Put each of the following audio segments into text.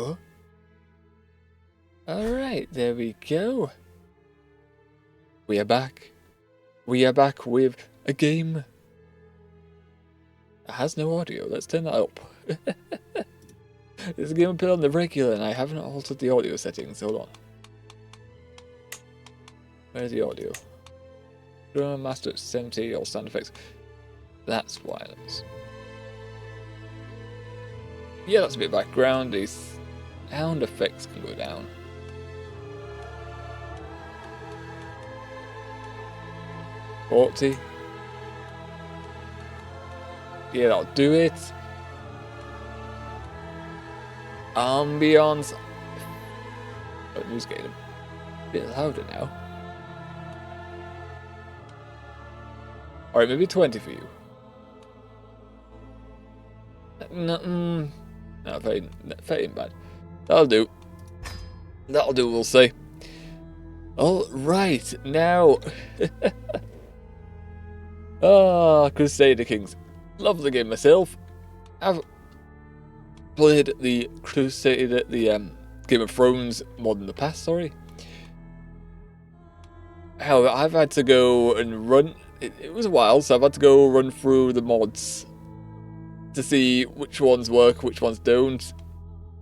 Oh. Alright, there we go. We are back. We are back with a game. It has no audio. Let's turn that up. This is a game I put on the regular and I haven't altered the audio settings. Hold on. Where's the audio? Drum master at 70, all sound effects. That's wireless. Yeah, that's a bit of background. These sound effects can go down. $40. Yeah, that'll do it. Ambience. Oh, the music's getting a bit louder now. Alright, maybe 20 for you. No, fading bad. That'll do. That'll do, we'll see. Alright, now. Crusader Kings. Love the game myself. I've played the Game of Thrones mod in the past, sorry. However, I've had to go and run. It was a while, so I've had to go run through the mods to see which ones work, which ones don't,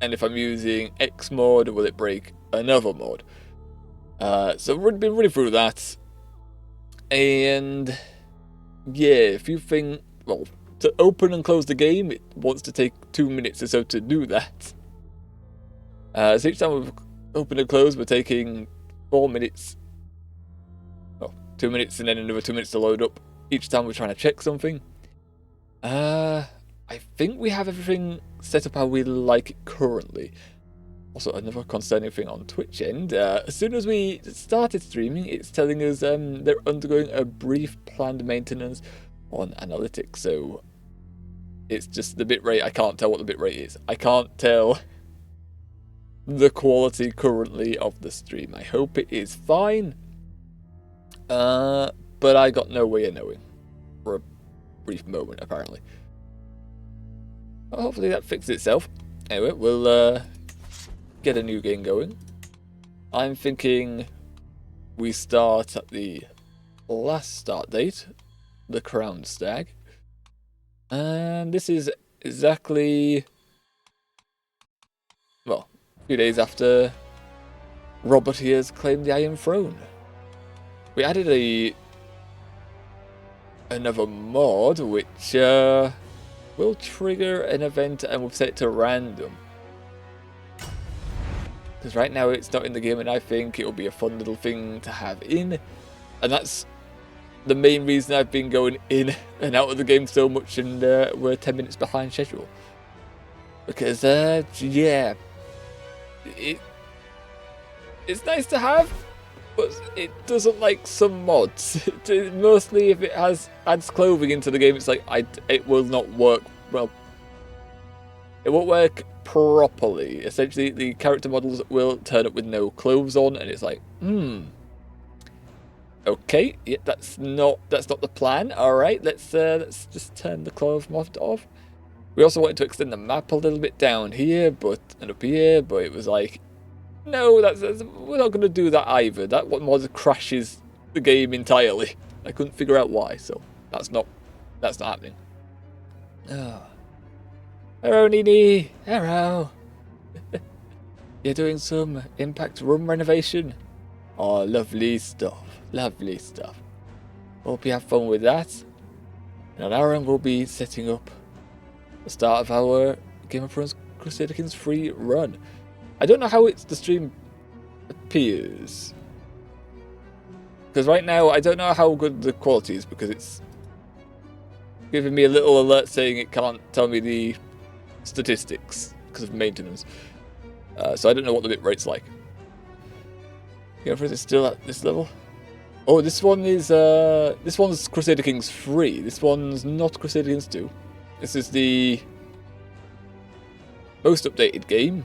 and if I'm using X mod, will it break another mod? So I've been running through that, and yeah, if you think, well, to open and close the game, it wants to take 2 minutes or so to do that. So each time we've opened and closed, we're taking 4 minutes. 2 minutes and then another 2 minutes to load up each time we're trying to check something. I think we have everything set up how we like it currently. Also, another concerning thing on Twitch end. As soon as we started streaming, it's telling us they're undergoing a brief planned maintenance on analytics. So it's just the bitrate. I can't tell what the bitrate is. I can't tell the quality currently of the stream. I hope it is fine. But I got no way of knowing for a brief moment, apparently. Well, hopefully that fixes itself. Anyway, we'll get a new game going. I'm thinking we start at the last start date, the Crowned Stag. And this is exactly, well, a few days after Robert here has claimed the Iron Throne. We added another mod which will trigger an event, and we've set it to random. Because right now it's not in the game, and I think it'll be a fun little thing to have in. And that's the main reason I've been going in and out of the game so much, and we're 10 minutes behind schedule. Because, yeah, it's nice to have, but it doesn't like some mods. Mostly if it adds clothing into the game, it's like it will not work well. It won't work properly. Essentially, the character models will turn up with no clothes on, and it's like, okay, yeah, that's not the plan. All right, let's just turn the clothes mod off. We also wanted to extend the map a little bit down here, and up here, but it was like, no, we're not going to do that either. That one mod crashes the game entirely. I couldn't figure out why, so that's not happening. Oh. Hello, Nini. Hello. You're doing some Impact room renovation? Oh, lovely stuff. Lovely stuff. Hope you have fun with that. And Aaron will be setting up the start of our Game of Thrones Crusader Kings free run. I don't know how the stream appears. Because right now, I don't know how good the quality is, because it's giving me a little alert saying it can't tell me the statistics because of maintenance. So I don't know what the bitrate's like. Game of Thrones is still at this level. Oh, this one's Crusader Kings 3. This one's not Crusader Kings 2. This is the most updated game.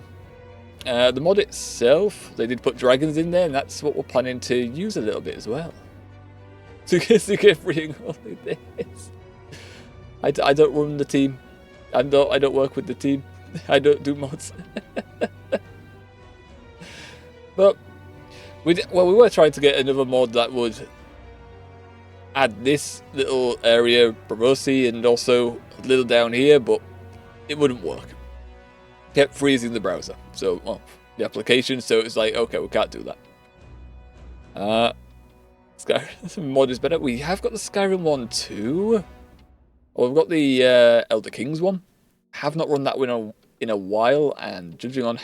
The mod itself, they did put dragons in there, and that's what we're planning to use a little bit as well. To get freeing all of this. I don't run the team. I don't work with the team. I don't do mods. But we were trying to get another mod that would add this little area, Bramosi, and also a little down here, but it wouldn't work. Kept freezing the browser, so well, the application. So it's like, okay, we can't do that. Skyrim mod is better. We have got the Skyrim one too. Oh, we've got the Elder Kings one. Have not run that one in a while, and judging on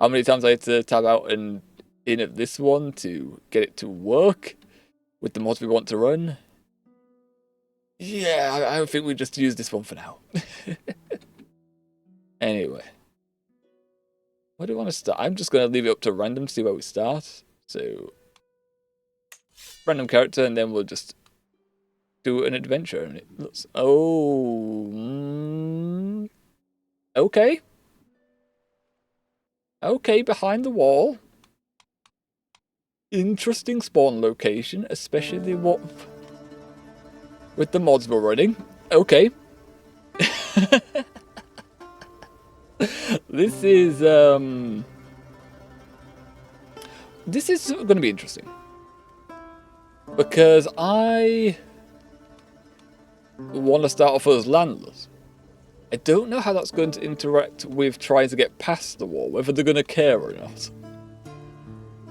how many times I had to tab out and in at this one to get it to work with the mods we want to run. Yeah, I think we just use this one for now. Anyway, where do we want to start? I'm just going to leave it up to random to see where we start. So, random character, and then we'll just do an adventure. And it looks... Oh... Okay. Okay, behind the wall. Interesting spawn location, especially what... with the mods we're running. Okay. This is going to be interesting. Because I want to start off as landless. I don't know how that's going to interact with trying to get past the wall, whether they're going to care or not.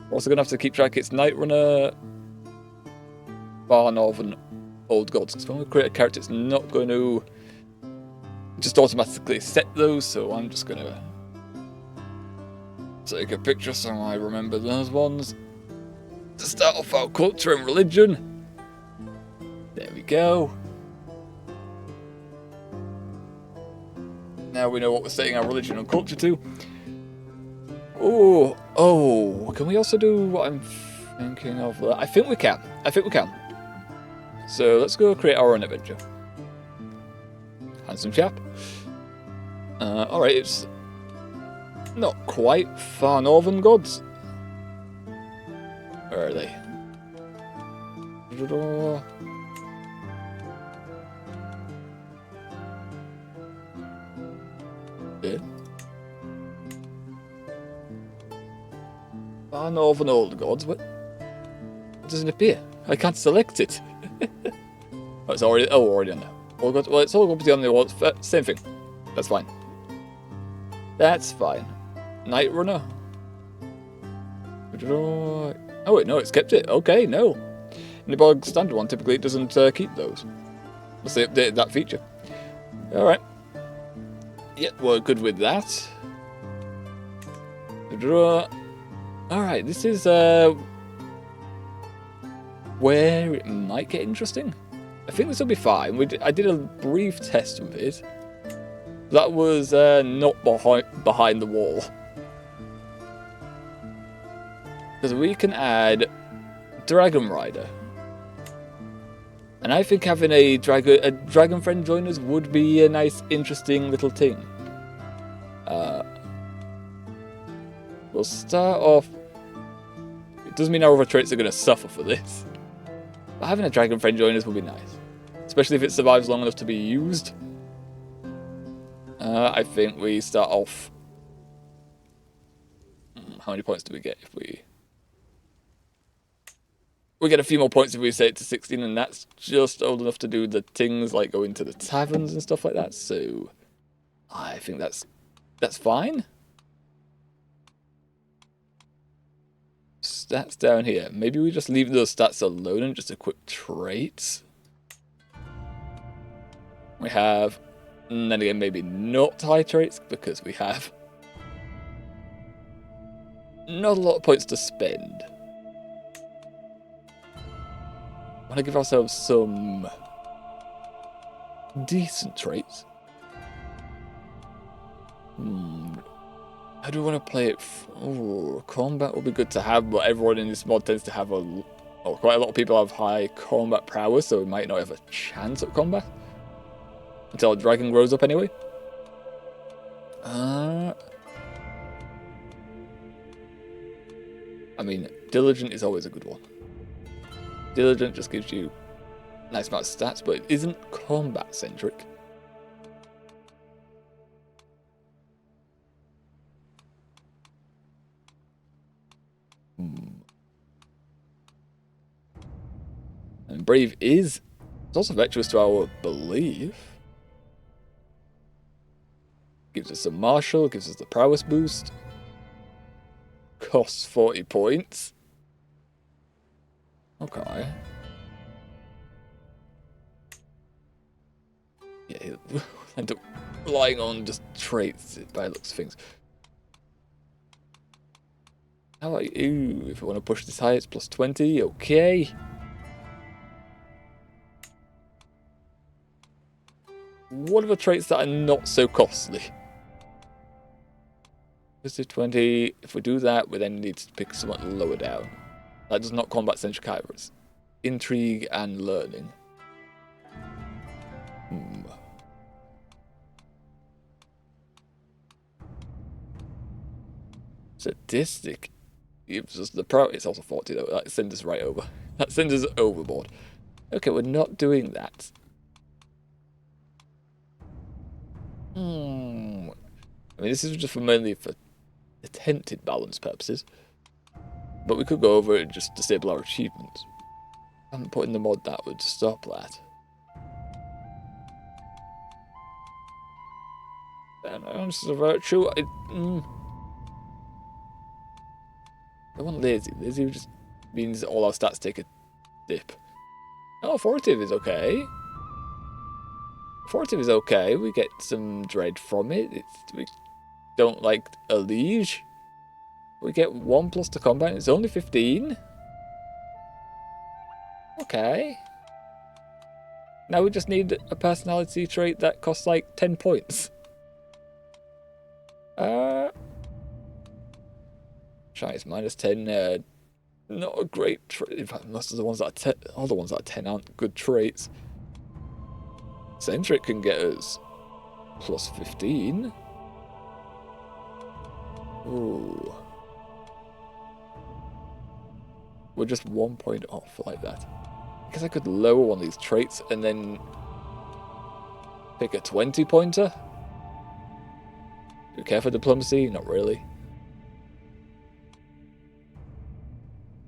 We're also going to have to keep track. It's Nightrunner, Far Northern, Old Gods. Because when we create a character, it's not going to just automatically set those, so I'm just going to take a picture so I remember those ones. To start off our culture and religion. There we go. Now we know what we're setting our religion and culture to. Oh, can we also do what I'm thinking of? I think we can. So let's go create our own adventure. Handsome chap. Alright, it's not quite Far Northern Gods. Where are they? Yeah. Far Northern Old Gods? What? It doesn't appear. I can't select it. Oh, it's already. Oh, already on there. All gods. Well, it's all going to be on the wall. Same thing. That's fine. That's fine. Nightrunner. Oh wait, no, it's kept it. Okay, no. In the bog standard one, typically it doesn't keep those. Unless they updated that feature. Alright. Yeah, we're good with that. Alright, this is where it might get interesting. I think this will be fine. I did a brief test with it. That was not behind the wall. Because we can add Dragon Rider. And I think having a dragon friend join us would be a nice, interesting little thing. We'll start off... It does mean our other traits are going to suffer for this. But having a dragon friend join us would be nice. Especially if it survives long enough to be used. I think we start off... How many points do we get if we... We get a few more points if we set it to 16, and that's just old enough to do the things like go into the taverns and stuff like that, so I think that's fine. Stats down here. Maybe we just leave those stats alone and just equip traits. We have, and then again, maybe not high traits because we have not a lot of points to spend. I want to give ourselves some decent traits. How do we want to play it? Combat will be good to have, but everyone in this mod tends to have quite a lot of people have high combat prowess, so we might not have a chance at combat. Until a dragon grows up anyway. I mean, Diligent is always a good one. Diligent just gives you a nice amount of stats, but it isn't combat-centric. Brave is. It's also virtuous to our belief. Gives us a martial, gives us the prowess boost. Costs 40 points. Okay. Yeah, he'll end up relying on just traits by the looks of things. How about you? If you want to push this high, it's plus 20. Okay. What are the traits that are not so costly? This is 20. If we do that, we then need to pick somewhat lower down. That does not combat central chimeras. Intrigue and learning. Sadistic gives us the pro. It's also 40 though. That sends us right over. That sends us overboard. Okay, we're not doing that. I mean, this is just mainly for attempted balance purposes. But we could go over it and just disable our achievements. I haven't put in the mod that would stop that. And this is a virtue. I want lazy. Lazy just means all our stats take a dip. Oh, authoritative is okay. Authoritative is okay. We get some dread from it. We don't like a liege. We get 1 plus to combat. It's only 15. Okay. Now we just need a personality trait that costs like 10 points. Shy is minus 10. Not a great trait. In fact, most of the ones that are all the ones that are 10 aren't good traits. Centric can get us plus 15. Ooh. We're just 1 point off like that. I guess I could lower one of these traits and then pick a 20 pointer. Do you care for diplomacy? Not really.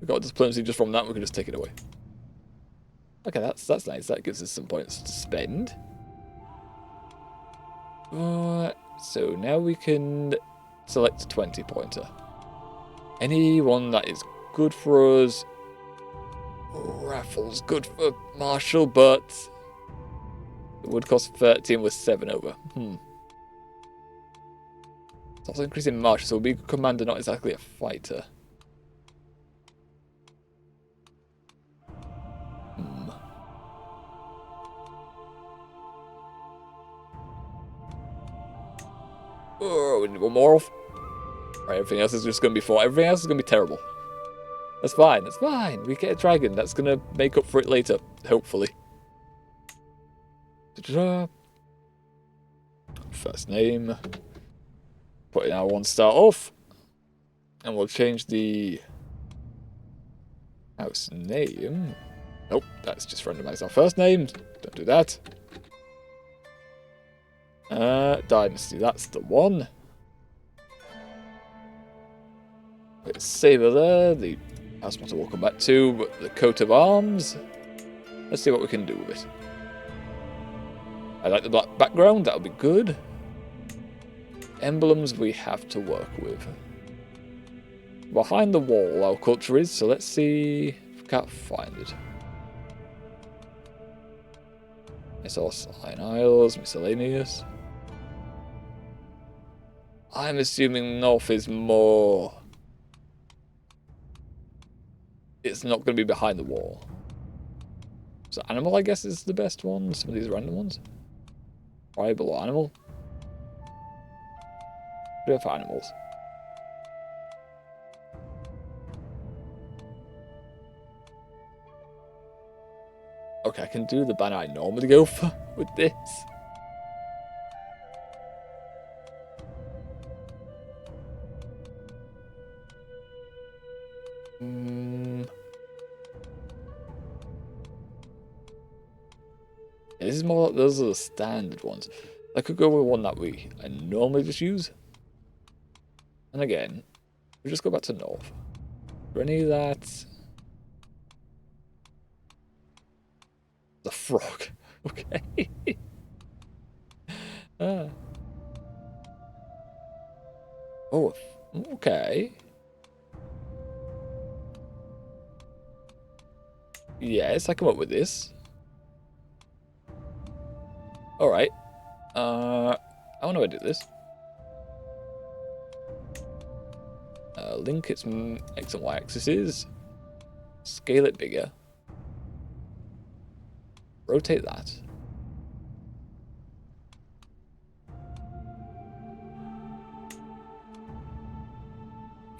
We got diplomacy just from that, we can just take it away. Okay, that's nice. That gives us some points to spend. So now we can select a 20 pointer. Anyone that is good for us. Raffles good for Marshall, but it would cost 13 with 7 over. It's also increasing Marshall, so we'll be a commander, not exactly a fighter. Oh, we need one more off. Right, everything else is just going to be fought. Everything else is going to be terrible. That's fine, that's fine. We get a dragon. That's going to make up for it later, hopefully. First name. Put in our 1 star off. And we'll change the house name. Nope, that's just randomized our first name. Don't do that. Dynasty, that's the one. Let's saber there. The house motto we'll come back to, but the coat of arms. Let's see what we can do with it. I like the black background, that'll be good. Emblems we have to work with. Behind the wall our culture is, so let's see if we can't find it. Iron Isles, miscellaneous. I'm assuming north is more... It's not going to be behind the wall. So animal, I guess, is the best one. Some of these random ones. Tribal or animal. What do we have for animals? Okay, I can do the banner I normally go for with this. Yeah, this is more. Those are the standard ones. I could go with one that I normally just use. And again, we just go back to north. For any of that. The frog. Okay. Ah. Oh, okay. Yes, I come up with this. Alright. I want to edit this. Link its X and Y axes. Scale it bigger. Rotate that.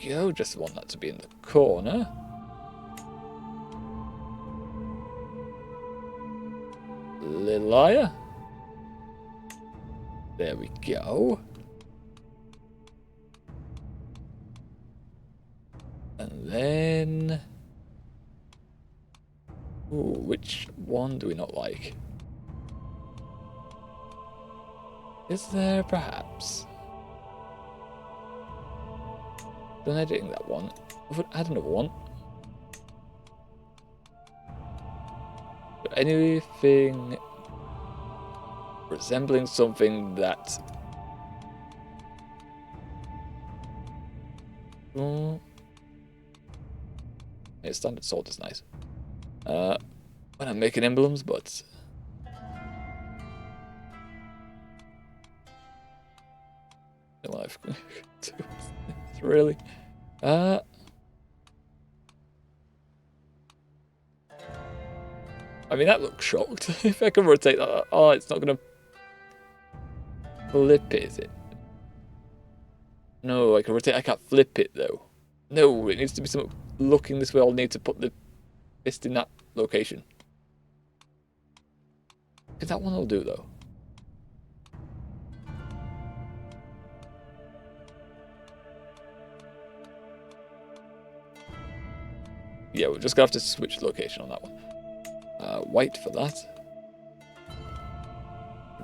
Go, just want that to be in the corner. Little higher. There we go. And then... Ooh, which one do we not like? Is there perhaps... Done editing that one. Add another one. Anything resembling something that... Yeah, standard sword is nice. When I'm making emblems, but... Really? I mean, that looks shocked. If I can rotate that... Oh, it's not going to flip it, is it? No, I can rotate... I can't flip it, though. No, it needs to be something looking this way. I'll need to put the fist in that location. Because that one will do, though. Yeah, we're just going to have to switch location on that one. White for that.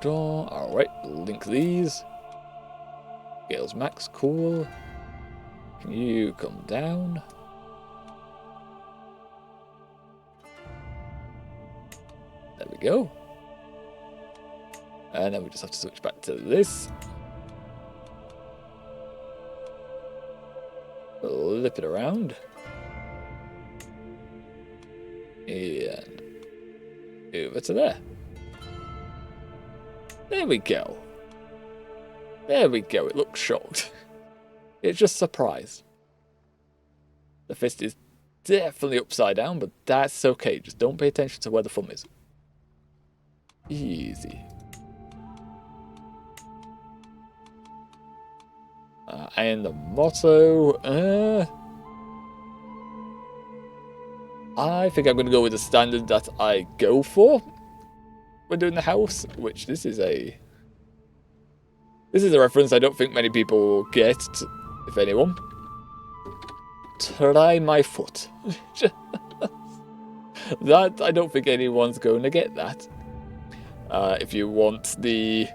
Draw. Alright, link these. Scales max, cool. Can you come down? There we go. And then we just have to switch back to this. Flip it around. And over to there. There we go. There we go. It looks shocked. It's just surprised. The fist is definitely upside down, but that's okay. Just don't pay attention to where the thumb is. Easy. And the motto... I think I'm going to go with the standard that I go for when doing the house, which this is a reference I don't think many people get, if anyone. Try my foot. That, I don't think anyone's going to get that. If you want the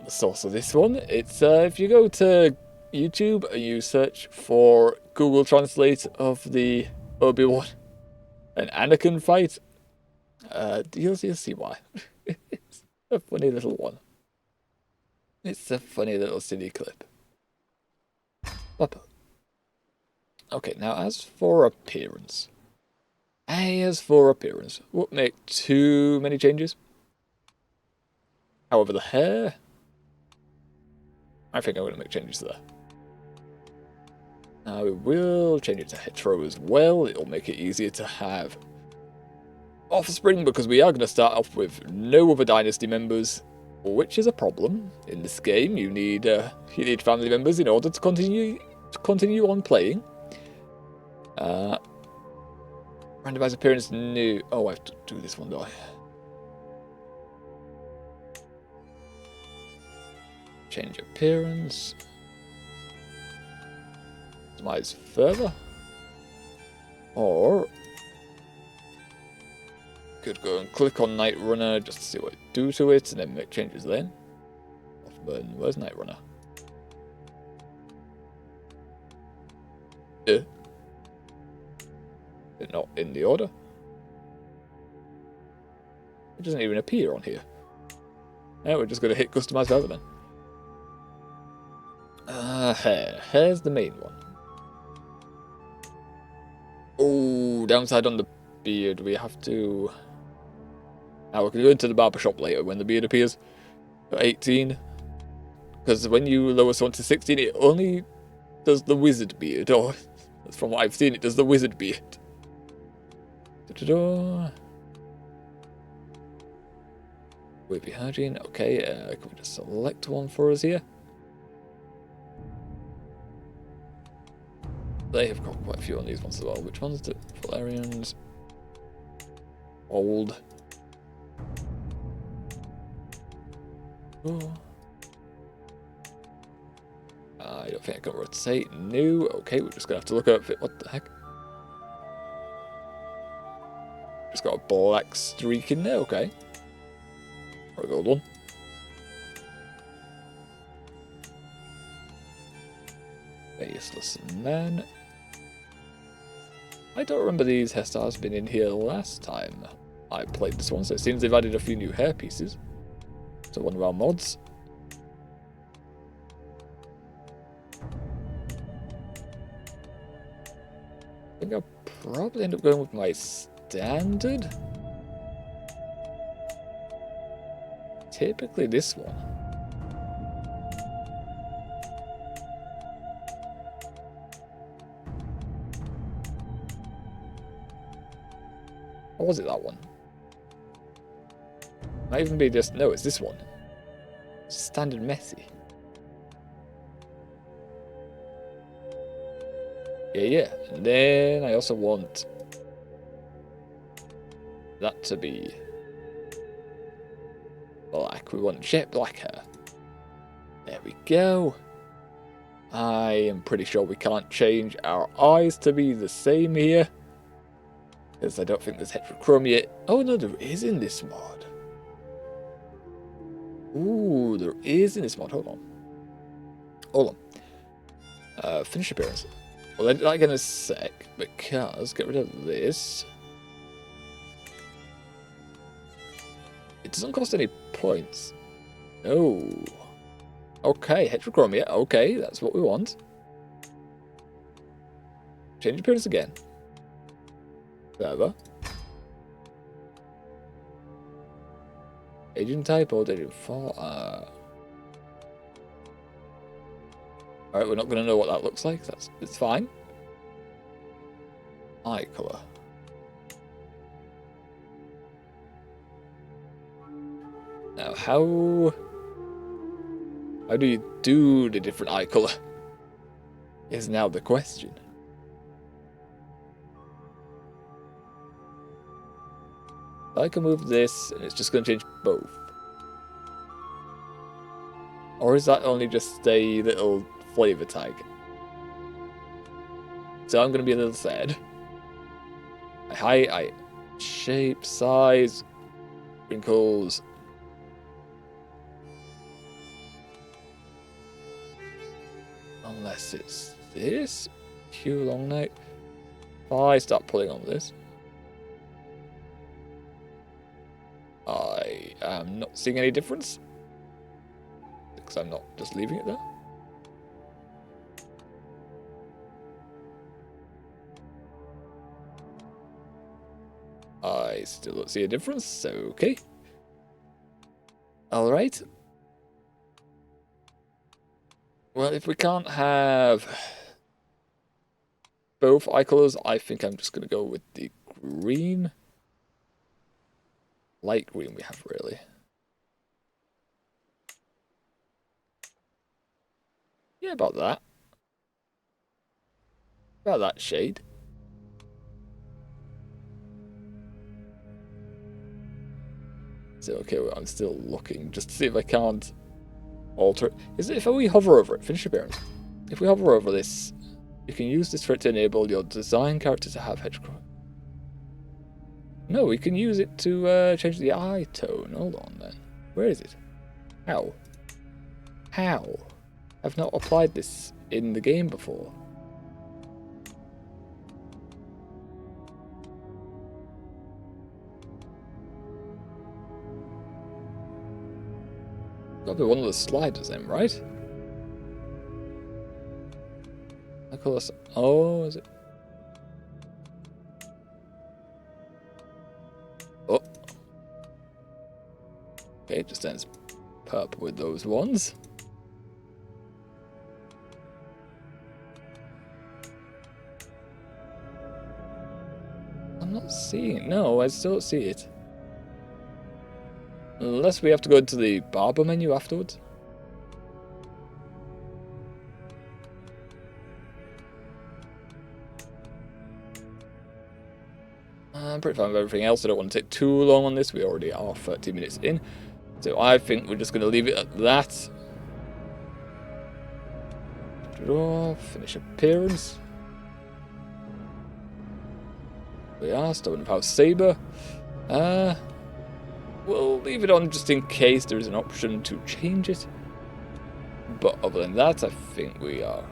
source of this one, it's if you go to YouTube and you search for Google Translate of the Obi-Wan and Anakin fight, you'll see why. It's a funny little one. It's a funny little silly clip. Okay, now as for appearance, won't make too many changes. However, the hair, I think I'm going to make changes there. Now we will change it to hetero as well. It'll make it easier to have offspring because we are going to start off with no other dynasty members, which is a problem in this game. You need family members in order to continue on playing. Randomize appearance new. Oh, I have to do this one, do I? Change appearance. Customize further. Or could go and click on Night Runner just to see what it do to it and then make changes then. Where's Night Runner? It's not in the order. It doesn't even appear on here. Now we're just going to hit customize forever then. Hair. Hair's the main one. Oh, downside on the beard. We have to... Now we can go into the barber shop later when the beard appears. At 18. Because when you lower someone to 16, it only does the wizard beard. Or, from what I've seen, it does the wizard beard. Wavy hygiene. Okay, can we just select one for us here? They have got quite a few on these ones as well. Which ones do Valerians? Old. Oh. I don't think I can rotate. New. Okay, we're just gonna have to look at it. What the heck? Just got a black streak in there. Okay. Or a gold one. Faceless man. I don't remember these hairstyles being in here last time I played this one, so it seems they've added a few new hair pieces to one of our mods. I think I'll probably end up going with my standard. Typically this one. Or was it that one? Might even be just... No, it's this one. Standard messy. Yeah. And then I also want that to be black. We want jet black hair. There we go. I am pretty sure we can't change our eyes to be the same here, because I don't think there's heterochromia. Oh no, there is in this mod. Ooh, there is in this mod. Hold on. Finish appearance. Well, I'll do that again in a sec, because get rid of this. It doesn't cost any points. No. Okay, heterochromia. Okay, that's what we want. Change appearance again. Further. Agent type or agent 4. Alright, we're not going to know what that looks like. It's fine. Eye colour. Now, how do you do the different eye colour? Is now the question. I can move this, and it's just going to change both. Or is that only just a little flavour tag? So I'm going to be a little sad. Height, shape, size, wrinkles. Unless it's this. Q long neck. If I start pulling on this, I am not seeing any difference, because I'm not just leaving it there. I still don't see a difference, so okay. Alright. Well, if we can't have both eye colours, I think I'm just going to go with the green. Light green we have, really. Yeah, about that. About that shade. So, okay, well, I'm still looking just to see if I can't alter it. Is it if we hover over it? Finish appearance. If we hover over this, you can use this for it to enable your design character to have heterochromia. No, we can use it to change the eye tone. Hold on then. Where is it? How? How? I've not applied this in the game before. Probably one of the sliders then, right? I call this. Oh, is it? Oh. Okay, it just ends purple with those ones. I'm not seeing it. No, I still don't see it. Unless we have to go into the barber menu afterwards. I'm pretty fine with everything else. I don't want to take too long on this. We already are 30 minutes in. So I think we're just going to leave it at that. Draw, finish appearance. We are Stubborn House Saber. We'll leave it on just in case there is an option to change it. But other than that, I think we are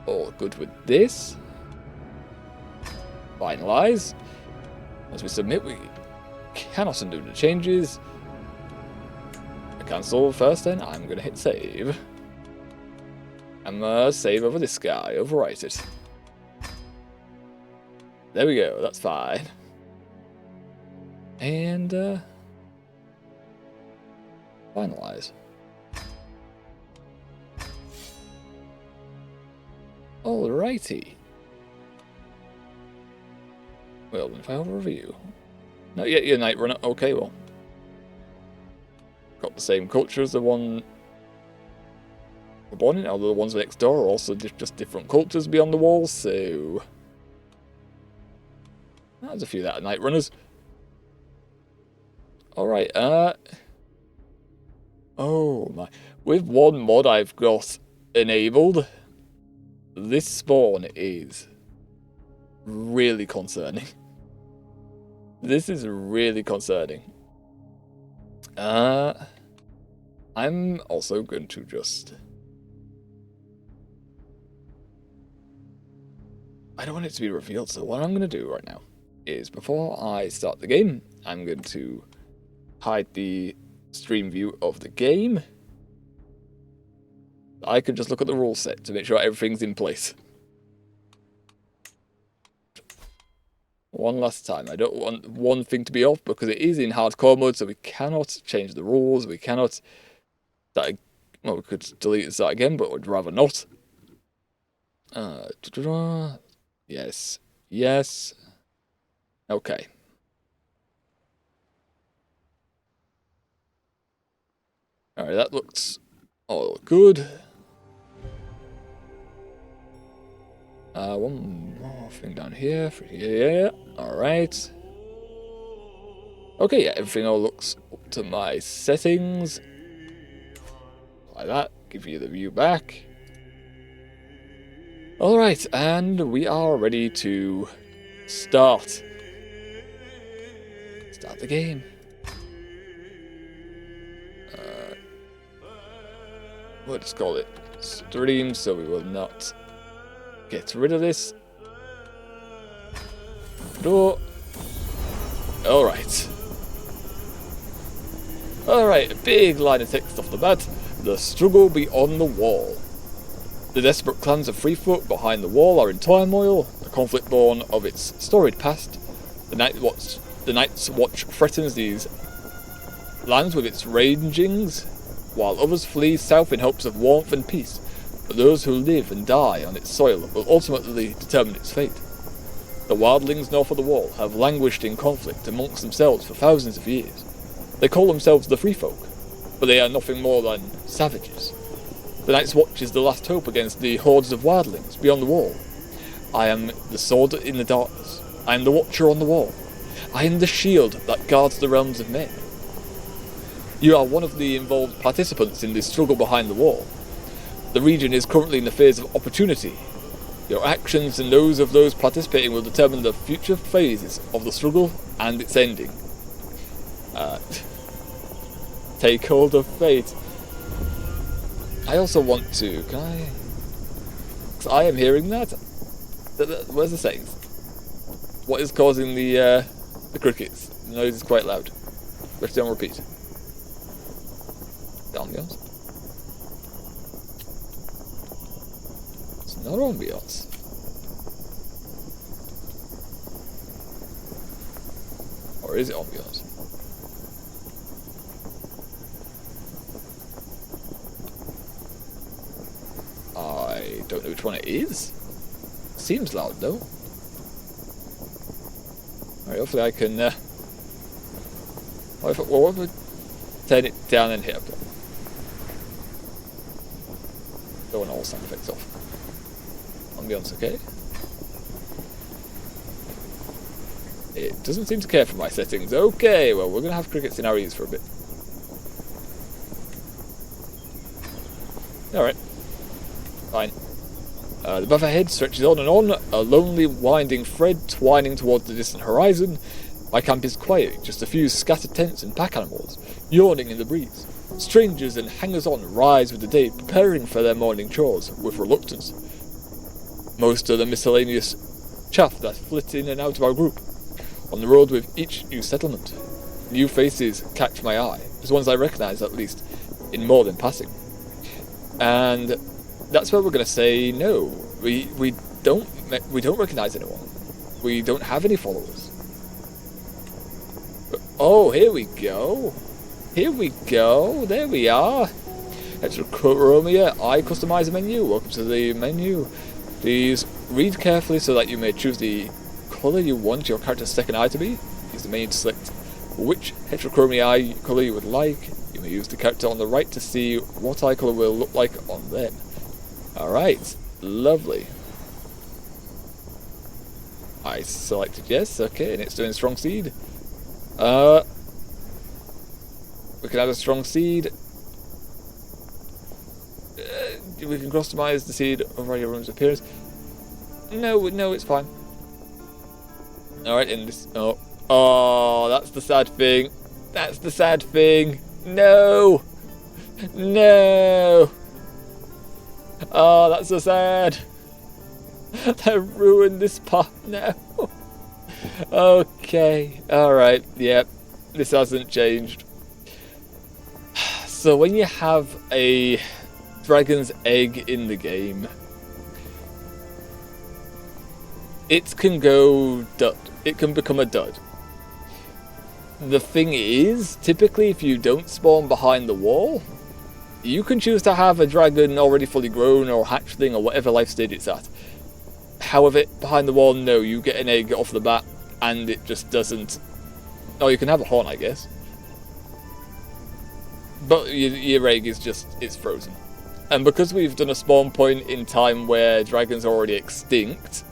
all good with this. Finalize. As we submit, we cannot undo the changes. I cancel first, then I'm going to hit save. I'm going to save over this guy, overwrite it. There we go, that's fine. And, finalize. Alrighty. Well, then file review. Not yet your night runner. Okay, well. Got the same culture as the one we're born in, although the ones next door are also just different cultures beyond the walls, so... There's a few that are night runners. Alright, oh my. With one mod I've got enabled, this spawn is really concerning. This is really concerning. I'm also going to just... I don't want it to be revealed, so what I'm going to do right now is, before I start the game, I'm going to hide the stream view of the game. I can just look at the rule set to make sure everything's in place. One last time. I don't want one thing to be off because it is in hardcore mode, so we cannot change the rules. We cannot start, well, we could delete and start again, but would rather not. Yes. Yes. Okay. Alright, that looks all good. One more thing down here. For here. Alright. Okay, yeah, everything all looks up to my settings. Like that. Give you the view back. Alright, and we are ready to start. Start the game. We'll just call it stream, so we will not get rid of this. Door. Alright. Alright, a big line of text off the bat. The struggle beyond the wall. The desperate clans of Freefolk behind the wall are in turmoil, a conflict born of its storied past. The Night's Watch threatens these lands with its ragings, while others flee south in hopes of warmth and peace. But those who live and die on its soil will ultimately determine its fate. The wildlings north of the wall have languished in conflict amongst themselves for thousands of years. They call themselves the Freefolk, but they are nothing more than savages. The Night's Watch is the last hope against the hordes of wildlings beyond the wall. I am the sword in the darkness. I am the watcher on the wall. I am the shield that guards the realms of men. You are one of the involved participants in the struggle behind the wall. The region is currently in the phase of opportunity. Your actions and those of those participating will determine the future phases of the struggle and its ending. Take hold of fate. I also want to... Can I... Because I am hearing that. Where's the settings? What is causing the crickets? The noise is quite loud. Let's do on repeat. Ambiance. not ambiance. Or is it ambiance? I don't know which one it is. Seems loud though. Alright, hopefully I can what if I turn it down and hit up? Don't want all sound effects off. Ambiance okay? It doesn't seem to care for my settings. Okay, well we're gonna have crickets in our ears for a bit. Alright. Fine. The path ahead stretches on and on, a lonely winding thread twining towards the distant horizon. My camp is quiet, just a few scattered tents and pack animals, yawning in the breeze. Strangers and hangers-on rise with the day, preparing for their morning chores, with reluctance. Most of the miscellaneous chaff that flit in and out of our group, on the road with each new settlement. New faces catch my eye, as ones I recognise at least, in more than passing. And that's where we're going to say no. We don't recognise anyone. We don't have any followers. But, oh, here we go. Here we go. There we are. Heterochromia. I customise a menu. Welcome to the menu. Please read carefully so that you may choose the colour you want your character's second eye to be. Use the menu to select which heterochromia eye colour you would like. You may use the character on the right to see what eye colour will look like on them. Alright, lovely. I selected yes, okay, and it's doing strong seed. We can add a strong seed. We can customize the seed over your room's appearance. No, it's fine. Alright, in this. Oh, that's the sad thing. That's the sad thing. No! No! Oh, that's so sad. They ruined this part now. Okay, alright, yep. This hasn't changed. So when you have a dragon's egg in the game, it can go dud. It can become a dud. The thing is, typically if you don't spawn behind the wall, you can choose to have a dragon already fully grown or hatchling or whatever life stage it's at. However, behind the wall, no, you get an egg off the bat and it just doesn't... Oh, you can have a horn, I guess. But your egg is just, it's frozen. And because we've done a spawn point in time where dragons are already extinct,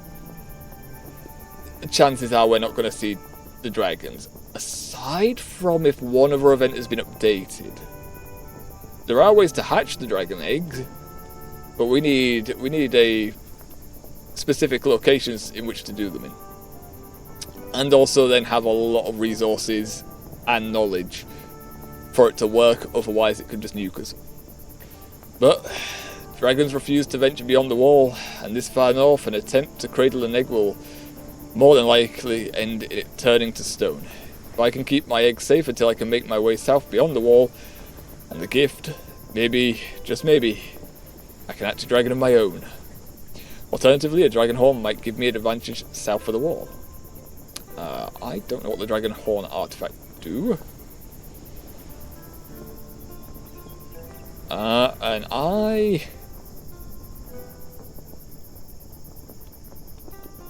chances are we're not going to see the dragons. Aside from if one other event has been updated. There are ways to hatch the dragon eggs, but we need a specific locations in which to do them in. And also then have a lot of resources and knowledge for it to work, otherwise it could just nuke us. But dragons refuse to venture beyond the wall, and this far north an attempt to cradle an egg will more than likely end in it turning to stone. If I can keep my egg safe until I can make my way south beyond the wall, and the gift, maybe, just maybe, I can hatch a dragon of my own. Alternatively, a dragon horn might give me an advantage south of the wall. I don't know what the dragon horn artifact do. And I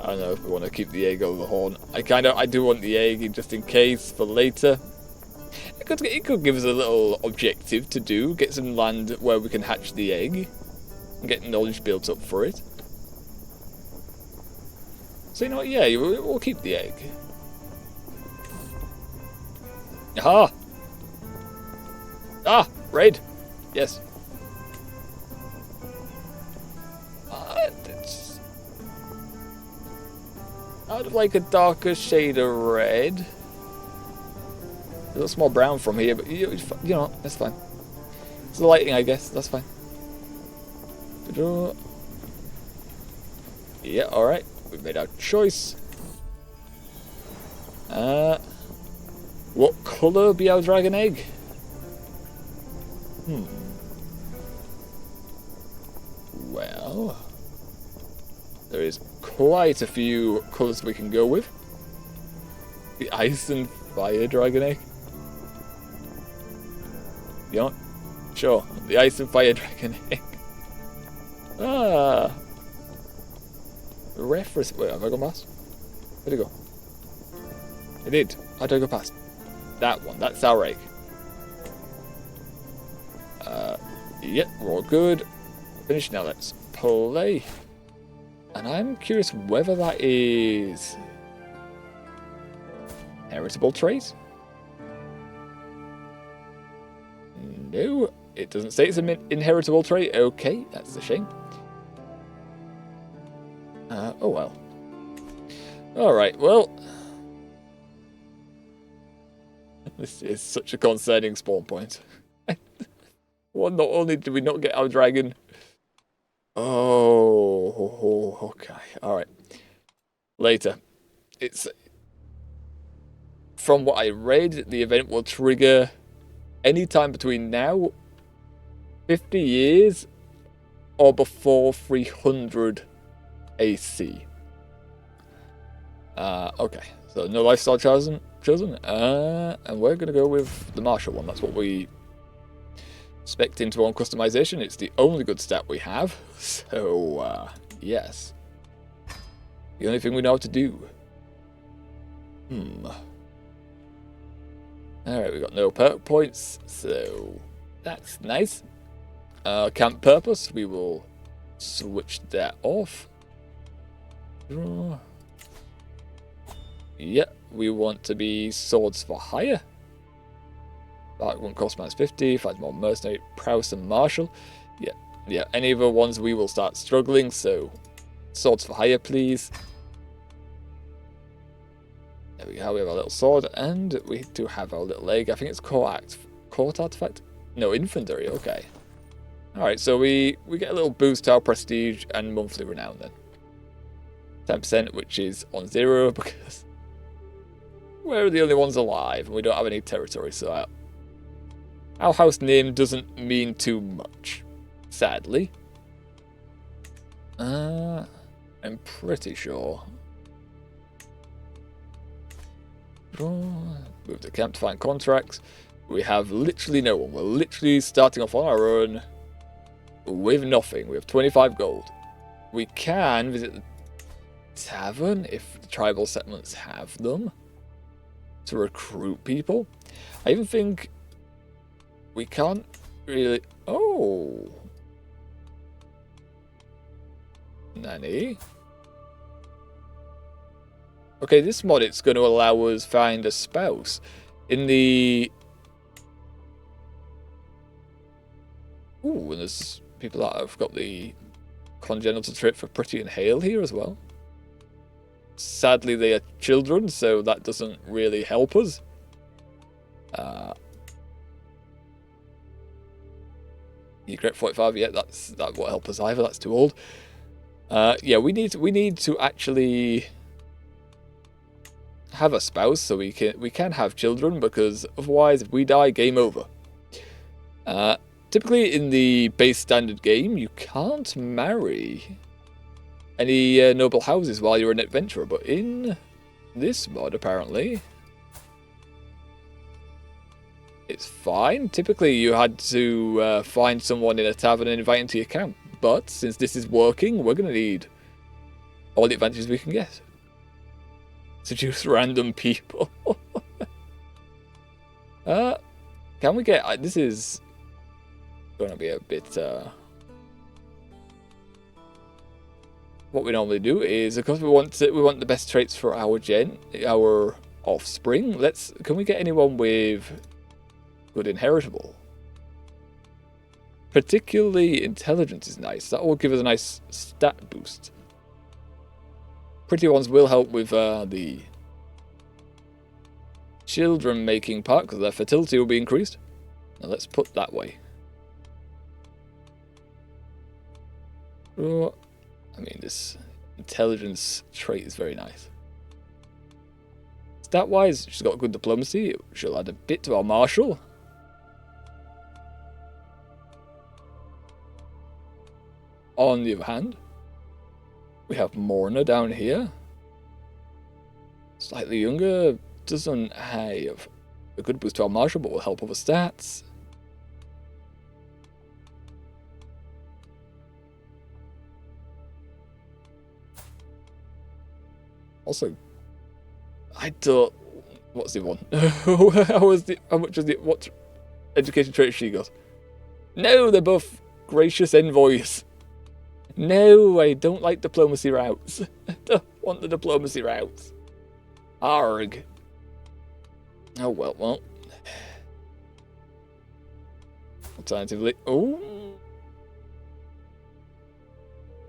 don't know if we want to keep the egg over the horn. I do want the egg just in case for later. It could give us a little objective to do, get some land where we can hatch the egg, and get knowledge built up for it. So you know what, yeah, we'll keep the egg. Aha! Ah, raid! Yes. It's... I'd like a darker shade of red. It looks more brown from here, but you know, that's fine. It's the lighting, I guess, that's fine. Yeah, alright. We've made our choice. What colour be our dragon egg? Well, There is quite a few colours we can go with. The Ice and Fire Dragon Egg. You know, sure, the Ice and Fire Dragon Egg. Ah. Reference. Wait, have I gone past? Where'd it go? I did. How did I go past? That one. That's our egg. Yep, we're all good. Finished now. Let's play. And I'm curious whether that is heritable trait. No, it doesn't say it's an inheritable trait. Okay, that's a shame. Oh well. Alright, well. This is such a concerning spawn point. Well, not only did we not get our dragon. Oh, okay. Alright. Later. It's. From what I read, the event will trigger anytime between now, 50 years, or before 300 AC. Okay, so no lifestyle chosen. And we're going to go with the martial one. That's what we spec'd into on customization. It's the only good stat we have. So, yes. The only thing we know how to do. Alright, we got no perk points, so that's nice. Camp purpose, we will switch that off. Yeah, we want to be swords for hire. That one cost -50, finds more mercenary, prowess and martial. Yeah, any of the ones we will start struggling, so swords for hire, please. There we go, we have our little sword, and we do have our little leg. I think it's court artifact? No, infantry, okay. Alright, so we get a little boost to our prestige and monthly renown then. 10%, which is on 0, because we're the only ones alive, and we don't have any territory, so our house name doesn't mean too much, sadly. I'm pretty sure. Move the camp to find contracts. We have literally no one. We're literally starting off on our own with nothing. We have 25 gold. We can visit the tavern if the tribal settlements have them to recruit people. I even think we can't really. Oh, Nanny. Okay, this mod, it's going to allow us find a spouse. In the... Ooh, and there's people that have got the congenital trait for Pretty and Hale here as well. Sadly, they are children, so that doesn't really help us. You correct 45, yeah, that won't help us either, that's too old. Yeah, we need to actually have a spouse so we can have children, because otherwise if we die, game over. Typically in the base standard game you can't marry any noble houses while you're an adventurer, but in this mod apparently it's fine. Typically you had to find someone in a tavern and invite into your camp, but since this is working, we're going to need all the advantages we can get. Seduce random people. Can we get... this is going to be a bit... what we normally do is, of course, we want the best traits for our offspring. Can we get anyone with good inheritable? Particularly intelligence is nice. That will give us a nice stat boost. Pretty ones will help with the children making part, because their fertility will be increased. Now let's put that way. Oh, I mean, this intelligence trait is very nice. Stat-wise, she's got good diplomacy. She'll add a bit to our martial. On the other hand, We have Morna down here. Slightly younger, doesn't have a good boost to our martial, but will help other stats. Also, I don't. What's the one? How much is the what education trait she got? No, they're both gracious envoys. No, I don't like diplomacy routes. I don't want the diplomacy routes. Arg. Oh well. Alternatively,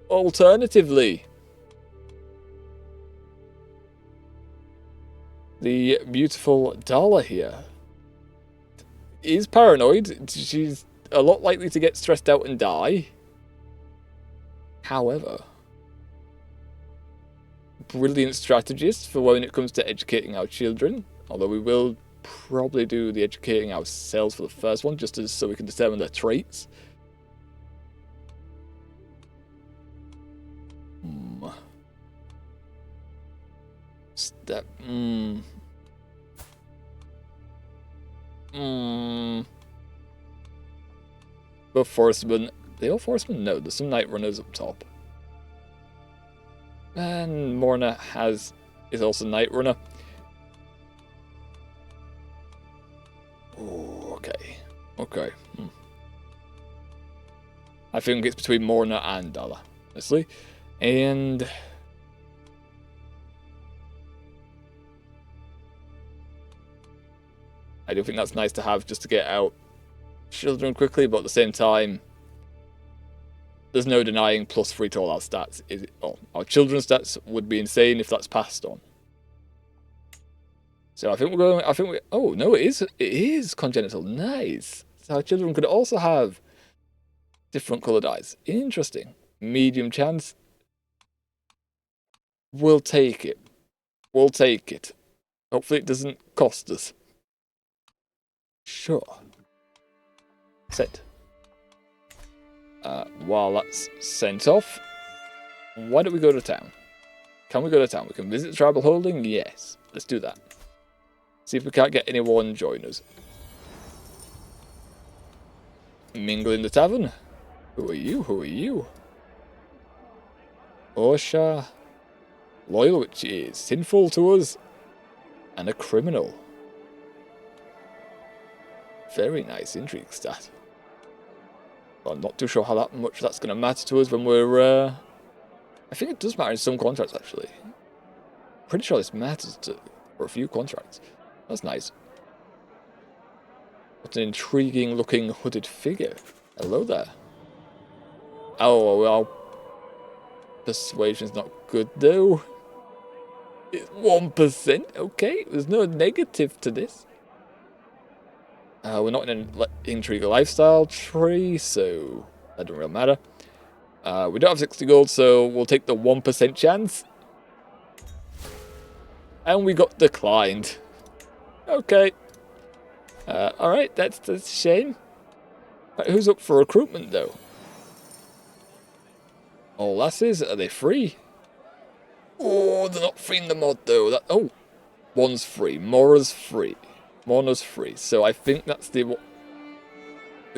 Alternatively, the beautiful Dala here is paranoid. She's a lot likely to get stressed out and die. However, brilliant strategist for when it comes to educating our children. Although we will probably do the educating ourselves for the first one, just so we can determine their traits. Step. Both Forestmen. They all Forestmen? No, there's some Night Runners up top. And Morna is also Night Runner. Oh, okay. I think it's between Morna and Dala, honestly. And I do think that's nice to have just to get out children quickly, but at the same time, there's no denying +3 to all our stats. Our children's stats would be insane if that's passed on. So I think we're going. Oh no, it is congenital. Nice. So our children could also have different coloured eyes. Interesting. Medium chance. We'll take it. Hopefully it doesn't cost us. Sure. Set. While that's sent off, why don't we go to town? Can we go to town? We can visit the tribal holding? Yes. Let's do that. See if we can't get anyone join us. Mingle in the tavern? Who are you? Osha. Loyal, which is sinful to us. And a criminal. Very nice intrigue stat. Well, I'm not too sure how much that's going to matter to us when we're... I think it does matter in some contracts, actually. Pretty sure this matters for a few contracts. That's nice. What an intriguing looking hooded figure. Hello there. Oh, well. Persuasion's not good though. It's 1%. Okay, there's no negative to this. We're not in an intrigue lifestyle tree, so that doesn't really matter. We don't have 60 gold, so we'll take the 1% chance. And we got declined. Okay. Alright, that's a shame. Right, who's up for recruitment, though? All lasses, are they free? Oh, they're not free in the mod, though. One's free. Morna's free. So I think that's the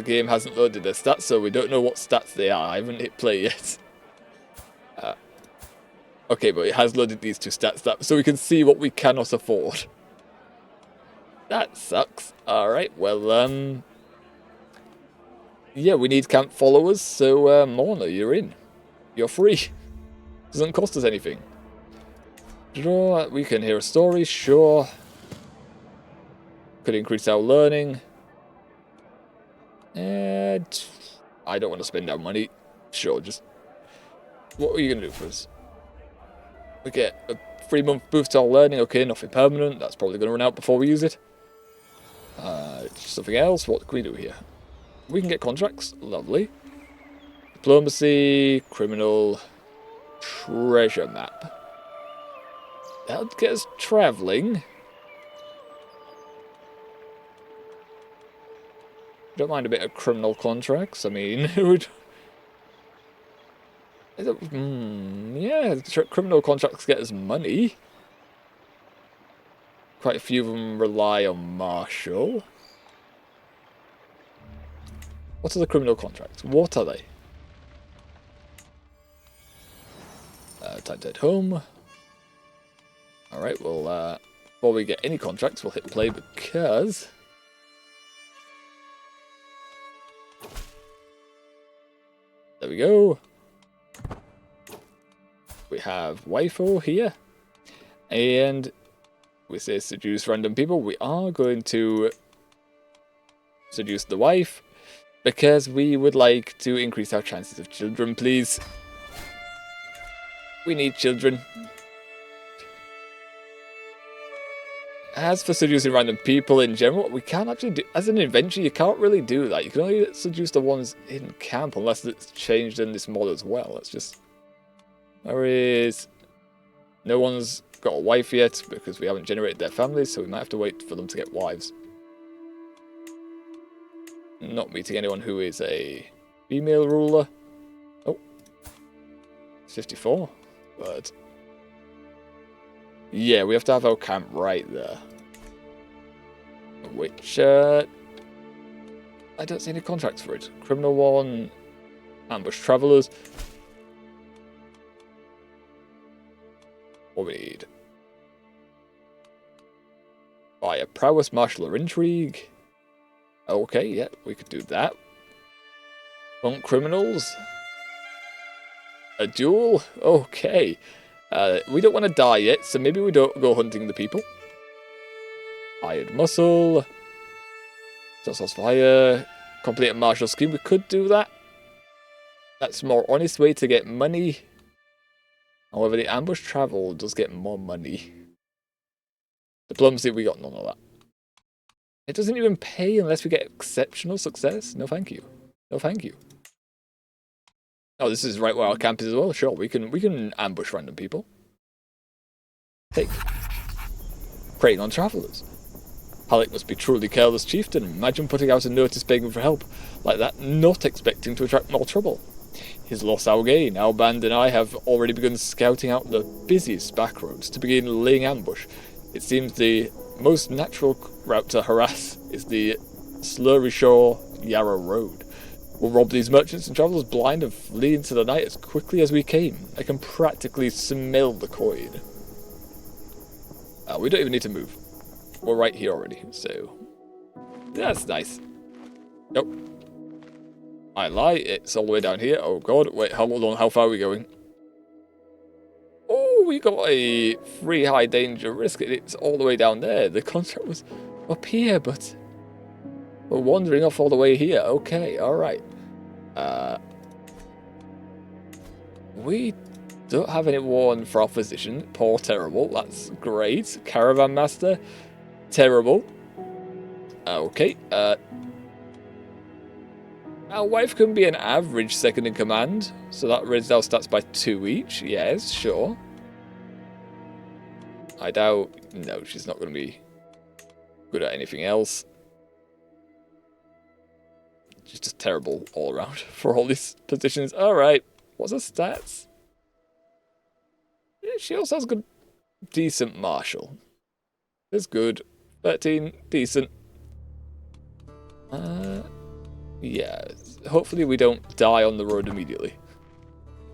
game hasn't loaded their stats, so we don't know what stats they are. I haven't hit play yet. Okay, but it has loaded these two stats, so we can see what we cannot afford. That sucks. Alright, well, yeah, we need camp followers, so, Morna, you're in. You're free. Doesn't cost us anything. We can hear a story, sure. Could increase our learning. And I don't want to spend our money. Sure, just... What are you going to do for us? We get a 3-month boost to our learning. Okay, nothing permanent. That's probably going to run out before we use it. Something else. What can we do here? We can get contracts. Lovely. Diplomacy, criminal, treasure map. That'll get us travelling. Don't mind a bit of criminal contracts. I mean, Yeah, criminal contracts get us money. Quite a few of them rely on Marshall. What are the criminal contracts? What are they? Time to head home. Alright, well, before we get any contracts, we'll hit play because... There we go. We have waifu here. And we say seduce random people. We are going to seduce the wife because we would like to increase our chances of children, please. We need children. As for seducing random people in general, we can't actually do... As an adventure, you can't really do that. You can only seduce the ones in camp unless it's changed in this mod as well. It's just... There is... No one's got a wife yet because we haven't generated their families, so we might have to wait for them to get wives. Not meeting anyone who is a female ruler. Oh. 54. But... Yeah, we have to have our camp right there. Which, I don't see any contracts for it. Criminal one, ambush travelers. What we need? Fire prowess, martial or intrigue. Okay, yeah, we could do that. Hunt criminals. A duel? Okay. We don't want to die yet, so maybe we don't go hunting the people. Hired muscle. Just fire. Complete a martial scheme. We could do that. That's a more honest way to get money. However, the ambush travel does get more money. Diplomacy, we got none of that. It doesn't even pay unless we get exceptional success. No thank you. No thank you. Oh, this is right where our camp is as well. Sure, we can ambush random people. Take. Preying on travellers. Halleck must be truly careless chieftain. Imagine putting out a notice begging for help like that, not expecting to attract more trouble. His loss our gain. Our band and I have already begun scouting out the busiest back roads to begin laying ambush. It seems the most natural route to harass is the Slurry Shore Yarrow Road. We'll rob these merchants and travellers blind and flee into the night as quickly as we came. I can practically smell the coin. We don't even need to move. We're right here already, so... That's nice. Nope. I lie, it's all the way down here. Oh god, wait, hold on, how far are we going? Oh, we got a free high danger risk. It's all the way down there. The contract was up here, but... We're wandering off all the way here. Okay, alright. We don't have anyone for our physician. Poor, terrible. That's great. Caravan master. Terrible. Okay. Our wife can be an average second in command. So that raises our stats by 2 each. Yes, sure. I doubt... No, she's not going to be good at anything else. She's just terrible all around for all these positions. Alright, what's her stats? Yeah, she also has good, decent martial. That's good. 13, decent. Yeah, hopefully we don't die on the road immediately.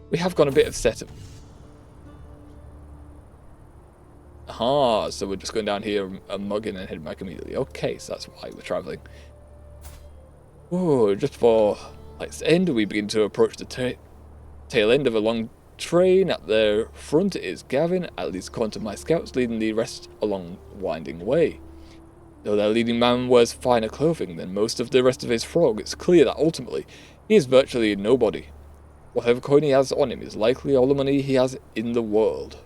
We have got a bit of setup. Ah, so we're just going down here and mugging and heading back immediately. Okay, so that's why we're travelling. Oh, just before night's end, we begin to approach the tail end of a long train. At their front is Gavin, at least according to my scouts, leading the rest along the winding way. Though their leading man wears finer clothing than most of the rest of his frog, it's clear that ultimately he is virtually nobody. Whatever coin he has on him is likely all the money he has in the world.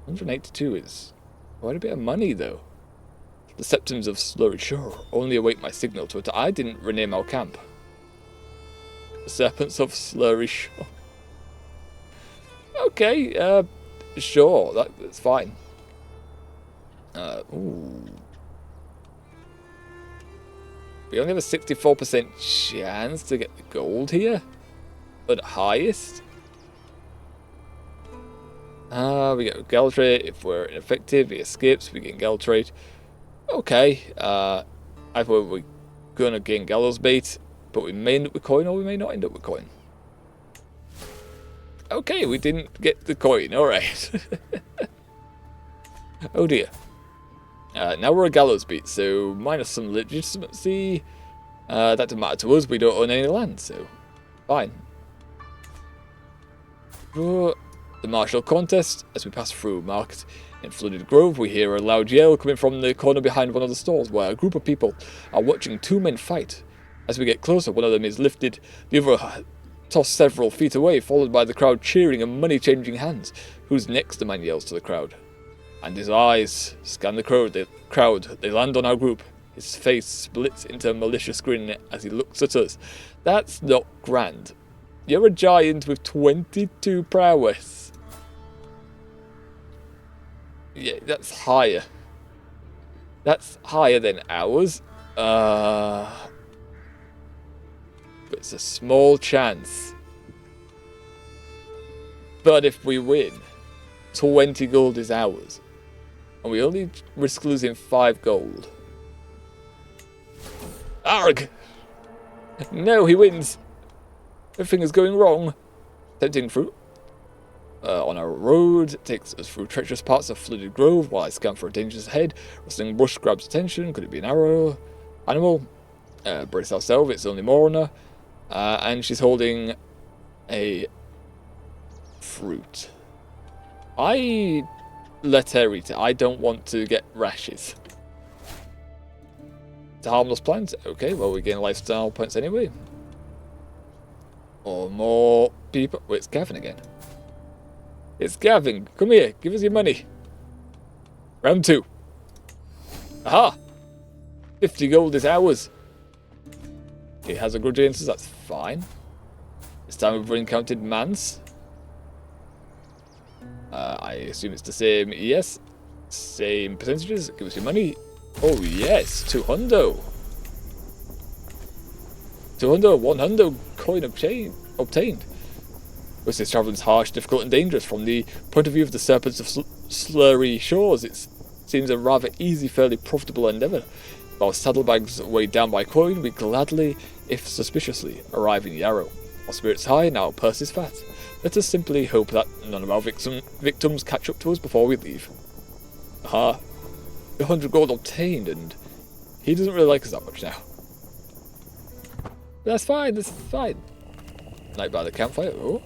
182 is quite a bit of money, though. The Septons of Slurry Shore only await my signal to attack. I didn't rename our camp. The Serpents of Slurry Shore. Okay, sure, that's fine. Ooh. We only have a 64% chance to get the gold here. At highest. We get Gal trait. If we're ineffective, he escapes. We gain Gal trait. Okay. I thought we're gonna gain Gallows Bait, but we may end up with coin, or we may not end up with coin. Okay, we didn't get the coin. All right. Oh dear. Now we're a Gallows Bait, so minus some legitimacy. That doesn't matter to us. We don't own any land, so fine. The martial contest. As we pass through Market in Flooded Grove, we hear a loud yell coming from the corner behind one of the stalls, where a group of people are watching two men fight. As we get closer, one of them is lifted, the other tossed several feet away, followed by the crowd cheering and money-changing hands. Who's next? The man yells to the crowd. And his eyes scan the crowd. They land on our group. His face splits into a malicious grin as he looks at us. That's not grand. You're a giant with 22 prowess. Yeah, that's higher. That's higher than ours. But it's a small chance. But if we win, 20 gold is ours. And we only risk losing 5 gold. Arg! No, he wins. Everything is going wrong. Tempting fruit. On our road, it takes us through treacherous parts of Flooded Grove while I scan for a dangerous head. Rustling bush grabs attention. Could it be an arrow? Animal? Brace ourselves, it's only Morna. And she's holding a fruit. I let her eat it. I don't want to get rashes. It's a harmless plant. Okay, well, we gain lifestyle points anyway. Or more people. Wait, it's Gavin again. It's Gavin. Come here. Give us your money. Round 2. Aha! 50 gold is ours. He has a grudge against us. That's fine. This time we've encountered Mance. I assume it's the same. Yes. Same percentages. Give us your money. Oh, yes. 200. 100 coin obtained. This is travelling harsh, difficult, and dangerous. From the point of view of the serpents of slurry shores, it seems a rather easy, fairly profitable endeavour. Our saddlebags weighed down by coin, we gladly, if suspiciously, arrive in Yarrow. Our spirits high, and our purse is fat. Let us simply hope that none of our victims catch up to us before we leave. Aha. 100 gold obtained, and he doesn't really like us that much now. That's fine, that's fine. Night by the campfire. Oh.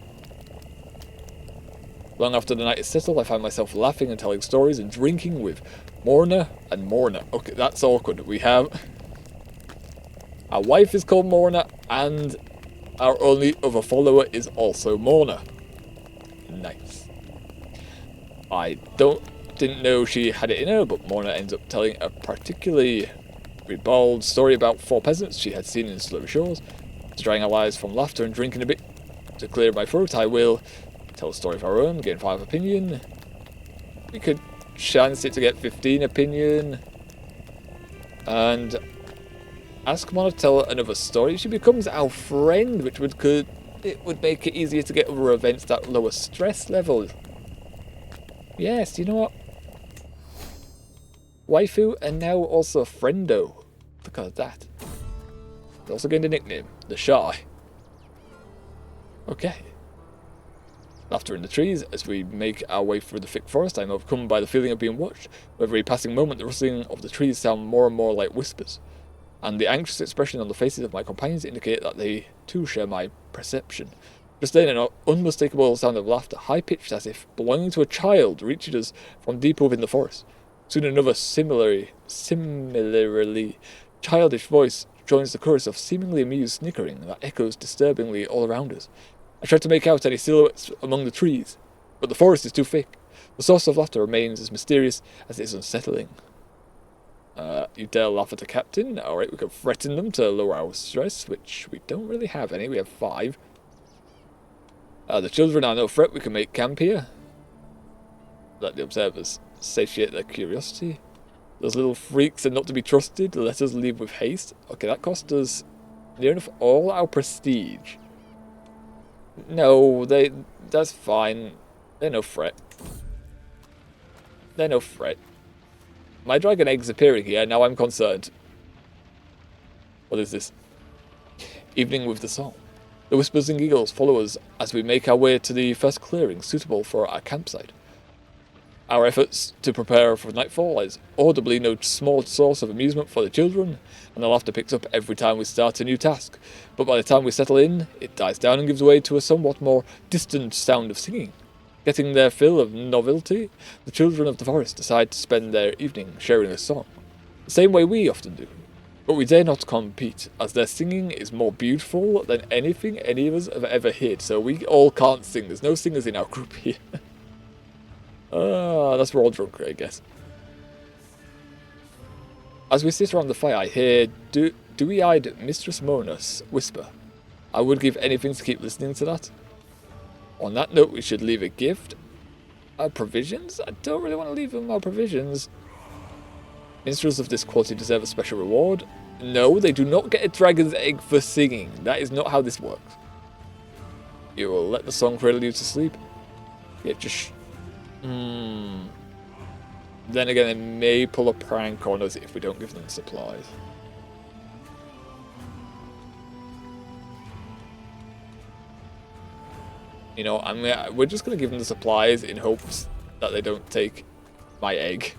Long after the night is settled, I find myself laughing and telling stories and drinking with Morna and Morna. Okay, that's awkward. We have... Our wife is called Morna, and our only other follower is also Morna. Nice. I didn't know she had it in her, but Morna ends up telling a particularly ribald story about 4 peasants she had seen in Slurry Shores. To drying our eyes from laughter and drinking a bit to clear my throat, I will tell a story of our own, gain 5 opinion. We could chance it to get 15 opinion. And ask Morna to tell another story. She becomes our friend, which would make it easier to get other events that lower stress level. Yes, you know what? Waifu and now also friendo. Look at that. They also gained a nickname, the Shy. Okay. Laughter in the trees. As we make our way through the thick forest, I am overcome by the feeling of being watched. With every passing moment, the rustling of the trees sound more and more like whispers, and the anxious expression on the faces of my companions indicate that they too share my perception. Just then, an unmistakable sound of laughter, high-pitched as if belonging to a child, reaches us from deep within the forest. Soon another similarly childish voice joins the chorus of seemingly amused snickering that echoes disturbingly all around us. I try to make out any silhouettes among the trees, but the forest is too thick. The source of laughter remains as mysterious as it is unsettling. You dare laugh at the captain? Alright, we can threaten them to lower our stress, which we don't really have any. We have 5. The children are no threat. We can make camp here. Let the observers satiate their curiosity. Those little freaks are not to be trusted. Let us leave with haste. Okay, that cost us near enough all our prestige. No, that's fine. They're no threat. They're no threat. My dragon egg's appearing here, now I'm concerned. What is this? Evening with the song. The whispers and giggles follow us as we make our way to the first clearing suitable for our campsite. Our efforts to prepare for nightfall is audibly no small source of amusement for the children, and the laughter picks up every time we start a new task. But by the time we settle in, it dies down and gives way to a somewhat more distant sound of singing. Getting their fill of novelty, the children of the forest decide to spend their evening sharing a song, the same way we often do. But we dare not compete, as their singing is more beautiful than anything any of us have ever heard, so we all can't sing. There's no singers in our group here. That's we're all drunk, I guess. As we sit around the fire, I hear dewy-eyed Mistress Mona whisper, "I would give anything to keep listening to that." On that note, we should leave a gift. Our provisions? I don't really want to leave them our provisions. Minstrels of this quality deserve a special reward. No, they do not get a dragon's egg for singing. That is not how this works. You will let the song cradle you to sleep. Yeah, just... Then again, they may pull a prank on us if we don't give them supplies. You know, we're just going to give them the supplies in hopes that they don't take my egg.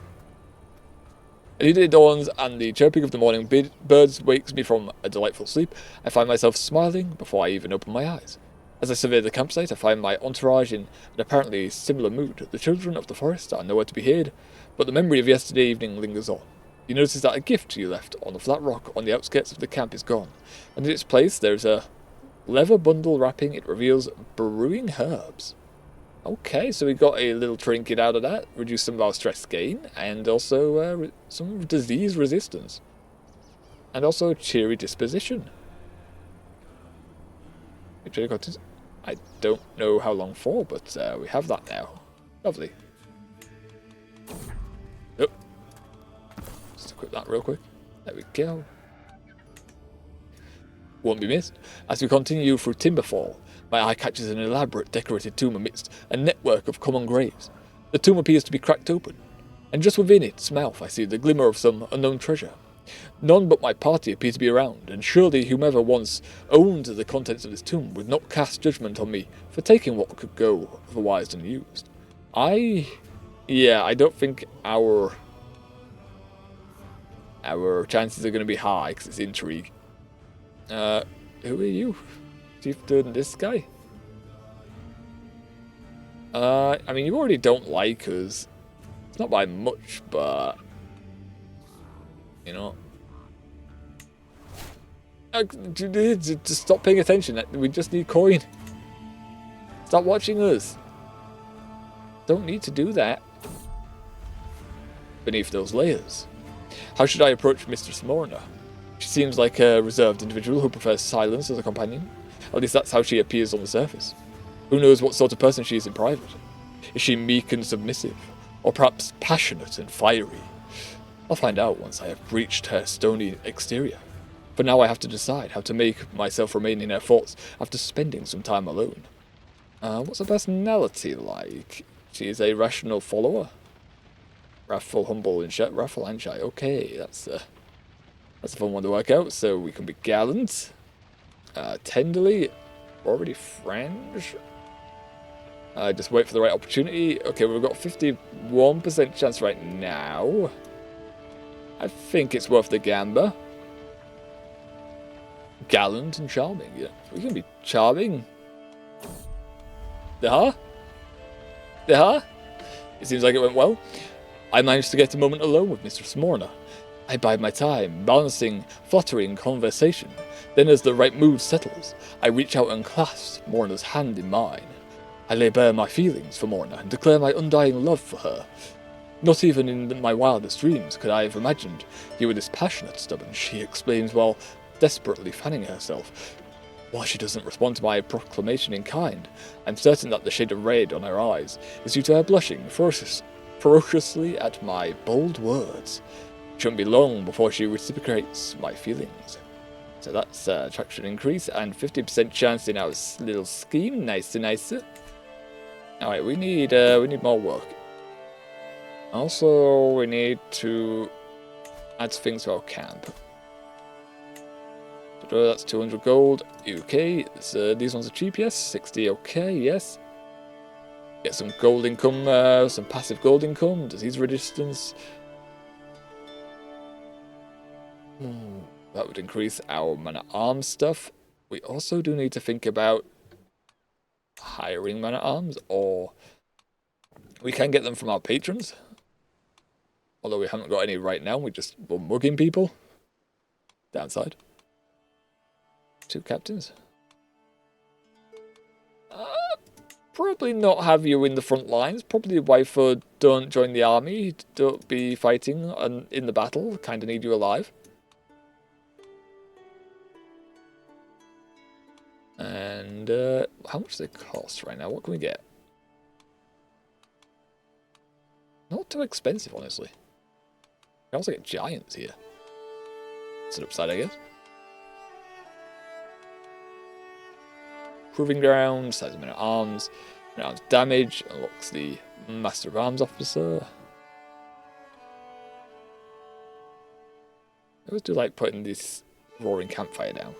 A new day dawns, and the chirping of the morning birds wakes me from a delightful sleep. I find myself smiling before I even open my eyes. As I survey the campsite, I find my entourage in an apparently similar mood. The children of the forest are nowhere to be heard, but the memory of yesterday evening lingers on. You notice that a gift you left on the flat rock on the outskirts of the camp is gone, and in its place there is a leather bundle wrapping. It reveals brewing herbs. Okay, so we got a little trinket out of that, reduce some of our stress gain, and also some disease resistance. And also a cheery disposition. I don't know how long for, but we have that now. Lovely. Oh. Just equip that real quick. There we go. Won't be missed. As we continue through Timberfall, my eye catches an elaborate decorated tomb amidst a network of common graves. The tomb appears to be cracked open, and just within its mouth I see the glimmer of some unknown treasure. None but my party appear to be around, and surely whomever once owned the contents of this tomb would not cast judgment on me for taking what could go otherwise unused. I don't think our chances are going to be high, because it's intrigue. Who are you? Chieftain, this guy? I mean, you already don't like us. It's not by much, but... You know... Just stop paying attention. We just need coin. Stop watching us. Don't need to do that. Beneath those layers. How should I approach Mistress Mona? She seems like a reserved individual who prefers silence as a companion. At least that's how she appears on the surface. Who knows what sort of person she is in private? Is she meek and submissive? Or perhaps passionate and fiery? I'll find out once I have breached her stony exterior. For now I have to decide how to make myself remain in her thoughts after spending some time alone. What's her personality like? She is a rational follower. Wrathful, humble, and shy. Wrathful and shy. Okay, that's a fun one to work out. So we can be gallant. Tenderly. Already French. Just wait for the right opportunity. Okay, we've got 51% chance right now. I think it's worth the gamble. Gallant and charming. Yeah, we can be charming. It seems like it went well. I managed to get a moment alone with Mistress Mona. I bide my time, balancing flattering conversation. Then as the right mood settles, I reach out and clasp Morna's hand in mine. I lay bare my feelings for Morna and declare my undying love for her. Not even in my wildest dreams could I have imagined you were this passionate, stubborn, she explains while desperately fanning herself. While she doesn't respond to my proclamation in kind, I'm certain that the shade of red on her eyes is due to her blushing ferociously at my bold words. It shouldn't be long before she reciprocates my feelings. So that's attraction increase and 50% chance in our little scheme. Nice. Alright, we need more work. Also, we need to add things to our camp. So that's 200 gold. Okay, so these ones are cheap, yes. 60, okay, yes. Get some gold income, some passive gold income. Disease resistance. That would increase our man-at-arms stuff. We also do need to think about hiring man-at-arms, or we can get them from our patrons. Although we haven't got any right now, we're mugging people. Downside. 2 captains. Probably not have you in the front lines. Probably why for don't join the army. Don't be fighting in the battle. Kind of need you alive. And how much do they cost right now? What can we get? Not too expensive, honestly. We also get giants here. It's an upside, I guess. Proving ground, size of men-at-arms, men-at-arms damage, unlocks the Master of Arms officer. I always do like putting this roaring campfire down.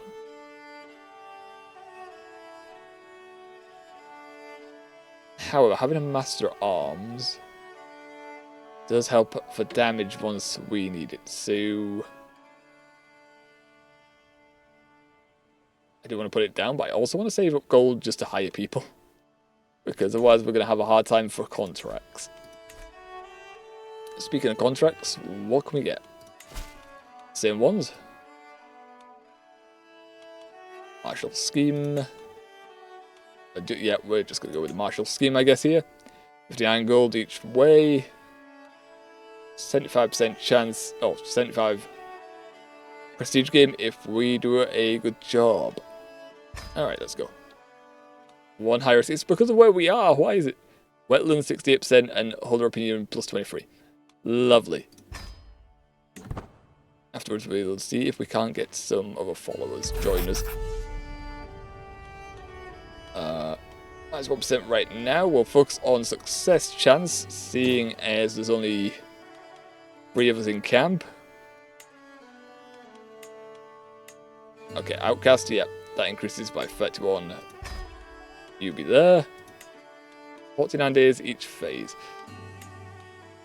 However, having a Master of Arms does help for damage once we need it, so I do want to put it down, but I also want to save up gold just to hire people, because otherwise we're going to have a hard time for contracts. Speaking of contracts, what can we get? Same ones. Martial scheme. Yeah, we're just going to go with the martial scheme, I guess, here. 59 gold each way. 75% chance. Oh, 75 prestige game if we do a good job. Alright, let's go. 1 higher. It's because of where we are. Why is it? Wetland 68% and holder opinion plus 23. Lovely. Afterwards, we'll see if we can't get some other followers join us. That's 1% right now. We'll focus on success chance, seeing as there's only 3 of us in camp. Okay, outcast, yeah, that increases by 31. You be there. 49 days each phase.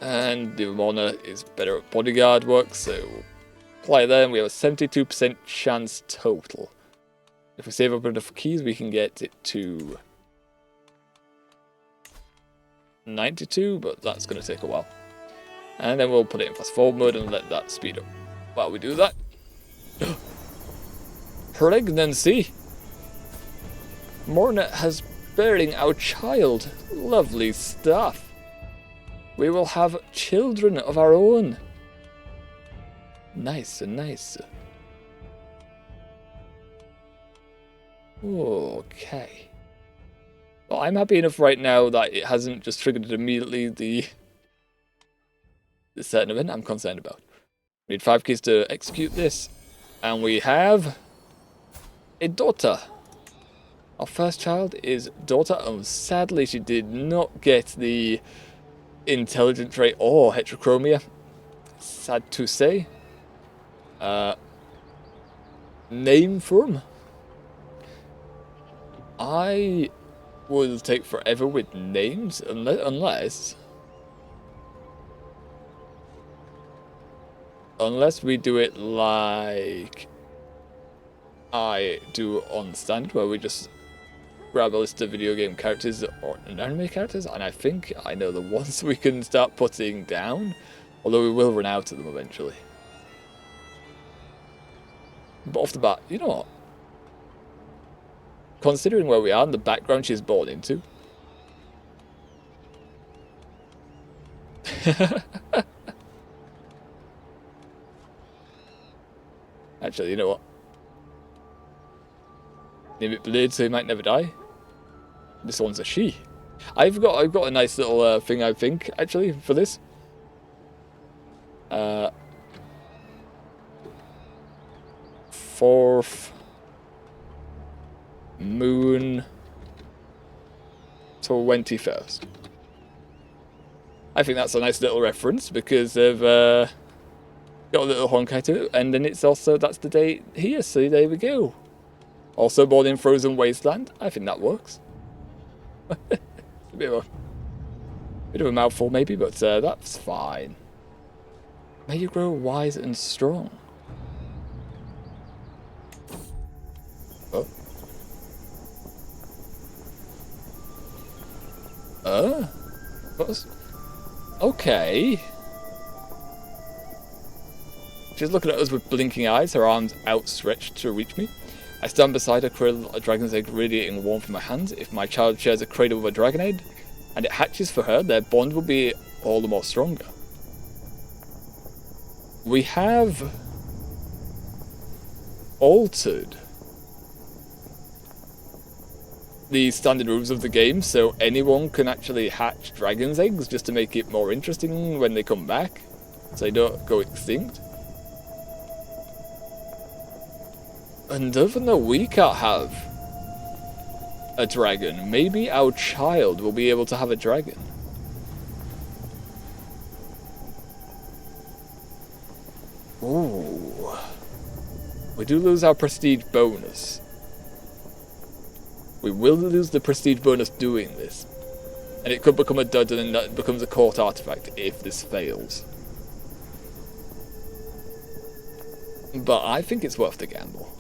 And the Ramona is better at bodyguard work, so apply there, and we have a 72% chance total. If we save up enough keys, we can get it to 92, but that's going to take a while. And then we'll put it in fast forward mode and let that speed up. While we do that, pregnancy! Morna has bearing our child. Lovely stuff. We will have children of our own. Nice, nice. Okay. Well, I'm happy enough right now that it hasn't just triggered immediately the certain event I'm concerned about. We need 5 keys to execute this. And we have a daughter. Our first child is daughter, and sadly she did not get the intelligent trait or heterochromia. Sad to say. Name for him? I will take forever with names unless we do it like I do on standard, where we just grab a list of video game characters or anime characters, and I think I know the ones we can start putting down, although we will run out of them eventually. But off the bat, you know what? Considering where we are and the background she's born into. Actually, you know what? Name it Blade so he might never die. This one's a she. I've got a nice little thing, I think, actually, for this. Fourth moon 21st. I think that's a nice little reference because they've got a little honkai to it, and then it's also, that's the date here, so there we go. Also born in Frozen Wasteland. I think that works. A bit of a mouthful maybe, but that's fine. May you grow wise and strong. What's... Okay. She's looking at us with blinking eyes, her arms outstretched to reach me. I stand beside her, cradle a dragon's egg radiating warmth in my hands. If my child shares a cradle with a dragon egg, and it hatches for her, their bond will be all the more stronger. We have altered the standard rules of the game, so anyone can actually hatch dragon's eggs just to make it more interesting when they come back, so they don't go extinct. And even though we can't have a dragon, maybe our child will be able to have a dragon. Ooh. We do lose our prestige bonus. We will lose the prestige bonus doing this. And it could become a dud, and then that becomes a court artifact if this fails. But I think it's worth the gamble.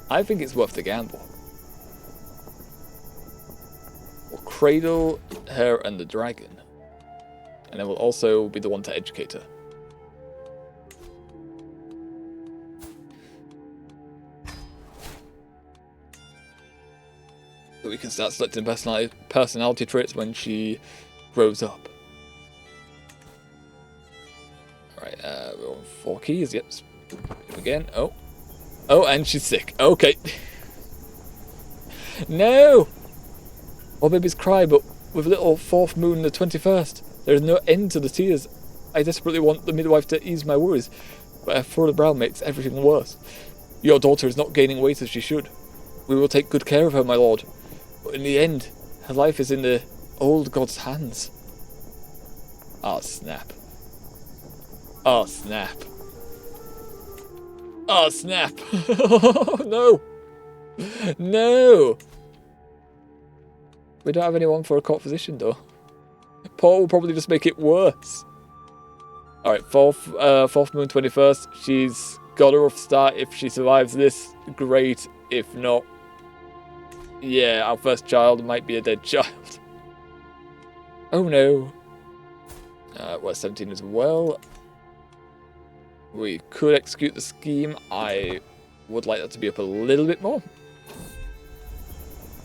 I think it's worth the gamble. We'll cradle her and the dragon. And then we'll also be the one to educate her. So we can start selecting personality traits when she grows up. Alright, we're on 4 keys, yep. Again, oh. Oh, and she's sick. Okay. No! All babies cry, but with little fourth moon the 21st, there is no end to the tears. I desperately want the midwife to ease my worries, but her furrowed brow makes everything worse. Your daughter is not gaining weight as she should. We will take good care of her, my lord. But in the end, her life is in the old god's hands. Ah, snap. Oh, snap. Oh, snap. No. No. We don't have anyone for a court physician, though. Paul will probably just make it worse. Alright, fourth moon 21st. She's got a rough start. If she survives this, great. If not, yeah, our first child might be a dead child. Oh no. We're 17 as well. We could execute the scheme. I would like that to be up a little bit more.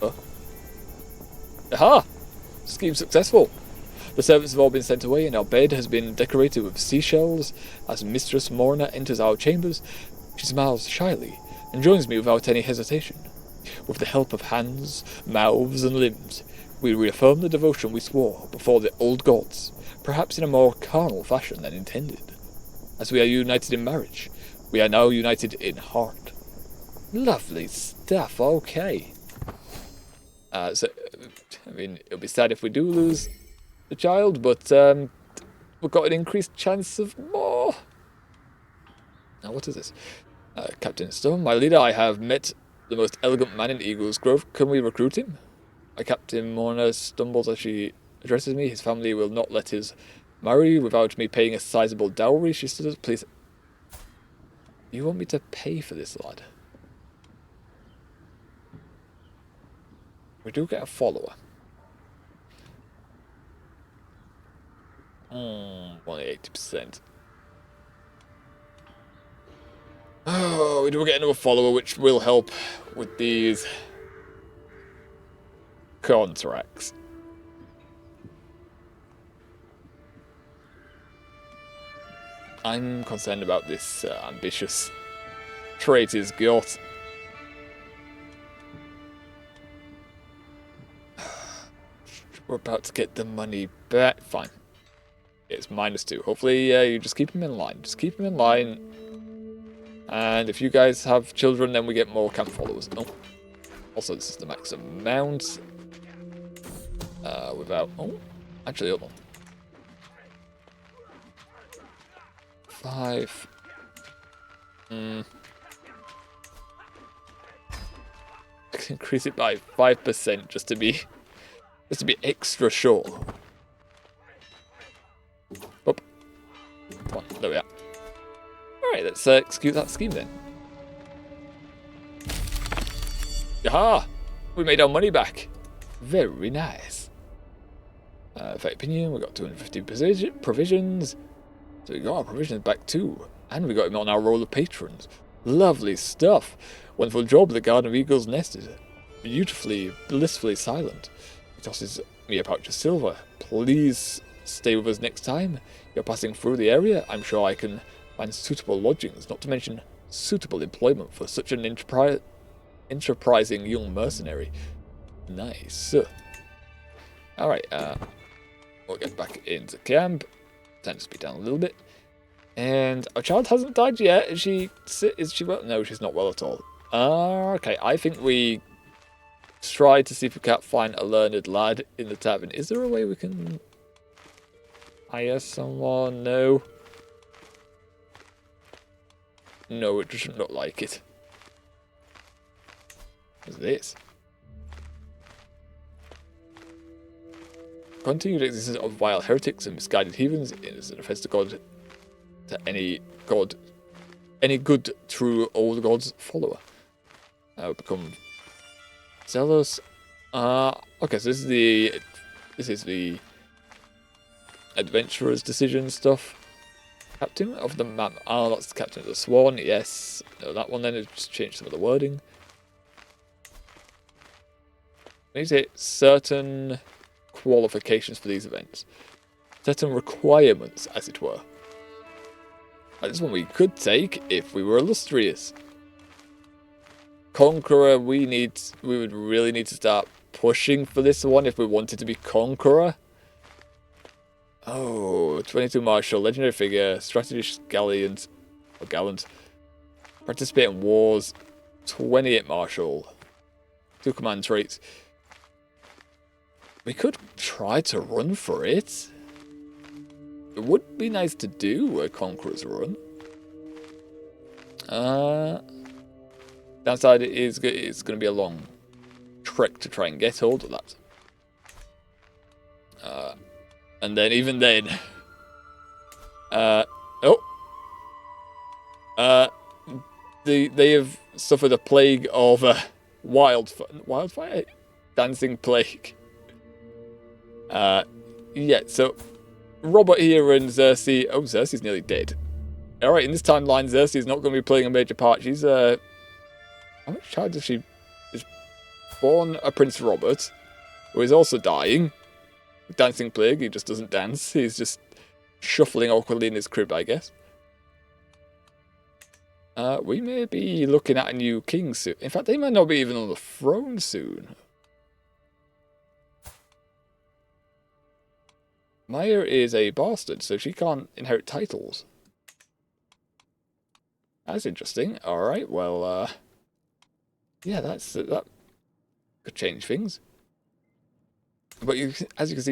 Oh. Aha! Scheme successful. The servants have all been sent away and our bed has been decorated with seashells. As Mistress Morna enters our chambers, she smiles shyly and joins me without any hesitation. With the help of hands, mouths and limbs, we reaffirm the devotion we swore before the old gods, perhaps in a more carnal fashion than intended. As we are united in marriage, we are now united in heart. Lovely stuff, okay. So, I mean, it'll be sad if we do lose the child, but we've got an increased chance of more. Now, what is this? Captain Stone, my leader, I have met the most elegant man in Eagle's Grove. Can we recruit him? Captain Morna stumbles as she addresses me. His family will not let his marry without me paying a sizable dowry. She says, please. You want me to pay for this, lad? We do get a follower. 180%. Oh, we do get another follower, which will help with these contracts. I'm concerned about this ambitious trait he's got. We're about to get the money back. Fine. It's -2. Hopefully, you just keep him in line. Just keep him in line. And if you guys have children, then we get more camp followers. Oh. Also, this is the max amount. Without... Oh, actually, hold on. 5. Increase it by 5% just to be extra sure. Oh. Come on, there we are. Alright, let's execute that scheme then. Aha! We made our money back. Very nice. Effect opinion, we got 250 provisions. So we got our provisions back too. And we got him on our roll of patrons. Lovely stuff. Wonderful job, the Garden of Eagles nest is beautifully, blissfully silent. He tosses me a pouch of silver. Please stay with us next time. You're passing through the area. I'm sure I can find suitable lodgings, not to mention suitable employment for such an enterprising young mercenary. Nice. Alright, we'll get back into camp. Time to speed down a little bit. And our child hasn't died yet. Is she well? No, she's not well at all. Okay, I think we try to see if we can't find a learned lad in the tavern. Is there a way we can hire someone? No. No, it doesn't look like it. What's this? Continued existence of vile heretics and misguided heathens is an offense to God, to any good true old God's follower. Become zealous. Okay, so this is the adventurer's decision stuff. Captain of the map. Oh, that's the captain of the swan. Yes, no, that one. Then it just changed some of the wording. We need to hit certain qualifications for these events, certain requirements, as it were. Like this one we could take if we were illustrious. Conqueror, we would really need to start pushing for this one if we wanted to be Conqueror. Oh, 22 Martial, legendary figure, strategist gallant, participate in wars, 28 Martial, 2 command traits. We could try to run for it. It would be nice to do a Conqueror's run. Downside it's going to be a long trek to try and get hold of that. And then even then, they have suffered a plague of wildfire, dancing plague. Yeah, so Robert here and Xerxes. Oh, Xerxes nearly dead. Alright, in this timeline, Xerxes is not going to be playing a major part. She's how much child does she? Is born a Prince Robert, who is also dying. Dancing plague, he just doesn't dance. He's just shuffling awkwardly in his crib, I guess. We may be looking at a new king soon. In fact, they might not be even on the throne soon. Maya is a bastard, so she can't inherit titles. That's interesting. Alright, well, yeah, that could change things. But as you can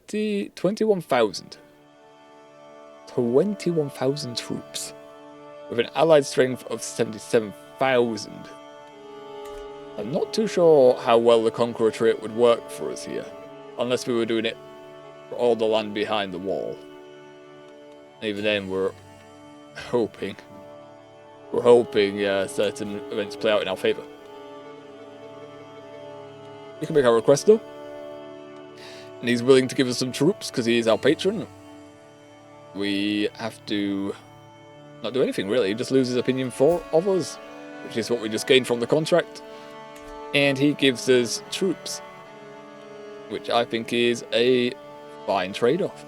see, 21,000. 21,000 troops. With an allied strength of 77,000. I'm not too sure how well the Conqueror trait would work for us here. Unless we were doing it for all the land behind the wall. And even then, we're hoping certain events play out in our favour. We can make our request though. And he's willing to give us some troops because he is our patron. We have to not do anything really, just lose his opinion of us, which is what we just gained from the contract. And he gives us troops, which I think is a fine trade-off.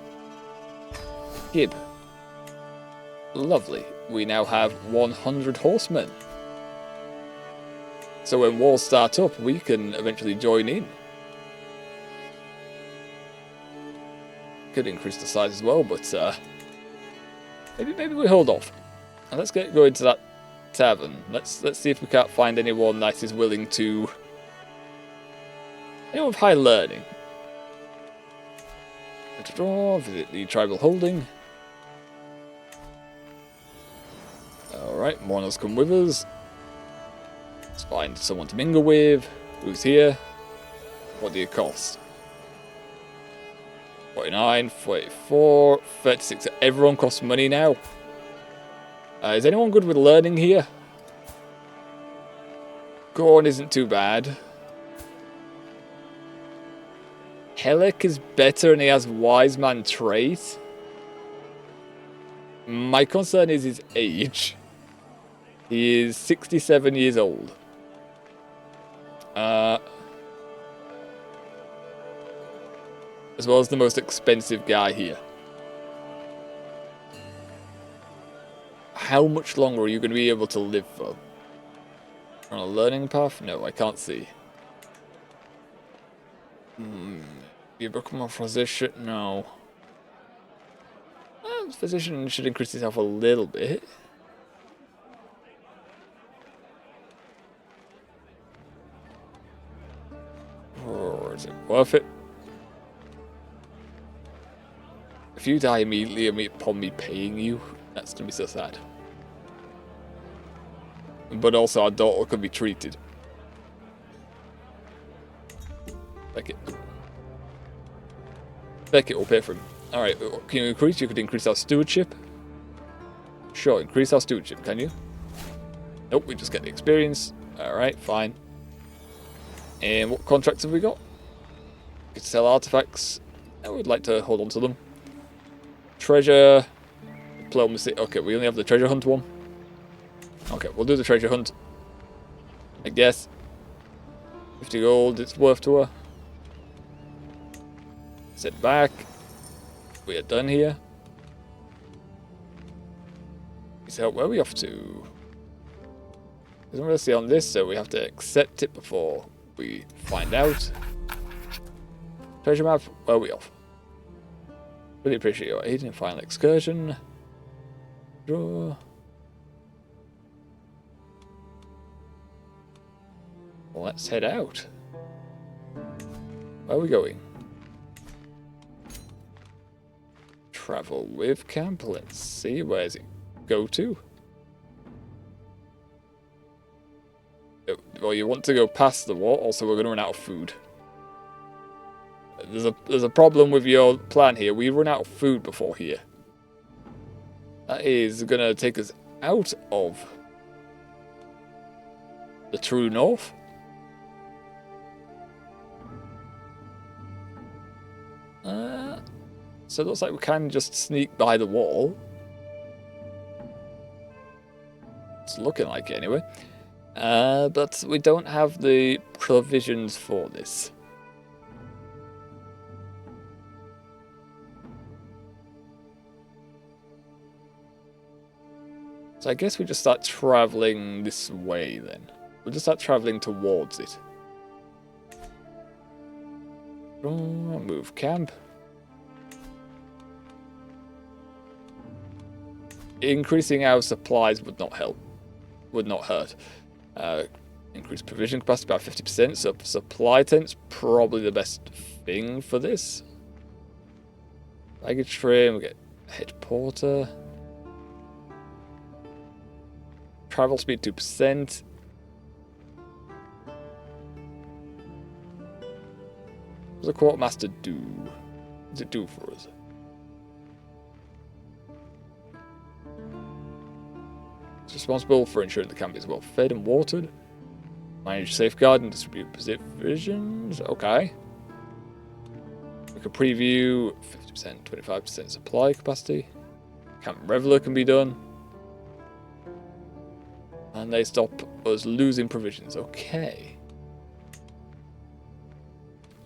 Gib. Lovely. We now have 100 horsemen. So when wars start up, we can eventually join in. Could increase the size as well, but maybe we hold off. And let's go into that tavern. Let's see if we can't find anyone that is willing to Anyone with high learning? Visit the tribal holding. Alright, Mourner's come with us. Let's find someone to mingle with. Who's here? What do you cost? 49, 44, 36. Everyone costs money now. Is anyone good with learning here? Gorn isn't too bad. Helek is better and he has Wise Man trait. My concern is his age. He is 67 years old. As well as the most expensive guy here. How much longer are you going to be able to live for? On a learning path? No, I can't see. You become a physician? No. Physician should increase his health a little bit. Or is it worth it? If you die immediately upon me paying you, that's going to be so sad. But also our daughter could be treated. Beckett will pay for him. Alright, can you increase? You could increase our stewardship. Sure, increase our stewardship, can you? Nope, we just get the experience. Alright, fine. And what contracts have we got? We could sell artifacts. I would like to hold on to them. Treasure. Diplomacy. Okay, we only have the treasure hunt one. Okay, we'll do the treasure hunt. I guess. 50 gold, it's worth to her. Sit back. We are done here. So where are we off to? Doesn't really see on this, so we have to accept it before we find out. Treasure map, where are we off? Really appreciate your aid in final excursion. Draw. Well, let's head out. Where are we going? Travel with camp. Let's see. Where does it go to? Well, you want to go past the wall. Also, we're going to run out of food. There's a problem with your plan here. We run out of food before here. That is going to take us out of the true north. So it looks like we can just sneak by the wall. It's looking like it anyway. But we don't have the provisions for this. So I guess we just start traveling this way then. We'll just start traveling towards it. Move camp. Increasing our supplies would not help. Would not hurt. Increase provision capacity by 50%. So supply tent's probably the best thing for this. Baggage train. We get head porter. Travel speed 2%. What does a quartermaster do? What does it do for us? It's responsible for ensuring the camp is well fed and watered. Manage, safeguard, and distribute provisions. Okay. We can preview 50%, 25% supply capacity. Camp Reveler can be done. And they stop us losing provisions. Okay.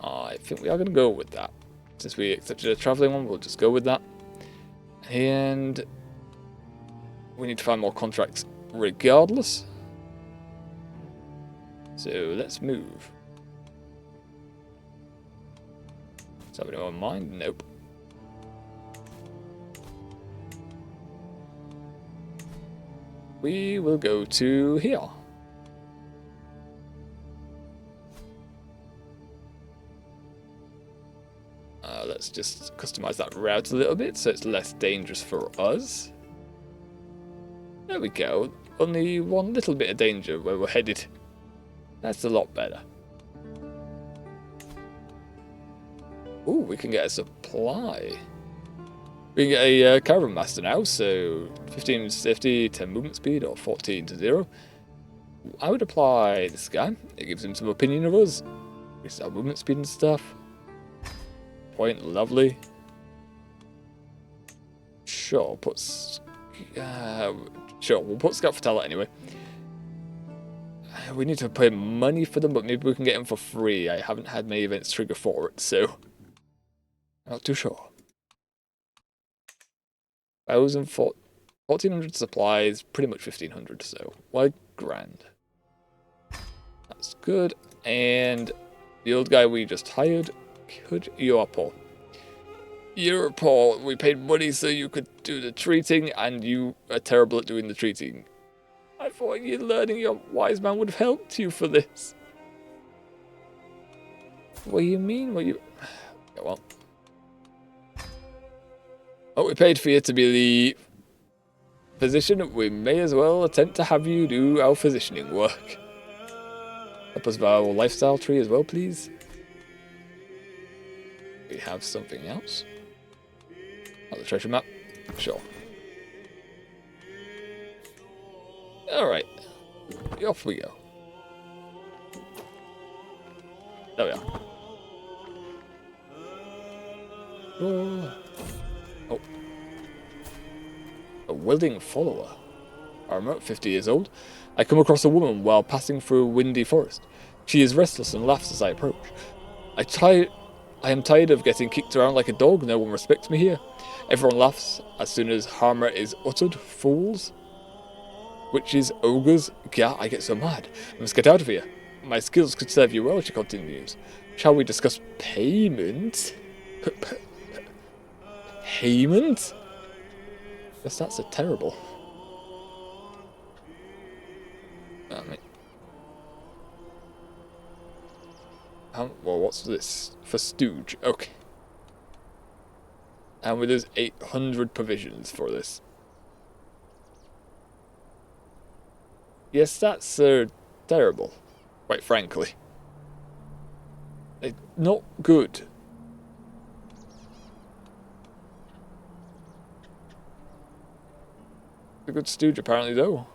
I think we are going to go with that. Since we accepted a travelling one, we'll just go with that. And we need to find more contracts regardless. So let's move. Does that anyone mind? Nope. We will go to here. Let's just customize that route a little bit so it's less dangerous for us. There we go. Only one little bit of danger where we're headed. That's a lot better. Ooh, we can get a supply. We can get a caravan master now, so 15 safety, 10 movement speed, or 14 to 0. I would apply this guy. It gives him some opinion of us. Increases our movement speed and stuff. Point, lovely. Sure, sure, we'll put Scout Fatale anyway. We need to pay money for them, but maybe we can get them for free. I haven't had many events trigger for it, so I'm not too sure. 1,400 supplies, pretty much 1,500, so $1 grand. That's good. And the old guy we just hired, you're Paul. You're Paul. We paid money so you could do the treating, and you are terrible at doing the treating. I thought you learning your wise man would have helped you for this. What do you mean? What you? Yeah, well. Oh, we paid for you to be the physician. We may as well attempt to have you do our physicianing work. Help us with our lifestyle tree as well, please. We have something else. Oh, the treasure map. Sure. Alright. Off we go. There we are. Oh. A willing follower. I'm about 50 years old. I come across a woman while passing through a windy forest. She is restless and laughs as I approach. I am tired of getting kicked around like a dog. No one respects me here. Everyone laughs as soon as Harmer is uttered. Fools. Witches, ogres. Gah, I get so mad. I must get out of here. My skills could serve you well, she continues. Shall we discuss payment? Payment? Guess that's a terrible. Well, what's this? For stooge. Okay. And with us 800 provisions for this. Yes, that's terrible. Quite frankly. Not good. A good stooge apparently though.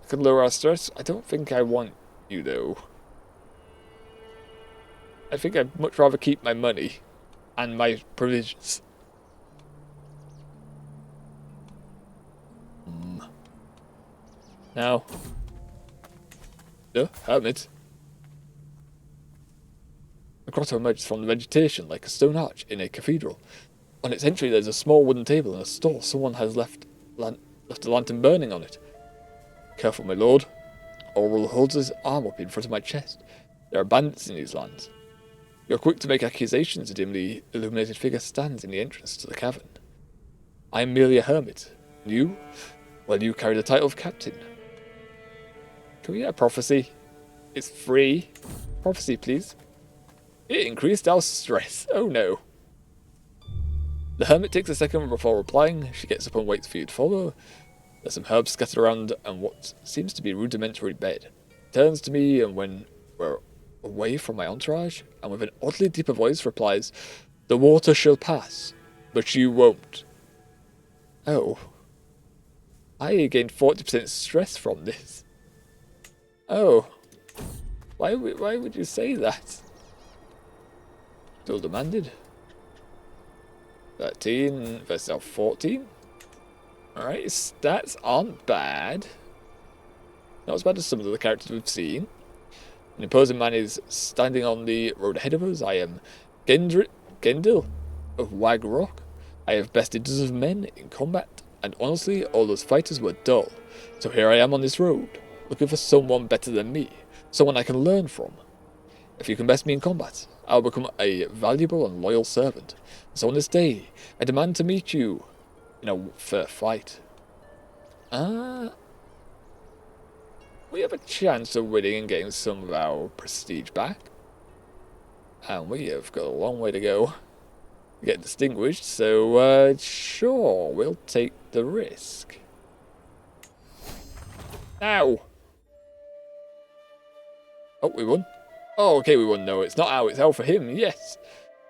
I could lower our stress. I don't think I want you though. I think I'd much rather keep my money and my provisions. Now, the hermit. The grotto emerges from the vegetation like a stone arch in a cathedral. On its entry there's a small wooden table and a store. Someone has left a lantern burning on it. Careful, my lord. Oral holds his arm up in front of my chest. There are bandits in these lands. You're quick to make accusations. A dimly illuminated figure stands in the entrance to the cavern. I am merely a hermit. And you? Well, you carry the title of captain. Can we get a prophecy? It's free. Prophecy, please. It increased our stress. Oh no. The hermit takes a second before replying. She gets up and waits for you to follow. There's some herbs scattered around and what seems to be a rudimentary bed. Turns to me and when we're away from my entourage, and with an oddly deeper voice replies, "The water shall pass, but you won't." Oh. I gained 40% stress from this. Oh. Why would you say that? Still demanded. 13 versus 14. Alright, stats aren't bad. Not as bad as some of the characters we've seen. An imposing man is standing on the road ahead of us. I am Gendil of Wagrock. I have bested dozens of men in combat, and honestly, all those fighters were dull. So here I am on this road, looking for someone better than me, someone I can learn from. If you can best me in combat, I'll become a valuable and loyal servant. So on this day, I demand to meet you in a fair fight. We have a chance of winning and getting some of our prestige back. And we have got a long way to go to get distinguished, so sure, we'll take the risk. Ow! Oh, we won. Oh, okay, we won. No, it's not ow, it's ow for him. Yes!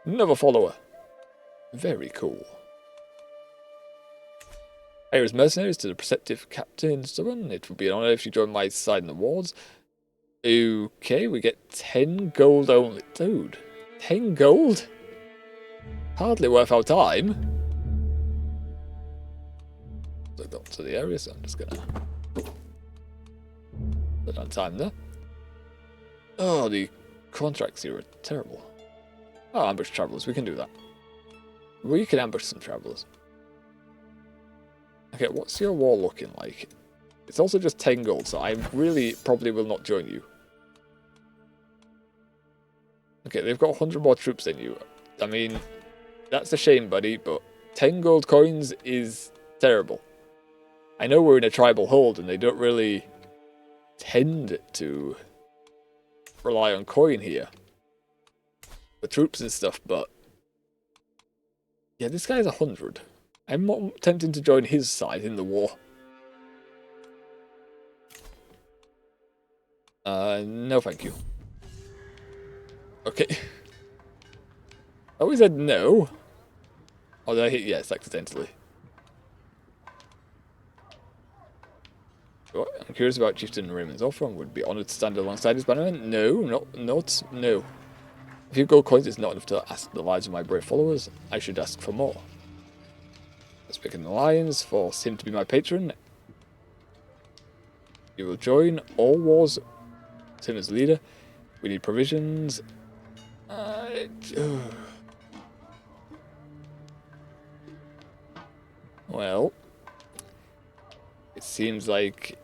Another follower. Very cool. Hire as mercenaries to the Perceptive Captain Stubborn. It would be an honour if you join my side in the wars. Okay, we get 10 gold only. Dude, 10 gold? Hardly worth our time. So I got to the area, so I'm just gonna put on time there. Oh, the contracts here are terrible. Oh, ambush travellers, we can do that. We can ambush some travellers. Okay, what's your war looking like? It's also just 10 gold, so I really probably will not join you. Okay, they've got 100 more troops than you. I mean, that's a shame, buddy, but 10 gold coins is terrible. I know we're in a tribal hold and they don't really tend to rely on coin here for troops and stuff, but yeah, this guy's 100. I'm not tempted to join his side in the war. No thank you. Okay. Oh, he said no. Oh, did I hit yes accidentally? What? I'm curious about Chieftain Raymond's offer and would be honoured to stand alongside his bannerman. No. If you gold coins is not enough to ask the lives of my brave followers, I should ask for more. Let's pick an alliance, force him to be my patron. You will join all wars, him as leader. We need provisions. Well, it seems like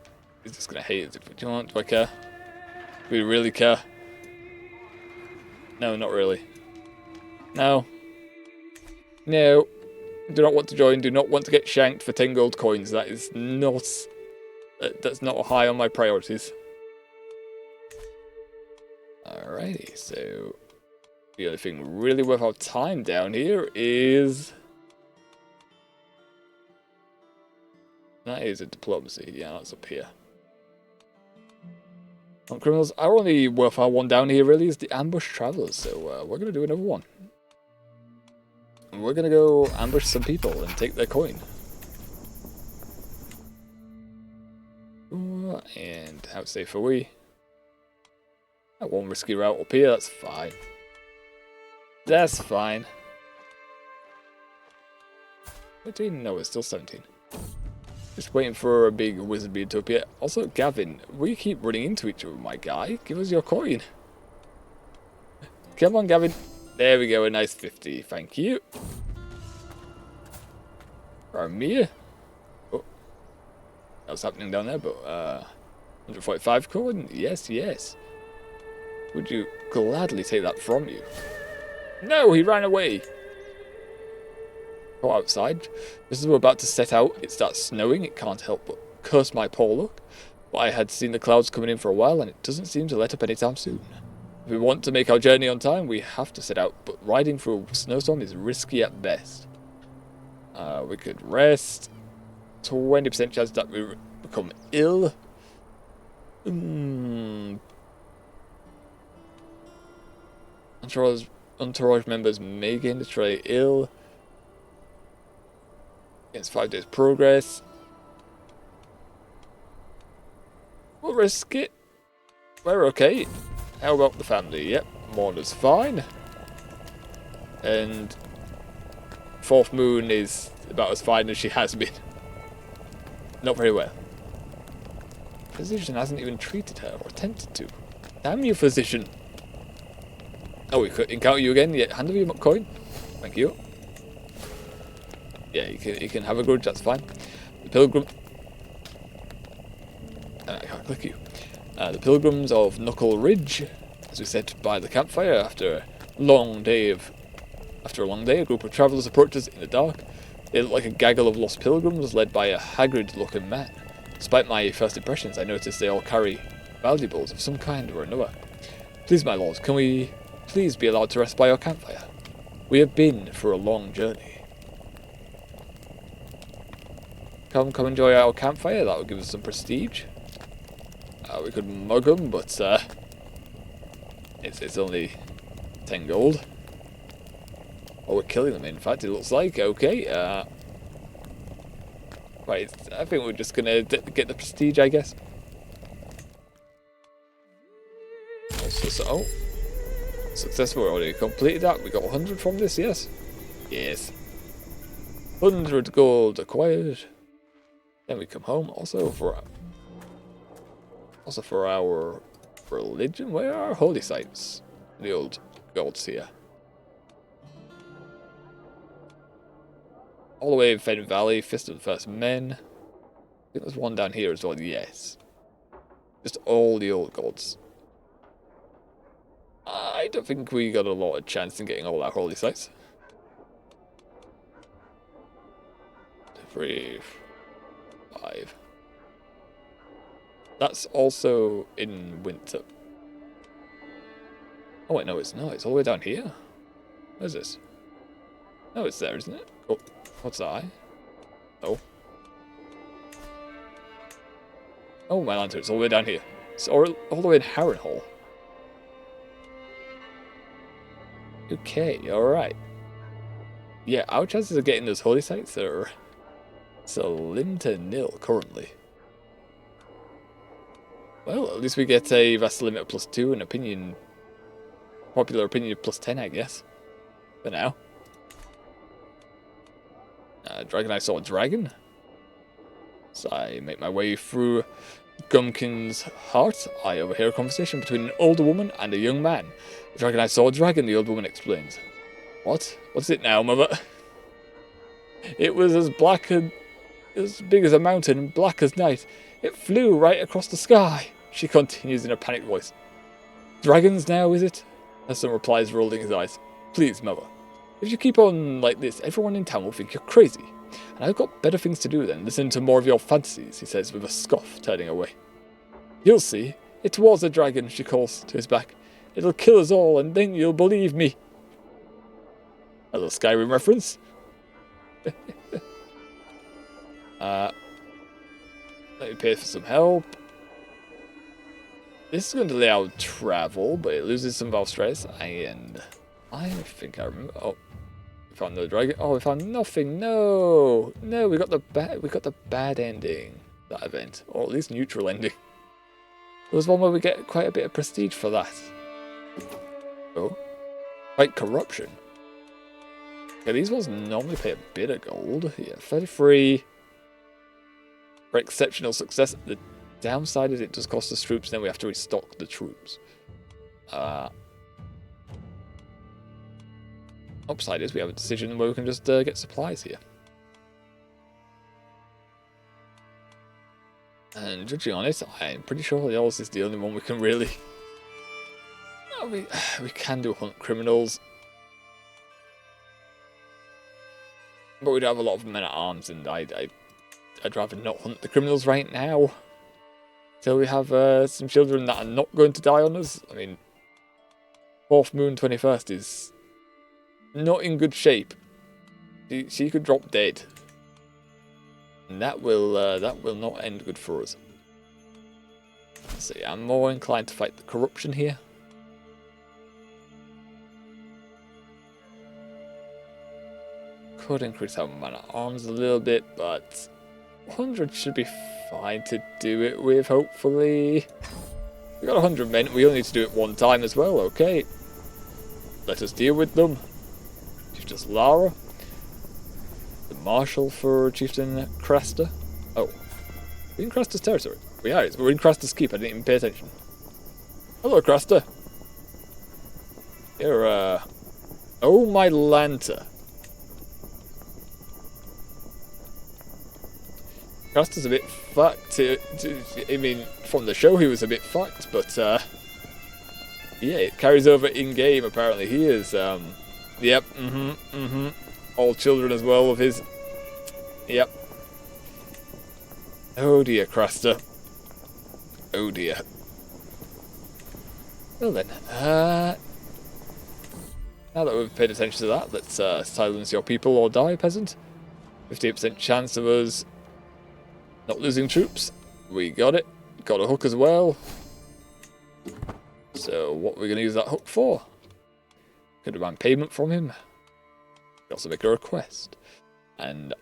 he's just gonna hate it. Do you want? Do I care? Do we really care? No, not really. No. No. Do not want to join. Do not want to get shanked for 10 gold coins. That is not. That's not high on my priorities. Alrighty, so the only thing really worth our time down here is that is a diplomacy. Yeah, that's up here. On criminals, our only worthwhile one down here really is the ambush travelers. So we're gonna do another one. We're gonna go ambush some people and take their coin. Ooh, and how safe are we? That one risky route up here, that's fine. That's fine. 13? No, it's still 17. Just waiting for a big wizard being to appear. Also, Gavin, we keep running into each other, my guy. Give us your coin. Come on, Gavin. There we go, a nice 50. Thank you. Ramir. Oh. That was happening down there, but 145 coin? Yes, yes. Would you gladly take that from you? No, he ran away. Go outside. Just as we're about to set out, it starts snowing. It can't help but curse my poor luck. But I had seen the clouds coming in for a while, and it doesn't seem to let up anytime soon. If we want to make our journey on time, we have to set out, but riding through a snowstorm is risky at best. We could rest. 20% chance that we become ill. Entourage members may gain the tray ill. Against 5 days progress. We'll risk it. We're okay. How about the family? Yep, Morna's fine. And Fourth Moon is about as fine as she has been. Not very well. Physician hasn't even treated her or attempted to. Damn you, physician. Oh, we could encounter you again. Yeah, hand over your coin. Thank you. Yeah, you can have a grudge, that's fine. The pilgrim... I can't click you. The pilgrims of Knuckle Ridge, as we said by the campfire after a long day, a group of travellers approached us in the dark. They looked like a gaggle of lost pilgrims led by a haggard-looking man. Despite my first impressions, I noticed they all carry valuables of some kind or another. Please, my lord, can we please be allowed to rest by your campfire? We have been for a long journey. Come enjoy our campfire. That will give us some prestige. We could mug them, but it's only 10 gold. Oh, we're killing them, in fact, it looks like. Okay, right, I think we're just gonna get the prestige, I guess. Oh, successful, we already completed that. We got 100 from this, yes? Yes. 100 gold acquired. Then we come home, also for our religion. Where are our holy sites? The old gods here. All the way in Fen Valley, Fist of the First Men. I think there's one down here as well, yes. Just all the old gods. I don't think we got a lot of chance in getting all our holy sites. 3, 5. That's also in winter. Oh wait, no it's not. It's all the way down here. Where's this? No, it's there, isn't it? Oh, what's that? Oh. Oh, my lantern, it's all the way down here. It's all the way in Harrenhal. Okay, alright. Yeah, our chances of getting those holy sites are slim to nil currently. Well, at least we get a Vassal Limit +2 and popular opinion of +10, I guess. For now. Dragon, I saw a dragon. So I make my way through Gumkin's heart. I overhear a conversation between an older woman and a young man. The dragon, I saw a dragon, the old woman explains. What? What's it now, mother? It was as big as a mountain and black as night. It flew right across the sky, she continues in a panicked voice. Dragons now, is it? Her son replies, rolling his eyes. Please, mother. If you keep on like this, everyone in town will think you're crazy. And I've got better things to do than listen to more of your fantasies, he says with a scoff, turning away. You'll see. It was a dragon, she calls to his back. It'll kill us all, and then you'll believe me. A little Skyrim reference. Let me pay for some help. This is going to delay our travel, but it loses some of our stress, and I think I remember. Oh, we found no dragon. Oh, we found nothing. No, we got the bad ending. That event, or at least neutral ending. There was one where we get quite a bit of prestige for that. Oh, fight corruption. Okay, these ones normally pay a bit of gold. Yeah, 33. For exceptional success. The downside is it does cost us troops, then we have to restock the troops. Upside is we have a decision where we can just get supplies here. And judging on it, I'm pretty sure yours is the only one we can really... Oh, we can do hunt criminals. But we don't have a lot of men at arms, and I'd rather not hunt the criminals right now. Till we have some children that are not going to die on us. I mean, 4th Moon 21st is not in good shape. She could drop dead. And that will not end good for us. So yeah, I'm more inclined to fight the corruption here. Could increase our man at arms a little bit, but 100 should be fine to do it with, hopefully. We got 100 men, we only need to do it one time as well, okay. Let us deal with them. Chieftain Lara. The Marshal for Chieftain Cresta. Oh. We're in Cresta's territory. We're in Cresta's keep, I didn't even pay attention. Hello, Cresta. You're, Oh, my Lanta. Craster's a bit fucked. I mean, from the show he was a bit fucked, but yeah, it carries over in game. Apparently, he is. Yep. All children as well of his. Yep. Oh dear, Craster. Oh dear. Well then, Now that we've paid attention to that, let's silence your people or die, peasant. 58% chance of us not losing troops. We got it. Got a hook as well. So what are we going to use that hook for? Could demand payment from him. Could also make a request. And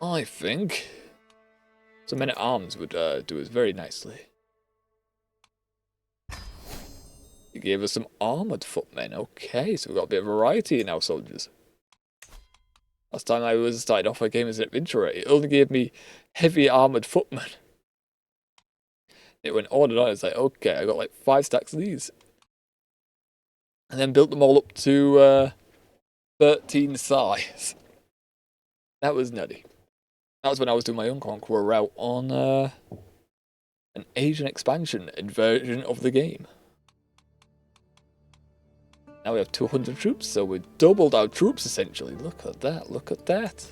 I think some men-at-arms would do us very nicely. He gave us some armoured footmen. Okay, so we've got a bit of variety in our soldiers. Last time I started off a game as an adventurer, it only gave me heavy armoured footmen. It went on and on. It's like, okay, I got like 5 stacks of these. And then built them all up to 13 size. That was nutty. That was when I was doing my own Conqueror route on an Asian expansion version of the game. Now we have 200 troops, so we doubled our troops essentially. Look at that, look at that.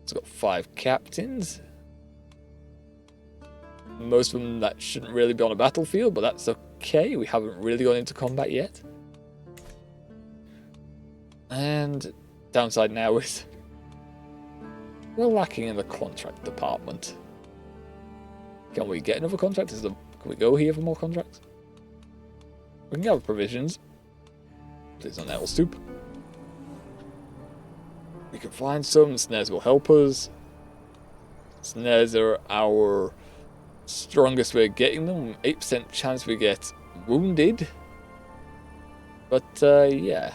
It's got 5 captains. Most of them that shouldn't really be on a battlefield, but that's okay. We haven't really gone into combat yet. And downside now is we're lacking in the contract department. Can we get another contract? Can we go here for more contracts? We can have provisions. Please don't nettle stoop. We can find some. Snares will help us. Snares are our strongest way of getting them. 8% chance we get wounded. But, yeah.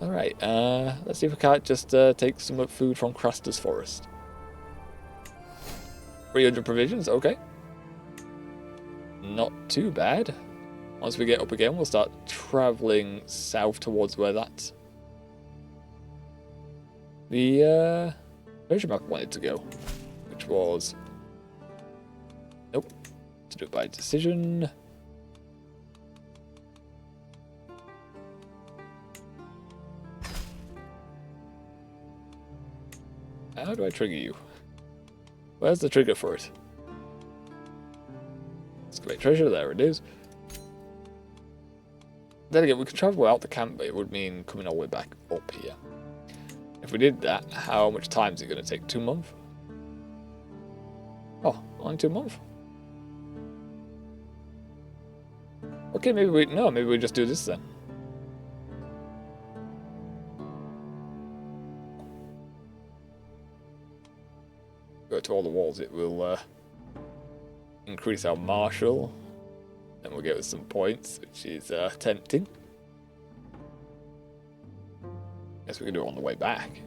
Alright, let's see if we can't just take some food from Craster's Forest. 300 provisions, okay. Not too bad. Once we get up again, we'll start travelling south towards where that the treasure map wanted to go, which was nope, to do it by decision. How do I trigger you? Where's the trigger for it? Excavate treasure, there it is. Then again, we could travel out the camp, but it would mean coming all the way back up here. If we did that, how much time is it going to take? 2 months? Oh, only 2 months? Okay, maybe we just do this then. Go to all the walls, it will increase our martial. Then we'll get us some points, which is tempting. Guess we can do it on the way back.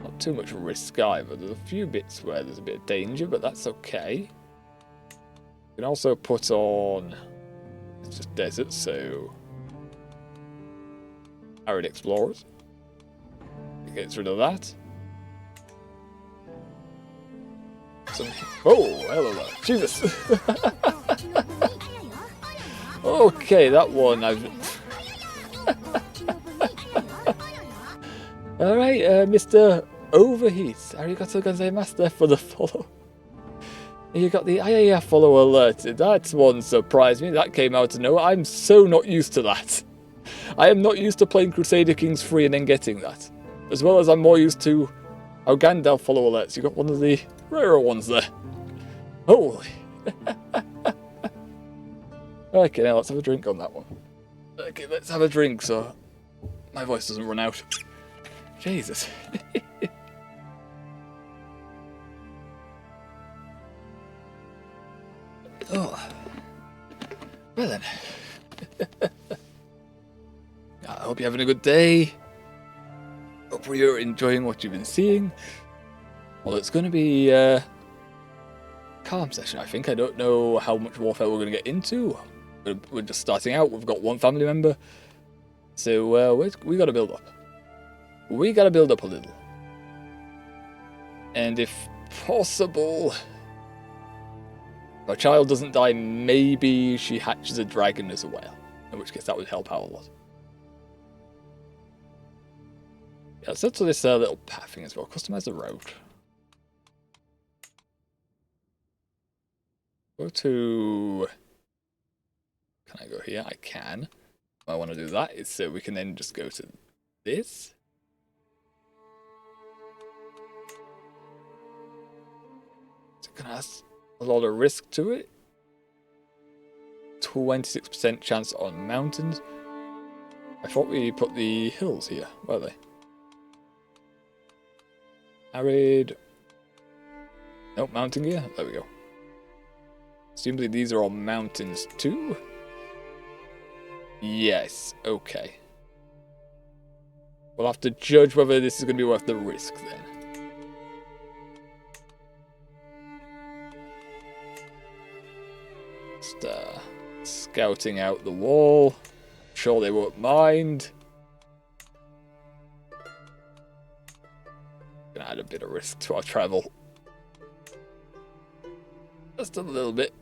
Not too much risk either. There's a few bits where there's a bit of danger, but that's okay. You can also put on... It's just desert, so... Arid Explorers. It gets rid of that. Oh, hello, Jesus. Okay, that one I've... Alright, Mr. Overheat. Arigato gozaimasu for the follow. You got the IAF follow alert. That one surprised me. That came out of nowhere. I'm so not used to that. I am not used to playing Crusader Kings free and then getting that. As well as I'm more used to our Gandalf follow alerts. You got one of the rarer ones there. Holy. Okay, now let's have a drink on that one. Okay, let's have a drink so my voice doesn't run out. Jesus. Oh. Well then. I hope you're having a good day. Hope you're enjoying what you've been seeing. Well, it's going to be a calm session, I think. I don't know how much warfare we're going to get into. We're just starting out. We've got one family member. So we got to build up. We got to build up a little. And if possible, if our child doesn't die, maybe she hatches a dragon as well. In which case that would help out a lot. Yeah, let's set to this little path thing as well. Customize the road. Go to here. I can. I want to do that is so we can then just go to this. It's going to have a lot of risk to it. 26% chance on mountains. I thought we put the hills here, were they? Arid. Nope, mountain gear. There we go. Presumably these are all mountains too. Yes, okay. We'll have to judge whether this is going to be worth the risk then. Just scouting out the wall. Sure they won't mind. Gonna add a bit of risk to our travel. Just a little bit.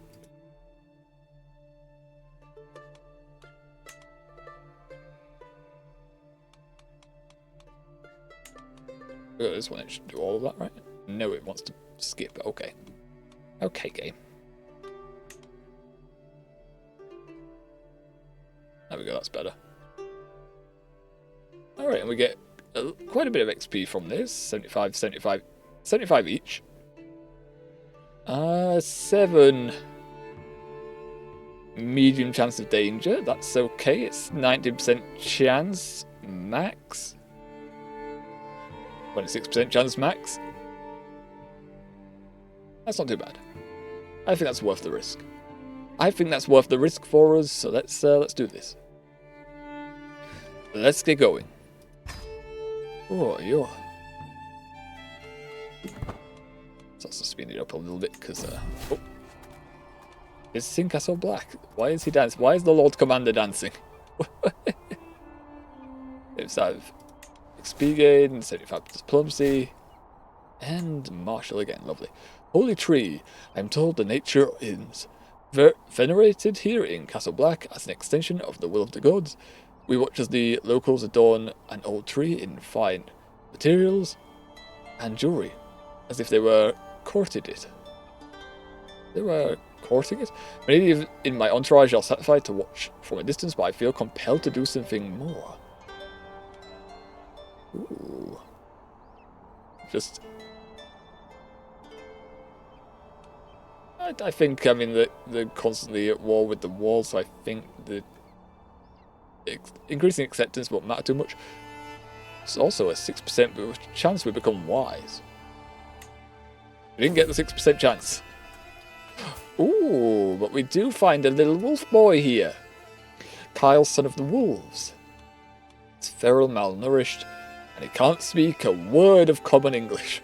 Look at this one, it should do all of that, right? No, it wants to skip. Okay. Okay, game. There we go, that's better. Alright, and we get quite a bit of XP from this. 75, 75, 75 each. 7 medium chance of danger. That's okay. It's 90% chance max. 26% chance max. That's not too bad. I think that's worth the risk. I think that's worth the risk for us. So let's do this. Let's get going. Oh, yo. Let's also speed it up a little bit because. Oh. Is Sincasso black? Why is he dancing? Why is the Lord Commander dancing? It's XP gain, 75 diplomacy, and martial again. Lovely. Holy tree. I'm told the nature is venerated here in Castle Black as an extension of the will of the gods. We watch as the locals adorn an old tree in fine materials and jewelry, as if they were courted it. They were courting it? Many in my entourage are satisfied to watch from a distance, but I feel compelled to do something more. Ooh. Just... I think, I mean, they're constantly at war with the walls, so I think the increasing acceptance won't matter too much. It's also a 6% chance we become wise. We didn't get the 6% chance. Ooh, but we do find a little wolf boy here. Kyle, son of the wolves. It's feral, malnourished, and he can't speak a word of common English.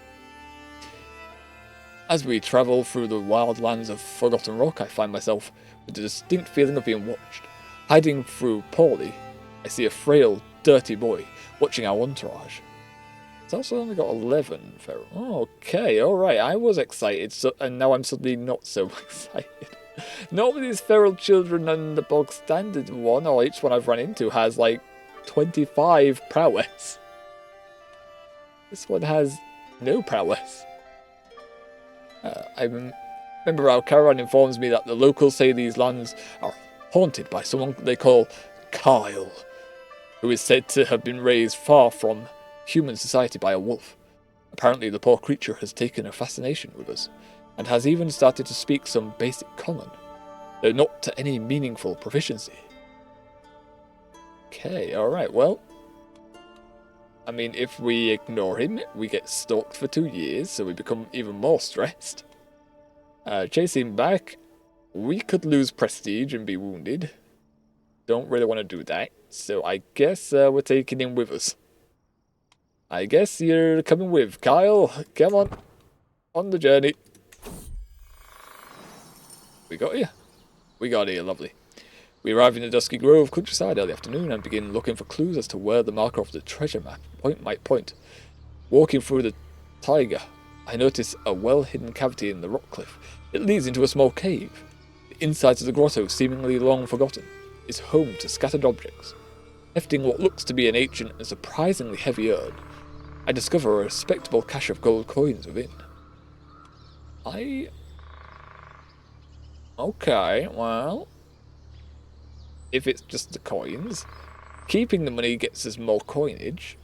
As we travel through the wild lands of Forgotten Rock, I find myself with a distinct feeling of being watched. Hiding through Paulie, I see a frail, dirty boy watching our entourage. It's also only got 11 feral. Oh, okay, alright, I was excited, and now I'm suddenly not so excited. Not with these feral children and the bog standard one, or each one I've run into has like 25 prowess. This one has no prowess. I remember our caravan informs me that the locals say these lands are haunted by someone they call Kyle, who is said to have been raised far from human society by a wolf. Apparently the poor creature has taken a fascination with us, and has even started to speak some basic common, though not to any meaningful proficiency. Okay, alright, well, I mean, if we ignore him, we get stalked for 2 years, so we become even more stressed. Chase him back, we could lose prestige and be wounded. Don't really want to do that, so I guess we're taking him with us. I guess you're coming with, Kyle. Come on the journey. We got here. We got here, lovely. We arrive in the Dusky Grove countryside early afternoon and begin looking for clues as to where the marker of the treasure map might point. Walking through the taiga, I notice a well-hidden cavity in the rock cliff. It leads into a small cave. The insides of the grotto, seemingly long forgotten, is home to scattered objects. Hefting what looks to be an ancient and surprisingly heavy urn, I discover a respectable cache of gold coins within. Okay, well... if it's just the coins. Keeping the money gets us more coinage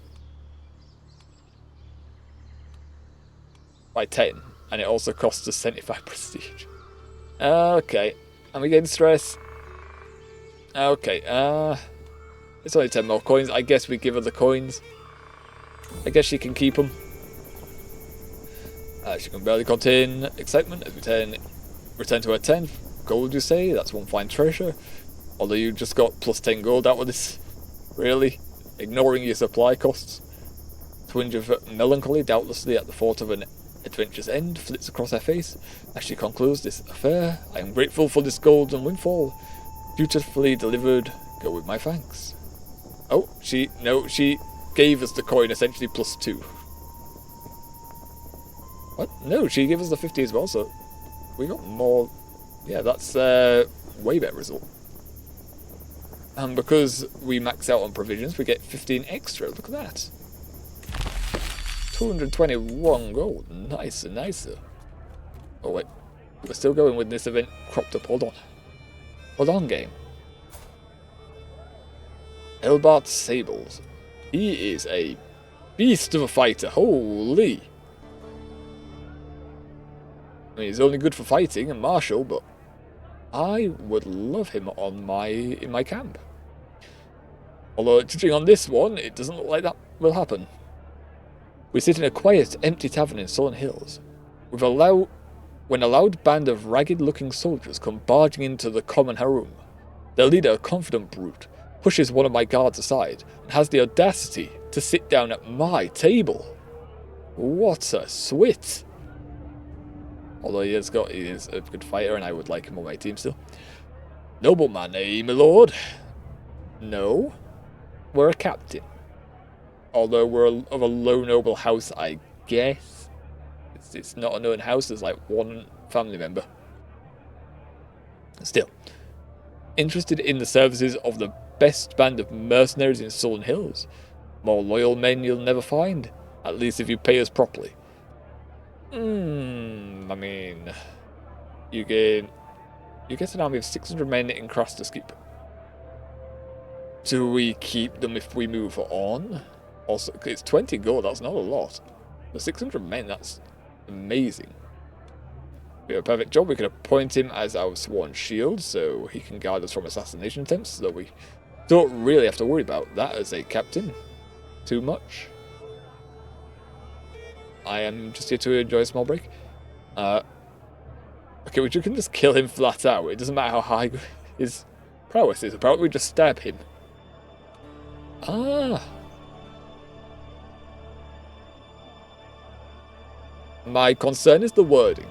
by 10, and it also costs us 75 prestige. Okay, am we getting stress? Okay, it's only 10 more coins. I guess we give her the coins. I guess she can keep them. She can barely contain excitement as we return to her 10. Gold, you say? That's one fine treasure. Although you just got plus 10 gold out of this. Really? Ignoring your supply costs. Twinge of melancholy, doubtlessly at the thought of an adventure's end, flits across her face. As she concludes this affair, I am grateful for this golden windfall. Dutifully delivered, go with my thanks. Oh, she gave us the coin, essentially plus 2. What? No, she gave us the 50 as well, so we got more. Yeah, that's way better result. And because we max out on provisions, we get 15 extra. Look at that. 221 gold. Nicer, nicer. Oh, wait. We're still going with this event cropped up. Hold on. Hold on, game. Elbart Sables. He is a beast of a fighter. Holy. I mean, he's only good for fighting and martial, but I would love him in my camp. Although, judging on this one, it doesn't look like that will happen. We sit in a quiet, empty tavern in Sullen Hills. When a loud band of ragged-looking soldiers come barging into the common harem, their leader, a confident brute, pushes one of my guards aside and has the audacity to sit down at my table. What a swit! Although he is a good fighter and I would like him on my team still. Nobleman, eh, my lord? No. We're a captain. Although we're of a low noble house, I guess. It's not a known house, there's like one family member. Still. Interested in the services of the best band of mercenaries in Sullen Hills. More loyal men you'll never find. At least if you pay us properly. I mean, you get an army of 600 men in Crastus Keep. Do we keep them if we move on? Also, it's 20 gold, that's not a lot. For 600 men, that's amazing. We have a perfect job. We could appoint him as our sworn shield, so he can guard us from assassination attempts, so that we don't really have to worry about that as a captain too much. I am just here to enjoy a small break. Okay, we can just kill him flat out. It doesn't matter how high his prowess is. Apparently we just stab him. Ah. My concern is the wording.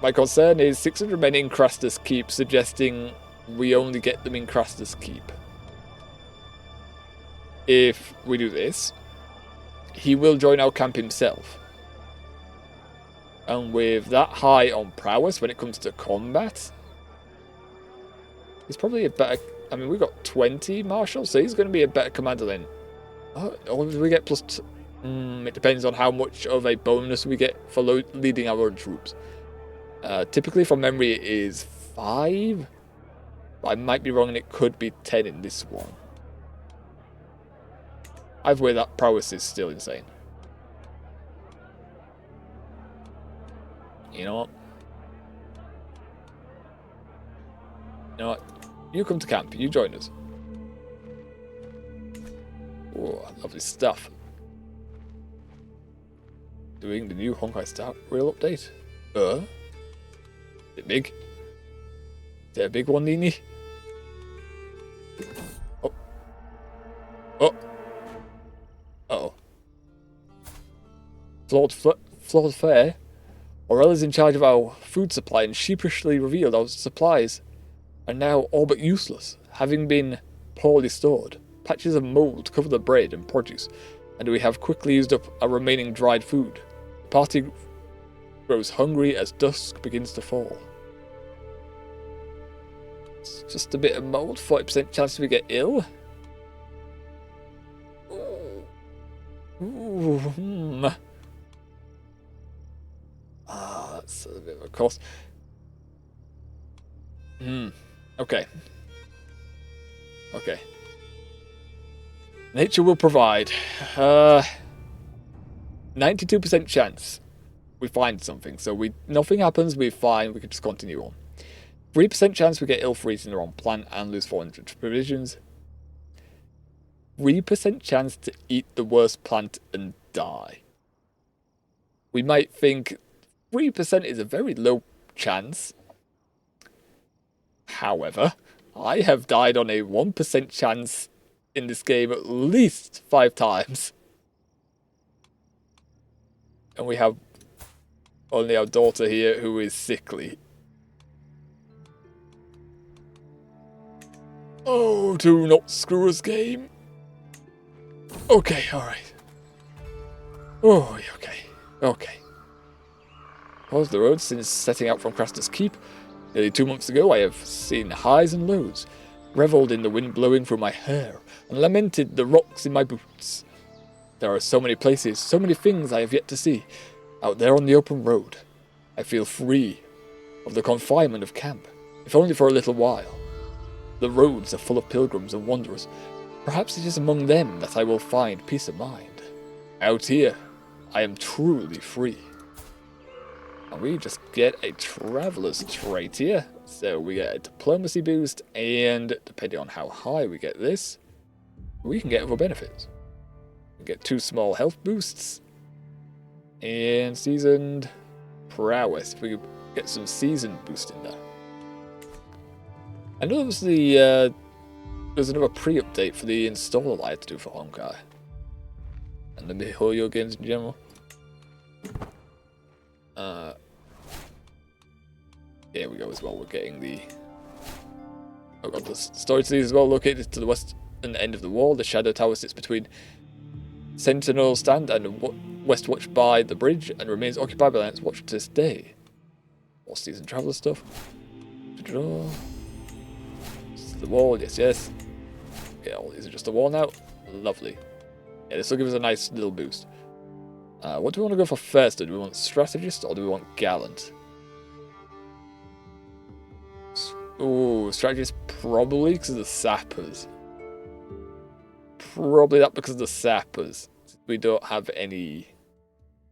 My concern is 600 men in Crastus Keep, suggesting we only get them in Crastus Keep. If we do this, he will join our camp himself. And with that high on prowess when it comes to combat, he's probably a better... I mean, we've got 20 marshals, so he's going to be a better commander than... or do we get plus... it depends on how much of a bonus we get for leading our own troops. Typically, from memory, it is 5. But I might be wrong, and it could be 10 in this one. Either way, that prowess is still insane. You know what? You know what? You come to camp. You join us. Oh, lovely stuff. Doing the new Honkai Star Rail update. Is it big? Is it a big one, Nini? Oh. Oh. Uh-oh. Flawed fare. Aurel is in charge of our food supply and sheepishly revealed our supplies are now all but useless, having been poorly stored. Patches of mold cover the bread and produce, and we have quickly used up our remaining dried food. The party grows hungry as dusk begins to fall. It's just a bit of mold, 40% chance we get ill. Ooh, that's a bit of a cost. Okay. Okay. Nature will provide. 92% chance we find something. So nothing happens, we're fine, we can just continue on. 3% chance we get ill freezing the wrong plant and lose 400 provisions. 3% chance to eat the worst plant and die. We might think 3% is a very low chance. However, I have died on a 1% chance in this game at least 5 times. And we have only our daughter here who is sickly. Oh, do not screw us, game. Okay, alright. Oh, okay. Okay. Paused the road since setting out from Craster's Keep. Nearly 2 months ago, I have seen highs and lows, revelled in the wind blowing through my hair, and lamented the rocks in my boots. There are so many places, so many things I have yet to see, out there on the open road. I feel free of the confinement of camp, if only for a little while. The roads are full of pilgrims and wanderers. Perhaps it is among them that I will find peace of mind. Out here, I am truly free. And we just get a traveler's trait here. So we get a diplomacy boost, and depending on how high we get this, we can get other benefits. We get 2 small health boosts, and seasoned prowess. If we could get some seasoned boost in there. I know there's another pre-update for the installer I had to do for Honkai. And the MiHoYo games in general. Here we go as well, we're getting the... Oh god, the storage cities as well, located to the western end of the wall. The Shadow Tower sits between Sentinel Stand and West Watch by the bridge, and remains occupied by Lance Watch to this day. More season traveler stuff. This is the wall, yes. Yeah, all these are just a wall now. Lovely. Yeah, this will give us a nice little boost. What do we want to go for first? Do we want Strategist or do we want Gallant? Ooh, Strategist probably because of the Sappers. Probably that because of the Sappers. We don't have any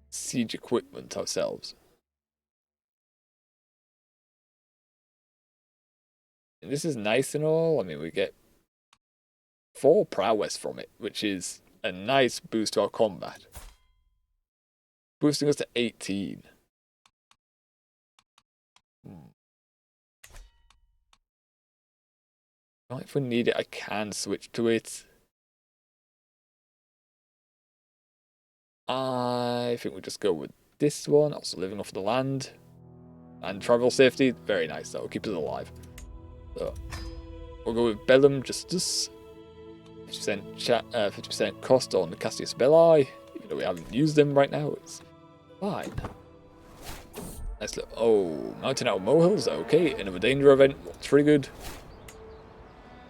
siege equipment ourselves. And this is nice and all. I mean, we get 4 prowess from it, which is a nice boost to our combat. Boosting us to 18. Well, if we need it, I can switch to it. I think we'll just go with this one. Also living off the land. And travel safety. Very nice. That will keep us alive. So, we'll go with Bellum Justice. 50% cost on the Cassius Belli. Even though we haven't used them right now, it's fine. Nice little... Oh, Mountain Out of Molehills. Okay, another danger event. Triggered.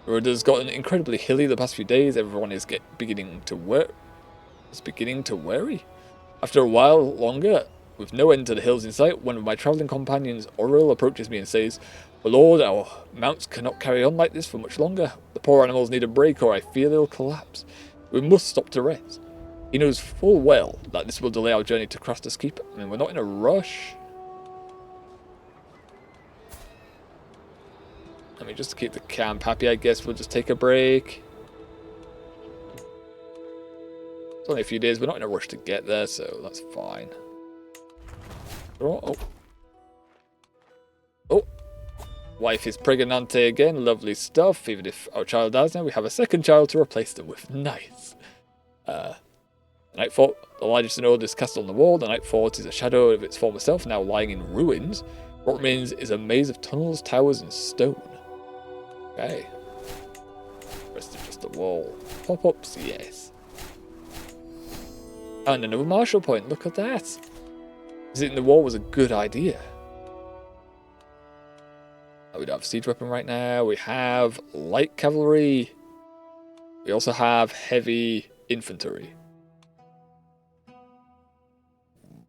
Roda's gotten incredibly hilly the past few days. Everyone is beginning to worry. After a while longer, with no end to the hills in sight, one of my travelling companions, Auril, approaches me and says, "My lord, our mounts cannot carry on like this for much longer. The poor animals need a break or I fear they'll collapse. We must stop to rest." He knows full well that this will delay our journey to Craster's Keep. I mean, we're not in a rush. I mean, just to keep the camp happy, I guess we'll just take a break. It's only a few days, we're not in a rush to get there, so that's fine. Oh. Wife is pregnante again, lovely stuff. Even if our child dies now, we have a second child to replace them with. Nice. Night Fort, the largest and oldest castle on the wall. The Night Fort is a shadow of its former self, now lying in ruins. What remains is a maze of tunnels, towers, and stone. Okay. The rest is just a wall. Pop-ups, yes. And another martial point, look at that. Visiting the wall was a good idea. We don't have a siege weapon right now. We have light cavalry. We also have heavy infantry.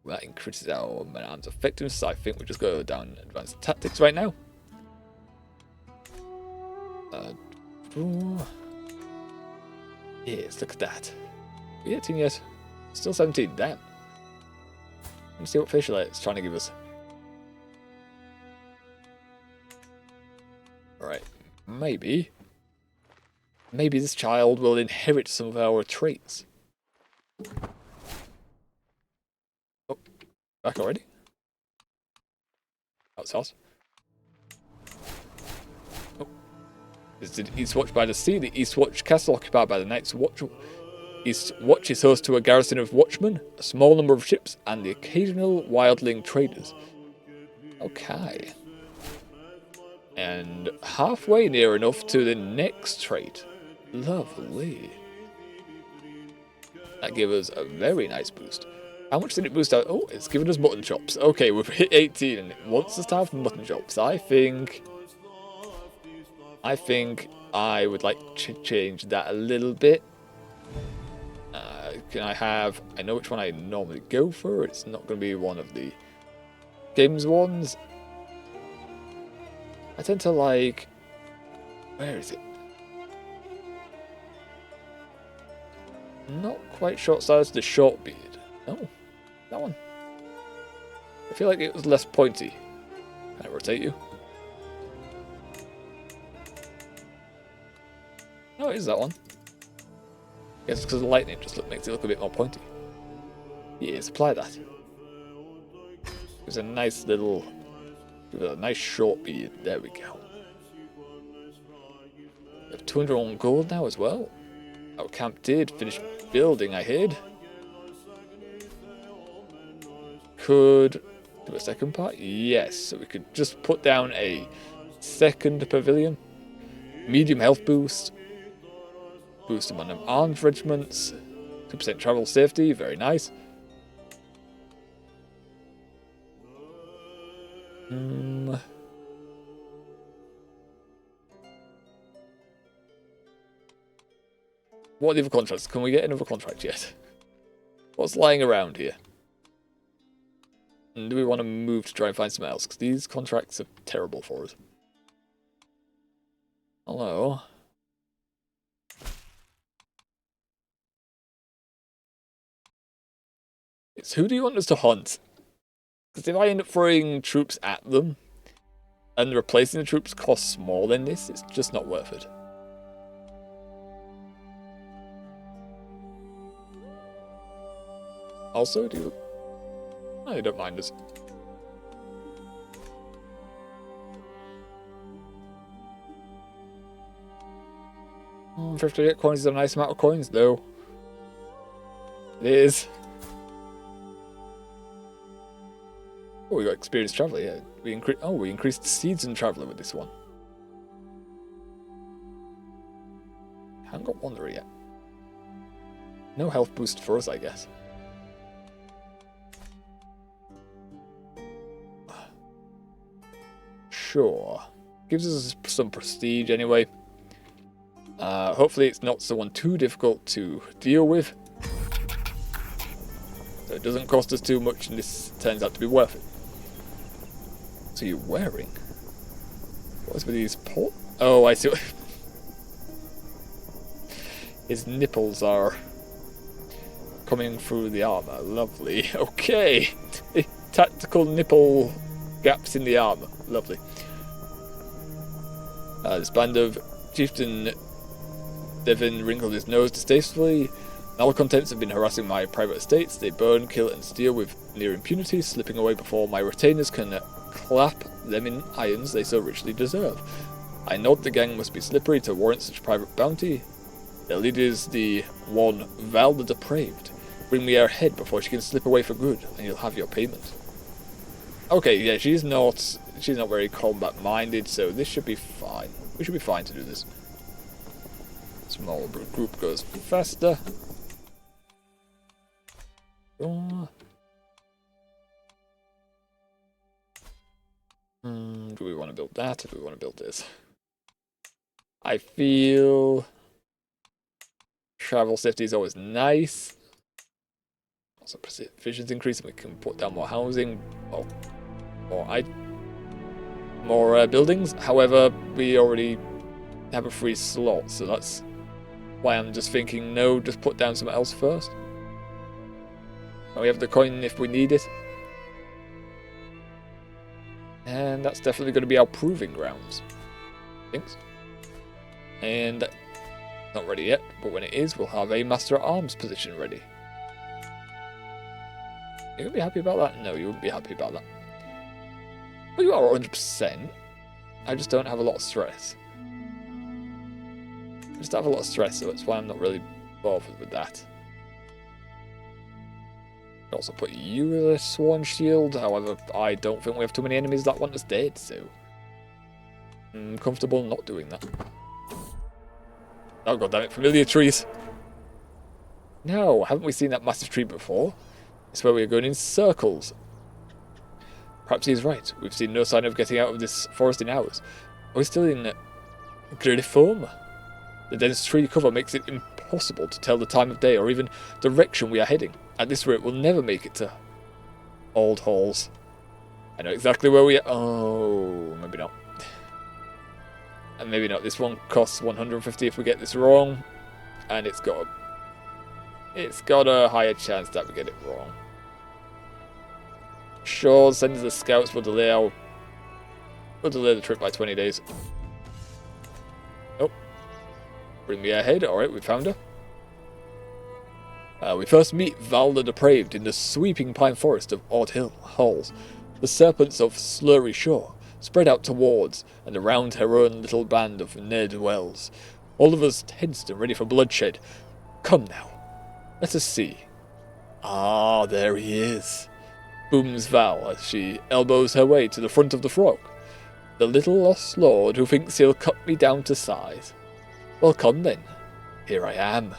That increases our man-at-arms effectiveness, so I think we'll just go down advanced tactics right now. Ooh. Yes, look at that. Are we 18 yet? Still 17, damn. Let's see what facial it's trying to give us. Alright, maybe this child will inherit some of our traits. Oh, back already? That's house. Oh. Is the Eastwatch by the sea? The Eastwatch castle occupied by the Night's Watch. Eastwatch is host to a garrison of watchmen, a small number of ships, and the occasional wildling traders. Okay. And halfway near enough to the next trait. Lovely. That gave us a very nice boost. How much did it boost out? Oh, it's given us mutton chops. Okay, we've hit 18 and it wants us to have mutton chops. I think I would like to change that a little bit. Can I have... I know which one I normally go for. It's not going to be one of the games ones. I tend to like... Where is it? Not quite short size, the short beard. Oh, that one. I feel like it was less pointy. Can I rotate you? Oh, it is that one. I guess it's because the lightning just makes it look a bit more pointy. Yes, apply that. It's a nice little... Give it a nice short beard. There we go. We have 201 gold now as well. Our camp did finish building, I heard. Could do a second part? Yes, so we could just put down a second pavilion. Medium health boost. Boost among them armed regiments. 2% travel safety, very nice. What are the other contracts? Can we get another contract yet? What's lying around here? And do we want to move to try and find something else? Because these contracts are terrible for us. Hello? It's who do you want us to hunt? Because if I end up throwing troops at them, and replacing the troops costs more than this, it's just not worth it. Also, do you... I don't mind us. 58 coins is a nice amount of coins, though. It is. Oh, we got experienced traveller, yeah. We increased seeds and traveller with this one. Haven't got wanderer yet. No health boost for us, I guess. Sure. Gives us some prestige anyway. Hopefully it's not someone too difficult to deal with. So it doesn't cost us too much and this turns out to be worth it. What are you wearing? What is with these port? Oh, I see. His nipples are coming through the armor. Lovely. Okay. Tactical nipple gaps in the armor. Lovely. This band of Chieftain Devin wrinkled his nose distastefully. Malcontents have been harassing my private estates. They burn, kill, and steal with near impunity, slipping away before my retainers can clap them in irons they so richly deserve. I note the gang must be slippery to warrant such private bounty. Their leader is the one Val the Depraved. Bring me her head before she can slip away for good, and you'll have your payment. Okay, yeah, she's not very combat minded, so this should be fine. We should be fine to do this. Small group goes faster. Oh. Do we want to build that or do we want to build this? I feel travel safety is always nice. Also provisions increase and we can put down more housing. Oh, more buildings. However, we already have a free slot, so that's why I'm just thinking, no, just put down something else first. And we have the coin if we need it. And that's definitely going to be our proving grounds. Thanks. And not ready yet, but when it is, we'll have a Master at Arms position ready. You gonna be happy about that? No, you wouldn't be happy about that. Well, you are 100%. I just don't have a lot of stress. I just have a lot of stress, so that's why I'm not really bothered with that. I'd also put you as a Sworn Shield, however, I don't think we have too many enemies that want us dead, so I'm comfortable not doing that. Oh, goddammit, familiar trees. No, haven't we seen that massive tree before? It's where we are going in circles. Perhaps he's right. We've seen no sign of getting out of this forest in hours. Are we still in Griliform? The dense tree cover makes it impossible to tell the time of day or even direction we are heading. At this rate, we'll never make it to Old Halls. I know exactly where we are. Oh, maybe not. And maybe not. This one costs 150 if we get this wrong. And it's got a higher chance that we get it wrong. Sure, send the scouts. We'll delay the trip by 20 days. Oh. Bring me ahead. Alright, we found her. We first meet Val the Depraved in the sweeping pine forest of Odd Halls. The serpents of Slurry Shore spread out towards and around her own little band of ne'er-do-wells. All of us tensed and ready for bloodshed. Come now, let us see. Ah, there he is, booms Val as she elbows her way to the front of the frog. The little lost lord who thinks he'll cut me down to size. Well, come then. Here I am.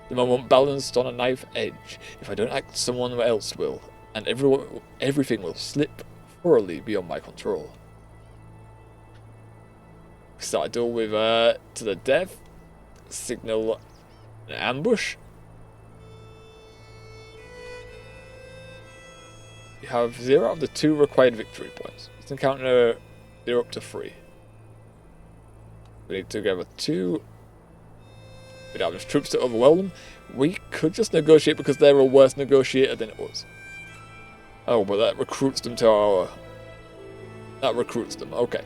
The moment balanced on a knife edge. If I don't act, someone else will, and everything will slip thoroughly beyond my control. We start a duel with to the death. Signal an ambush. You have 0 out of the 2 required victory points. This encounter 0 up to 3. We need to gather 2. We don't have enough troops to overwhelm them. We could just negotiate because they're a worse negotiator than us. Oh, but that recruits them to our... That recruits them, okay.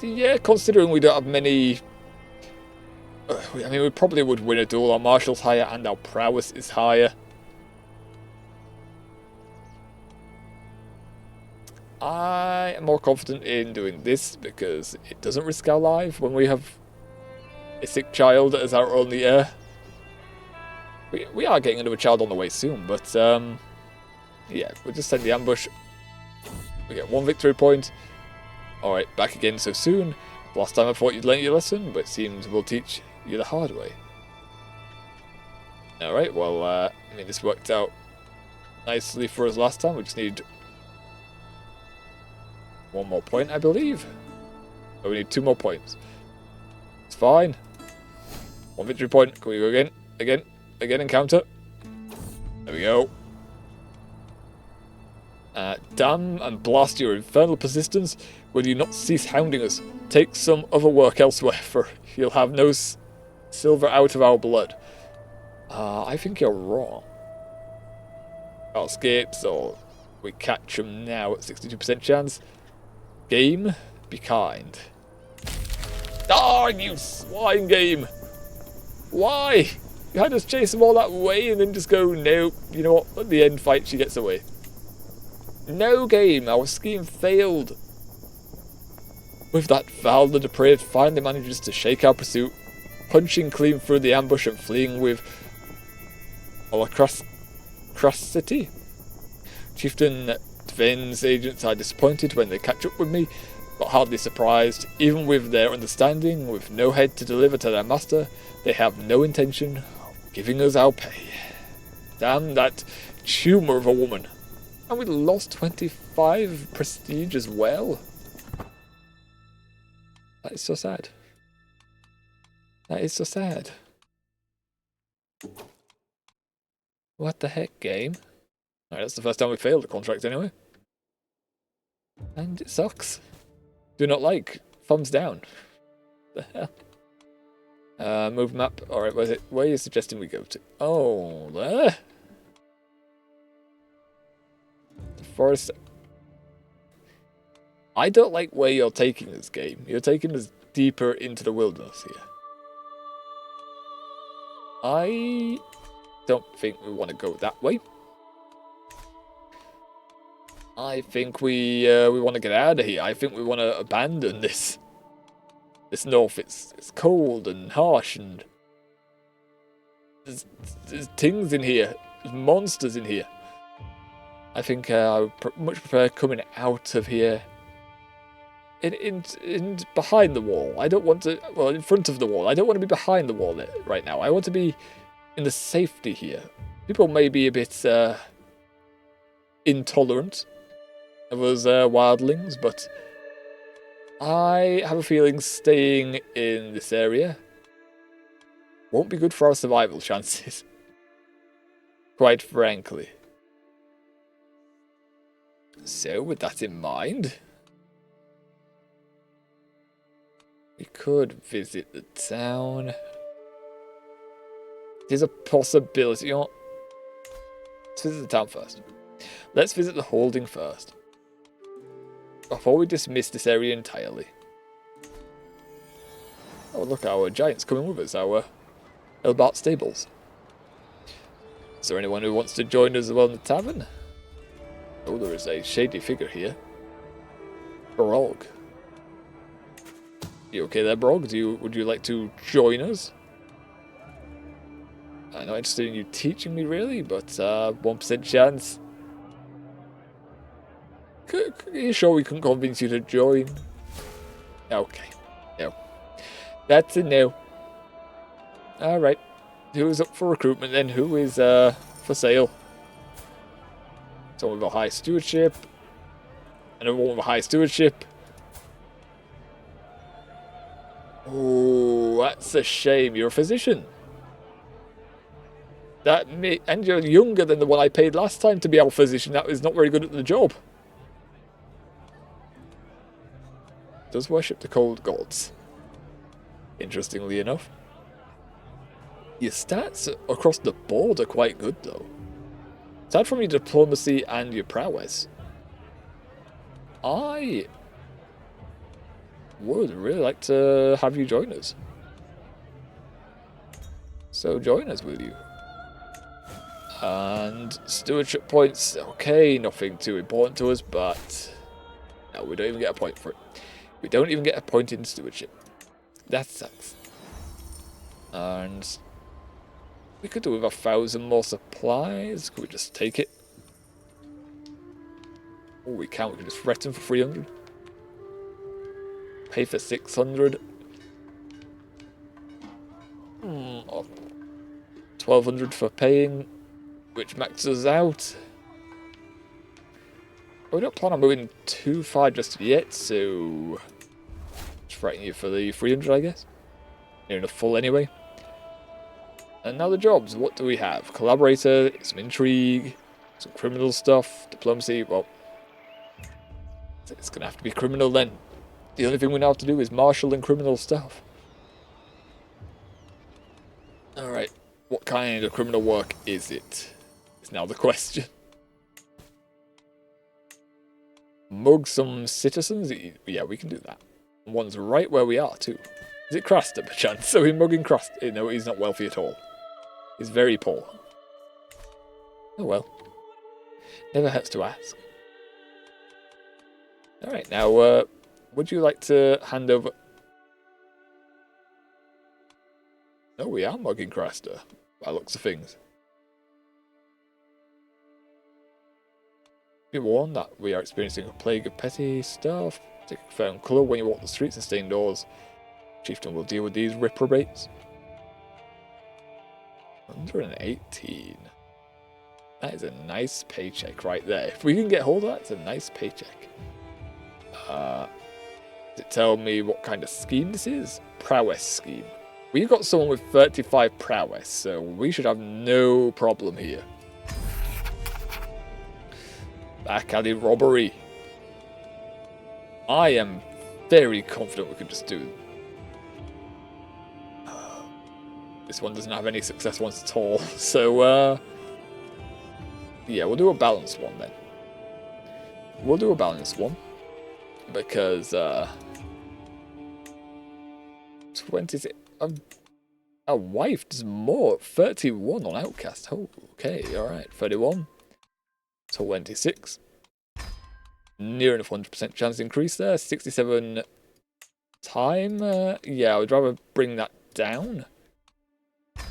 Yeah, considering we don't have many... I mean, we probably would win a duel. Our martial's higher and our prowess is higher. I am more confident in doing this because it doesn't risk our life when we have a sick child as our only heir. We are getting another child on the way soon, but yeah, we'll just send the ambush. We get 1 victory point. Alright, back again so soon. Last time I thought you'd learnt your lesson, but it seems we'll teach you the hard way. Alright, well, I mean, this worked out nicely for us last time. We just need 1 more point, I believe. Oh, we need 2 more points. It's fine. 1 victory point. Can we go again? Again, encounter. There we go. Damn and blast your infernal persistence. Will you not cease hounding us? Take some other work elsewhere, for you'll have no silver out of our blood. I think you're wrong. I'll escape, so we catch him now at 62% chance. Game, be kind. Ah, you swine game! Why? You had us chase him all that way and then just go, nope, you know what, at the end fight she gets away. No game, our scheme failed. With that, Val the Depraved finally manages to shake our pursuit, punching clean through the ambush and fleeing with alacrity. Chieftain Tven's agents are disappointed when they catch up with me, but hardly surprised. Even with their understanding, with no head to deliver to their master, they have no intention of giving us our pay. Damn that tumour of a woman. And we lost 25 prestige as well. That is so sad. That is so sad. What the heck, game? Alright, that's the first time we failed the contract anyway. And it sucks. Do not like. Thumbs down. The hell? Move map. Alright, where are you suggesting we go to? Oh, there? The forest. I don't like where you're taking this game. You're taking us deeper into the wilderness here. I don't think we want to go that way. I think we want to get out of here. I think we want to abandon this north. It's cold and harsh, and there's things in here. There's monsters in here. I think I would much prefer coming out of here. In behind the wall. I don't want to. Well, in front of the wall. I don't want to be behind the wall right now. I want to be in the safety here. People may be a bit intolerant of us wildlings, but I have a feeling staying in this area won't be good for our survival chances. Quite frankly. So, with that in mind, we could visit the town. There's a possibility. You know what? Let's visit the town first. Let's visit the holding first, before we dismiss this area entirely. Oh, look, our giant's coming with us, our Elbart stables. Is there anyone who wants to join us as well in the tavern? Oh, there is a shady figure here. Brog. You okay there, Brog? Would you like to join us? I'm not interested in you teaching me, really, but 1% chance. Are you sure we can convince you to join? Okay. No. That's a no. Alright. Who's up for recruitment then? Who is for sale? Someone with a high stewardship. Another one with a high stewardship. Oh, that's a shame. You're a physician. And you're younger than the one I paid last time to be our physician. That is not very good at the job. Does worship the cold gods. Interestingly enough. Your stats across the board are quite good though. Aside from your diplomacy and your prowess, I would really like to have you join us. So join us, will you? And stewardship points, okay, nothing too important to us, but no, we don't even get a point for it. We don't even get a point in stewardship. That sucks. And we could do with 1,000 more supplies. Could we just take it? Oh, we can. We can just threaten for 300. Pay for 600. 1,200 for paying, which maxes out. We don't plan on moving too far just yet, so just threaten you for the 300, I guess. Near enough full anyway. And now the jobs. What do we have? Collaborator, some intrigue, some criminal stuff, diplomacy. Well, it's going to have to be criminal then. The only thing we now have to do is marshal and criminal stuff. Alright, what kind of criminal work is it? Is now the question. Mug some citizens? Yeah, we can do that. One's right where we are too. Is it Craster, perchance? So we're mugging Craster. No, he's not wealthy at all. He's very poor. Oh well. Never hurts to ask. Alright, now, would you like to hand over... No, we are mugging Craster, by looks of things. Be warned that we are experiencing a plague of petty stuff. Take a firm colour when you walk the streets and stay indoors. Chieftain will deal with these reprobates. 118. That is a nice paycheck right there. If we can get hold of that, it's a nice paycheck. Does it tell me what kind of scheme this is? Prowess scheme. We've got someone with 35 prowess, so we should have no problem here. Back alley robbery. I am very confident we could just do... This one doesn't have any success ones at all, so yeah, we'll do a balanced one then. We'll do a balanced one, because 26... our wife does more, 31 on Outcast. Oh, okay, alright, 31, 26. Near enough 100% chance increase there, 67 time. Yeah, I would rather bring that down.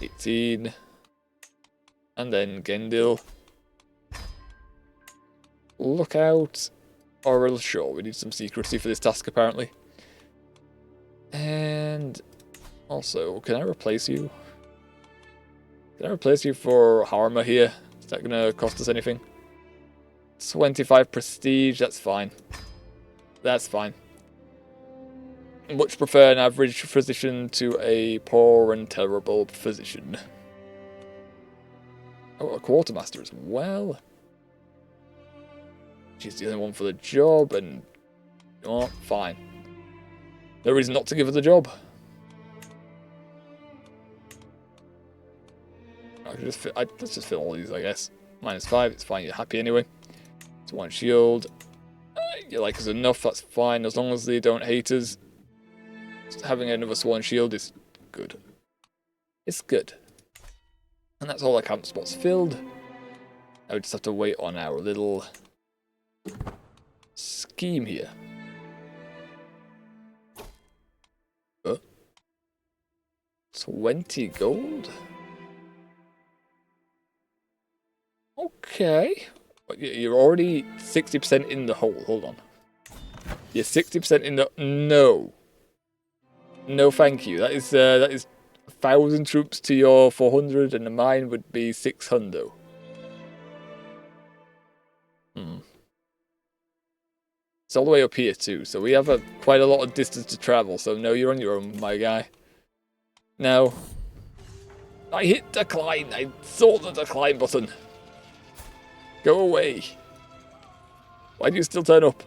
18. And then Gendil. Lookout. Oral, sure, we need some secrecy for this task apparently. And also, can I replace you? Can I replace you for Harma here? Is that going to cost us anything? 25 prestige, that's fine. That's fine. Much prefer an average physician to a poor and terrible physician. Oh, a quartermaster as well. She's the only one for the job, and oh, fine. No reason not to give her the job. Let's just fill all these, I guess. -5, it's fine. You're happy anyway. It's 1 shield. You like us enough, that's fine. As long as they don't hate us. Just having another Swan shield is good. It's good. And that's all our camp spots filled. Now we just have to wait on our little scheme here. 20 gold? Okay. You're already 60% in the hole. Hold on. You're 60% in the... No. No, thank you. That is 1,000 troops to your 400, and mine would be 600. It's all the way up here too, so we have quite a lot of distance to travel. So no, you're on your own, my guy. No. I hit decline. I saw the decline button. Go away. Why do you still turn up?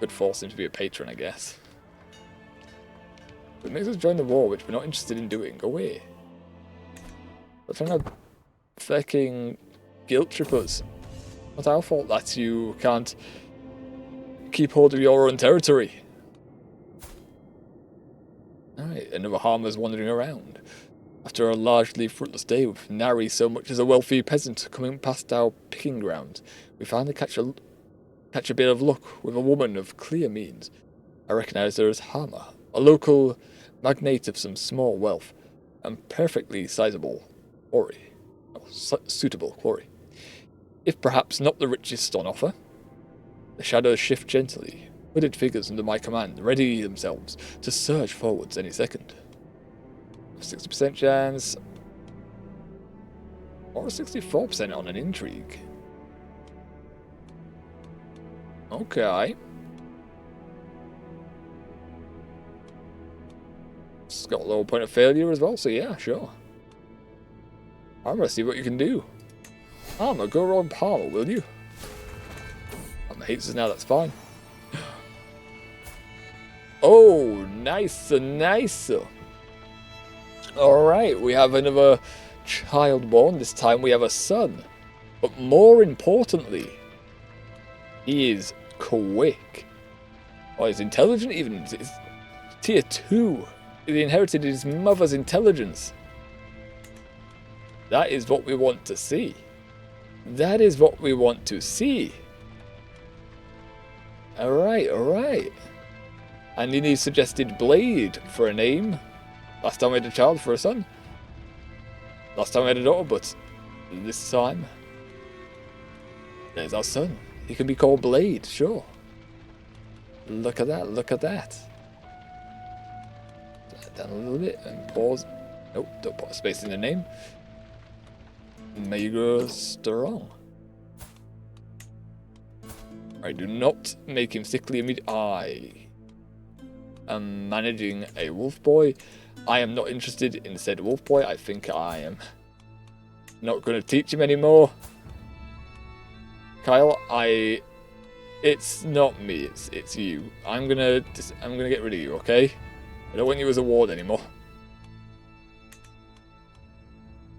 Could force him to be a patron, I guess. It makes us join the war, which we're not interested in doing. Go away. We're trying to fucking guilt trip us. Not our fault that you can't keep hold of your own territory. Alright, another Harmer's wandering around. After a largely fruitless day with nary so much as a wealthy peasant coming past our picking grounds, we finally catch a bit of luck with a woman of clear means. I recognise her as Harmer, a local magnate of some small wealth, and perfectly sizable quarry. Suitable quarry. If perhaps not the richest on offer. The shadows shift gently, hooded figures under my command ready themselves to surge forwards any second. 60% chance, or 64% on an intrigue. Okay. It's got a low point of failure as well, so yeah, sure. Armor, see what you can do. Armor, go on Palmer, will you? Armor hates us now, that's fine. Oh, nice, nice. Alright, we have another child born. This time we have a son. But more importantly, he is quick. Oh, he's intelligent even. It's tier 2. He inherited his mother's intelligence. That is what we want to see. That is what we want to see. Alright, alright. And he suggested Blade for a name. Last time we had a child for a son. Last time we had a daughter, but this time, there's our son. He can be called Blade, sure. Look at that, look at that. Down a little bit and pause. Nope, don't put a space in the name. Mega strong. Alright, do not make him sickly immediately. I am managing a wolf boy. I am not interested in said wolf boy. I think I am not going to teach him anymore. Kyle, it's not me, it's you. I'm gonna get rid of you, okay? I don't want you as a ward anymore.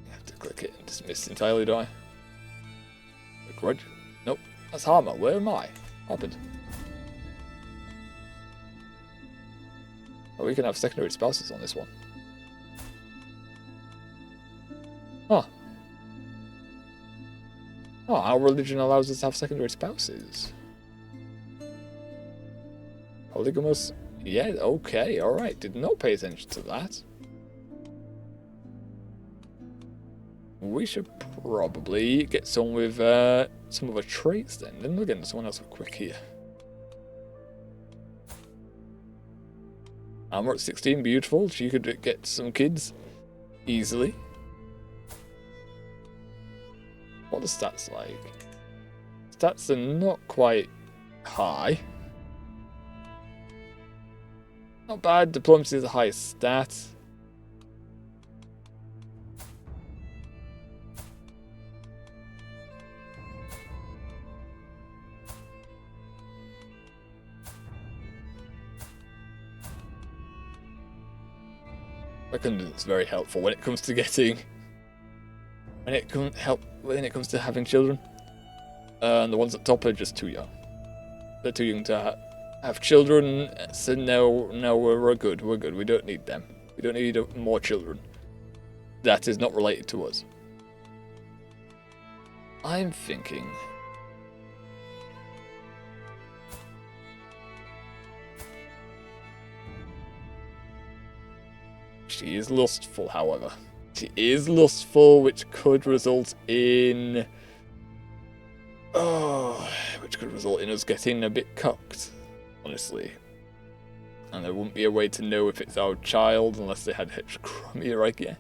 I have to click it and dismiss entirely, do I? A grudge? Nope. That's Harmer. Where am I? What happened? Oh, we can have secondary spouses on this one. Huh. Oh, our religion allows us to have secondary spouses. Polygamous? Yeah, okay, alright. Did not pay attention to that. We should probably get someone with some other traits then. Then we'll get into someone else quick here. Armor at 16, beautiful. She could get some kids easily. What are the stats like? Stats are not quite high. Not bad. Diplomacy is the highest stat. Fecundance is very helpful when it comes to getting. When it comes to having children. And the ones at top are just too young. They're too young to have children, so no, we're good. We're good. We don't need them. We don't need more children. That is not related to us. I'm thinking. She is lustful, however. She is lustful, which could result in. Which could result in us getting a bit cocked, honestly. And there wouldn't be a way to know if it's our child unless they had heterochromia, I guess.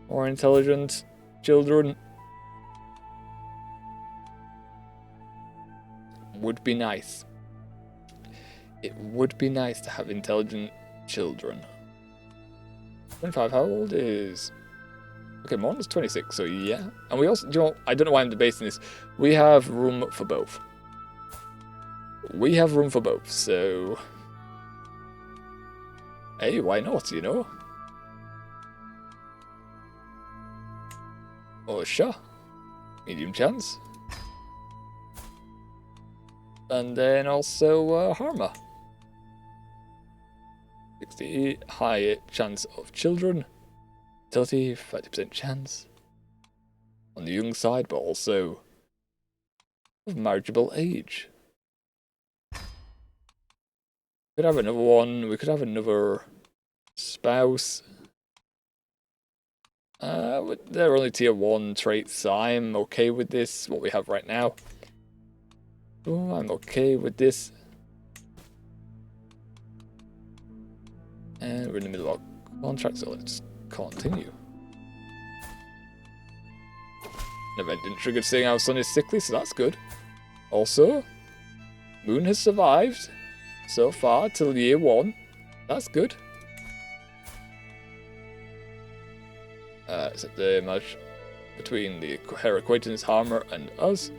More intelligent children would be nice. It would be nice to have intelligent children. 25, how old is... Okay, Morton's 26, so yeah. And we also, I don't know why I'm debating this. We have room for both. We have room for both, so... Hey, why not, you know? Oh, sure. Medium chance. And then also Harmer. 60 high chance of children. 30% chance. On the young side, but also of marriageable age. We could have another one. We could have another spouse. They're only tier 1 traits, so I'm okay with this, what we have right now. Oh, I'm okay with this. And we're in the middle of our contract, so let's continue. An event didn't trigger saying our son is sickly, so that's good. Also, Moon has survived so far till year 1. That's good. Except the match between her acquaintance Harmer and us.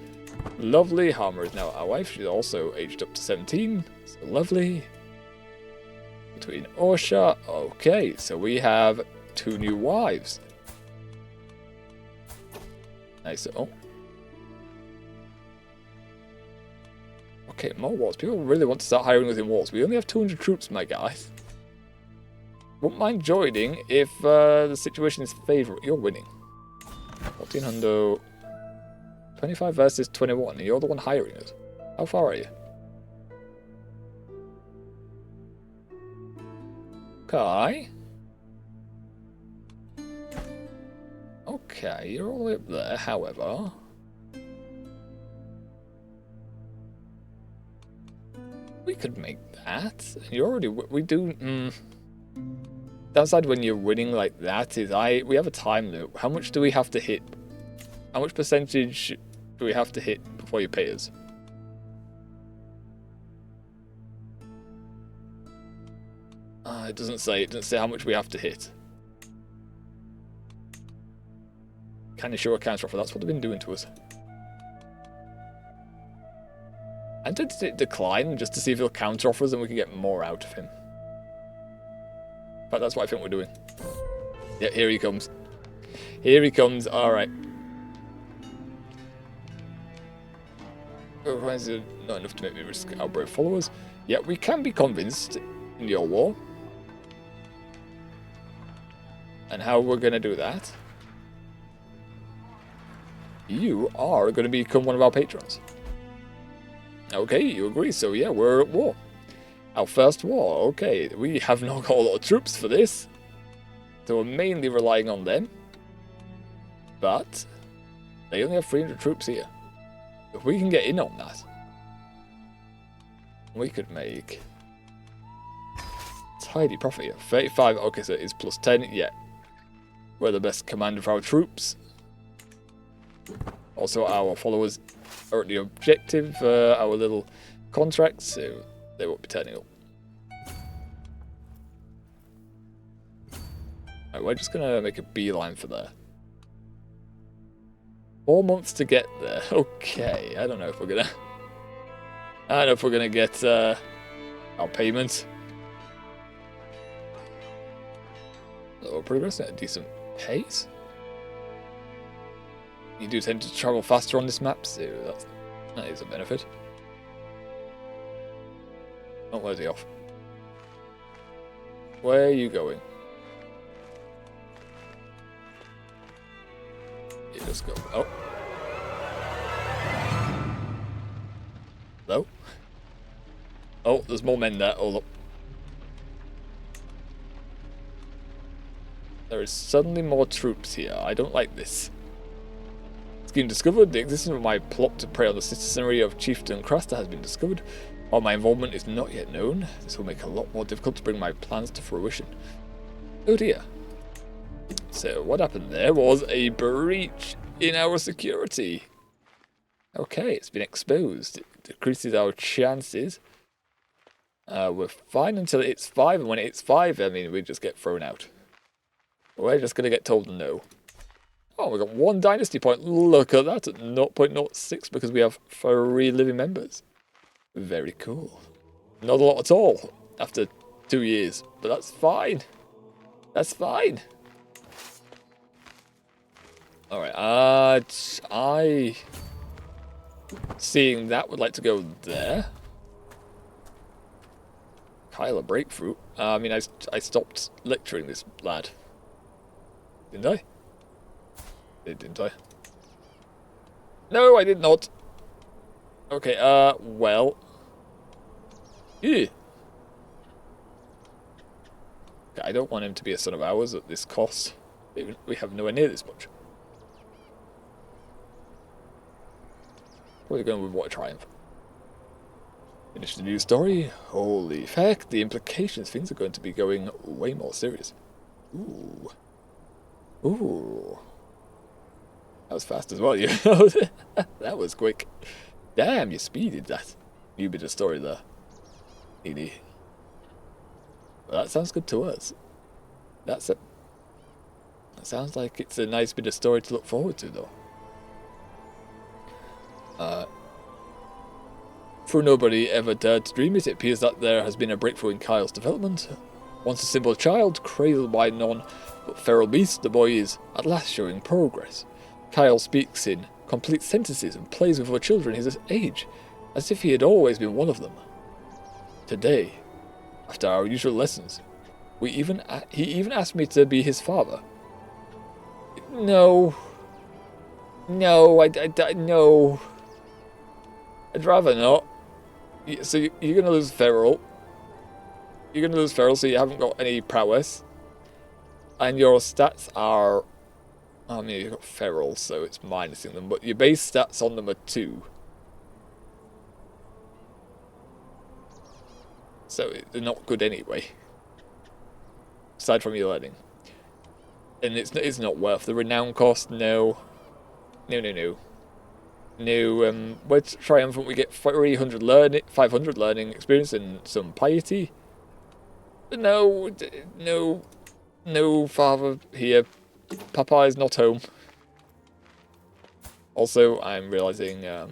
Lovely. Harmer is now our wife. She's also aged up to 17. So lovely. Between Osha. Okay, so we have 2 new wives. Nice. Oh. Okay, more wars. People really want to start hiring us in wars. We only have 200 troops, my guys. Wouldn't mind joining if the situation is favourable. You're winning. 1400. 25 versus 21. And you're the one hiring us. How far are you? Okay. Okay, you're all the way up there, however. We could make that. You're already... We do... Downside when you're winning like that is we have a time loop. How much do we have to hit? How much percentage do we have to hit before you pay us? It doesn't say. It doesn't say how much we have to hit. Can you show a counter offer? That's what they've been doing to us. I'm tempted to decline just to see if he'll counter offers and we can get more out of him. In fact, that's what I think we're doing. Yeah, here he comes. Here he comes. Alright. Why is it not enough to make me risk our brave followers? Yeah, we can be convinced in your war. And how we're going to do that? You are going to become one of our patrons. Okay, you agree. So yeah, we're at war. Our first war. Okay, we have not got a lot of troops for this. So we're mainly relying on them. But they only have 300 troops here. If we can get in on that, we could make tidy profit here. 35, okay, so it's plus 10, yeah. We're the best commander for our troops. Also, our followers are at the objective, our little contracts, so they won't be turning up. Right, we're just going to make a beeline for there. 4 months to get there. Okay, I don't know if we're gonna... I don't know if we're gonna get our payment. We're progressing at a decent pace. You do tend to travel faster on this map, so that is a benefit. Oh, where's he off? Where are you going? You just go. Oh. Hello? Oh, there's more men there. Hold up. There is suddenly more troops here. I don't like this. Scheme discovered. The existence of my plot to prey on the citizenry of Chieftain Craster has been discovered. While my involvement is not yet known, this will make it a lot more difficult to bring my plans to fruition. Oh dear. So what happened there was a breach in our security. Okay, it's been exposed. It decreases our chances. We're fine until it hits 5, and when it hits 5, I mean, we just get thrown out. We're just going to get told no. Oh, we got 1 dynasty point. Look at that, at 0.06, because we have 3 living members. Very cool. Not a lot at all after 2 years, but that's fine. That's fine. Alright, I... Seeing that, would like to go there. Kyler Breakthrough. I mean, I stopped lecturing this lad. Didn't I? Didn't I? No, I did not. Okay, well. Ew. I don't want him to be a son of ours at this cost. We have nowhere near this much. Probably going with Water Triumph. Finish the news story. Holy heck, the implications. Things are going to be going way more serious. Ooh. Ooh. That was fast as well, you know. That was quick. Damn, you speeded that. New bit of story there. Needy. Well, that sounds good to us. That sounds like it's a nice bit of story to look forward to, though. For nobody ever dared to dream it, it appears that there has been a breakthrough in Kyle's development. Once a simple child, cradled by none but feral beasts, the boy is at last showing progress. Kyle speaks in complete sentences and plays with other children his age, as if he had always been one of them. Today, after our usual lessons, he even asked me to be his father. No. No, no. I'd rather not. So you're going to lose Feral. You're going to lose Feral, so you haven't got any prowess. And your stats are... I mean, you've got Feral, so it's minusing them. But your base stats on them are 2. So they're not good anyway. Aside from your learning. And it's not worth the renown cost, no. No. No, with Triumphant we get 500 learning experience and some piety. No, no, no father here. Papa is not home. Also, I'm realizing I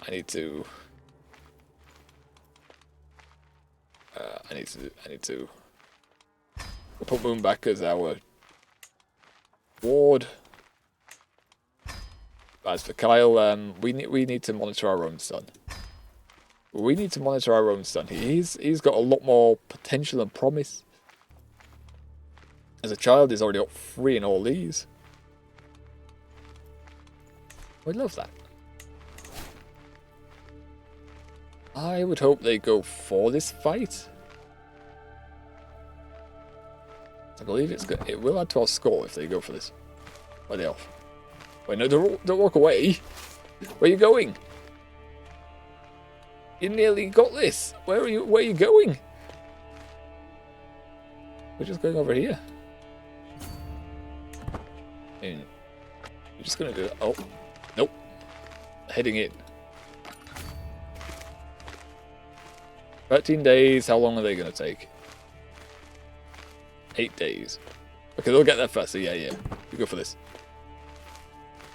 need to. I need to put Moon back as our ward. As for Kyle, we need to monitor our own son. We need to monitor our own son. He's got a lot more potential and promise. As a child, he's already got 3 in all these. We love that. I would hope they go for this fight. I believe it will add to our score if they go for this. Where are they off? Wait, no, don't walk away. Where are you going? You nearly got this. Where are you going? We're just going over here. You're just gonna do that. Oh, nope. Heading in. 13 days. How long are they gonna take? 8 days. Okay, they'll get there first. So yeah. We go for this.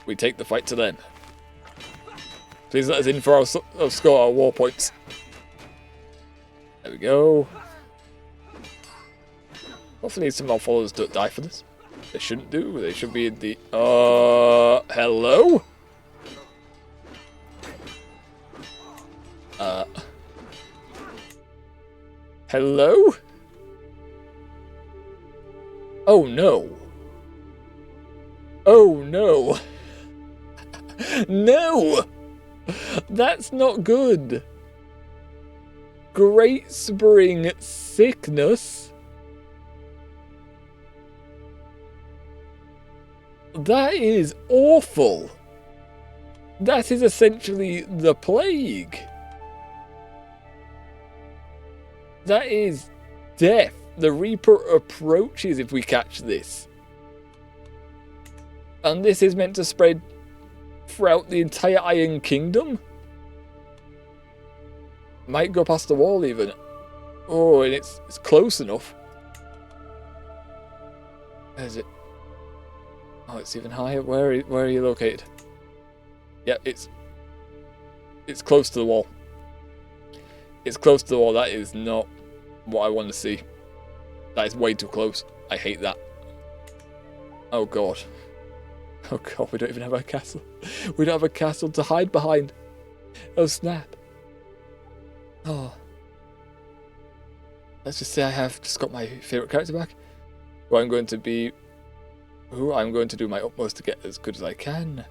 We take the fight to them. Please let us in for our score, our war points. There we go. Hopefully some of our followers don't die for this. They shouldn't do. They should be in the... hello? Hello? Oh no. Oh no. No! That's not good. Great Spring Sickness. That is awful. That is essentially the plague. That is death. The Reaper approaches if we catch this. And this is meant to spread throughout the entire Iron Kingdom. Might go past the wall even. Oh, and it's close enough. Where is it? Oh, it's even higher. Where are you located? Yeah, it's close to the wall. It's close to the wall. That is not what I want to see. That is way too close. I hate that. Oh god. Oh god, we don't even have a castle. We don't have a castle to hide behind. Oh snap. Oh. Let's just say I have just got my favourite character back. I'm going to do my utmost to get as good as I can.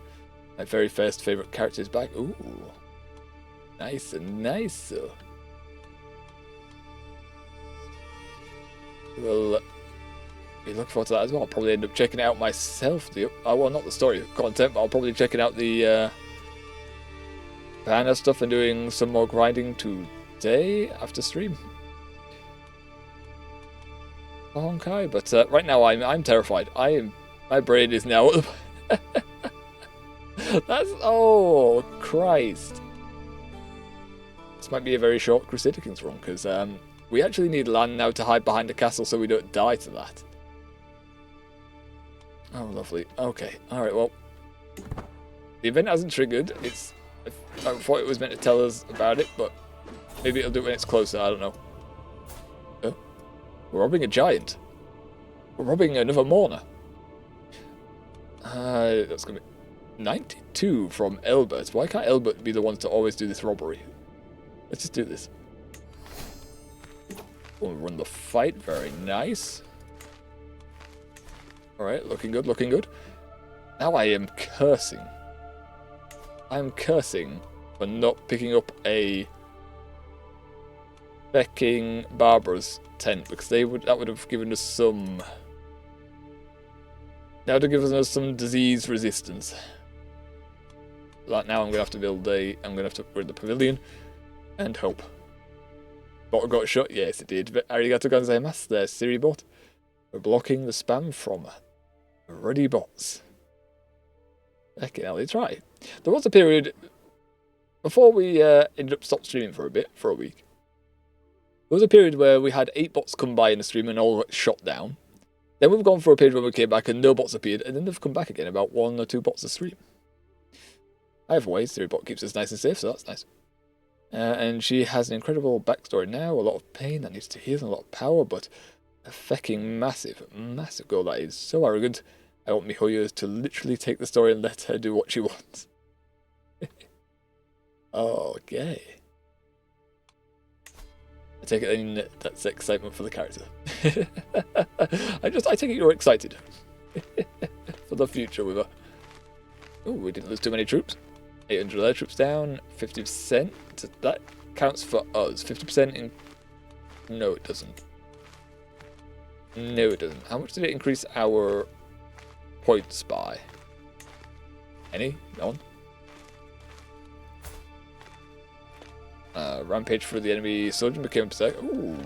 My very first favourite character is back. Ooh. Nice and nice. Well, we look forward to that as well. I'll probably end up checking it out myself. Well, not the story content, but I'll probably checking out the banner stuff and doing some more grinding today after stream. Honkai, but right now I'm terrified. My brain is now. That's oh Christ. This might be a very short Crusader Kings run because we actually need land now to hide behind the castle so we don't die to that. Oh, lovely. Okay. Alright, well. The event hasn't triggered. I thought it was meant to tell us about it, but maybe it'll do it when it's closer. I don't know. Oh. We're robbing a giant. We're robbing another mourner. That's going to be 92 from Elbert. Why can't Elbert be the one to always do this robbery? Let's just do this. We'll run the fight. Very nice. Alright, looking good, looking good. Now I am cursing. I am cursing for not picking up a Becking Barbara's tent because that would have given us some. That would have given us some disease resistance. Like now I'm gonna have to build I'm gonna have to upgrade the pavilion and hope. Bot got shot? Yes it did. Arigato gozaimasu there, Siribot. We're blocking the spam from Ruddy bots. Okay, now they try. There was a period before we ended up stopped streaming for a week. There was a period where we had 8 bots come by in the stream and all got shot down. Then we've gone for a period where we came back and no bots appeared, and then they've come back again, about 1 or 2 bots a stream. Either way, Theory Bot keeps us nice and safe, so that's nice. And she has an incredible backstory now, a lot of pain that needs to heal, and a lot of power, but a fucking massive, massive girl that is so arrogant. I want MiHoYo to literally take the story and let her do what she wants. Okay. I take it then that's excitement for the character. I take it you're excited for the future with her. Oh, we didn't lose too many troops. 800 air troops down, 50%. That counts for us. 50% in... No, it doesn't. No, it doesn't. How much did it increase our points by? Any? No one? Rampage for the enemy soldier became a berserker. Ooh,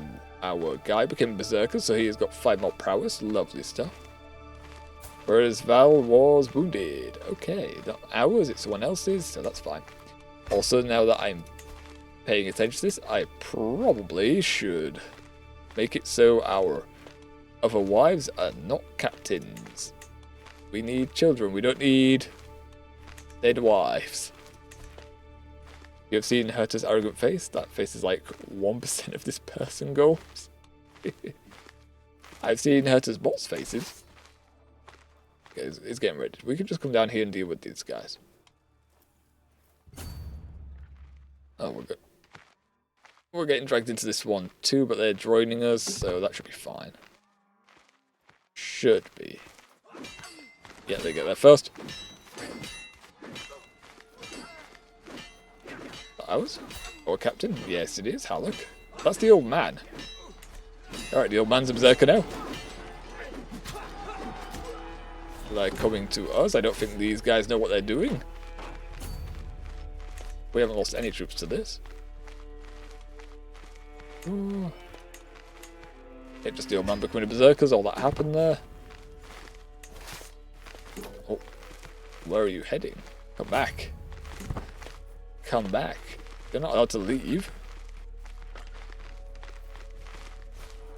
our guy became a berserker, so he has got 5 more prowess. Lovely stuff. Whereas Val was wounded. Okay, not ours, it's someone else's, so that's fine. Also, now that I'm paying attention to this, I probably should make it so our other wives are not captains. We need children, we don't need dead wives. You have seen Herta's arrogant face? That face is like 1% of this person goals. I've seen Herta's bots' faces. Okay, it's getting ready. We can just come down here and deal with these guys. Oh, we're good. We're getting dragged into this one too, but they're joining us, so that should be fine. Should be. Yeah, they get there first. Ours? Or captain? Yes, it is. Halleck. That's the old man. Alright, the old man's a berserker now. They're coming to us. I don't think these guys know what they're doing. We haven't lost any troops to this. Ooh. Yeah, just the old man becoming a berserkers. All that happened there. Oh, where are you heading? Come back. Come back. You're not allowed to leave.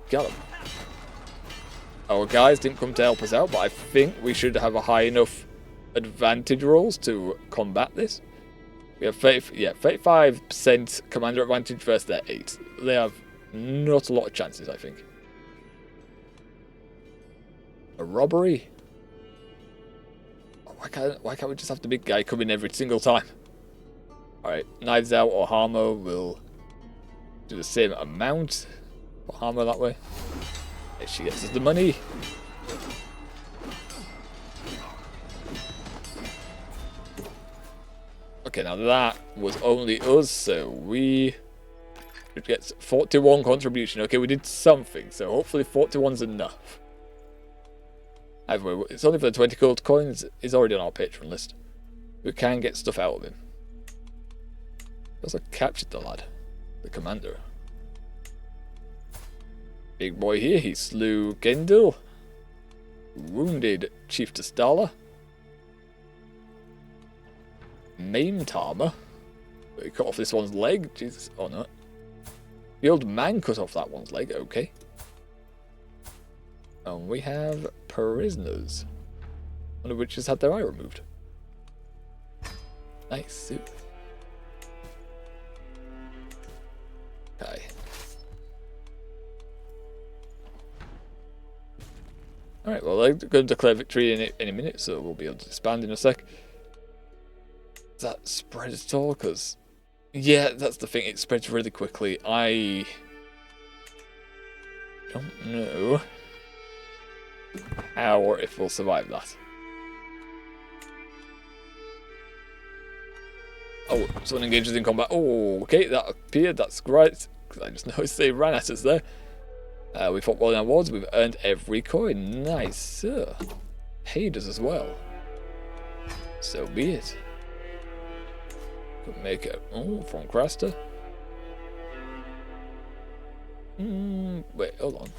Got him. Our guys didn't come to help us out, but I think we should have a high enough advantage rolls to combat this. We have 35% commander advantage versus their 8. They have not a lot of chances, I think. A robbery? Why can't we just have the big guy come in every single time? Alright, Knives Out or Harmer will do the same amount. Put Harmer that way. There she gets us the money. Okay, now that was only us, so we should get 41 contribution. Okay, we did something, so hopefully 41's enough. Either way, it's only for the 20 gold coins. It's already on our Patreon list. We can get stuff out of him. Also captured the lad, the commander. Big boy here, he slew Gendil. Wounded Chief Tastala. Maimed Harmer. He cut off this one's leg. Jesus. Oh no. The old man cut off that one's leg. Okay. And we have prisoners. One of which has had their eye removed. Nice. Okay. Alright, well, they're going to declare victory in any minute, so we'll be able to disband in a sec. Does that spread at all? Because, yeah, that's the thing, it spreads really quickly. I don't know how or if we'll survive that. Oh, someone engages in combat. Oh, okay, that appeared, that's great. I just noticed they ran at us there. We fought well in our wars, we've earned every coin. Nice, sir. Paid us as well. So be it. Could make it. Oh, from Craster. Wait, hold on.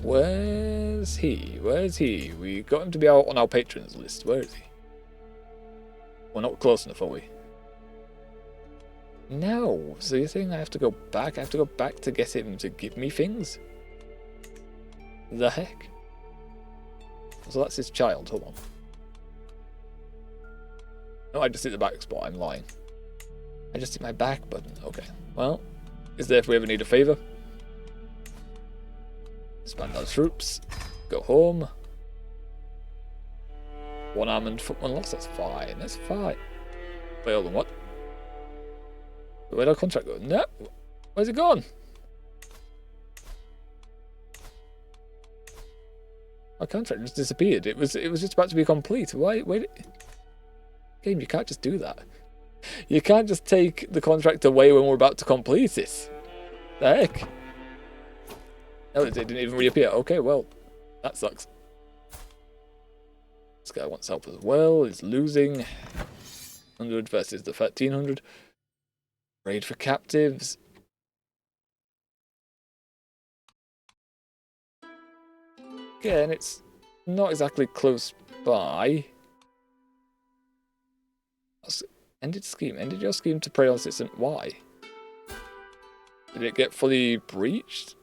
Where's he? Where's he? We got him to be out on our patrons list. Where is he? We're not close enough, are we? No. So you're saying I have to go back? I have to go back to get him to give me things? The heck? So that's his child. Hold on. No, I just hit the back spot. I'm lying. I just hit my back button. Okay. Well, is there if we ever need a favour? Disband our troops. Go home. One arm and foot, one loss. That's fine. That's fine. Wait, hold on. What? Where'd our contract go? No. Where's it gone? Our contract just disappeared. It was just about to be complete. Why? Wait. Game, you can't just do that. You can't just take the contract away when we're about to complete it. The heck? No, it didn't even reappear. Okay, well, that sucks. This guy wants help as well. He's losing. 100 versus the 1300. Raid for captives. Again, it's not exactly close by. Ended scheme. Ended your scheme to prey on citizen. Why? Did it get fully breached?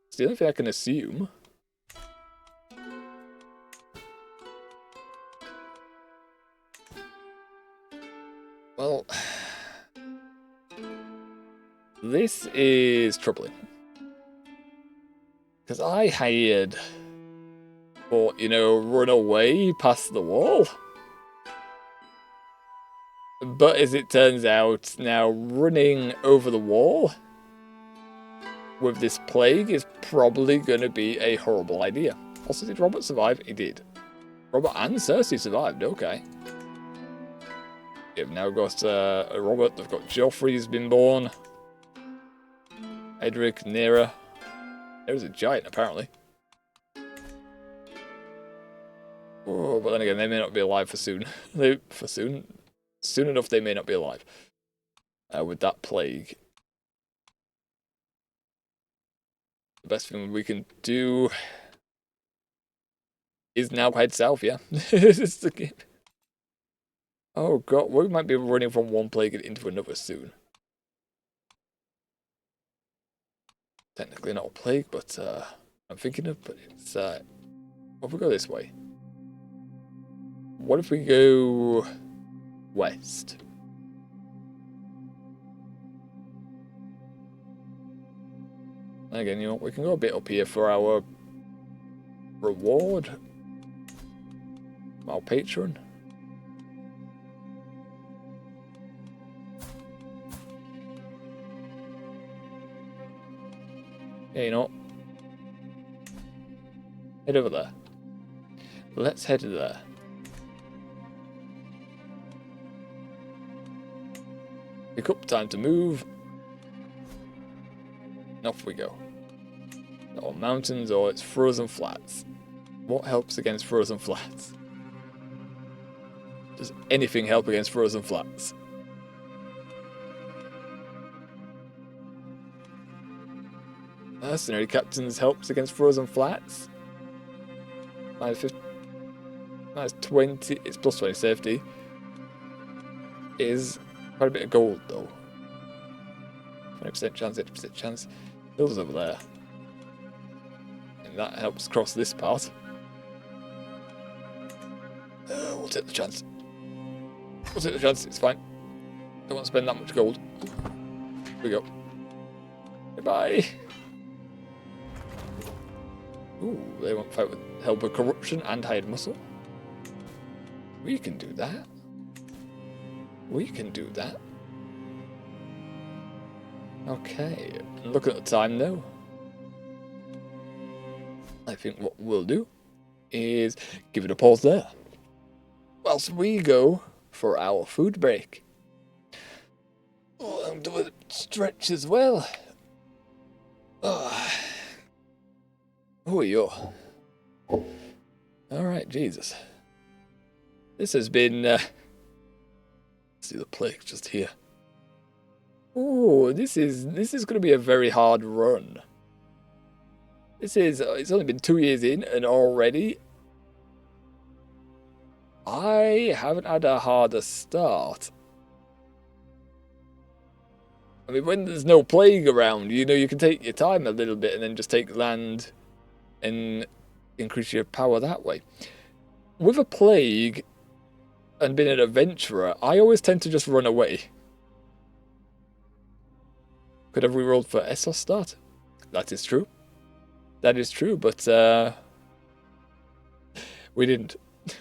It's the only thing I can assume. Well, this is troubling. Because I had thought, you know, run away past the wall. But as it turns out, now running over the wall with this plague is probably going to be a horrible idea. Also, did Robert survive? He did. Robert and Cersei survived, okay. They've now got Robert, they've got Joffrey's been born. Edric, Nera. There's a giant, apparently. Oh, but then again, they may not be alive for soon. Soon enough, they may not be alive. With that plague. The best thing we can do is now head south, yeah. Oh god, we might be running from one plague into another soon. Technically not a plague, but I'm thinking of, but it's, what if we go this way? What if we go west? And again, you know, we can go a bit up here for our reward. Our patron. Yeah, you know, head over there. Let's head there. Pick up, time to move. And off we go. Or mountains, or it's frozen flats. What helps against frozen flats? Does anything help against frozen flats? Mercenary captains helps against frozen flats. Minus 20, it's plus 20 safety. Is quite a bit of gold though. 20% chance, 80% chance. Hills over there. And that helps cross this part. We'll take the chance. We'll take the chance, it's fine. Don't want to spend that much gold. Here we go. Goodbye. Ooh, they want to fight with help with corruption and hired muscle. We can do that. We can do that. Okay, look at the time though. I think what we'll do is give it a pause there. Whilst we go for our food break. Oh, I'm doing a stretch as well. Oh. Who are you? Alright, Jesus. This has been, see the plague just here. Oh, this is going to be a very hard run. This is, it's only been 2 years in, and already I haven't had a harder start. I mean, when there's no plague around, you can take your time a little bit and then just take land and increase your power that way. With a plague and being an adventurer, I always tend to just run away. Could have rerolled for Essos start. That is true. That is true, but we didn't.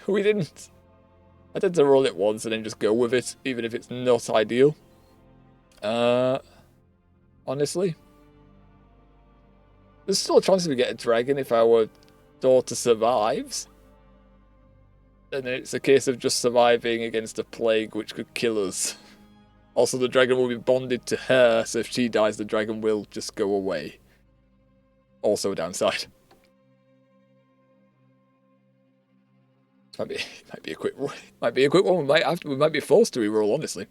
We didn't. I tend to roll it once and then just go with it, even if it's not ideal. Honestly. There's still a chance we get a dragon if our daughter survives. And it's a case of just surviving against a plague which could kill us. Also, the dragon will be bonded to her, so if she dies, the dragon will just go away. Also a downside. Might be a quick one. We might be forced to reroll, honestly.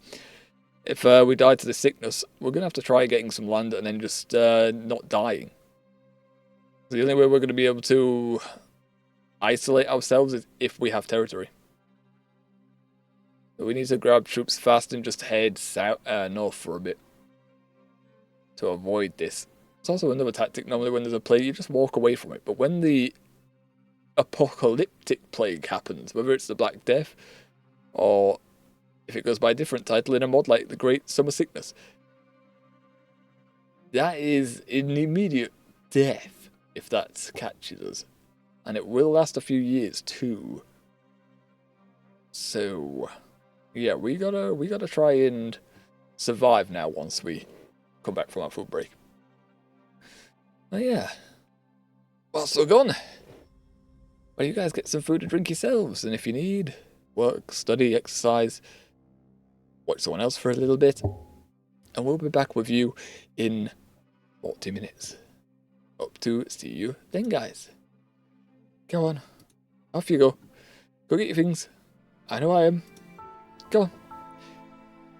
If we die to the sickness, we're gonna have to try getting some land and then just not dying. The only way we're gonna be able to isolate ourselves is if we have territory. So we need to grab troops fast and just head south, north for a bit to avoid this. It's also another tactic. Normally, when there's a plague, you just walk away from it. But when the apocalyptic plague happens, whether it's the Black Death or if it goes by a different title in a mod like the Great Summer Sickness, that is an immediate death if that catches us, and it will last a few years too. So yeah, we gotta try and survive now once we come back from our food break. Oh yeah, well, so gone. Well, you guys get some food and drink yourselves, and if you need, work, study, exercise, watch someone else for a little bit, and we'll be back with you in 40 minutes. Hope to see you then, guys. Go on, off you go. Go get your things. I know I am. Go on.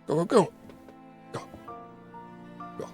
Go, go, go. Go. Go.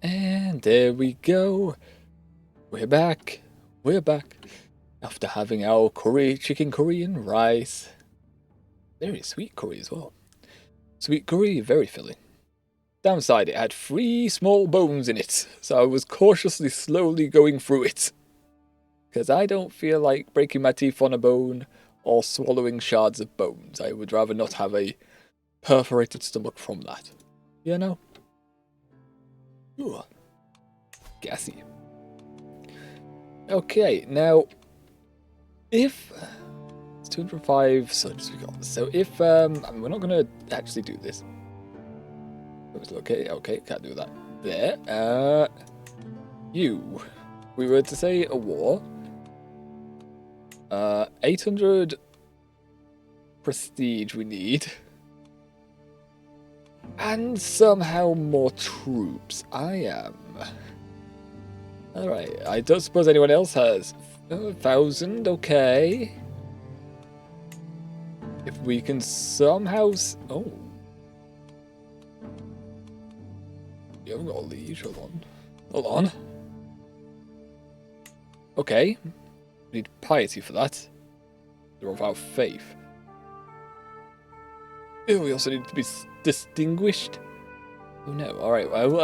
And there we go. We're back. We're back. After having our chicken curry and rice. Very sweet curry as well. Sweet curry, very filling. Downside, it had 3 small bones in it, so I was cautiously slowly going through it. Because I don't feel like breaking my teeth on a bone or swallowing shards of bones. I would rather not have a perforated stomach from that. You know? Ooh. Gassy. Okay, now, if it's 205 suns we got, so if I mean, we're not gonna actually do this. Okay, can't do that. There. We were to say a war. 800 prestige we need. And somehow more troops. I am. Alright, I don't suppose anyone else has 1,000, okay. If we can somehow... Oh. You haven't got a liege, hold on. Hold on. Okay. We need piety for that. They're of our faith. Oh, we also need to be distinguished. Oh no, alright, well,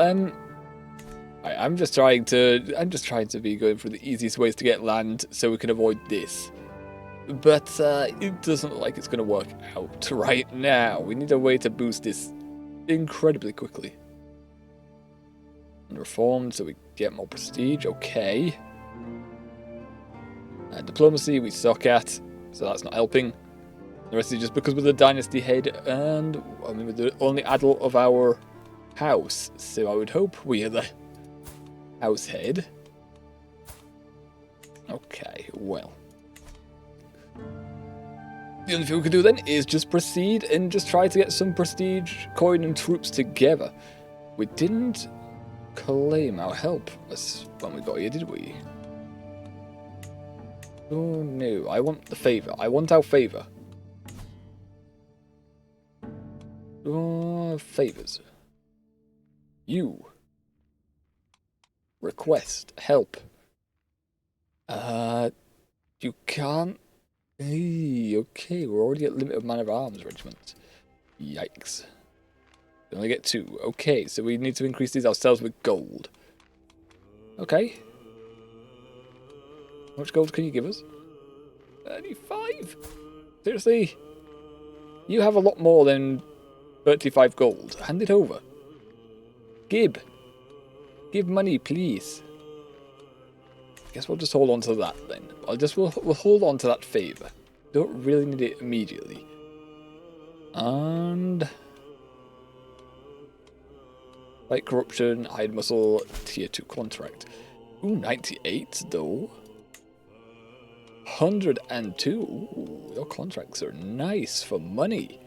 I'm just trying to be going for the easiest ways to get land so we can avoid this. But it doesn't look like it's going to work out right now. We need a way to boost this incredibly quickly. And reformed so we get more prestige, okay. Diplomacy we suck at, so that's not helping. The rest is just because we're the dynasty head and I mean we're the only adult of our house, so I would hope we are the house head. Okay, well. The only thing we can do then is just proceed and just try to get some prestige, coin and troops together. We didn't claim our help when we got here, did we? Oh no, I want the favour. I want our favour. Oh, favours. You. Request. Help. You can't. Hey, okay, we're already at limit of man of arms regiment. Yikes. We only get 2. Okay, so we need to increase these ourselves with gold. Okay. How much gold can you give us? 35? Seriously? You have a lot more than 35 gold. Hand it over. Give money, please. I guess we'll just hold on to that then. We'll hold on to that favour. Don't really need it immediately. And fight corruption, hide muscle, tier 2 contract. Ooh, 98 though. 102. Ooh, your contracts are nice for money.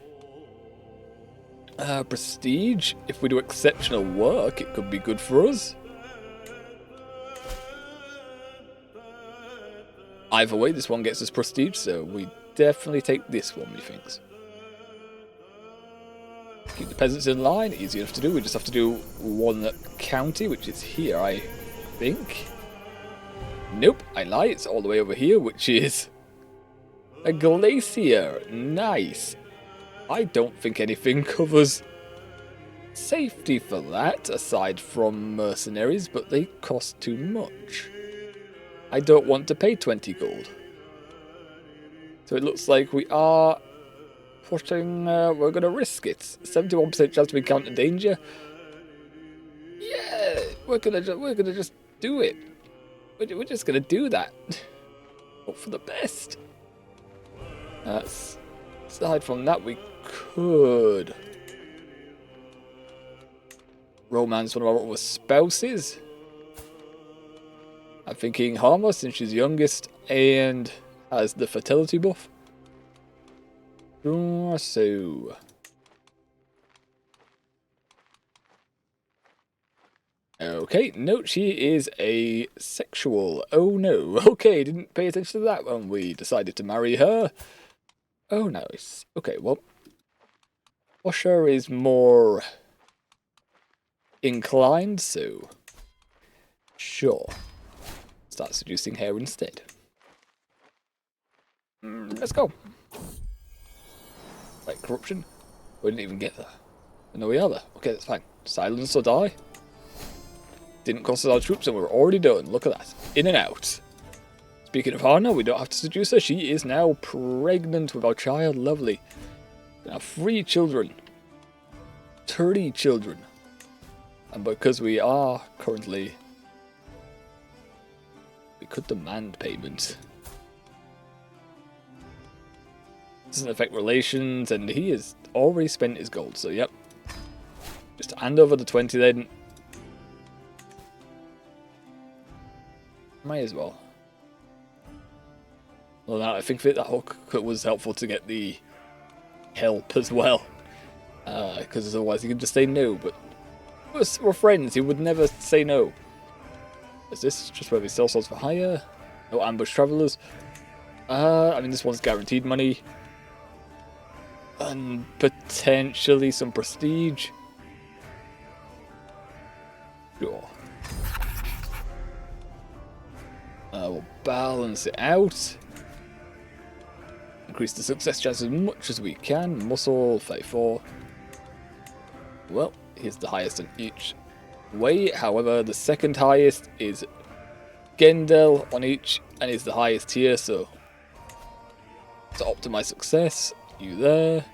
Prestige. If we do exceptional work, it could be good for us. Either way, this one gets us prestige, so we definitely take this one, methinks. Keep the peasants in line, easy enough to do. We just have to do one county, which is here, I think. Nope, I lie, it's all the way over here, which is a glacier. Nice. I don't think anything covers safety for that, aside from mercenaries, but they cost too much. I don't want to pay 20 gold. So it looks like we are putting, we're going to risk it. 71% chance to encounter danger. Yeah, we're gonna just do it. We're just gonna do that. Hope for the best. Aside from that, we could romance one of our other spouses. I'm thinking Harma, since she's youngest and has the fertility buff. So okay, no, she is a sexual. Oh no, okay, didn't pay attention to that when we decided to marry her. Oh nice. Okay, well, Washer is more inclined, so sure. Start seducing her instead. Let's go. Like corruption? We didn't even get there. No, we are there. Okay, that's fine. Silence or die. Didn't cost us our troops and we're already done. Look at that. In and out. Speaking of Hana, we don't have to seduce her. She is now pregnant with our child. Lovely. Now 3 children. 30 children. And because we are currently... we could demand payment. Doesn't affect relations, and he has already spent his gold, so yep. Just hand over the 20 then. Might as well. Well, now I think that hook was helpful to get the help as well. Because otherwise he could just say no, but we're friends, he would never say no. Is this just where we sell swords for hire? No ambush travelers. I mean, this one's guaranteed money. And potentially some prestige. Sure. We'll balance it out. Increase the success chance as much as we can. Muscle, 34. Well, here's the highest in each way. However, the second highest is Gendel on each, and is the highest here, so to optimize success, you there,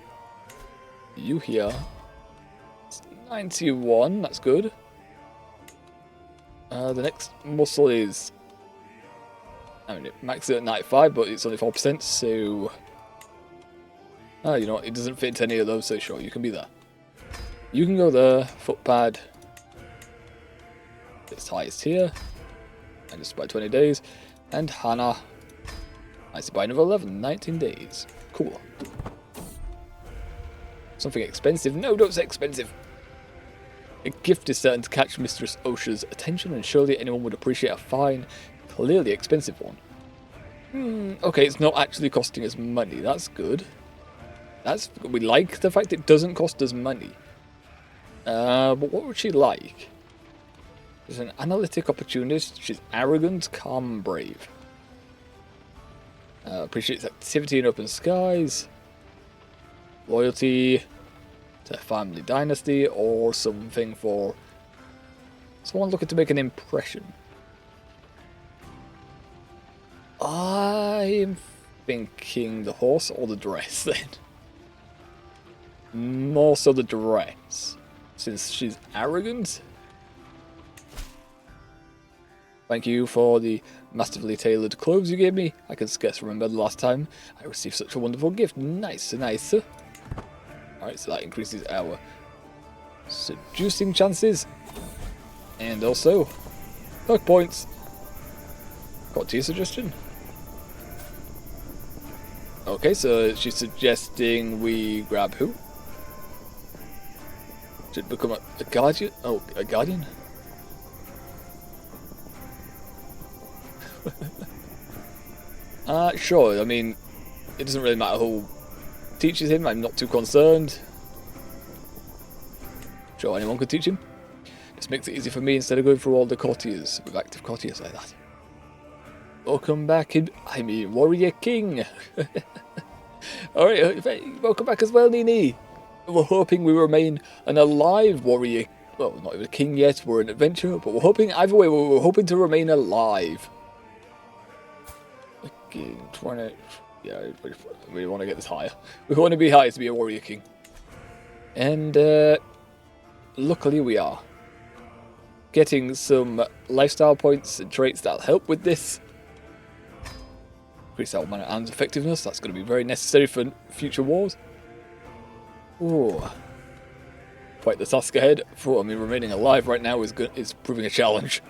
you here. It's 91, that's good. The next muscle is, I mean, it maxes at 95, but it's only 4%, so you know what, it doesn't fit into any of those, so sure, you can be there. You can go there, foot pad. It's highest here. And just by 20 days. And Hana. Nice to buy another 11, 19 days. Cool. Something expensive? No, don't say expensive. A gift is certain to catch Mistress Osha's attention, and surely anyone would appreciate a fine, clearly expensive one. Okay, it's not actually costing us money. That's good. We like the fact it doesn't cost us money. But what would she like? She's an analytic opportunist. She's arrogant, calm, brave. Appreciates activity in open skies. Loyalty to family dynasty, or something for someone looking to make an impression. I'm thinking the horse or the dress then. More so the dress, since she's arrogant. Thank you for the masterfully tailored clothes you gave me. I can scarce remember the last time I received such a wonderful gift. Nice, nice. Alright, so that increases our seducing chances. And also, perk points. Got your suggestion? Okay, so she's suggesting we grab who? Should become a guardian? Oh, a guardian? Sure, I mean, it doesn't really matter who teaches him, I'm not too concerned. Sure, anyone could teach him. Just makes it easy for me instead of going through all the courtiers with active courtiers like that. Welcome back, I mean, Warrior King. Alright, welcome back as well, Nini. We're hoping we remain an alive warrior. Well, not even a king yet, we're an adventurer, but we're hoping, either way, we're hoping to remain alive. Okay, trying to, yeah, we want to get this higher. We want to be higher to be a warrior king. And, luckily we are. Getting some lifestyle points and traits that'll help with this. Increase our mana and effectiveness, that's going to be very necessary for future wars. Oh, quite the task ahead. I mean, remaining alive right now is proving a challenge.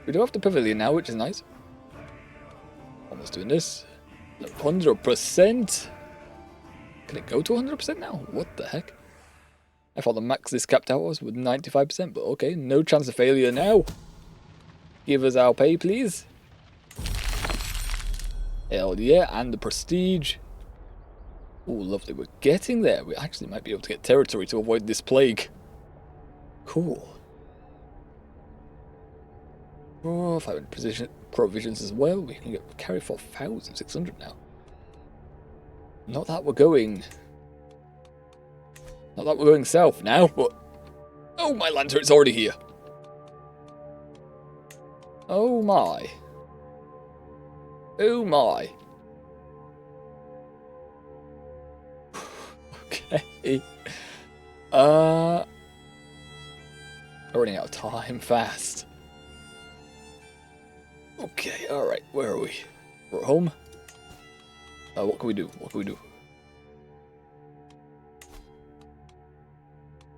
We do have the pavilion now, which is nice. Almost doing this. 100%. Can it go to 100% now? What the heck? I thought the max this capped out was with 95%, but okay, no chance of failure now. Give us our pay, please. Hell yeah, and the prestige. Oh, lovely. We're getting there. We actually might be able to get territory to avoid this plague. Cool. Oh, 500 provisions as well. We can carry 4,600 now. Not that we're going south now, but... Oh, my lantern's already here. Oh, my. Oh, my. Okay. Running out of time fast. Okay, alright, where are we? We're at home. What can we do? What can we do?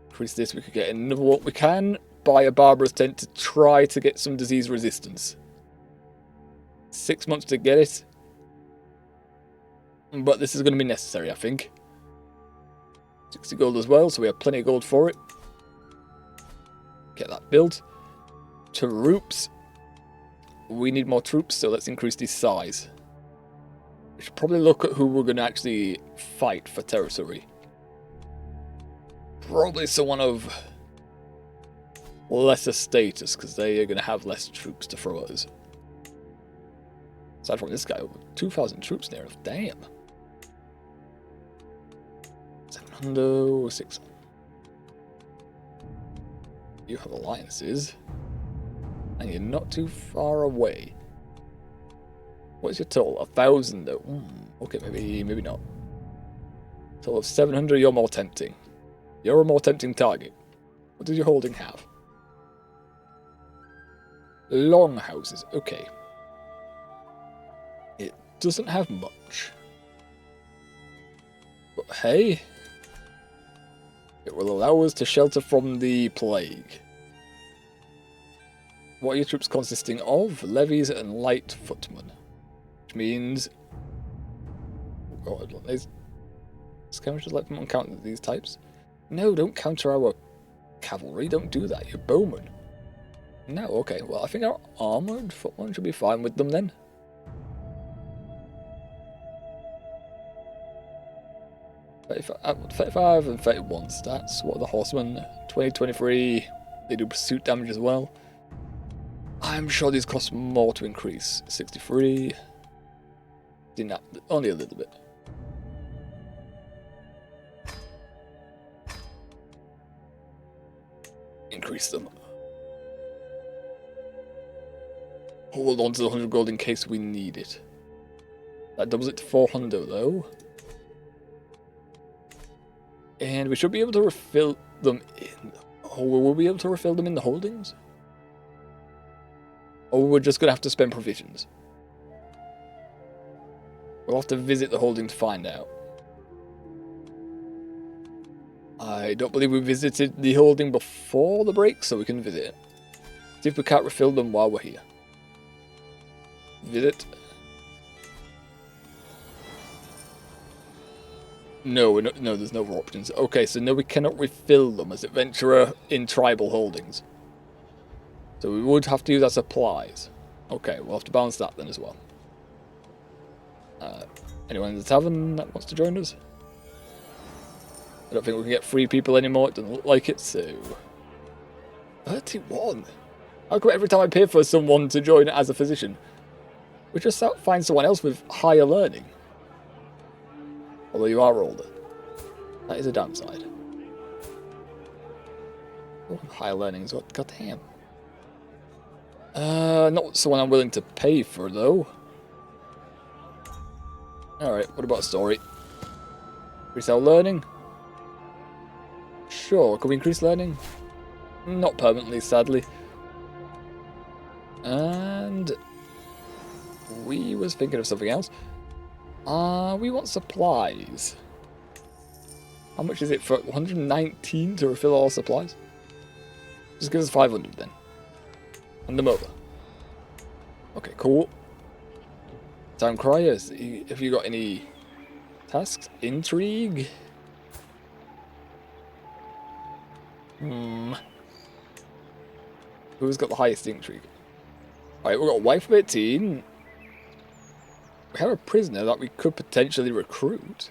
Increase this, we could get another one. We can buy a barbarous tent to try to get some disease resistance. 6 months to get it. But this is going to be necessary, I think. 60 gold as well, so we have plenty of gold for it. Get that built. Troops. We need more troops, so let's increase the size. We should probably look at who we're going to actually fight for territory. Probably someone of lesser status, because they are going to have less troops to throw at us. Aside from this guy, over 2,000 troops near us. Damn. 700, 600. You have alliances. And you're not too far away. What's your total? 1,000 though. Okay, maybe not. Total of 700, you're more tempting. You're a more tempting target. What does your holding have? Long houses, okay. It doesn't have much. But hey, it will allow us to shelter from the plague. What are your troops consisting of? Levies and light footmen. Which means... Oh God, is skirmishers light footmen count these types? No, don't counter our cavalry. Don't do that. You're bowmen. No, okay. Well, I think our armoured footmen should be fine with them then. At 35 and 31 stats. What are the horsemen? 20, 23. They do pursuit damage as well. I'm sure these cost more to increase. 63. Only a little bit. Increase them. Hold on to the 100 gold in case we need it. That doubles it to 400 though. And we should be able to refill them in... Oh, will we be able to refill them in the holdings? Or we're just going to have to spend provisions? We'll have to visit the holding to find out. I don't believe we visited the holding before the break, so we can visit it. See if we can't refill them while we're here. Visit. No, no, there's no options. Okay, so no, we cannot refill them as adventurer in tribal holdings. So we would have to use our supplies. Okay, we'll have to balance that then as well. Anyone in the tavern that wants to join us? I don't think we can get free people anymore. It doesn't look like it, so... 31? How come every time I pay for someone to join as a physician, we just find someone else with higher learning? Although you are older. That is a downside. Oh, higher learning is what? God damn. Not someone I'm willing to pay for, though. Alright, what about story? Increase our learning? Sure, can we increase learning? Not permanently, sadly. And... we was thinking of something else. We want supplies. How much is it for 119 to refill all supplies? Just give us 500 then. Hand them over. Okay, cool. Town criers, have you got any tasks? Intrigue? Who's got the highest intrigue? Alright, we've got a wife of 18. We have a prisoner that we could potentially recruit.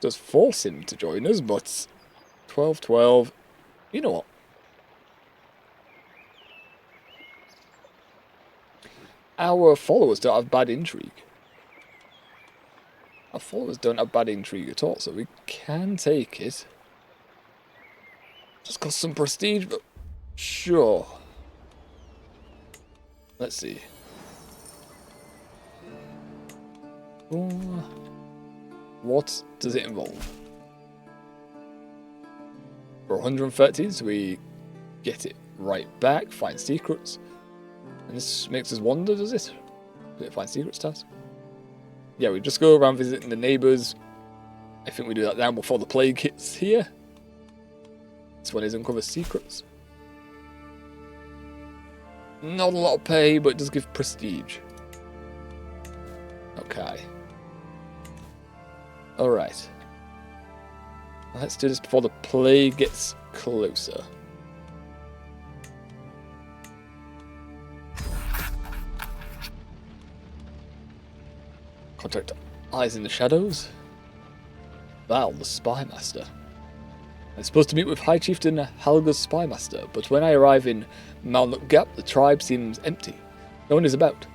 Just force him to join us, but 12, 12. You know what? our followers don't have bad intrigue. Our followers don't have bad intrigue at all, so we can take it. Just cost some prestige, but sure. Let's see. What does it involve? For 113, so we get it right back, find secrets. And this makes us wonder, does it? Does it find secrets task? Yeah, we just go around visiting the neighbours. I think we do that now before the plague hits here. This one is uncover secrets. Not a lot of pay, but it does give prestige. Okay. Alright. Let's do this before the plague gets closer. Contact Eyes in the Shadows. Val, the Spy Master. I'm supposed to meet with High Chieftain Halga's Spy Master, but when I arrive in Malnuk Gap, the tribe seems empty. No one is about.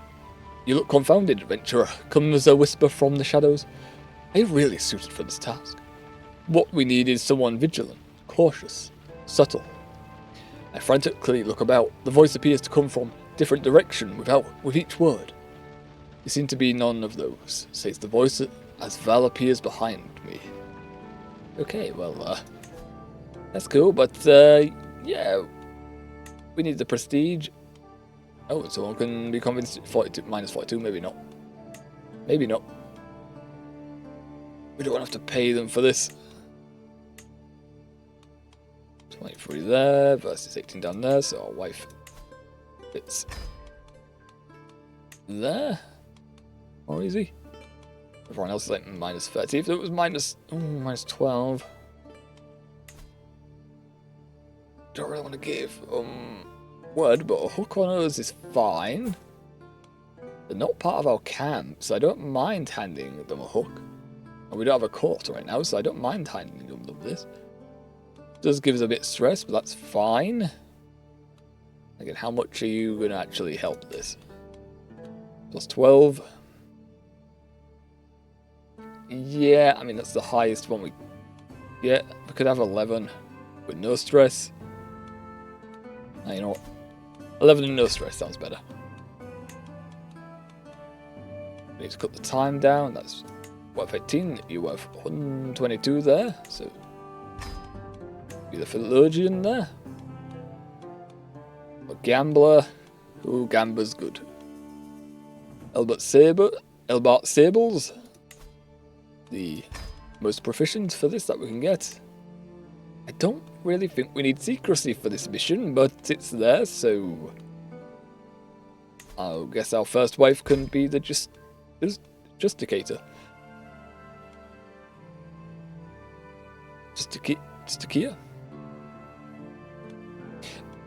You look confounded, adventurer, comes a whisper from the shadows. Are you really suited for this task? What we need is someone vigilant, cautious, subtle. I frantically look about. The voice appears to come from different direction with each word. You seem to be none of those, says the voice as Val appears behind me. Okay, well, that's cool, but, yeah, we need the prestige. Oh, someone can be convinced. 42, minus 42, maybe not. Maybe not. We don't have to pay them for this. 23 there versus 18 down there, so our wife fits there. Or easy. Everyone else is like minus 30. If it was minus 12. Don't really want to give word, but a hook on us is fine. They're not part of our camp, so I don't mind handing them a hook. And we don't have a court right now, so I don't mind handing them this. Does give us a bit of stress, but that's fine. Again, how much are you going to actually help this? Plus 12. Yeah, I mean, that's the highest one we get. We could have 11 with no stress. Now, you know what? 11 and no stress sounds better. We need to cut the time down. That's worth 18. You have 122 there, so be the theologian there. A gambler. Ooh, gambler's good. Elbert Sables. The most proficient for this that we can get. I don't really think we need secrecy for this mission, but it's there, so I guess our first wife can be the Justicator. Justicia?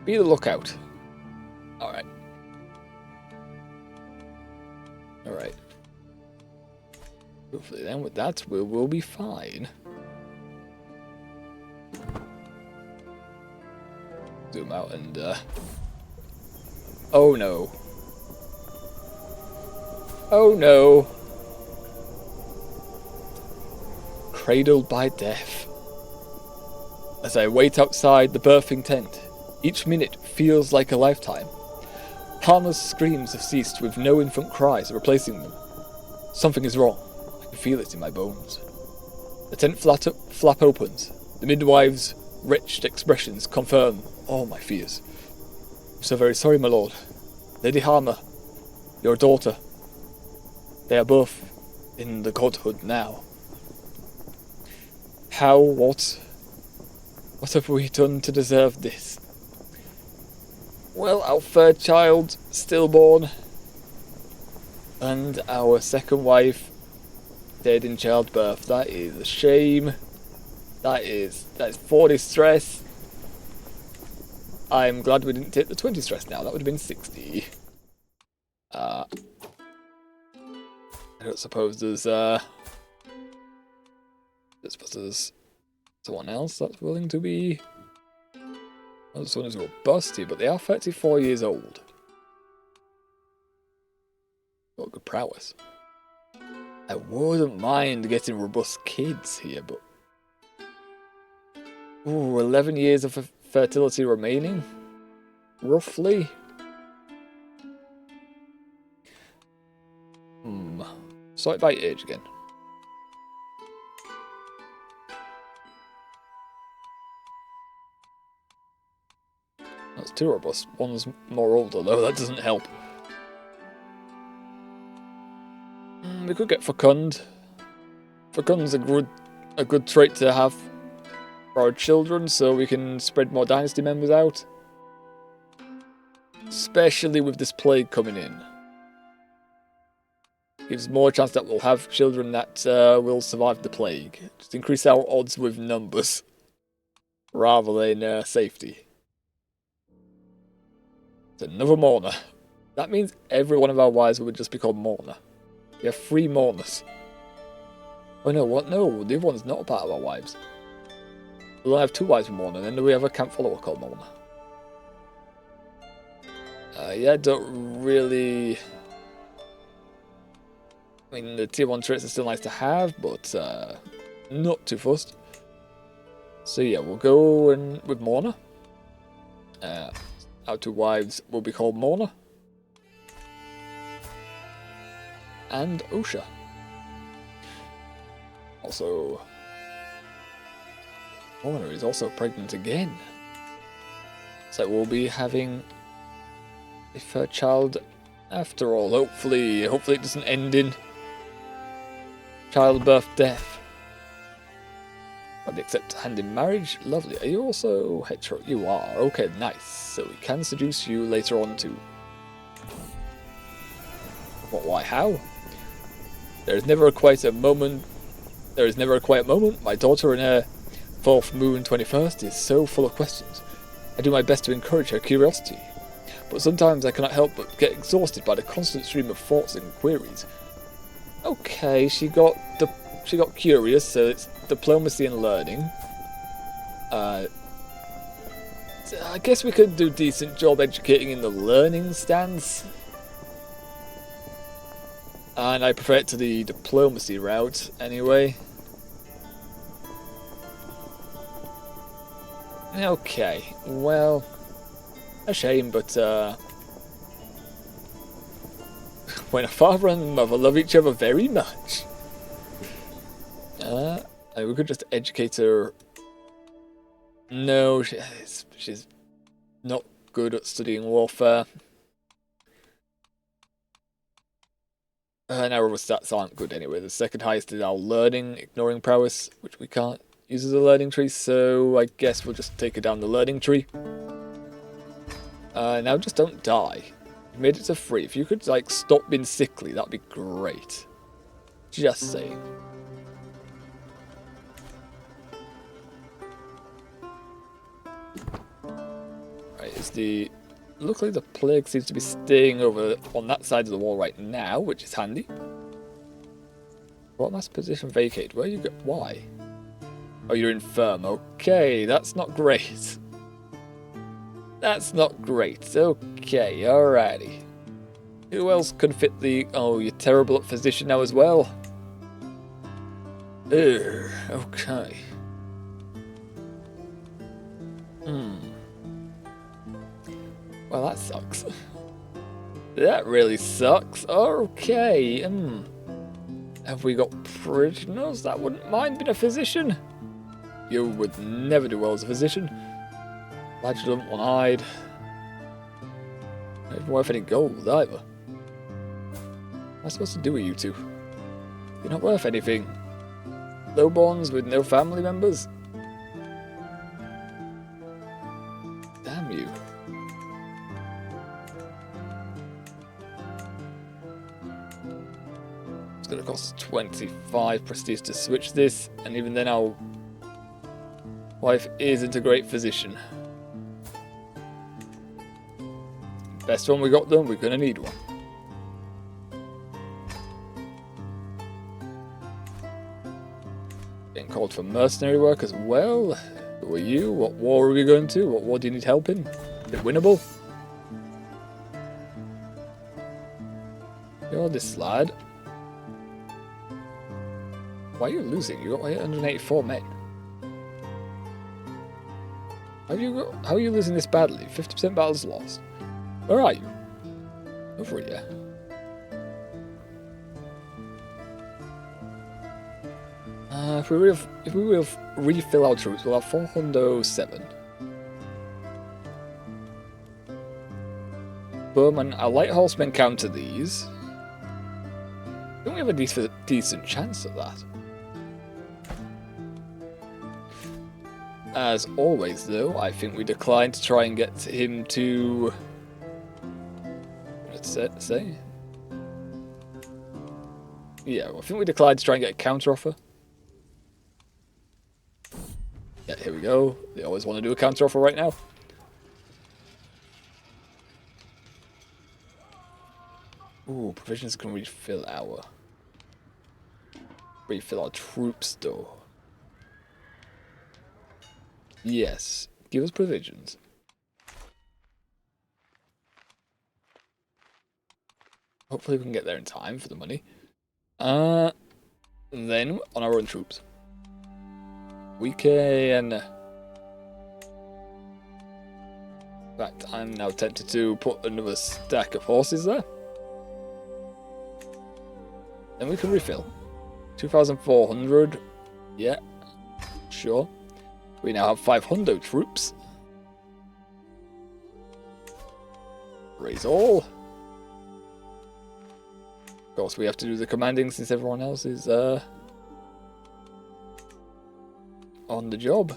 Be the lookout. Alright. Alright. Hopefully then with that we'll be fine. Zoom out and oh no. Oh no. Cradled by death. As I wait outside the birthing tent, each minute feels like a lifetime. Harmless screams have ceased with no infant cries replacing them. Something is wrong. I can feel it in my bones. The tent flap opens. The midwife's wretched expressions confirm all my fears. I'm so very sorry, my lord. Lady Harmer, your daughter. They are both in the godhood now. How, what have we done to deserve this? Well, our third child, stillborn, and our second wife, dead in childbirth. That is a shame. That's 40 stress. I'm glad we didn't take the 20 stress now. That would have been 60. I don't suppose there's someone else that's willing to be. Well, this one is robust here, but they are 34 years old. prowess. I wouldn't mind getting robust kids here, but... Ooh, 11 years of fertility remaining? Roughly? Sort by age again. That's too robust. One's more older though, that doesn't help. We could get fecund. Fecund's a good trait to have for our children, so we can spread more dynasty members out. Especially with this plague coming in. Gives more chance that we'll have children that will survive the plague. Just increase our odds with numbers. Rather than safety. It's another mourner. That means every one of our wives would just be called mourner. We have 3 mourners. Oh no, what? No, the other one's not a part of our wives. We'll only have 2 wives with mourner, and then we have a camp follower called mourner. Yeah, don't really... I mean, the tier 1 traits are still nice to have, but not too fussed. So yeah, we'll go with mourner. Our 2 wives will be called Mourner and Osha. Also, Mourner is also pregnant again. So we'll be having a 3rd child after all. Hopefully it doesn't end in childbirth death. I'd accept hand in marriage. Lovely. Are you also hetero? You are. Okay, nice. So we can seduce you later on too. What, why, how? There is never a quiet moment. My daughter in her 4th moon 21st is so full of questions. I do my best to encourage her curiosity. But sometimes I cannot help but get exhausted by the constant stream of thoughts and queries. Okay, she got curious, so it's diplomacy and learning. I guess we could do a decent job educating in the learning stance. And I prefer it to the diplomacy route, anyway. Okay, well, a shame, but when a father and mother love each other very much. We could just educate her. No, she's not good at studying warfare. And our stats aren't good anyway. The 2nd highest is our learning, ignoring prowess, which we can't use as a learning tree, so I guess we'll just take her down the learning tree. Now just don't die. You made it to 3. If you could, like, stop being sickly, that'd be great. Just saying. Right, luckily the plague seems to be staying over on that side of the wall right now, which is handy. What mass position vacate? Where you go? Why? Oh, you're infirm. Okay, that's not great. That's not great. Okay, alrighty. Who else can fit the... Oh, you're terrible at physician now as well. Ugh, okay. Well, that sucks. That really sucks. Okay. Have we got prisoners that wouldn't mind being a physician? You would never do well as a physician. Flagellant, one-eyed. Not even worth any gold either. What am I supposed to do with you two? You're not worth anything. Lowborns with no family members. Damn you. It's going to cost 25 prestige to switch this, and even then our wife isn't a great physician. Best one we got done, we're going to need one. Getting called for mercenary work as well. Who are you? What war are we going to? What war do you need help in? Is it winnable? You're this lad. Why are you losing? You got 884 men. How are you losing this badly? 50% battles lost. Where are you? Over here. If we will refill our troops, we'll have 407. Bowman, our light horsemen counter these. Don't we have a decent chance at that? As always, though, I think we declined to try and get him to... Let's say? Yeah, I think we declined to try and get a counter-offer. Yeah, here we go. They always want to do a counter-offer right now. Ooh, provisions can refill our troops, though. Yes, give us provisions. Hopefully we can get there in time for the money. Then, on our own troops. We can... In fact, I'm now tempted to put another stack of horses there. Then we can refill. 2,400. Yeah, sure. We now have 500 troops. Raise all. Of course, we have to do the commanding since everyone else is on the job.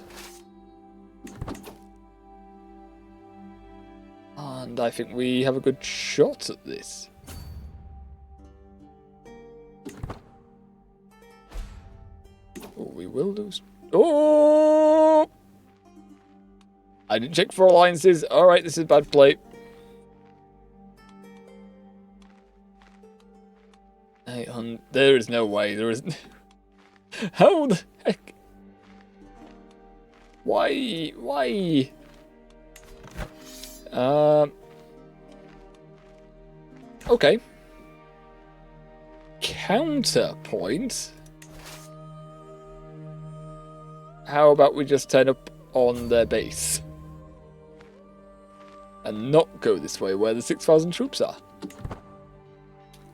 And I think we have a good shot at this. Oh, we will lose. Oh! I didn't check for alliances. Alright, this is bad play. 800. There is no way. There isn't. How the heck? Why? Why? Okay. Counterpoint. How about we just turn up on their base? And not go this way where the 6,000 troops are.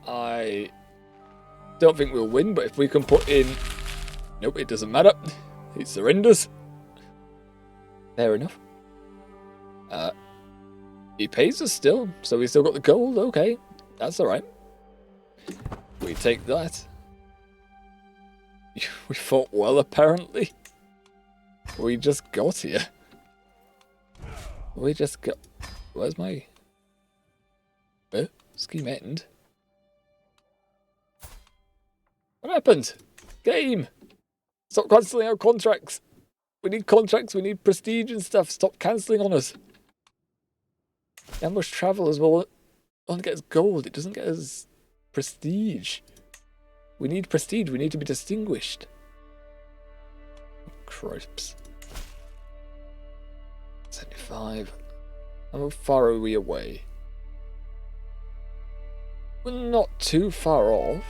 I don't think we'll win, but if we can put in... Nope, it doesn't matter. He surrenders. Fair enough. He pays us still, so we still got the gold. Okay, that's alright. We take that. We fought well, apparently. We just got here. We just got... Where's my... scheme end? What happened? Game! Stop cancelling our contracts! We need contracts, we need prestige and stuff. Stop cancelling on us. The ambush travelers will only get us gold. It doesn't get us prestige. We need prestige. We need to be distinguished. Cripes. 75. How far are we away? We're not too far off.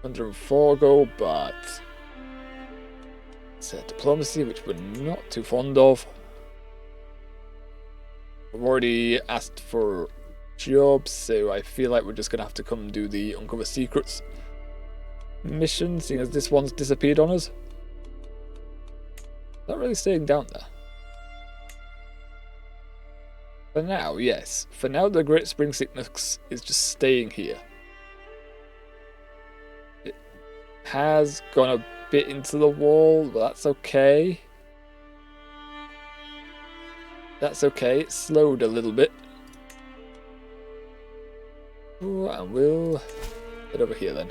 104 gold, but it's diplomacy, which we're not too fond of. We've already asked for jobs, so I feel like we're just going to have to come do the Uncover Secrets mission, seeing as this one's disappeared on us. Not really staying down there. For now, yes. For now, the Great Spring Sickness is just staying here. It has gone a bit into the wall, but that's okay. That's okay, it slowed a little bit. Ooh, and we'll head over here then.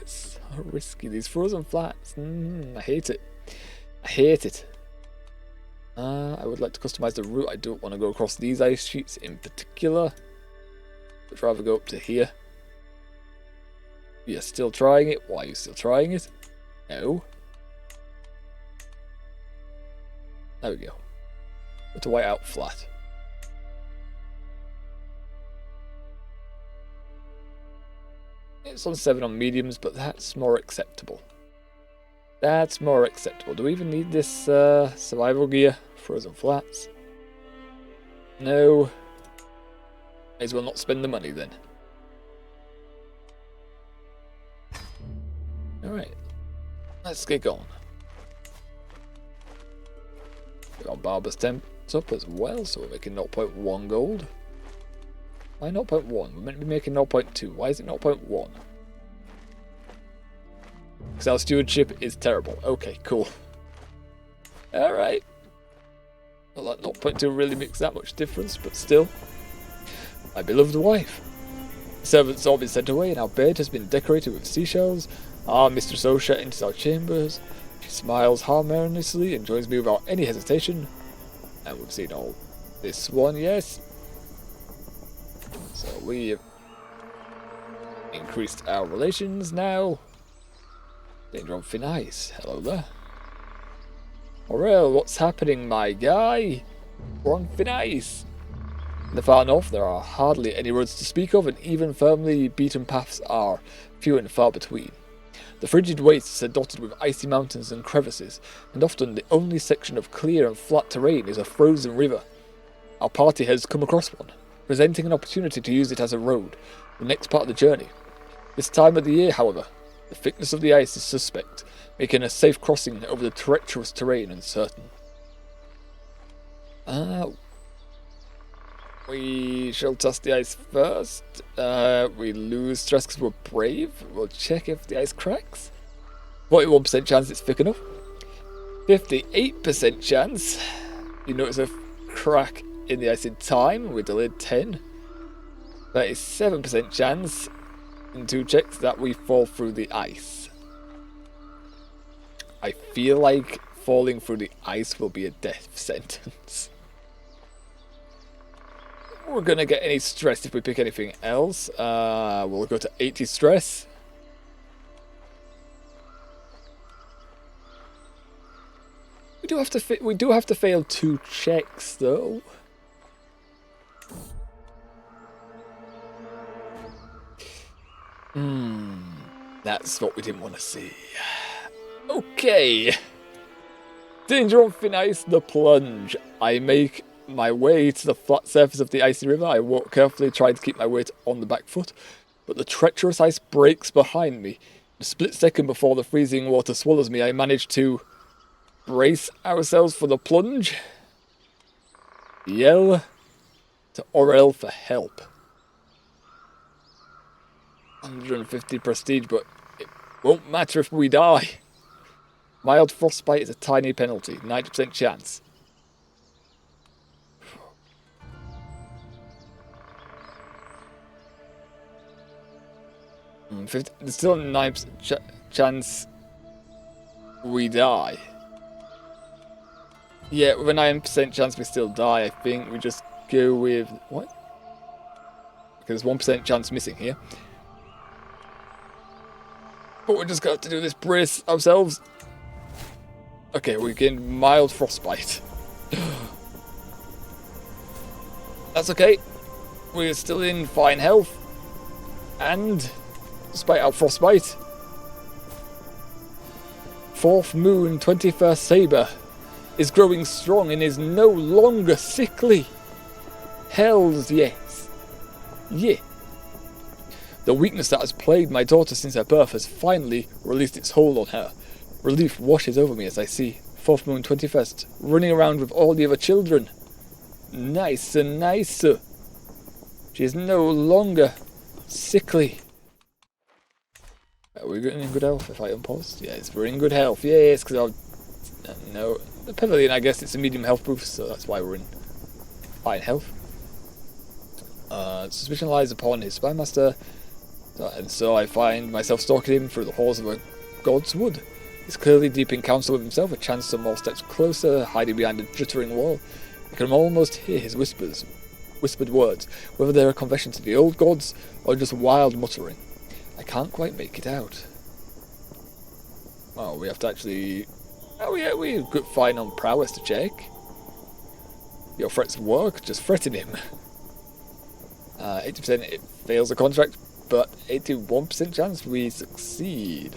It's so risky, these frozen flats. I hate it. I hate it. I would like to customize the route. I don't want to go across these ice sheets in particular. I'd rather go up to here. You're still trying it? Why are you still trying it? No. There we go. Go to whiteout flat. It's on 7 on mediums, but that's more acceptable. That's more acceptable. Do we even need this survival gear? Frozen flats? No. May as well not spend the money then. Alright. Let's get going. We got Barber's Temp up as well, so we're making 0.1 gold. Why 0.1? We're meant to be making 0.2. Why is it 0.1? Because our stewardship is terrible. Okay, cool. Alright. Not that 0.2 really makes that much difference, but still. My beloved wife. The servants all been sent away, and our bed has been decorated with seashells. Our Mistress Osha enters our chambers. She smiles harmoniously and joins me without any hesitation. And we've seen all this one, yes. So we have increased our relations now. Danger on thin ice. Hello there. Aurel, what's happening, my guy? We're on thin ice. In the far north, there are hardly any roads to speak of, and even firmly beaten paths are few and far between. The frigid wastes are dotted with icy mountains and crevices, and often the only section of clear and flat terrain is a frozen river. Our party has come across one, presenting an opportunity to use it as a road, the next part of the journey. This time of the year, however, the thickness of the ice is suspect, making a safe crossing over the treacherous terrain uncertain. We shall test the ice first. We lose stress because we're brave. We'll check if the ice cracks. 41% chance it's thick enough. 58% chance you notice a crack in the ice in time. We delayed 10. 37% chance in 2 checks that we fall through the ice. I feel like falling through the ice will be a death sentence. We're gonna get any stress if we pick anything else. We'll go to 80 stress. We do have to fail 2 checks though. That's what we didn't want to see. Okay. Danger on thin ice, the plunge. I make my way to the flat surface of the icy river. I walk carefully, trying to keep my weight on the back foot, but the treacherous ice breaks behind me. A split second before the freezing water swallows me, I manage to brace ourselves for the plunge. Yell to Aurel for help. 150 prestige, but it won't matter if we die. Mild frostbite is a tiny penalty, 90% chance. There's still a 9% chance we die. Yeah, with a 9% chance we still die, I think we just go with... What? Because there's 1% chance missing here. But we're just going to have to do this, brace ourselves. Okay, we gained mild frostbite. That's okay. We're still in fine health. And... despite our frostbite, 4th moon 21st saber is growing strong and is no longer sickly. Hells yes. Yeah. The weakness that has plagued my daughter since her birth has finally released its hold on her. Relief washes over me as I see 4th moon 21st running around with all the other children. Nicer, nicer. She is no longer sickly. Are we in good health if I unpause? Yes, we're in good health. Yes, because I'll... no. The Pavilion, I guess it's a medium health boost, so that's why we're in fine health. Suspicion lies upon his spy master, and so I find myself stalking him through the halls of a god's wood. He's clearly deep in counsel with himself, a chance some more steps closer, hiding behind a juttering wall. I can almost hear his whispered words, whether they're a confession to the old gods, or just wild muttering. I can't quite make it out. Oh, we have to actually Oh yeah, we could find on prowess to check. Your threats work, just threaten him. 80% it fails the contract, but 81% chance we succeed.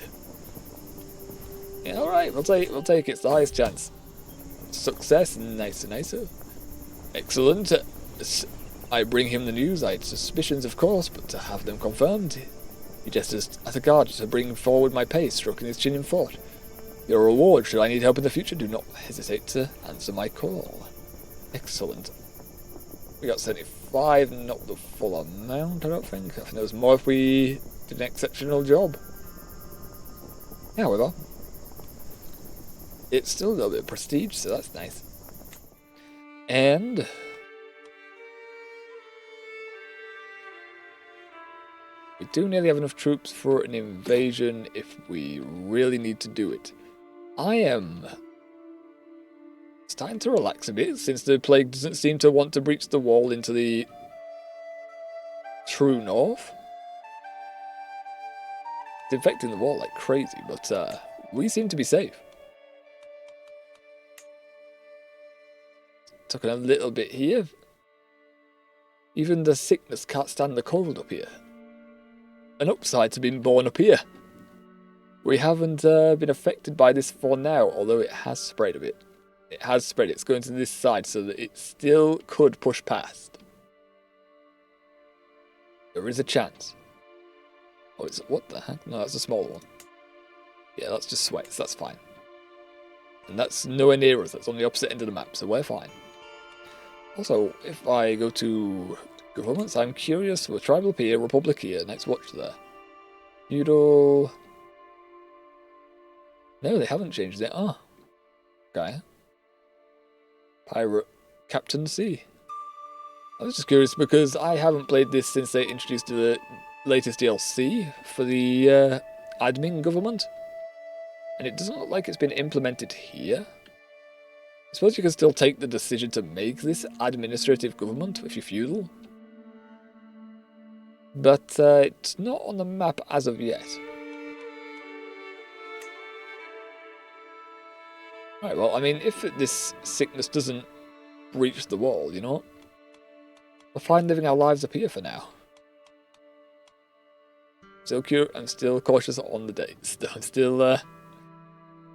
Yeah, alright, we'll take it. It's the highest chance. Success, nicer. Excellent. I bring him the news. I had suspicions, of course, but to have them confirmed, he gestures as a guard to bring forward my pace, stroking his chin in thought. Your reward, should I need help in the future, do not hesitate to answer my call. Excellent. We got 75, not the full amount, I don't think. I think there was more if we did an exceptional job. Yeah, however, it's still a little bit of prestige, so that's nice. And we do nearly have enough troops for an invasion if we really need to do it. It's time to relax a bit, since the plague doesn't seem to want to breach the wall into the true north. It's infecting the wall like crazy, but we seem to be safe. Talking a little bit here. Even the sickness can't stand the cold up here. An upside to being born up here. We haven't been affected by this for now, although it has spread a bit. It has spread. It's going to this side so that it still could push past. There is a chance. Oh, it's what the heck? No, that's a smaller one. Yeah, that's just sweats. That's fine. And that's nowhere near us. That's on the opposite end of the map, so we're fine. Also, if I go to governments, I'm curious. We're tribal here, republic here. Next watch there. Feudal. No, they haven't changed it. Oh, okay. Pirate Captaincy. I was just curious because I haven't played this since they introduced the latest DLC for the admin government. And it doesn't look like it's been implemented here. I suppose you can still take the decision to make this administrative government if you're feudal. But it's not on the map as of yet. Right, well, I mean, if this sickness doesn't breach the wall, you know, we're fine living our lives up here for now. Still cute and still cautious on the dates. Still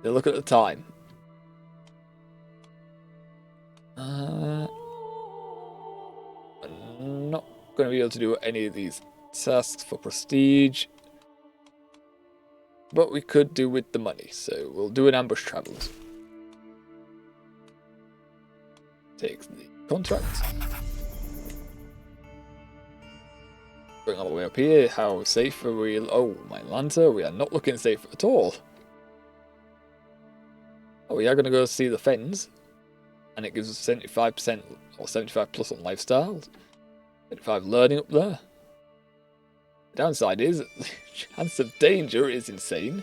look at the time. I'm not going to be able to do any of these tasks for prestige. But we could do with the money, so we'll do an ambush travelers. Takes the contract. Going all the way up here. How safe are we? Oh, my Lancer, we are not looking safe at all. Oh, we are going to go see the Fens. And it gives us 75% or 75 plus on lifestyle. 75 learning up there. The downside is the chance of danger is insane.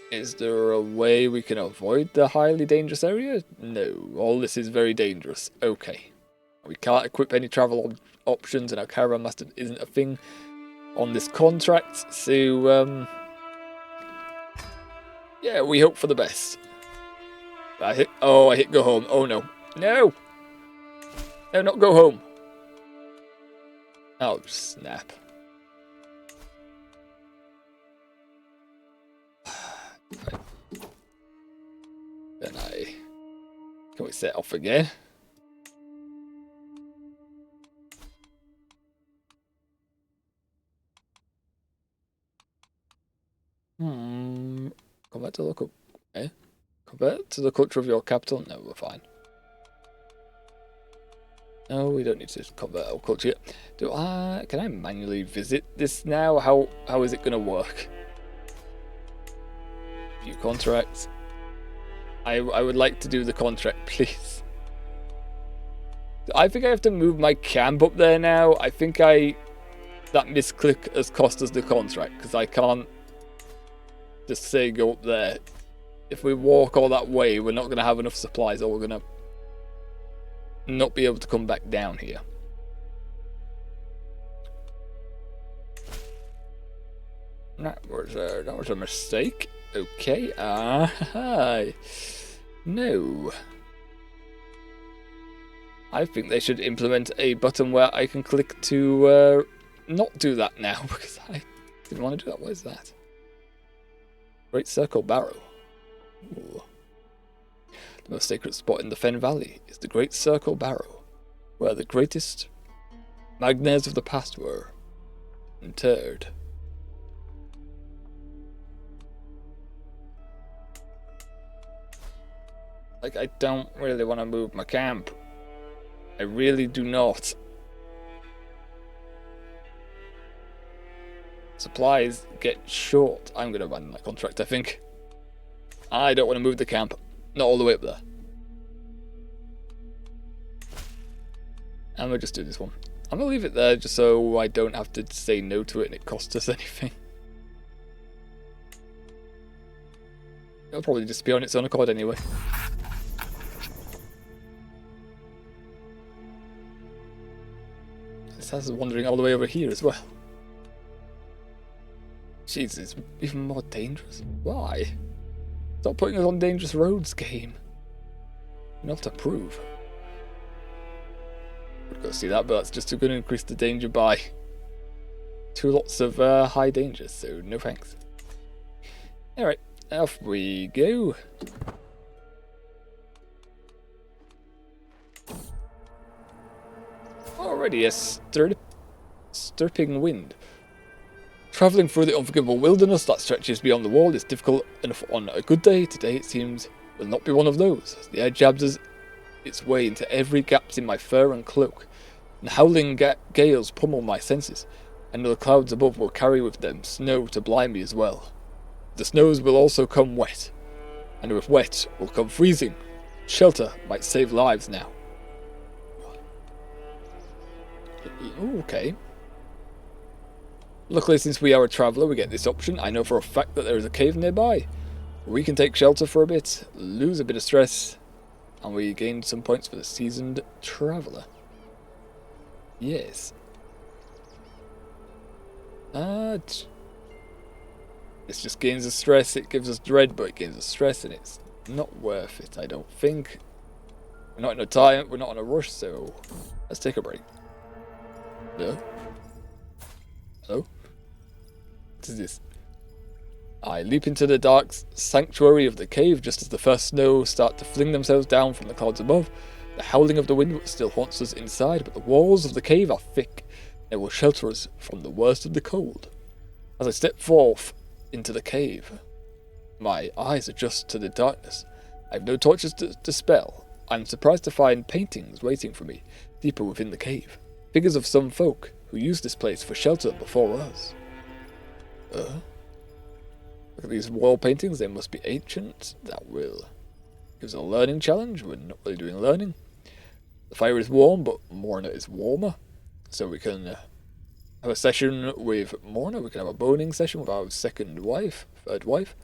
Is there a way we can avoid the highly dangerous area? No, all this is very dangerous. Okay. We can't equip any travel options and our caravan master isn't a thing on this contract. So, yeah, we hope for the best. I hit go home. Oh no. No! No, not go home. Oh, snap. Right. Then can we set off again? Convert to local. Okay. Convert to the culture of your capital. No, we're fine. No, we don't need to convert our culture yet. Can I manually visit this now? How is it gonna work? View contracts. I would like to do the contract, please. I think I have to move my camp up there now. I think that misclick has cost us the contract because I can't just say go up there. If we walk all that way, we're not going to have enough supplies or we're going to not be able to come back down here. That was a mistake. Okay. No. I think they should implement a button where I can click to not do that now, because I didn't want to do that. What is that? Great Circle Barrow. Ooh. The most sacred spot in the Fen Valley is the Great Circle Barrow, where the greatest Magnares of the past were interred. Like, I don't really want to move my camp. I really do not. Supplies get short. I'm going to abandon that contract, I think. I don't want to move the camp. Not all the way up there. And we'll just do this one. I'm going to leave it there just so I don't have to say no to it and it costs us anything. It'll probably just be on its own accord anyway. This has us wandering all the way over here as well. Jeez, it's even more dangerous. Why? Stop putting us on dangerous roads, game. Not to prove. We've got to see that, but that's just going to increase the danger by 2 lots of high danger, so no thanks. Alright, off we go. Already a stirping wind. Travelling through the unforgivable wilderness that stretches beyond the wall is difficult enough on a good day. Today it seems will not be one of those. The air jabs its way into every gap in my fur and cloak, and howling gales pummel my senses. I know the clouds above will carry with them snow to blind me as well. The snows will also come wet, and with wet will come freezing. Shelter might save lives now. Okay. Luckily, since we are a traveller, we get this option. I know for a fact that there is a cave nearby. We can take shelter for a bit, lose a bit of stress, and we gain some points for the seasoned traveller. Yes. This just gains us stress. It gives us dread, but it gains us stress, and it's not worth it, I don't think. We're not in a time. We're not in a rush, so let's take a break. Hello? Hello? What is this? I leap into the dark sanctuary of the cave just as the first snow start to fling themselves down from the clouds above. The howling of the wind still haunts us inside, but the walls of the cave are thick. It will shelter us from the worst of the cold. As I step forth into the cave, my eyes adjust to the darkness. I have no torches to dispel. I'm surprised to find paintings waiting for me deeper within the cave. Figures of some folk who used this place for shelter before us. Look at these wall paintings, they must be ancient. That will give us a learning challenge. We're not really doing learning. The fire is warm, but Morna is warmer. So we can have a session with Morna. We can have a boning session with our third wife.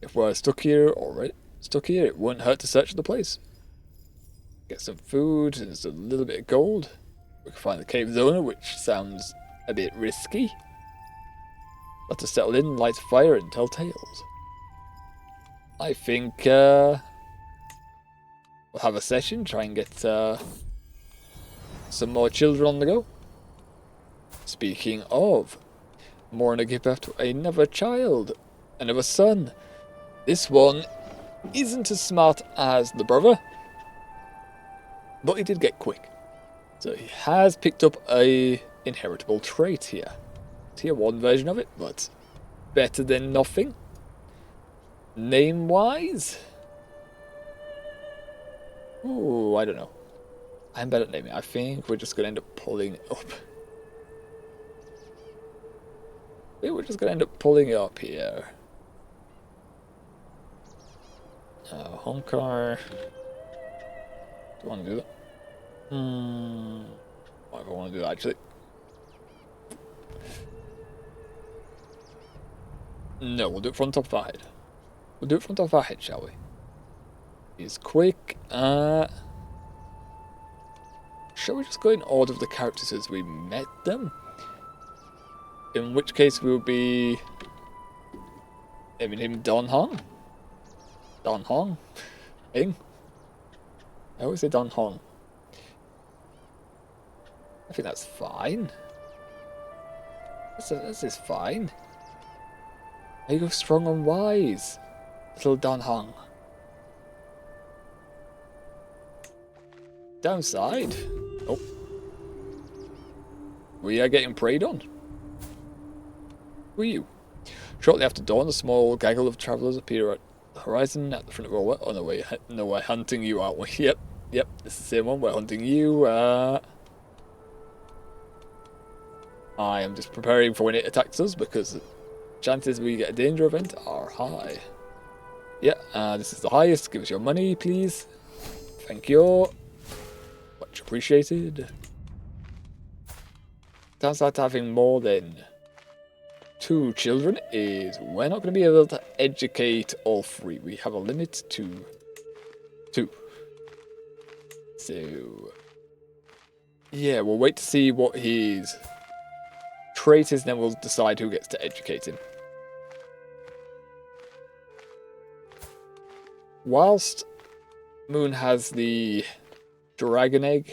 If we're stuck here, it won't hurt to search the place. Get some food, and there's a little bit of gold. We can find the cave's owner, which sounds a bit risky. Let us settle in, light a fire, and tell tales. I think we'll have a session, try and get some more children on the go. Speaking of, Morna gave birth to another child, another son. This one isn't as smart as the brother, but he did get quick. So he has picked up a inheritable trait here. Tier 1 version of it, but better than nothing. Name-wise? Ooh, I don't know. I'm bad at naming. I think we're just going to end up pulling up. We're just going to end up pulling up here. Honkar. Do I want to do that? What do I want to do actually? No, we'll do it from top of our head. We'll do it from top of our head, shall we? He's quick. Shall we just go in order of the characters as we met them? In which case we'll be naming him Don Hong. Don Hong? Bing? I always say Don Hong. I think that's fine. This is fine. Are you strong and wise, little Don Hong? Downside? Oh. We are getting preyed on. Who are you? Shortly after dawn, a small gaggle of travellers appear at the horizon at the front of our way. Oh no, we're hunting you, aren't we? Yep, this is the same one. We're hunting you. I am just preparing for when it attacks us because chances we get a danger event are high. Yeah, this is the highest. Give us your money, please. Thank you. Much appreciated. Downside to having more than 2 children is we're not going to be able to educate all 3. We have a limit to 2. So, yeah, we'll wait to see what his trait is, and then we'll decide who gets to educate him. Whilst Moon has the dragon egg,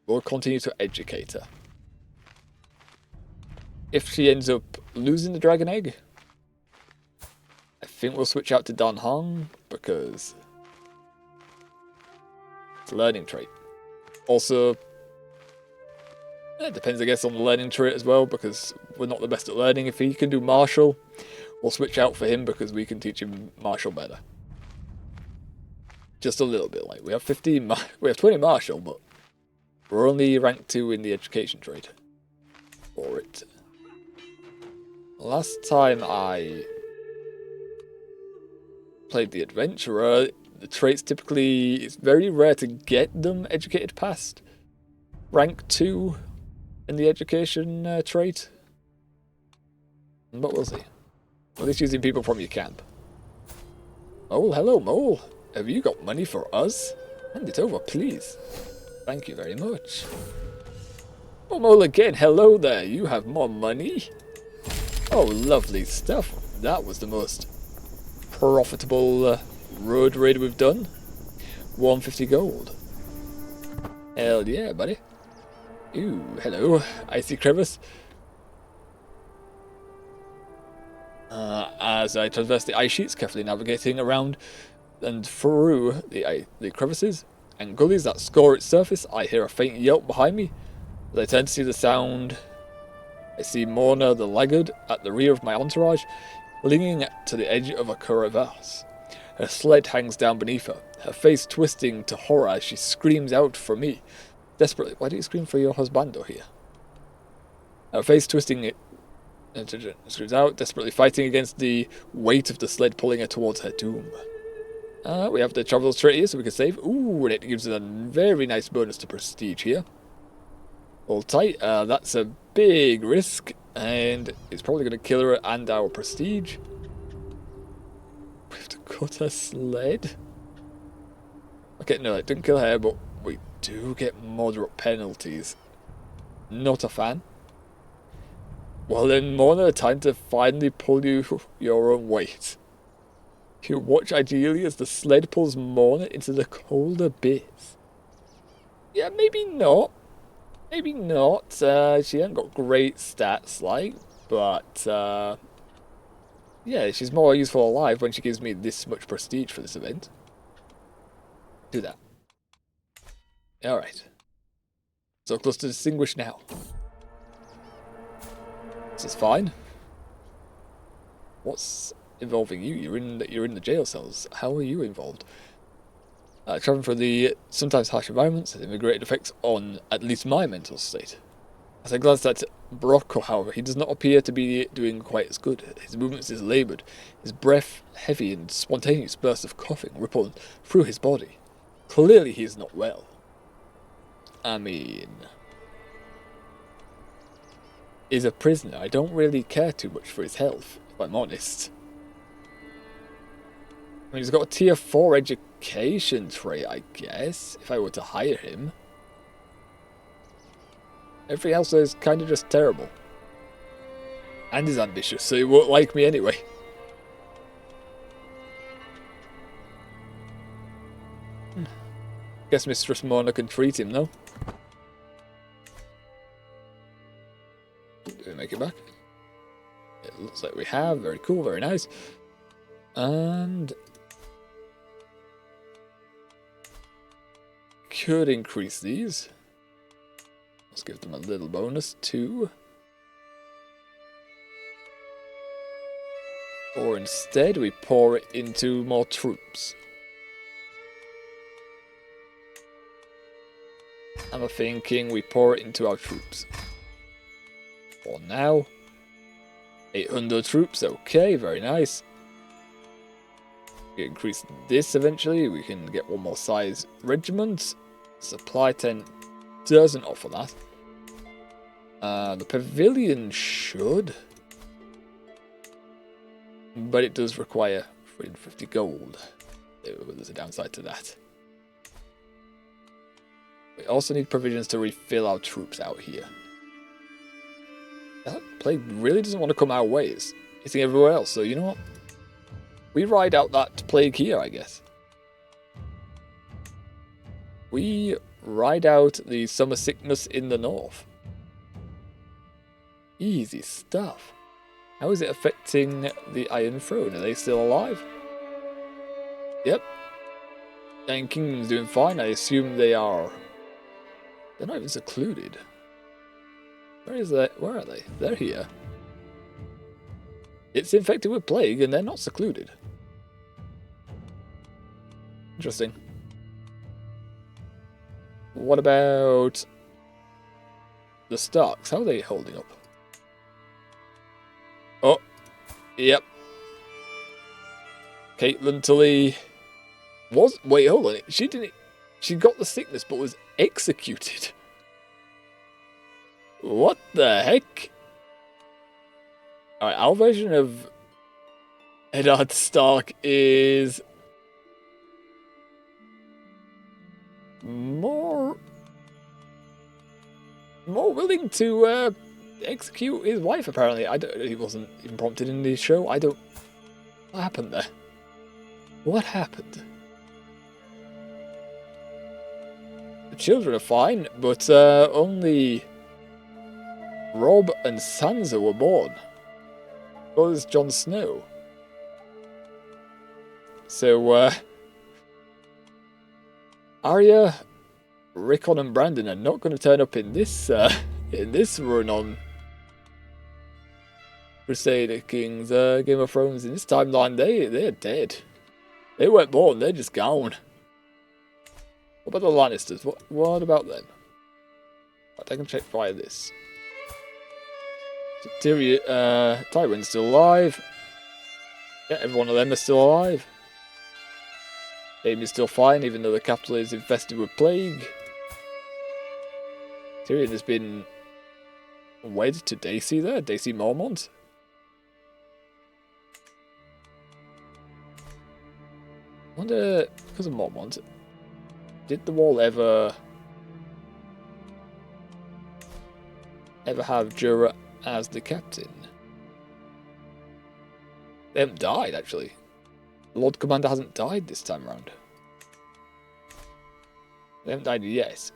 we'll continue to educate her. If she ends up losing the dragon egg, I think we'll switch out to Don Hong because it's a learning trait. Also, it depends, I guess, on the learning trait as well because we're not the best at learning. If he can do martial, we'll switch out for him because we can teach him martial better. Just a little bit. Like we have 20 martial, but we're only rank 2 in the education trait for it. Last time I played the adventurer, the traits typically, it's very rare to get them educated past rank 2 in the education trait. But we'll see. At least using people from your camp. Oh, hello, Mole. Have you got money for us? Hand it over, please. Thank you very much. Oh, Mole again. Hello there. You have more money? Oh, lovely stuff. That was the most profitable road raid we've done. 150 gold. Hell yeah, buddy. Ooh, hello. Icy crevice. As I traverse the ice sheets, carefully navigating around and through the crevices and gullies that score its surface, I hear a faint yelp behind me. As I turn to see the sound, I see Morna the laggard at the rear of my entourage, clinging to the edge of a crevasse. Her sled hangs down beneath her, her face twisting to horror as she screams out for me. Desperately, why do you scream for your husbando here? Her face twisting it, screams out, desperately fighting against the weight of the sled pulling her towards her doom. We have the traveler's trait here so we can save. Ooh, and it gives us a very nice bonus to prestige here. Hold tight, that's a big risk, and it's probably going to kill her and our prestige. We have to cut her sled? Okay, no, it didn't kill her, but we do get moderate penalties. Not a fan. Well then, Mona, time to finally pull you your own weight. You watch ideally as the sled pulls Mona into the cold abyss. Yeah, maybe not. Maybe not. She hasn't got great stats, like, but yeah, she's more useful alive when she gives me this much prestige for this event. Do that. Alright. So close to distinguish now. This is fine. What's involving you? You're in the jail cells. How are you involved? Traveling through the sometimes harsh environments has immigrated effects on at least my mental state. As I glance at Brocco, however, he does not appear to be doing quite as good. His movements is laboured, his breath heavy, and spontaneous bursts of coughing ripple through his body. Clearly he is not well. I mean, he's a prisoner. I don't really care too much for his health, if I'm honest. I mean, he's got a tier 4 education trait, I guess, if I were to hire him. Everything else is kind of just terrible. And he's ambitious, so he won't like me anyway. Guess Mistress Mona can treat him, no? Do we make it back? It looks like we have. Very cool, very nice. And could increase these. Let's give them a little bonus too. Or instead we pour it into more troops. I'm thinking we pour it into our troops. For now. 800 troops, okay, very nice. We increase this eventually, we can get one more size regiment. Supply 10 doesn't offer that. The pavilion should. But it does require 350 gold. There's a downside to that. We also need provisions to refill our troops out here. That plague really doesn't want to come our way. It's hitting everywhere else, so you know what? We ride out that plague here, I guess. We ride out the summer sickness in the north. Easy stuff. How is it affecting the Iron Throne? Are they still alive? Yep. Iron Kingdom's doing fine. I assume they are. They're not even secluded. Where is that? Where are they? They're here. It's infected with plague and they're not secluded. Interesting. What about the Starks? How are they holding up? Oh, yep. Caitlin Tully was. Wait, hold on. She didn't. She got the sickness, but was executed. What the heck? Alright, our version of Eddard Stark is more willing to execute his wife, apparently. He wasn't even prompted in the show. What happened there? What happened? The children are fine, but only Robb and Sansa were born. So is Jon Snow. So, Arya, Rickon, and Brandon are not going to turn up in this run on Crusader Kings, Game of Thrones. In this timeline, they're dead. They weren't born. They're just gone. What about the Lannisters? What about them? I can check via this. Tyrion, Tywin's still alive. Yeah, every one of them is still alive. Jaime's still fine, even though the capital is infested with plague. Tyrion has been wed to Daisy there, Daisy Mormont. I wonder, because of Mormont, did the Wall ever have Jorah as the captain? They haven't died, actually. The Lord Commander hasn't died this time around. They haven't died yet.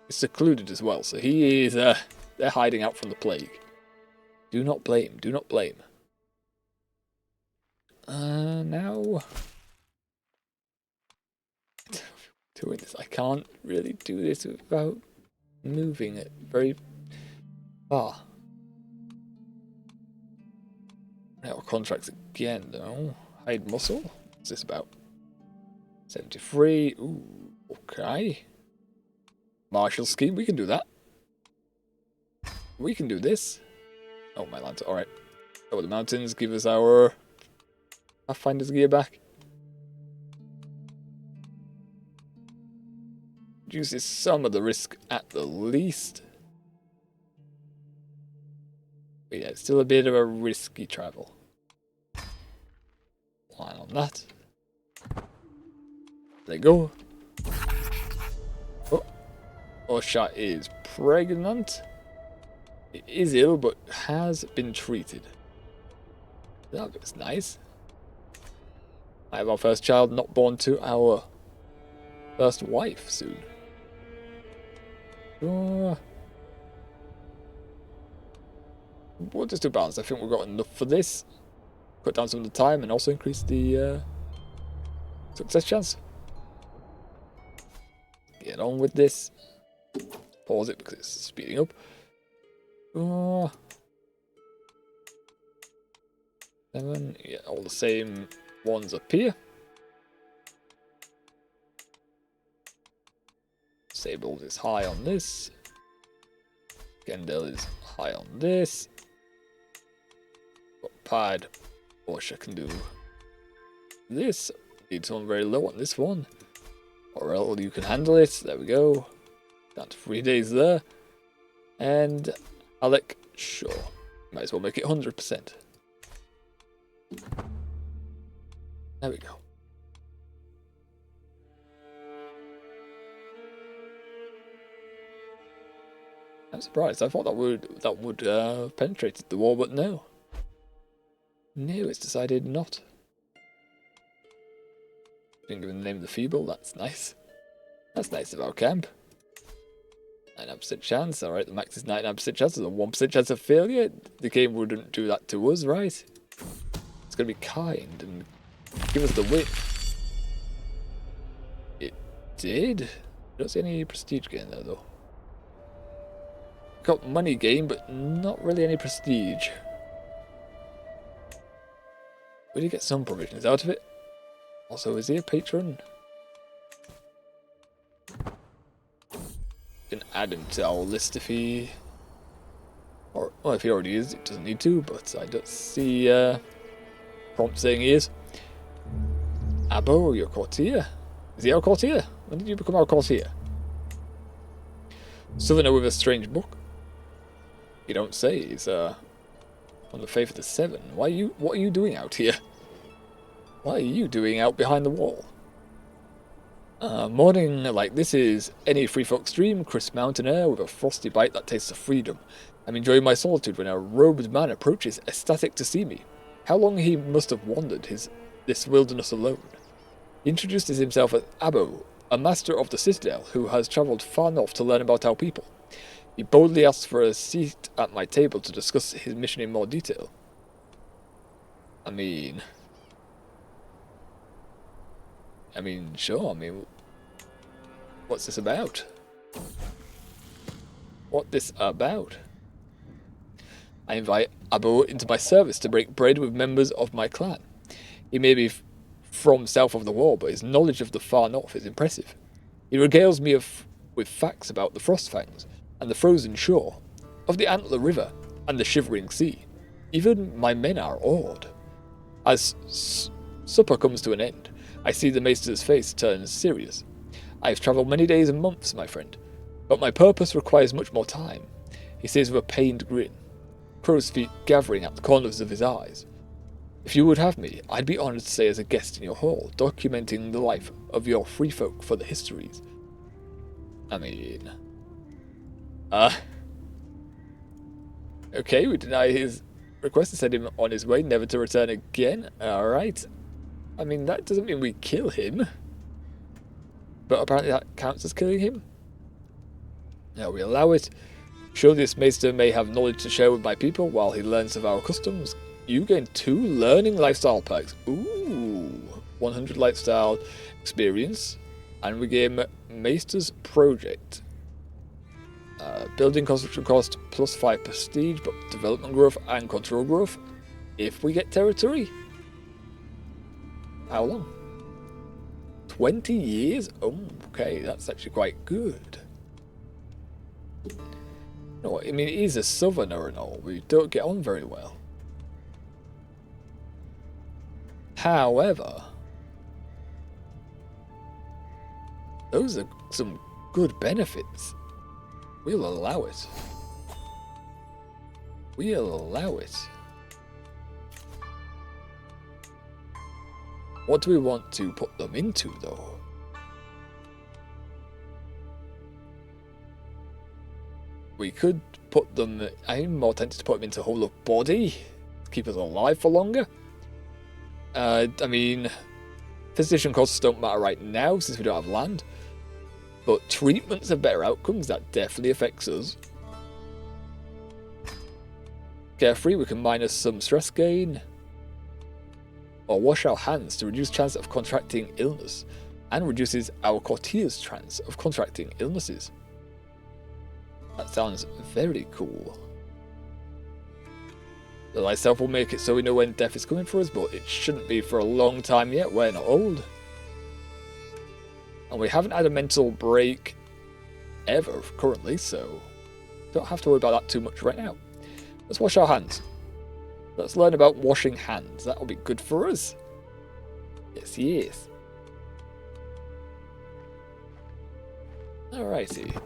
He's secluded as well, so he is, they're hiding out from the plague. Do not blame, do not blame. Now... doing this, I can't really do this without moving it very far. Our contracts again, though. Hide muscle. What's this about? 73. Ooh, okay. Martial scheme. We can do that. We can do this. Oh, my lands. Alright. Over the mountains. Give us our Pathfinder's gear back. Reduces some of the risk at the least. But yeah, it's still a bit of a risky travel. Line on that. There you go. Oh, Osha is pregnant. It is ill, but has been treated. That's nice. I have our first child not born to our first wife soon. We'll just do balance. I think we've got enough for this. Cut down some of the time and also increase the success chance. Get on with this. Pause it because it's speeding up. 7. Yeah, all the same ones up here. Sable is high on this. Gendel is high on this. But Pied Porsche can do this. Need someone very low on this one. Or else you can handle it. There we go. Down to 3 days there. And Alec, sure. Might as well make it 100%. There we go. I'm surprised. I thought that would penetrate the wall, but no. No, it's decided not. Been given the name of the feeble. That's nice. That's nice of our camp. 99% chance. Alright, the max is 99% chance. There's a 1% chance of failure. The game wouldn't do that to us, right? It's going to be kind and give us the win. It did. I don't see any prestige gain there, though. Got money gain, but not really any prestige. We did get some provisions out of it. Also, is he a patron? Can add him to our list if he... Or, well, if he already is, it doesn't need to, but I don't see prompt saying he is. Abo, your courtier. Is he our courtier? When did you become our courtier? Southerner with a strange book. You don't say. He's on the Faith of the Seven. What are you doing out here? What are you doing out behind the wall? Morning like this is any free folk stream, crisp mountain air with a frosty bite that tastes of freedom. I'm enjoying my solitude when a robed man approaches, ecstatic to see me. How long he must have wandered this wilderness alone. He introduces himself as Abo, a master of the Citadel who has travelled far north to learn about our people. He boldly asks for a seat at my table to discuss his mission in more detail. I mean, sure, what's this about? What this about? I invite Abo into my service to break bread with members of my clan. He may be from south of the wall, but his knowledge of the far north is impressive. He regales me with facts about the Frostfangs, and the frozen shore, of the Antler River, and the Shivering Sea. Even my men are awed. As supper comes to an end, I see the maester's face turn serious. I have travelled many days and months, my friend, but my purpose requires much more time, he says with a pained grin, crow's feet gathering at the corners of his eyes. If you would have me, I'd be honoured to stay as a guest in your hall, documenting the life of your free folk for the histories. Okay, we deny his request and send him on his way, never to return again. Alright. That doesn't mean we kill him. But apparently that counts as killing him. Now we allow it. Sure, this maester may have knowledge to share with my people while he learns of our customs. You gain 2 learning lifestyle perks. Ooh. 100 lifestyle experience. And we gain Maester's Project. Building construction cost plus 5 prestige, but development growth and control growth if we get territory. How long? 20 years? Oh, okay, that's actually quite good. No, he's a southerner and all. We don't get on very well. However, those are some good benefits. We'll allow it. We'll allow it. What do we want to put them into, though? We could put them... I'm more tempted to put them into whole of body. To keep us alive for longer. I mean... Physician costs don't matter right now since we don't have land. But treatments have better outcomes. That definitely affects us. Carefree, we can minus some stress gain. Or wash our hands to reduce chance of contracting illness. And reduces our courtier's chance of contracting illnesses. That sounds very cool. The light self will make it so we know when death is coming for us, but it shouldn't be for a long time yet. We're not old. And we haven't had a mental break ever currently, so don't have to worry about that too much right now. Let's wash our hands. Let's learn about washing hands. That'll be good for us. Yes, yes. Alrighty.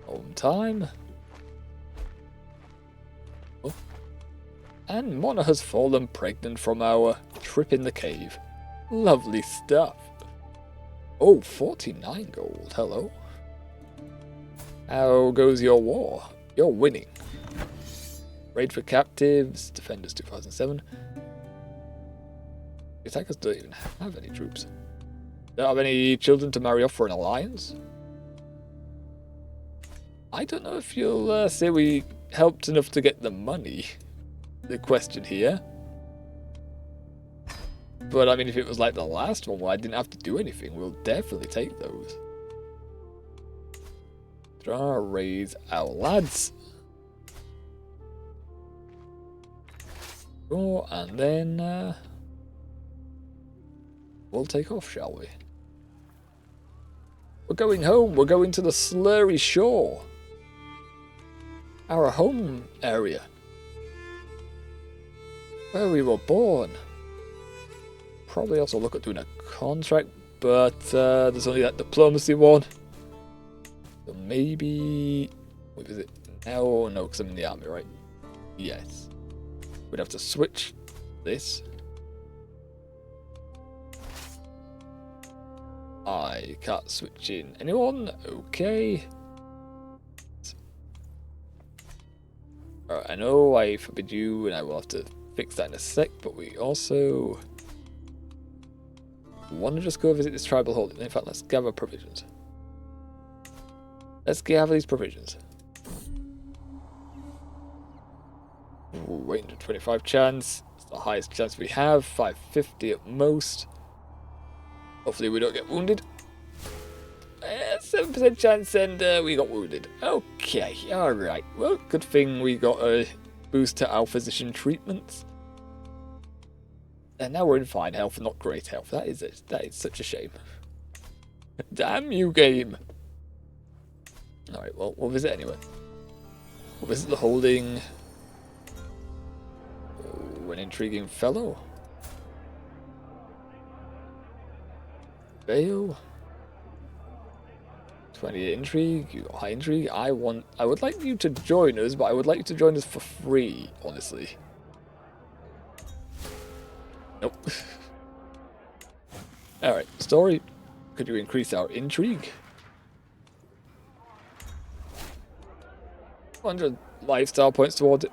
Home time. Oh. And Mona has fallen pregnant from our trip in the cave. Lovely stuff. Oh, 49 gold. Hello. How goes your war? You're winning. Raid for captives. Defenders 2007. The attackers don't even have any troops. Don't have any children to marry off for an alliance. I don't know if you'll say we helped enough to get the money. The question here. But I mean, if it was like the last one where I didn't have to do anything, we'll definitely take those. Try raise our lads. Oh, and then we'll take off, shall we? We're going home. We're going to the Slurry Shore. Our home area. Where we were born. Probably also look at doing a contract, but there's only that diplomacy one. So maybe... Wait, is it now? No, because I'm in the army, right? Yes. We'd have to switch this. I can't switch in anyone. Okay. Alright, I know I forbid you, and I will have to fix that in a sec, but we also want to just go visit this tribal holding. In fact, let's gather provisions. Let's gather these provisions. Ooh, 825 chance. It's the highest chance we have. 550 at most. Hopefully we don't get wounded. 7% chance and we got wounded. Okay, alright. Well, good thing we got a boost to our physician treatments. And now we're in fine health, not great health. That is such a shame. Damn you, game. Alright, well, we'll visit anyway. We'll visit the holding. Oh, an intriguing fellow. Vale. 28 intrigue, you got high intrigue. I would like you to join us, but I would like you to join us for free, honestly. Nope. Alright, story. Could you increase our intrigue? 100 lifestyle points toward it.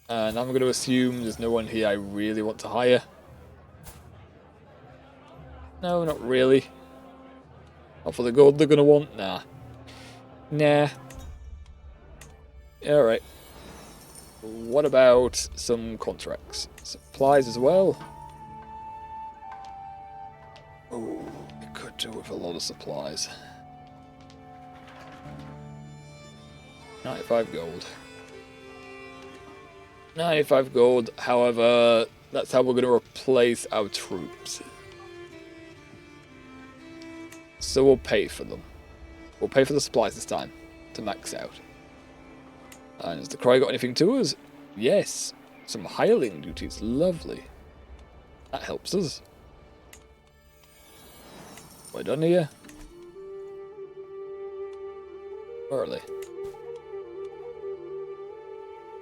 And I'm going to assume there's no one here I really want to hire. No, not really. Not for the gold they're going to want? Nah. Nah. Alright. What about some contracts? Supplies as well? Oh, we could do with a lot of supplies. 95 gold. 95 gold, however, that's how we're going to replace our troops. So we'll pay for them. We'll pay for the supplies this time to max out. And has the Cry got anything to us? Yes. Some hireling duties. Lovely. That helps us. We're done here. Where are they?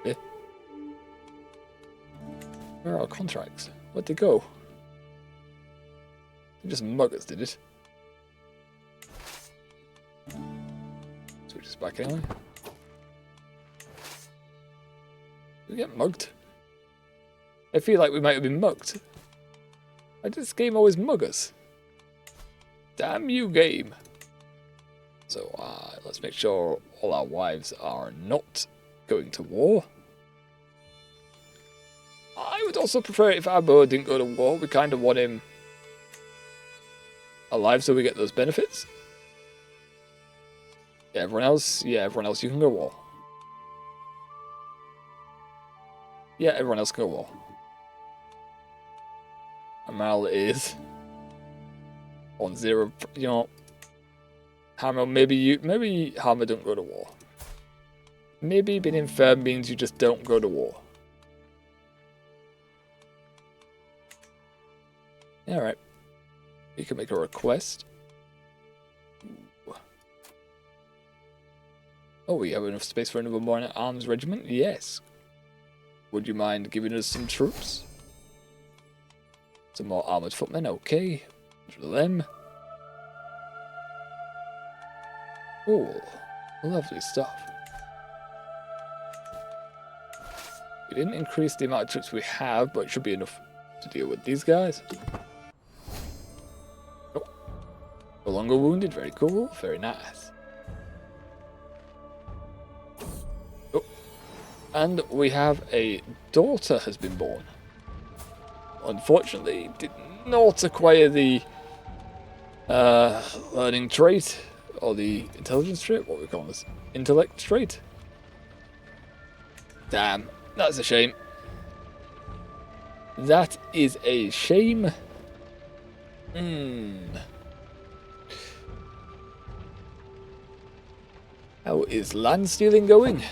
Yeah. Where are our contracts? Where'd they go? They just mug us, did it? Switch this back anyway. Did we get mugged? I feel like we might have been mugged. Why does this game always mug us? Damn you, game. So, let's make sure all our wives are not going to war. I would also prefer it if Abo didn't go to war. We kind of want him alive so we get those benefits. Yeah, everyone else, you can go to war. Yeah, everyone else can go to war. Amal is on 0, you know. Hammer, maybe Hammer don't go to war. Maybe being infirm means you just don't go to war. Alright. You can make a request. Oh, we have enough space for another more arms regiment? Yes. Would you mind giving us some troops? Some more armoured footmen, okay. For them. Oh, lovely stuff. We didn't increase the amount of troops we have, but it should be enough to deal with these guys. Oh, no longer wounded, very cool, very nice. Oh, and we have a daughter has been born. Unfortunately, did not acquire the learning trait. Or the intelligence trait? What we call this? Intellect trait? Damn, that's a shame. That is a shame. How is land stealing going?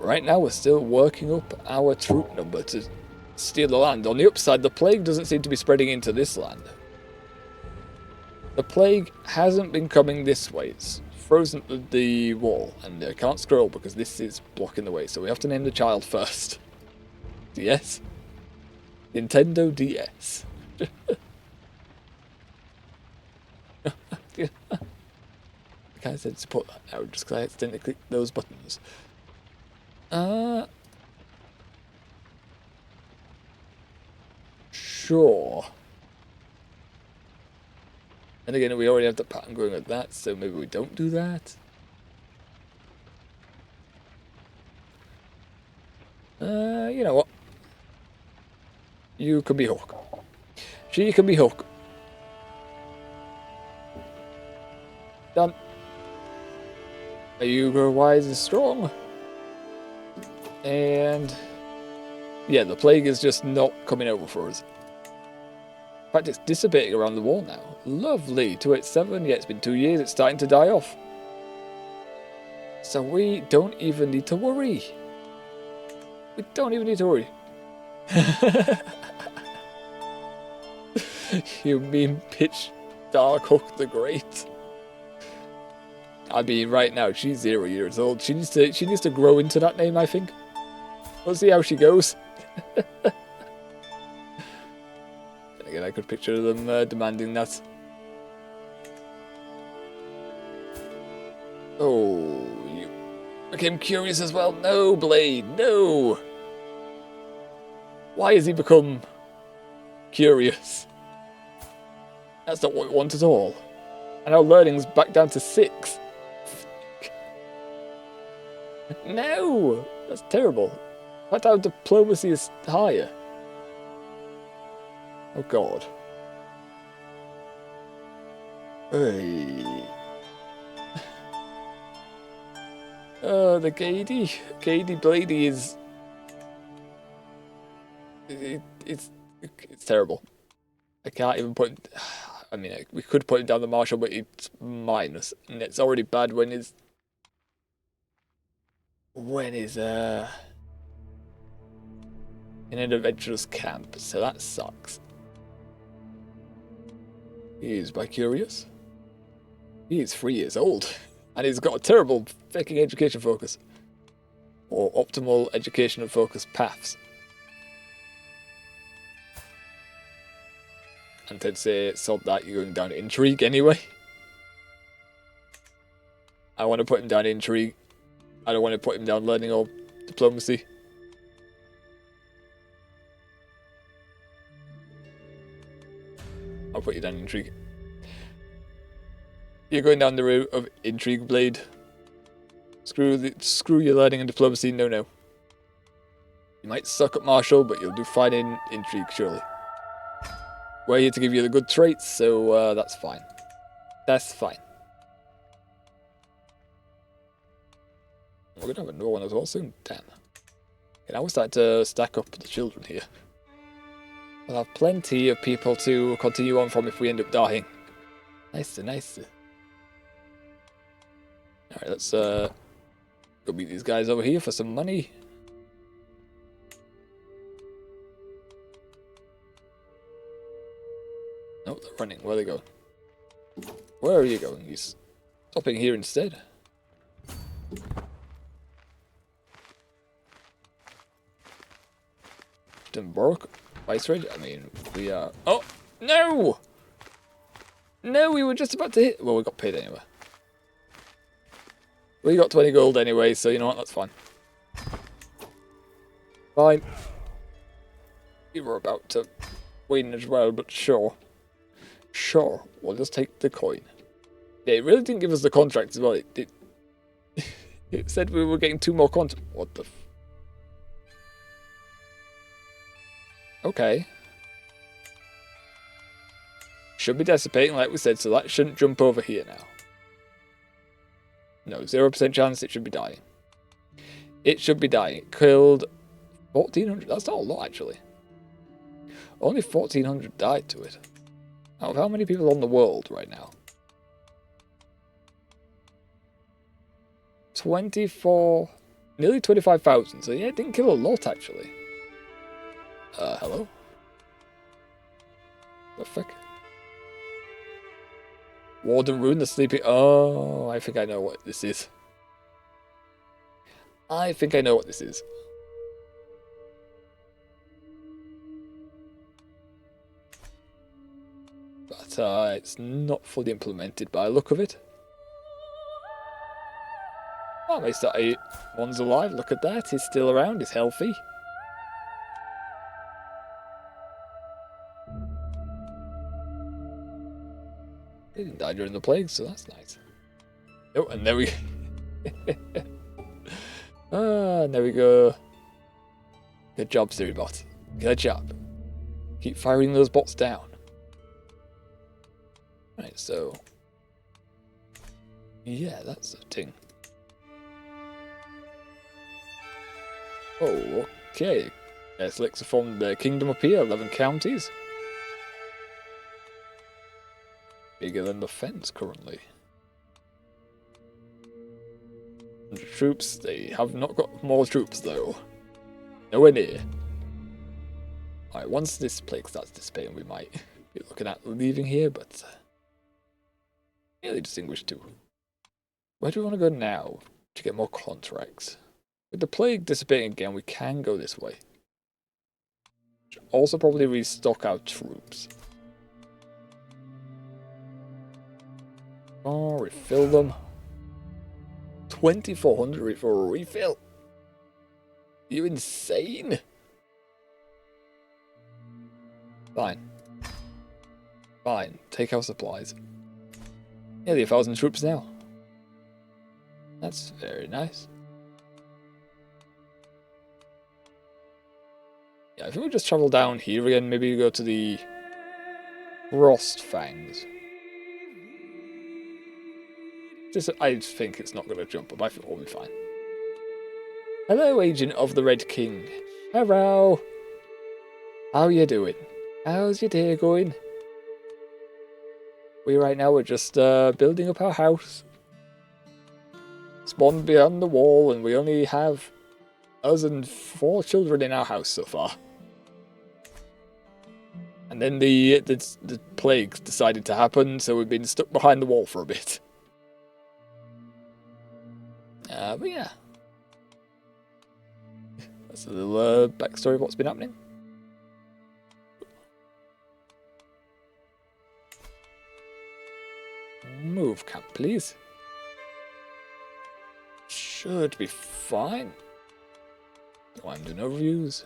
Right now we're still working up our troop number to steal the land. On the upside, the plague doesn't seem to be spreading into this land. The plague hasn't been coming this way. It's frozen the wall, and I can't scroll because this is blocking the way. So we have to name the child first. DS? Nintendo DS. I kind of said to put that out just because I accidentally clicked those buttons. Sure. And again, we already have the pattern going with that, so maybe we don't do that. You know what? You can be Hawk. She can be Hawk. Done. Are you grow wise and strong? And yeah, the plague is just not coming over for us. In fact, it's dissipating around the wall now. Lovely. 287. Yeah, it's been 2 years. It's starting to die off. So we don't even need to worry. We don't even need to worry. You mean Pitch Darkhawk the Great? I mean, right now she's 0 years old. She needs to grow into that name, I think. We'll see how she goes. Again, I could picture them demanding that. Oh, you became curious as well. No, Blade, no. Why has he become curious? That's not what we want at all. And our learning's back down to 6. No, that's terrible. In fact, our diplomacy is higher. Oh God. Hey. The Gady Blady is... It's terrible. I can't even put... I mean, we could put it down the Marshal, but it's minus. And it's already bad when it's... in an adventurous camp, so that sucks. He is bi-curious. He is 3 years old, and he's got a terrible fucking education focus. Or optimal education and focus paths. And I'd say, sod that, you're going down to intrigue anyway. I want to put him down intrigue. I don't want to put him down learning or diplomacy. I'll put you down intrigue. You're going down the route of intrigue, Blade. Screw your learning and diplomacy. No. You might suck at martial, but you'll do fine in intrigue, surely. We're here to give you the good traits, so that's fine. That's fine. We're gonna have another one as well soon. Damn. Okay, now we're starting to stack up the children here. We'll have plenty of people to continue on from if we end up dying. Nice. Alright, let's go meet these guys over here for some money. No, they're running. Where are they going? Where are you going? He's stopping here instead. Denborough Viceroy? I mean, we are... Oh! No! No, we were just about to hit... Well, we got paid anyway. We got 20 gold anyway, so you know what? That's fine. Fine. We were about to win as well, but sure. Sure, we'll just take the coin. Yeah, it really didn't give us the contract as well. It said we were getting 2 more contracts. What the... Okay. Should be dissipating, like we said, so that shouldn't jump over here now. No, 0% chance it should be dying. It should be dying. It killed 1,400. That's not a lot, actually. Only 1,400 died to it. Out of how many people on the world right now? 24... Nearly 25,000. So yeah, it didn't kill a lot, actually. Hello? The fuck? Warden Rune the Sleeping... Oh, I think I know what this is. But it's not fully implemented by the look of it. Oh, at least that one's alive. Look at that. He's still around. He's healthy. He didn't die during the plague, so that's nice. Oh, and there we... there we go. Good job, Siribot. Good job. Keep firing those bots down. Right, so... Yeah, that's the thing. Oh, okay. Select from the kingdom up here, 11 counties. Bigger than the fence currently. 100 troops, they have not got more troops though. Nowhere near. Alright, once this plague starts dissipating, we might be looking at leaving here, but... Nearly distinguished too. Where do we want to go now to get more contracts? With the plague dissipating again, we can go this way. Should also probably restock our troops. Oh, refill them. 2,400 for a refill. You insane? Fine. Fine. Take our supplies. Nearly 1,000 troops now. That's very nice. Yeah, I think we'll just travel down here again. Maybe go to the Frostfangs. I think it's not going to jump up. I think we'll be fine. Hello, Agent of the Red King. Hello. How you doing? How's your day going? Right now we're just building up our house. Spawned beyond the wall, and we only have us and 4 children in our house so far. And then the plague decided to happen, so we've been stuck behind the wall for a bit. But yeah. That's a little backstory of what's been happening. Move camp, please. should be fine. Oh, I'm doing overviews.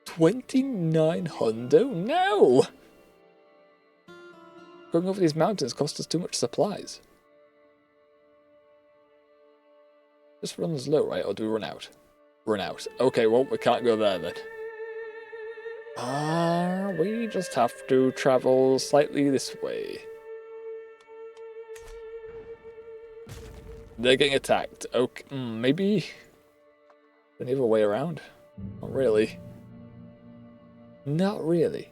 $2,900? No! Going over these mountains costs us too much supplies. This runs low, right? Or do we run out? Run out. Okay, well, we can't go there then. We just have to travel slightly this way. They're getting attacked. Okay, maybe any other way around? Not really. Not really.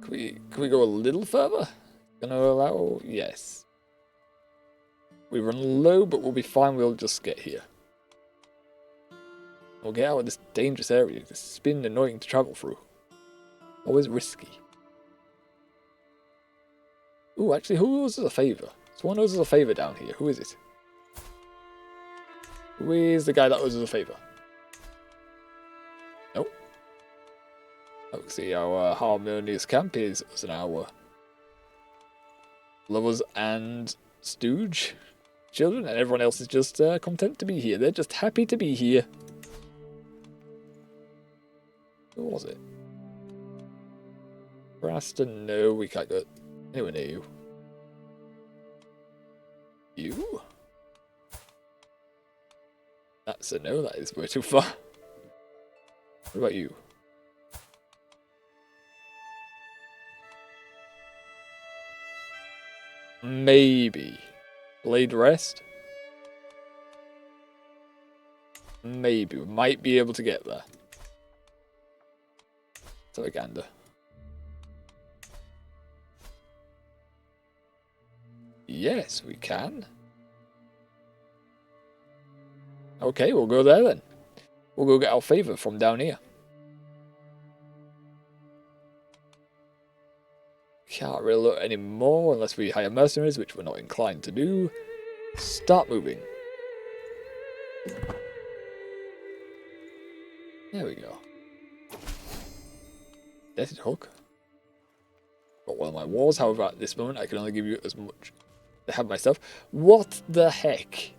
Can we go a little further? Gonna allow? Yes. We run low, but we'll be fine. We'll just get here. We'll get out of this dangerous area. This has been annoying to travel through. Always risky. Ooh, actually, who owes us a favour? Someone owes us a favour down here. Who is it? Who is the guy that owes us a favour? Nope. Let's see, our harmonious camp is an hour. Lovers and stooge children, and everyone else is just content to be here. They're just happy to be here. Who was it? Braston, no, we can't go anywhere near you. You? That's a no, that is way too far. What about you? Maybe. Blade Rest? Maybe. We might be able to get there. So gander. Yes, we can. Okay, we'll go there then. We'll go get our favour from down here. Can't really look anymore unless we hire mercenaries, which we're not inclined to do. Start moving. There we go. Death's Hook. Got one of my wars, however at this moment I can only give you as much to have myself. What the heck?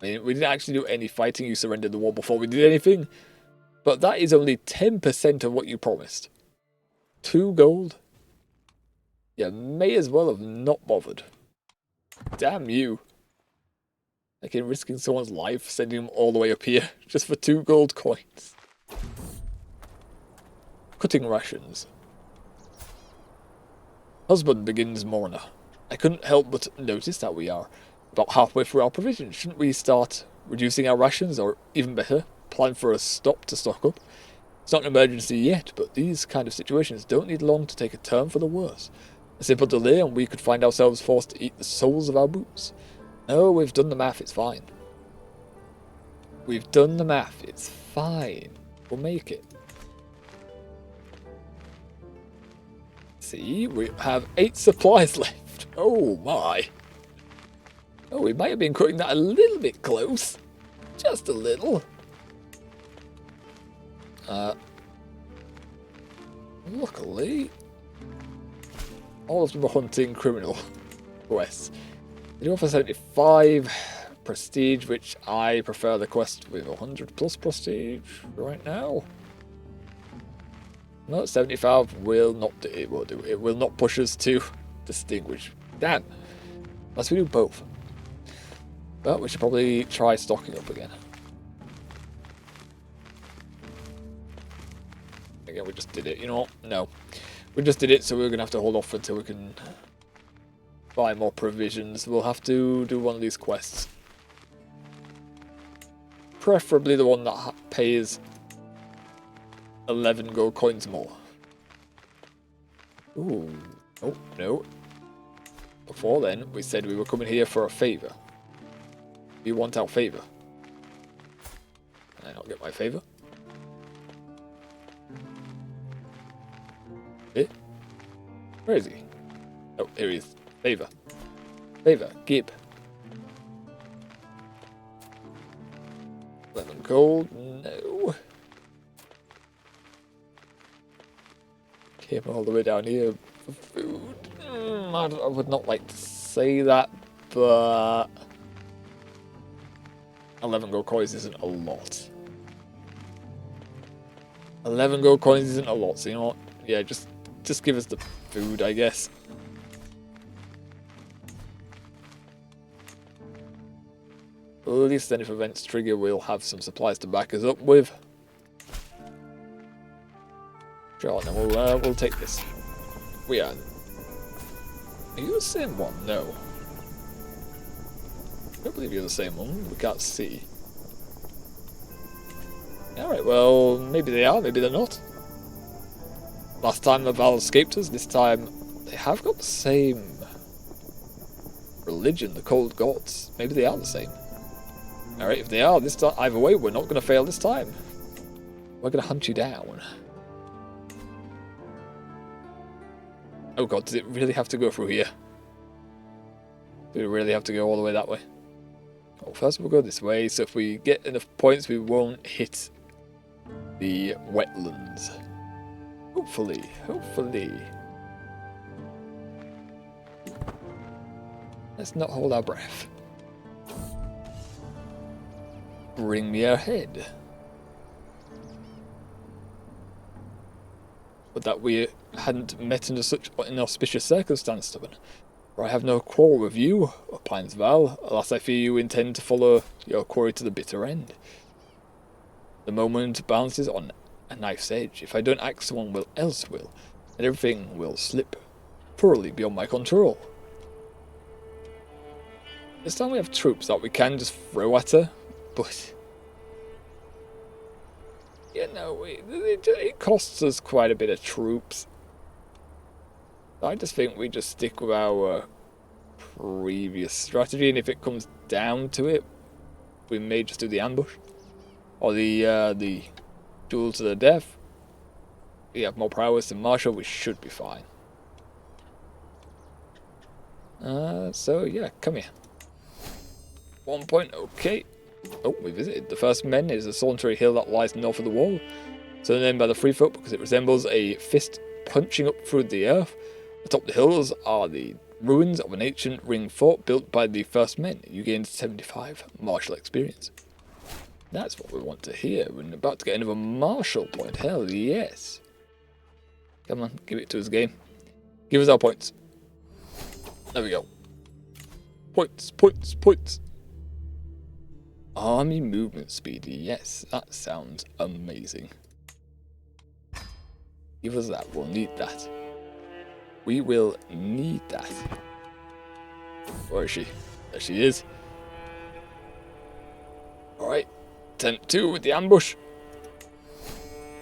I mean, we didn't actually do any fighting, you surrendered the war before we did anything. But that is only 10% of what you promised. 2 gold? You may as well have not bothered. Damn you. Like in risking someone's life, sending them all the way up here, just for 2 gold coins. Cutting rations. Husband begins mourner. I couldn't help but notice that we are about halfway through our provisions. Shouldn't we start reducing our rations, or even better, plan for a stop to stock up? It's not an emergency yet, but these kind of situations don't need long to take a turn for the worse. A simple delay and we could find ourselves forced to eat the soles of our boots. No, we've done the math, it's fine. We've done the math, it's fine. We'll make it. See, we have 8 supplies left. Oh my. Oh, we might have been cutting that a little bit close. Just a little. Luckily, all of them are hunting criminal quests. They do offer 75 prestige, which I prefer the quest with 100 plus prestige right now. No, 75 will not do it. Will do it. Will not push us to distinguish. Damn. Unless we do both. But we should probably try stocking up again. Again, we just did it. You know what? No. We just did it, so we're going to have to hold off until we can buy more provisions. We'll have to do one of these quests. Preferably the one that pays 11 gold coins more. Ooh. Oh, no. Before then, we said we were coming here for a favour. You want our favour? Can I not get my favour? Eh? Where is he? Oh, here he is. Favour. Favour. Gib. 11 gold. No. came all the way down here for food. I would not like to say that, but 11 gold coins isn't a lot. 11 gold coins isn't a lot, so you know what? Yeah, just give us the food, I guess. At least then if events trigger, we'll have some supplies to back us up with. Sure, then we'll take this. We are. Are you the same one? No. I don't believe you're the same one. We can't see. Alright, well, maybe they are, maybe they're not. Last time the Val escaped us, this time they have got the same religion, the Cold Gods. Maybe they are the same. Alright, if they are, this time, either way, we're not going to fail this time. We're going to hunt you down. Oh god, does it really have to go through here? Do we really have to go all the way that way? Well, first we'll go this way, so if we get enough points we won't hit the wetlands. Hopefully, hopefully. Let's not hold our breath. Bring me ahead. But that we hadn't met under such inauspicious circumstance, Stubborn. For I have no quarrel with you, opines Val, alas I fear you intend to follow your quarry to the bitter end. The moment balances on a knife's edge. If I don't act, someone else will, and everything will slip poorly beyond my control. This time we have troops that we can just throw at her, but you know, it costs us quite a bit of troops. I just think we just stick with our previous strategy, and if it comes down to it, we may just do the ambush or the duel to the death. We have more prowess than Marshall, we should be fine. So yeah, come here. 1 point, okay. Oh, we visited the First Men. It is a solitary hill that lies north of the wall. So named by the Free Folk because it resembles a fist punching up through the earth. Atop the hills are the ruins of an ancient ring fort built by the First Men. You gained 75 martial experience. That's what we want to hear. We're about to get another martial point. Hell yes. Come on, give it to us, game. Give us our points. There we go. Points, points, points. Army movement speed. Yes, that sounds amazing. Give us that. We'll need that. We will need that. Where is she? There she is. Alright. Attempt 2 with the ambush.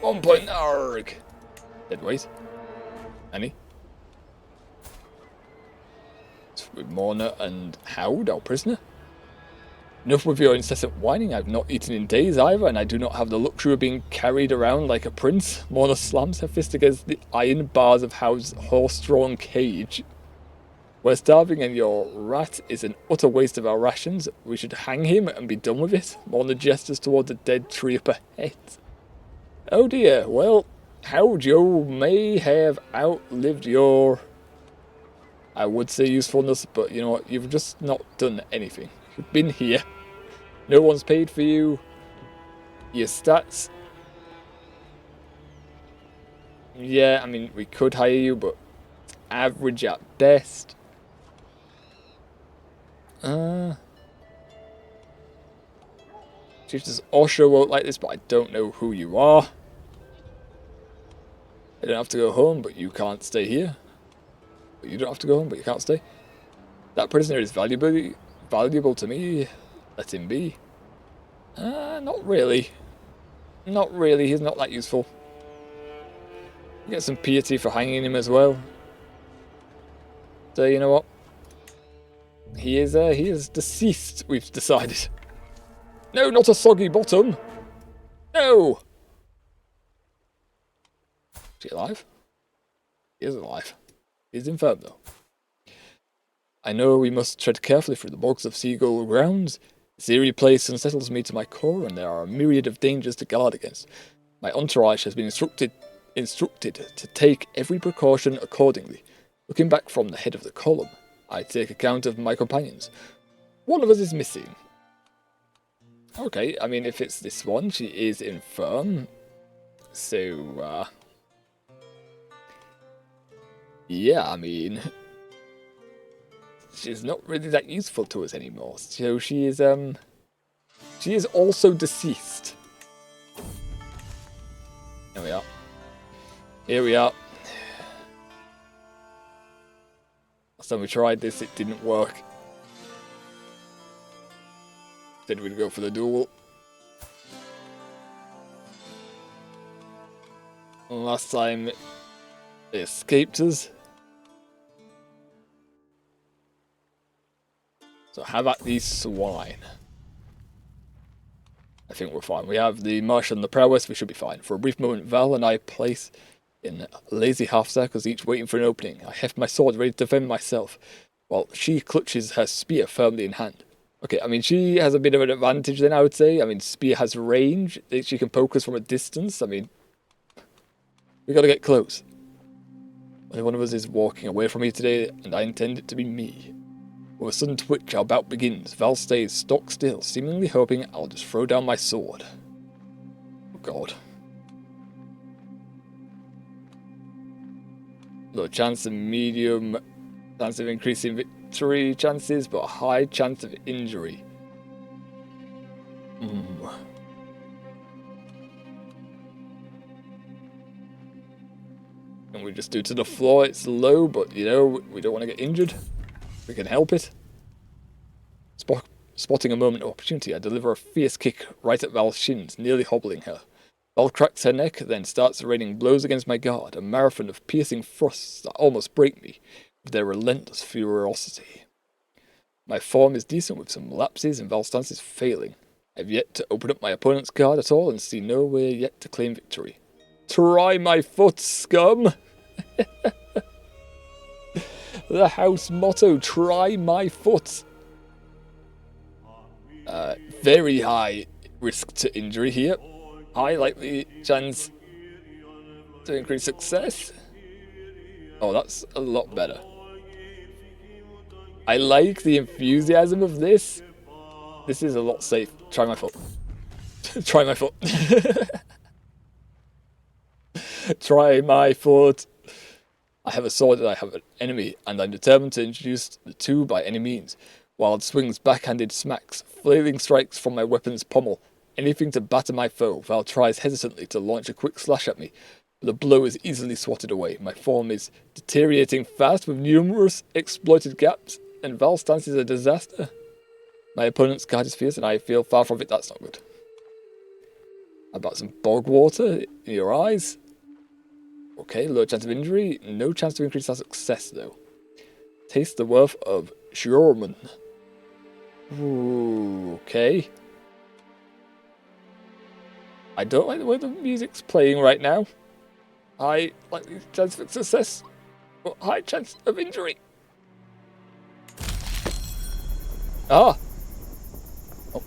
1 point. Arg. Dead weight. Any? With Morna and Howd, our prisoner. Enough with your incessant whining. I've not eaten in days either, and I do not have the luxury of being carried around like a prince. Morna slams her fist against the iron bars of Howd's horse-drawn cage. We're starving and your rat is an utter waste of our rations. We should hang him and be done with it. Morna gestures towards a dead tree up ahead. Oh dear, well, Howd, you may have outlived your, I would say usefulness, but you know what, you've just not done anything. You've been here. No one's paid for you. Your stats. Yeah, I mean, we could hire you, but average at best. Chiefs Osho won't like this, but I don't know who you are. I don't have to go home, but you can't stay here. You don't have to go home, but you can't stay. That prisoner is valuable to me. Let him be. Not really. Not really. He's not that useful. You get some piety for hanging him as well. So you know what? He is deceased. We've decided. No, not a soggy bottom. No. Is he alive? He is alive. He's infirm though. I know we must tread carefully through the bogs of Seagull grounds. This eerie place unsettles me to my core, and there are a myriad of dangers to guard against. My entourage has been instructed instructed to take every precaution accordingly. Looking back from the head of the column, I take account of my companions. One of us is missing. Okay, I mean, if it's this one, she is infirm. So, yeah, I mean, she's not really that useful to us anymore. So she is also deceased. Here we are. Here we are. Last time we tried this, it didn't work. Then we'd go for the duel. Last time, they escaped us. So how about these swine? I think we're fine. We have the marshal and the prowess, we should be fine. For a brief moment, Val and I place in lazy half-circles, each waiting for an opening. I heft my sword ready to defend myself, while she clutches her spear firmly in hand. Okay, I mean, she has a bit of an advantage then, I would say. I mean, spear has range. She can poke us from a distance. I mean, we gotta get close. Only one of us is walking away from me today, and I intend it to be me. With a sudden twitch, our bout begins. Val stays stock still, seemingly hoping I'll just throw down my sword. Oh god. Low chance of medium, chance of increasing victory chances, but a high chance of injury. And we just do to the floor, it's low, but you know, we don't want to get injured. We can help it. Spotting a moment of opportunity, I deliver a fierce kick right at Val's shins, nearly hobbling her. Val cracks her neck, then starts raining blows against my guard, a marathon of piercing thrusts that almost break me with their relentless ferocity. My form is decent with some lapses and Val's stance is failing. I have yet to open up my opponent's guard at all and see nowhere yet to claim victory. Try my foot, scum! The house motto, try my foot. Very high risk to injury here. High likely chance to increase success. Oh, that's a lot better. I like the enthusiasm of this. This is a lot safe. Try my foot. Try my foot. Try my foot. I have a sword and I have an enemy, and I'm determined to introduce the two by any means. Wild swings, backhanded smacks, flailing strikes from my weapon's pommel. Anything to batter my foe. Val tries hesitantly to launch a quick slash at me, but the blow is easily swatted away. My form is deteriorating fast with numerous exploited gaps, and Val's stance is a disaster. My opponent's guard is fierce, and I feel far from it. That's not good. How about some bog water in your eyes? Okay, low chance of injury. No chance to increase our success, though. Taste the worth of Shurman. Ooh, okay. I don't like the way the music's playing right now. High likely chance of success, but high chance of injury. Ah! Oh.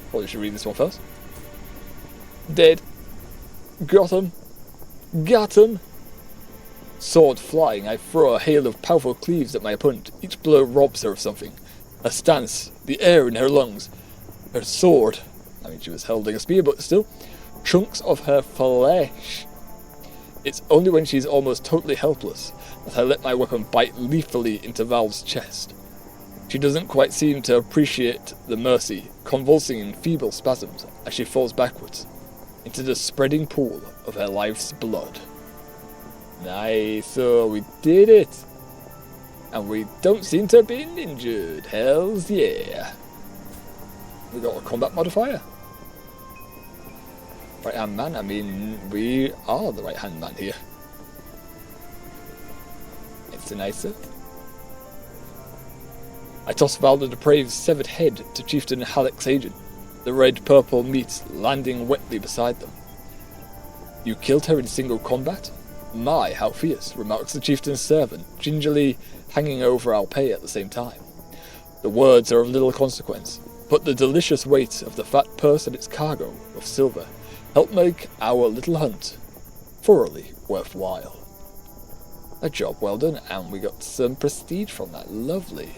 Probably should read this one first. Dead. Got him. Got him! Sword flying, I throw a hail of powerful cleaves at my opponent. Each blow robs her of something. Her stance, the air in her lungs, her sword. I mean, she was holding a spear, but still. Chunks of her flesh. It's only when she's almost totally helpless that I let my weapon bite lethally into Val's chest. She doesn't quite seem to appreciate the mercy, convulsing in feeble spasms as she falls backwards into the spreading pool of her life's blood. Nice, so we did it! And we don't seem to have been injured. Hells yeah! We got a combat modifier. Right hand man, I mean, we are the right hand man here. It's a nicer. I toss Val the Depraved's severed head to Chieftain Halleck's agent, the red-purple meat landing wetly beside them. You killed her in single combat? My, how fierce, remarks the chieftain's servant, gingerly hanging over our pay at the same time. The words are of little consequence, but the delicious weight of the fat purse and its cargo of silver help make our little hunt thoroughly worthwhile. A job well done, and we got some prestige from that. Lovely.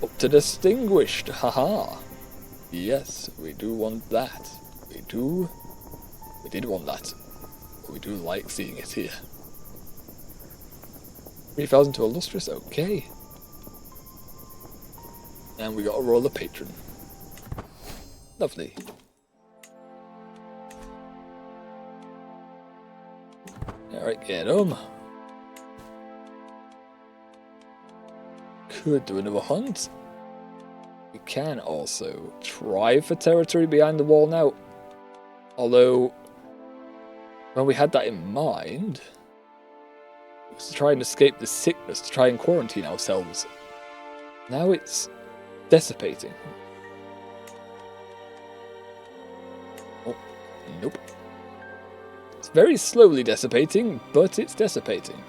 Up to distinguished, haha. Yes, we do want that. We did want that. We do like seeing it here. 3,000 to illustrious, okay. And we got a roller patron. Lovely. Alright, get him. Could do another hunt. We can also try for territory behind the wall now. Although, when we had that in mind, it was to try and escape the sickness, to try and quarantine ourselves. Now it's dissipating. Oh, nope. It's very slowly dissipating, but it's dissipating.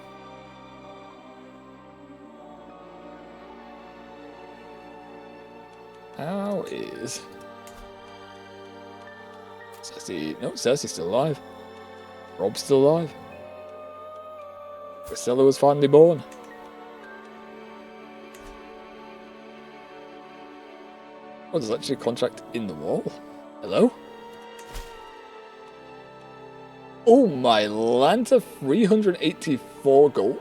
How is Cersei? No, Cersei's still alive. Rob's still alive. Priscilla was finally born. Oh, there's actually a contract in the wall. Hello? Oh my Lanta, 384 gold.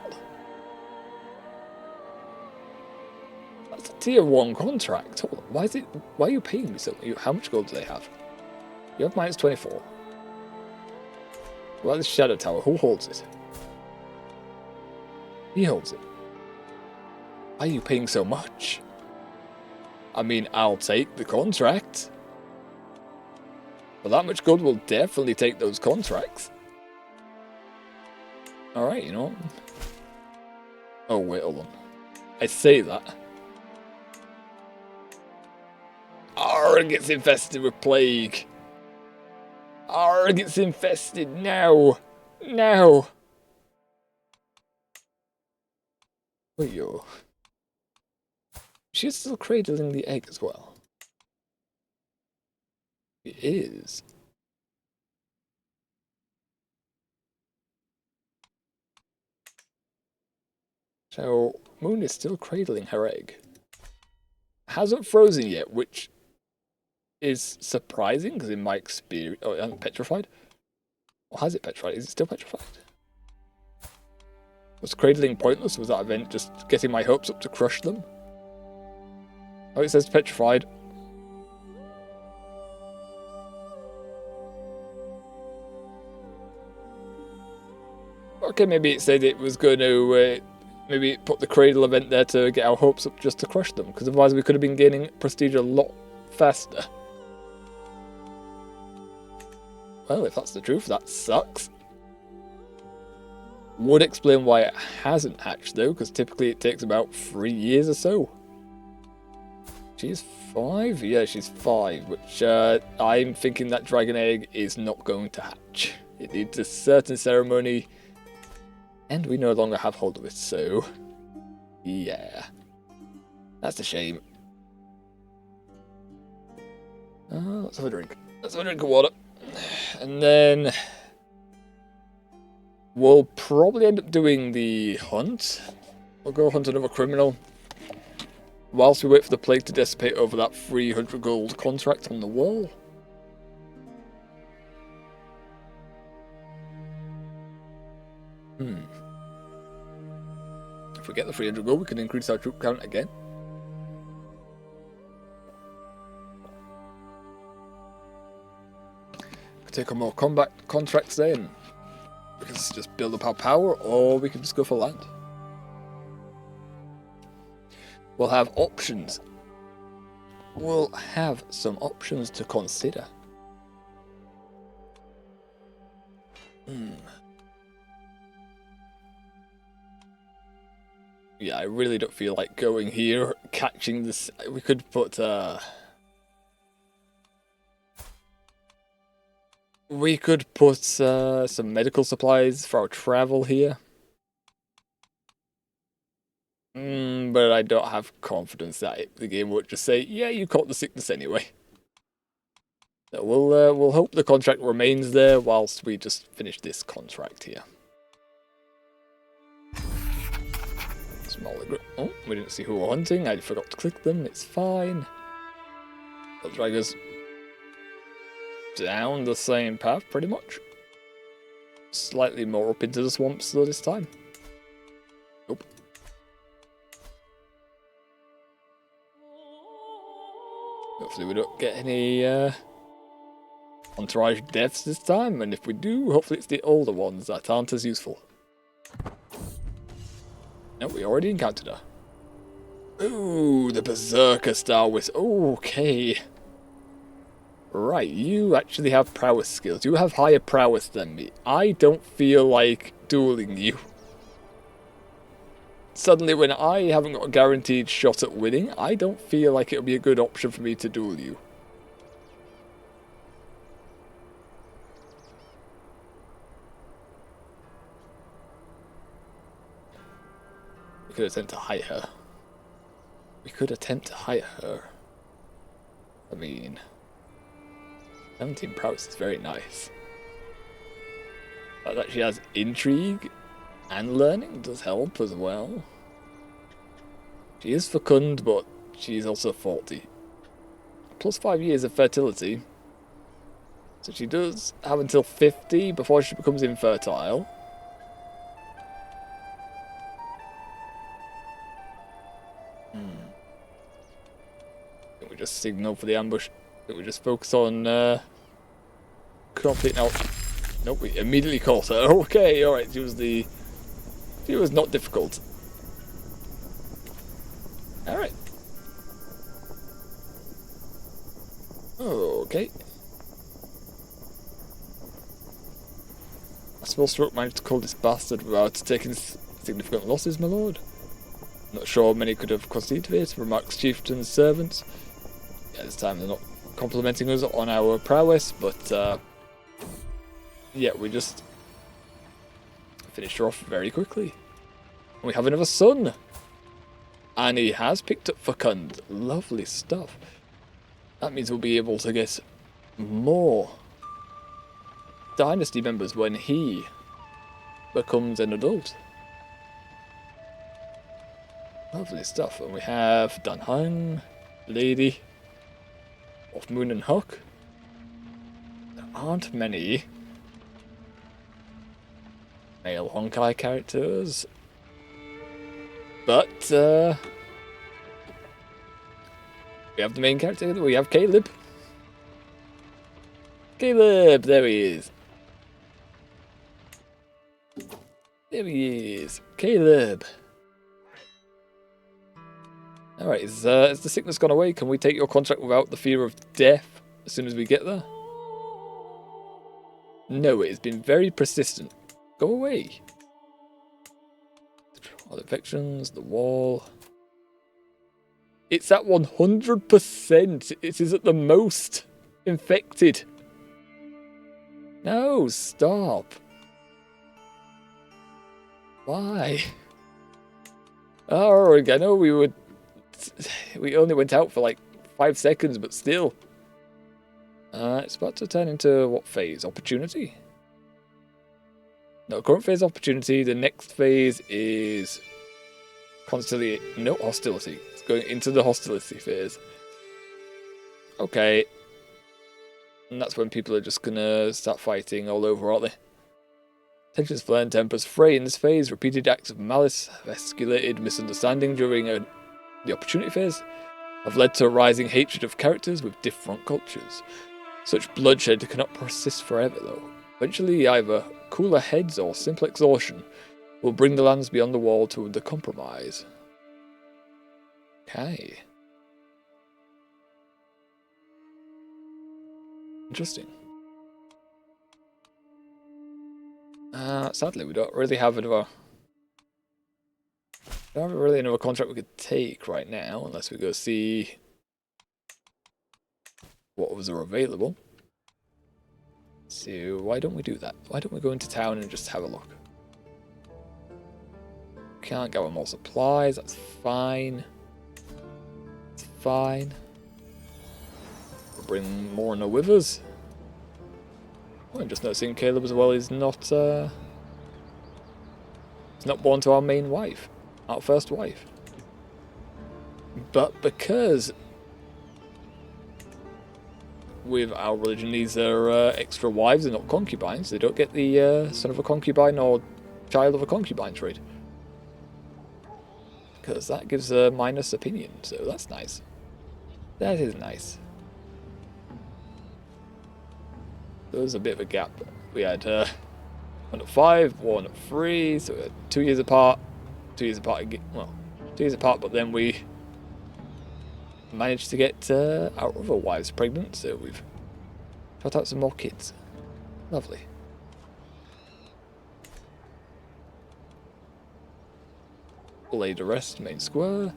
That's a tier 1 contract. Hold on, why are you paying me so much? How much gold do they have? You have minus 24. Well, this Shadow Tower, who holds it? He holds it. Why are you paying so much? I mean, I'll take the contract. But that much gold will definitely take those contracts. Alright, you know what? Oh, wait, hold on. I say that. Arrgh, gets infested with plague. Arrgh, gets infested now. Now. Wait, yo. She's still cradling the egg as well. It is. So, Moon is still cradling her egg. Hasn't frozen yet, which is surprising, because in my experience... Oh, it hasn't petrified? Or has it petrified? Is it still petrified? Was cradling pointless? Was that event just getting my hopes up to crush them? Oh, it says petrified. Okay, maybe it said it was going to... maybe it put the cradle event there to get our hopes up just to crush them, because otherwise we could have been gaining prestige a lot faster. Well, if that's the truth, that sucks. Would explain why it hasn't hatched though, because typically it takes about 3 years or so. She's 5? Yeah, she's 5, which I'm thinking that dragon egg is not going to hatch. It needs a certain ceremony, and we no longer have hold of it, so yeah. That's a shame. Let's have a drink. Let's have a drink of water. And then we'll probably end up doing the hunt. We'll go hunt another criminal whilst we wait for the plague to dissipate over that 300 gold contract on the wall. If we get the 300 gold, we can increase our troop count again. Take on more combat contracts then. We can just build up our power, or we can just go for land. We'll have options. We'll have some options to consider. Yeah, I really don't feel like going here, catching this. We could put some medical supplies for our travel here. But I don't have confidence that the game would just say, yeah, you caught the sickness anyway. We'll hope the contract remains there whilst we just finish this contract here. Smaller group. Oh, we didn't see who we're hunting. I forgot to click them. It's fine. They'll drag us down the same path, pretty much. Slightly more up into the swamps though this time. Nope. Hopefully we don't get any entourage deaths this time, and if we do, hopefully it's the older ones that aren't as useful. No, we already encountered her. Ooh, the Berserker Star Whistle. Okay. Right, you actually have prowess skills. You have higher prowess than me. I don't feel like dueling you. Suddenly, when I haven't got a guaranteed shot at winning, I don't feel like it'll be a good option for me to duel you. We could attempt to hire her. I mean, 17 prowess is very nice. But that she has intrigue and learning does help as well. She is fecund, but she's also faulty. Plus 5 years of fertility. So she does have until 50 before she becomes infertile. Can we just signal for the ambush? Can we just focus on complete now? Nope, we immediately caught her. Okay, alright, she was not difficult. Alright. Okay. I suppose Stroke managed to call this bastard without taking significant losses, my lord. Not sure many could have conceded it, remarks Chieftain's servants. Yeah, this time they're not complimenting us on our prowess, but yeah, we just finished her off very quickly. And we have another son! And he has picked up Fecund. Lovely stuff. That means we'll be able to get more dynasty members when he becomes an adult. Lovely stuff. And we have Dan Hang, Lady of Moon and Huck. There aren't many male Honkai characters, but we have the main character. We have Caleb. Caleb, there he is. There he is, Caleb. Alright, is the sickness gone away? Can we take your contract without the fear of death as soon as we get there? No, it has been very persistent. Go away. All the infections, the wall. It's at 100%. It is at the most infected. No, stop. Why? Oh, I know we only went out for like 5 seconds, but still. It's about to turn into what phase? Opportunity? No, current phase opportunity. The next phase is constantly no hostility. It's going into the hostility phase. Okay. And that's when people are just gonna start fighting all over, aren't they? Tensions flare and tempers fray in this phase. Repeated acts of malice have escalated misunderstanding during the opportunity phase have led to a rising hatred of characters with different cultures. Such bloodshed cannot persist forever, though. Eventually, either cooler heads or simple exhaustion will bring the lands beyond the wall to the compromise. Okay. Interesting. Sadly, we don't really have another contract we could take right now, unless we go see what others are available. So why don't we do that? Why don't we go into town and just have a look? Can't gather more supplies, that's fine. It's fine. We'll bring Morna with us. Oh, I'm just noticing Caleb as well is not he's not born to our main wife, our first wife. But because with our religion these are extra wives and not concubines, they don't get the son of a concubine or child of a concubine trait. Because that gives a minus opinion, so that's nice. That is nice. There was a bit of a gap. We had 1 at 5, 1 at 3, so we had 2 years apart. 2 years apart again. Well, 2 years apart, but then we managed to get our other wives pregnant, so we've got out some more kids. Lovely. Lay to rest, main square.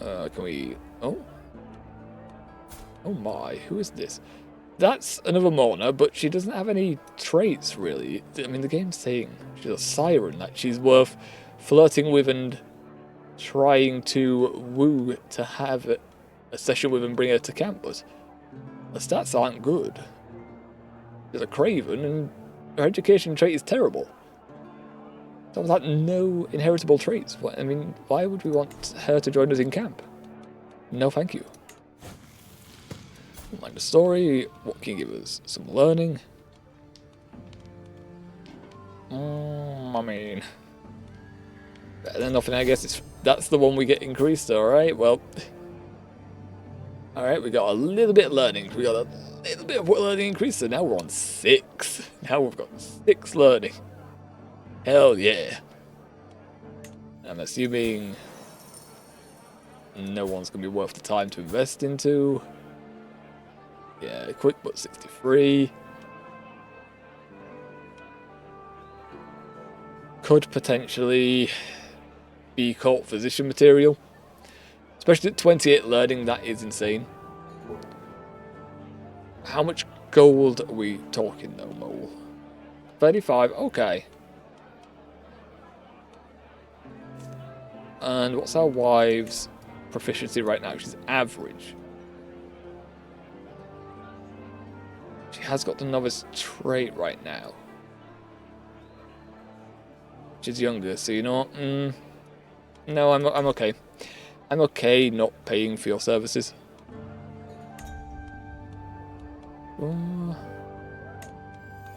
Can we... Oh. Oh my, who is this? That's another Morna, but she doesn't have any traits, really. I mean, the game's saying she's a siren, that she's worth flirting with and trying to woo to have a session with and bring her to camp, but the stats aren't good. She's a craven, and her education trait is terrible. So without no inheritable traits, I mean, why would we want her to join us in camp? No, thank you. Don't mind the story. What can you give us? Some learning. I mean, better than nothing, I guess. That's the one we get increased. All right. Well, all right. We got a little bit of learning. We got a little bit of learning increase. So now we're on 6. Now we've got 6 learning. Hell yeah. I'm assuming no one's gonna be worth the time to invest into. Yeah, quick but 63. Could potentially be cult physician material. Especially at 28 learning, that is insane. How much gold are we talking though, Mole? 35, okay. And what's our wife's proficiency right now? She's average. She has got the novice trait right now. She's younger, so you know what? No, I'm okay. I'm okay not paying for your services. Oh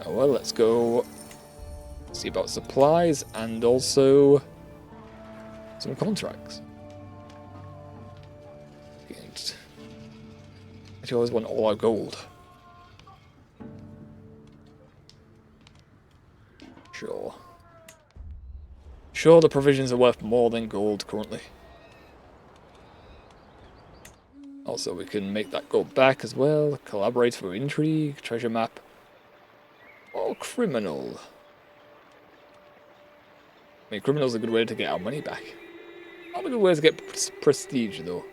well, let's go see about supplies and also some contracts. And I always want all our gold. Sure. Sure, the provisions are worth more than gold currently. Also, we can make that go back as well. Collaborate for intrigue, treasure map, or criminal. I mean, criminal's a good way to get our money back. Not a good way to get prestige, though.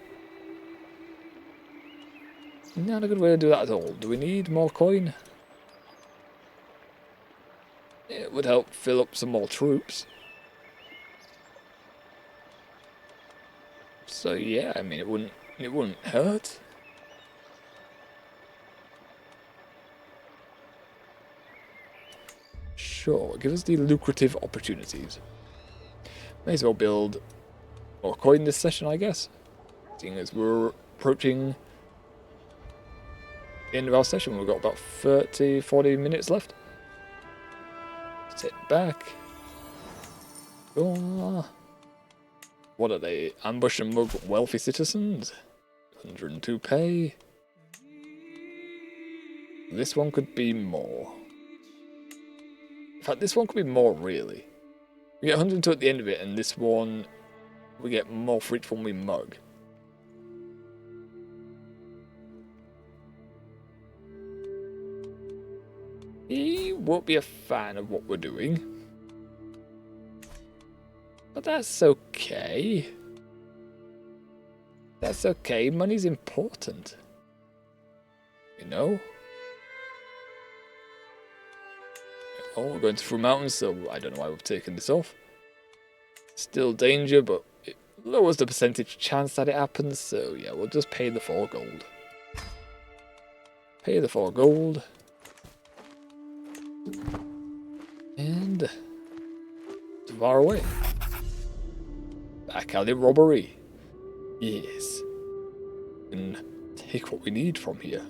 Not a good way to do that at all. Do we need more coin? It would help fill up some more troops. So yeah, I mean, it wouldn't hurt. Sure, give us the lucrative opportunities. May as well build more coin this session, I guess. Seeing as we're approaching the end of our session, we've got about 40 minutes left. Sit back. Oh. What are they? Ambush and mug wealthy citizens? 102 pay. This one could be more. In fact, this one could be more, really. We get 102 at the end of it, and this one, we get more for each one we mug. He won't be a fan of what we're doing. But that's okay. That's okay. Money's important. You know? Oh, we're going through mountains, so I don't know why we've taken this off. Still danger, but it lowers the percentage chance that it happens, so yeah, we'll just pay the 4 gold. Pay the 4 gold. And far away. Back alley robbery. Yes. And take what we need from here.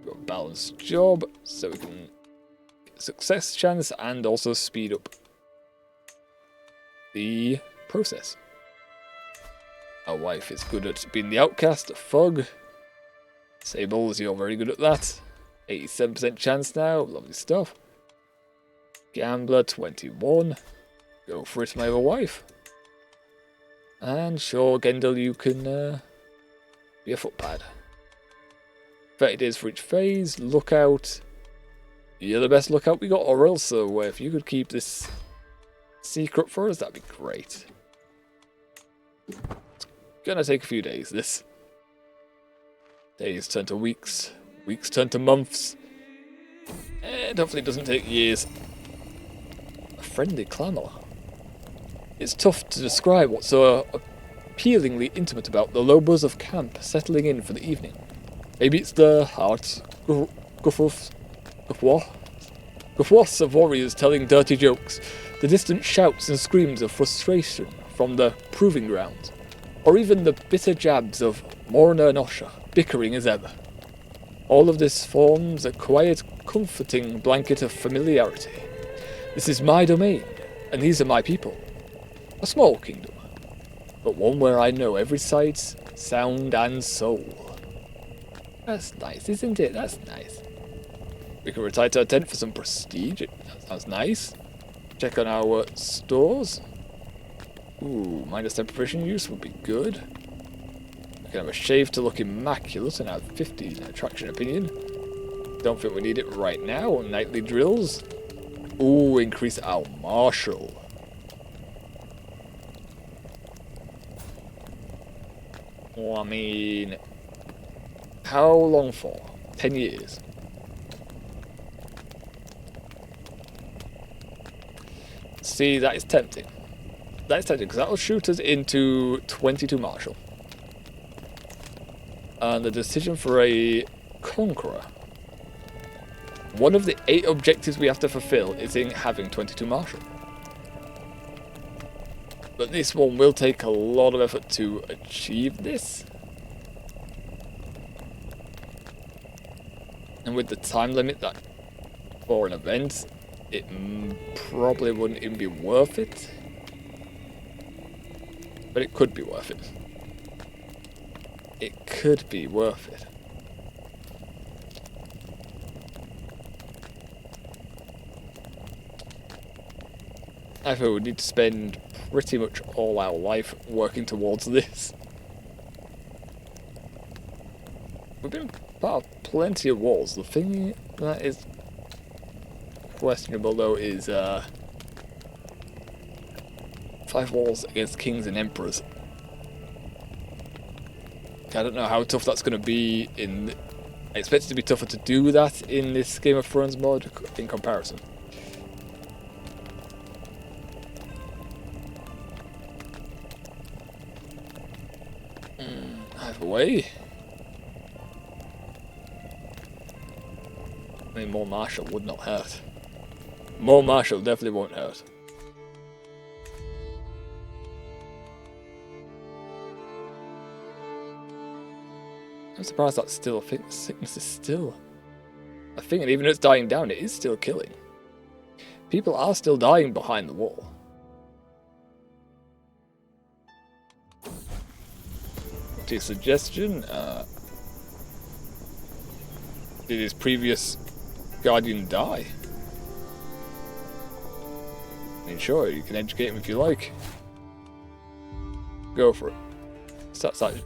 Got a balanced job, so we can get success chance and also speed up the process. Our wife is good at being the outcast, Fug. Sables, you're very good at that. 87% chance now, lovely stuff. Gambler, 21. Go for it, my other wife. And sure, Gendel, you can be a footpad. 30 days for each phase. Lookout. You're the best lookout we got, or else, so if you could keep this secret for us, that'd be great. It's gonna take a few days, this. Days turn to weeks. Weeks turn to months. And hopefully it doesn't take years. A friendly clamour. It's tough to describe what's so appealingly intimate about the low buzz of camp settling in for the evening. Maybe it's the heart guffaws of warriors telling dirty jokes, the distant shouts and screams of frustration from the proving grounds, or even the bitter jabs of Morna and Osha bickering as ever. All of this forms a quiet, comforting blanket of familiarity. This is my domain, and these are my people. A small kingdom, but one where I know every sight, sound, and soul. That's nice, isn't it? That's nice. We can retire to our tent for some prestige. That sounds nice. Check on our stores. Ooh, -10 provision use would be good. We can have a shave to look immaculate and have 50 in attraction opinion. Don't think we need it right now. Nightly drills. Ooh, increase our martial. I mean, how long for? 10 years. See, that is tempting. That is tempting, because that will shoot us into 22 martial. And the decision for a conqueror. One of the 8 objectives we have to fulfill is in having 22 martial. But this one will take a lot of effort to achieve this. And with the time limit that for an event, it probably wouldn't even be worth it. But it could be worth it. It could be worth it. I feel we need to spend pretty much all our life working towards this. We've been part of plenty of wars. The thing that is questionable though is 5 wars against kings and emperors. I don't know how tough that's going to be in... I expect it to be tougher to do that in this Game of Thrones mod in comparison. Either way. I mean, more martial would not hurt. More martial definitely won't hurt. I'm surprised that's still a thing. Sickness is still a thing, and even if it's dying down, it is still killing. People are still dying behind the wall. To your suggestion, did his previous guardian die? I mean, sure, you can educate him if you like. Go for it. So that's like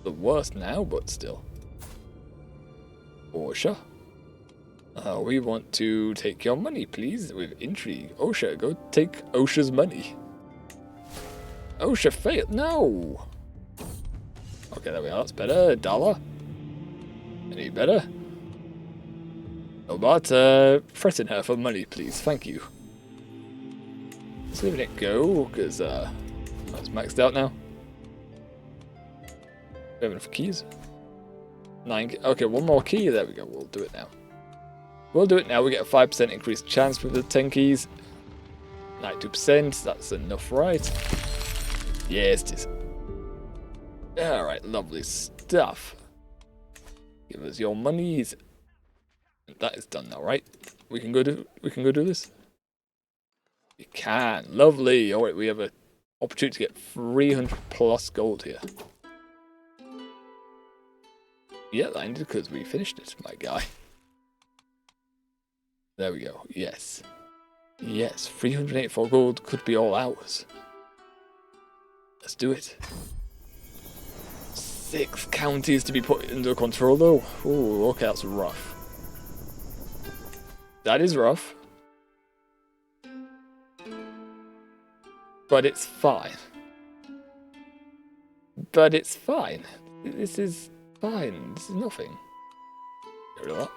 the worst now, but still. Osha, we want to take your money, please, with intrigue. Osha, go take Osha's money. Osha failed. No. Okay, there we are. That's better. $1. Any better? No, but threaten her for money, please. Thank you. Just leaving it go, because that's maxed out now. We have enough keys. 9. Okay, one more key. There we go. We'll do it now. We'll do it now. We get a 5% increased chance with the 10 keys. 92%. That's enough, right? Yes, it is. Alright, lovely stuff. Give us your monies. That is done now, right? We can go do this. We can. Lovely. Alright, we have an opportunity to get 300 plus gold here. Yeah, that ended because we finished it, my guy. There we go. Yes. Yes, 384 gold could be all ours. Let's do it. 6 counties to be put under control, though. Ooh, okay, that's rough. That is rough. But it's fine. But it's fine. This is fine. This is nothing. Get rid of that.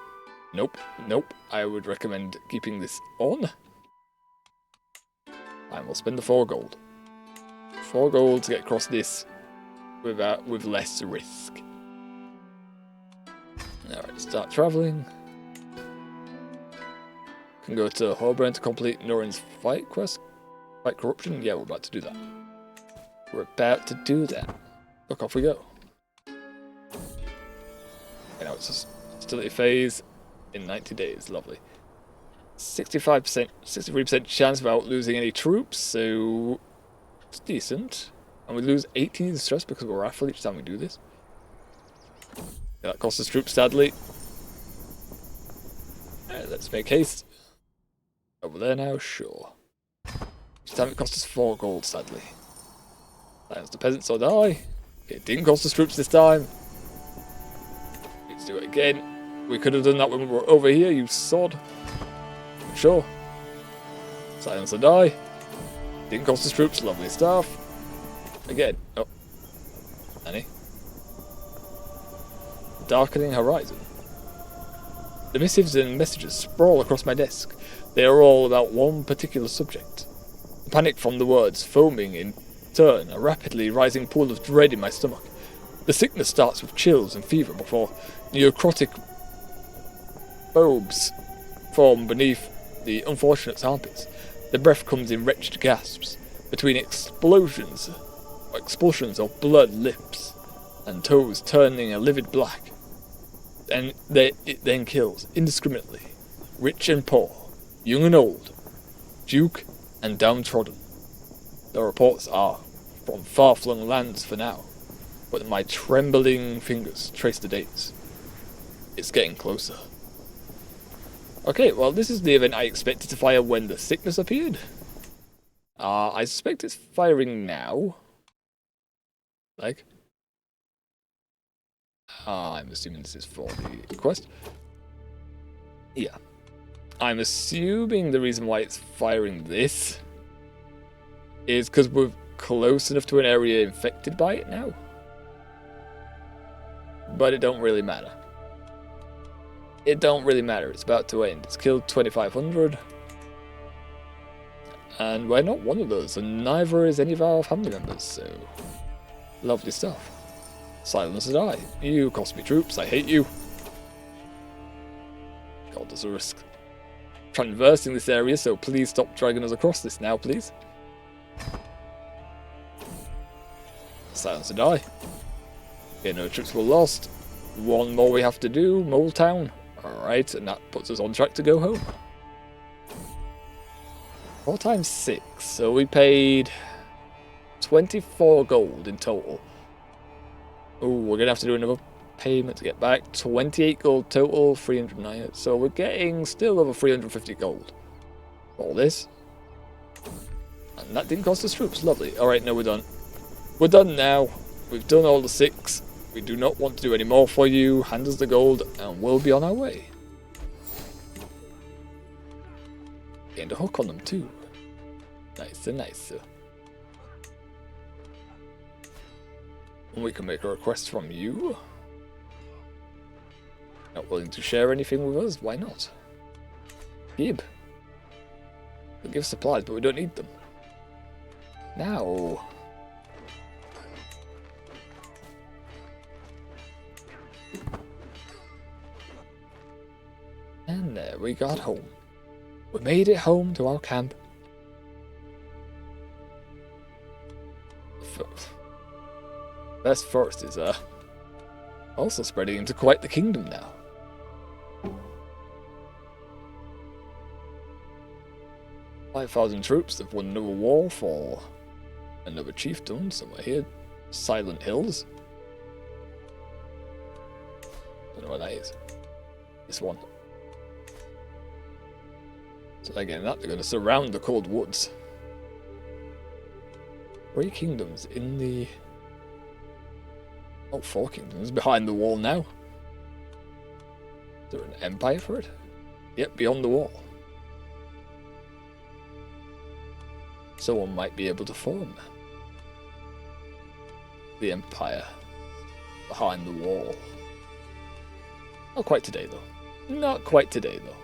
Nope. Nope. I would recommend keeping this on. And we'll spend the 4 gold. 4 gold to get across this with less risk. Alright, start travelling. Can go to Horburn to complete Norin's fight quest. Fight corruption? Yeah, we're about to do that. We're about to do that. Look, off we go. Okay, now it's a hostility phase in 90 days. Lovely. 65%, 63% chance without losing any troops, so it's decent. And we lose 18 stress because we're raffle each time we do this. Yeah, that costs us troops, sadly. Alright, let's make haste. Over there now, sure. Each time it costs us 4 gold, sadly. Silence the peasants or die. It didn't cost us troops this time. Let's do it again. We could have done that when we were over here, you sod. Sure. Silence or die. Didn't cost us troops, lovely stuff. Again. Oh. Annie. Darkening horizon. The missives and messages sprawl across my desk. They are all about one particular subject. Panic from the words, foaming in turn, a rapidly rising pool of dread in my stomach. The sickness starts with chills and fever before necrotic bulbs form beneath the unfortunate's armpits. The breath comes in wretched gasps, between explosions of blood, lips and toes turning a livid black. And it then kills, indiscriminately, rich and poor, young and old, duke and downtrodden. The reports are from far-flung lands for now, but my trembling fingers trace the dates. It's getting closer. Okay, well, this is the event I expected to fire when the sickness appeared. I suspect it's firing now. Like? I'm assuming this is for the quest. Yeah. I'm assuming the reason why it's firing this is because we're close enough to an area infected by it now. But it don't really matter. It don't really matter. It's about to end. It's killed 2,500. And we're not one of those, and neither is any of our family members, so... Lovely stuff. Silence and I. You cost me troops, I hate you. God, there's a risk. Traversing this area, so please stop dragging us across this now, please. Silence and I. Okay, no troops were lost. One more we have to do, Mole Town. Alright, and that puts us on track to go home. 4 times 6, so we paid 24 gold in total. Oh, we're going to have to do another payment to get back. 28 gold total, 309. So we're getting still over 350 gold. All this. And that didn't cost us troops. Lovely. Alright, now we're done. We're done now. We've done all the 6. We do not want to do any more for you. Hand us the gold and we'll be on our way. Gained a hook on them too. Nice and nice. And we can make a request from you. Not willing to share anything with us? Why not? Gib. We'll give supplies, but we don't need them. Now. And there we got home. We made it home to our camp. Best forest is also spreading into quite the kingdom now. "5,000 troops have won another war for another chieftain somewhere here. Silent Hills. Don't know what that is. This one. So again, they're going to surround the Cold Woods. 3 kingdoms in the... Oh, 4 kingdoms behind the wall now. Is there an empire for it? Yep, beyond the wall. Someone might be able to form the empire behind the wall. Not quite today, though. Not quite today, though.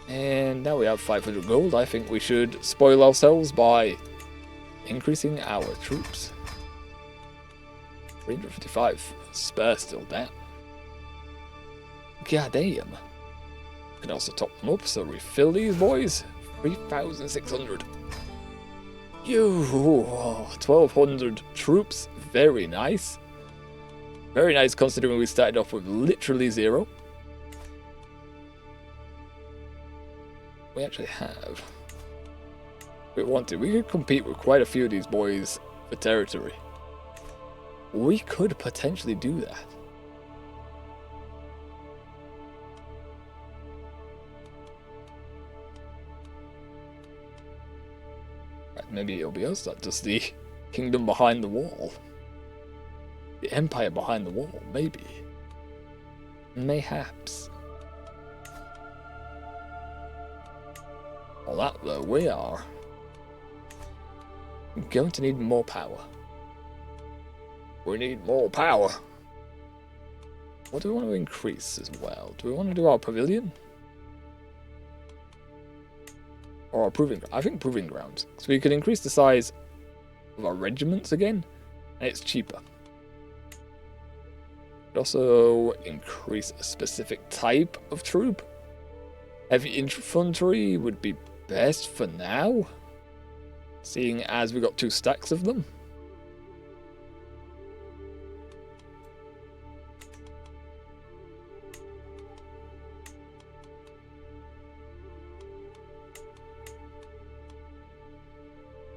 And now we have 500 gold. I think we should spoil ourselves by increasing our troops. 355 spare still down. God damn. Can also top them up, so refill these boys. 3,600. 1,200 troops. Very nice. Very nice considering we started off with literally 0. We actually have... If we wanted, we could compete with quite a few of these boys for territory. We could potentially do that. Right, maybe it'll be us that does the kingdom behind the wall. The empire behind the wall, maybe. Mayhaps. All that though, we are going to need more power. We need more power. What do we want to increase as well? Do we want to do our pavilion? Or our proving ground? I think proving grounds. So we can increase the size of our regiments again, and it's cheaper. Could also increase a specific type of troop. Heavy infantry would be best for now, seeing as we got 2 stacks of them.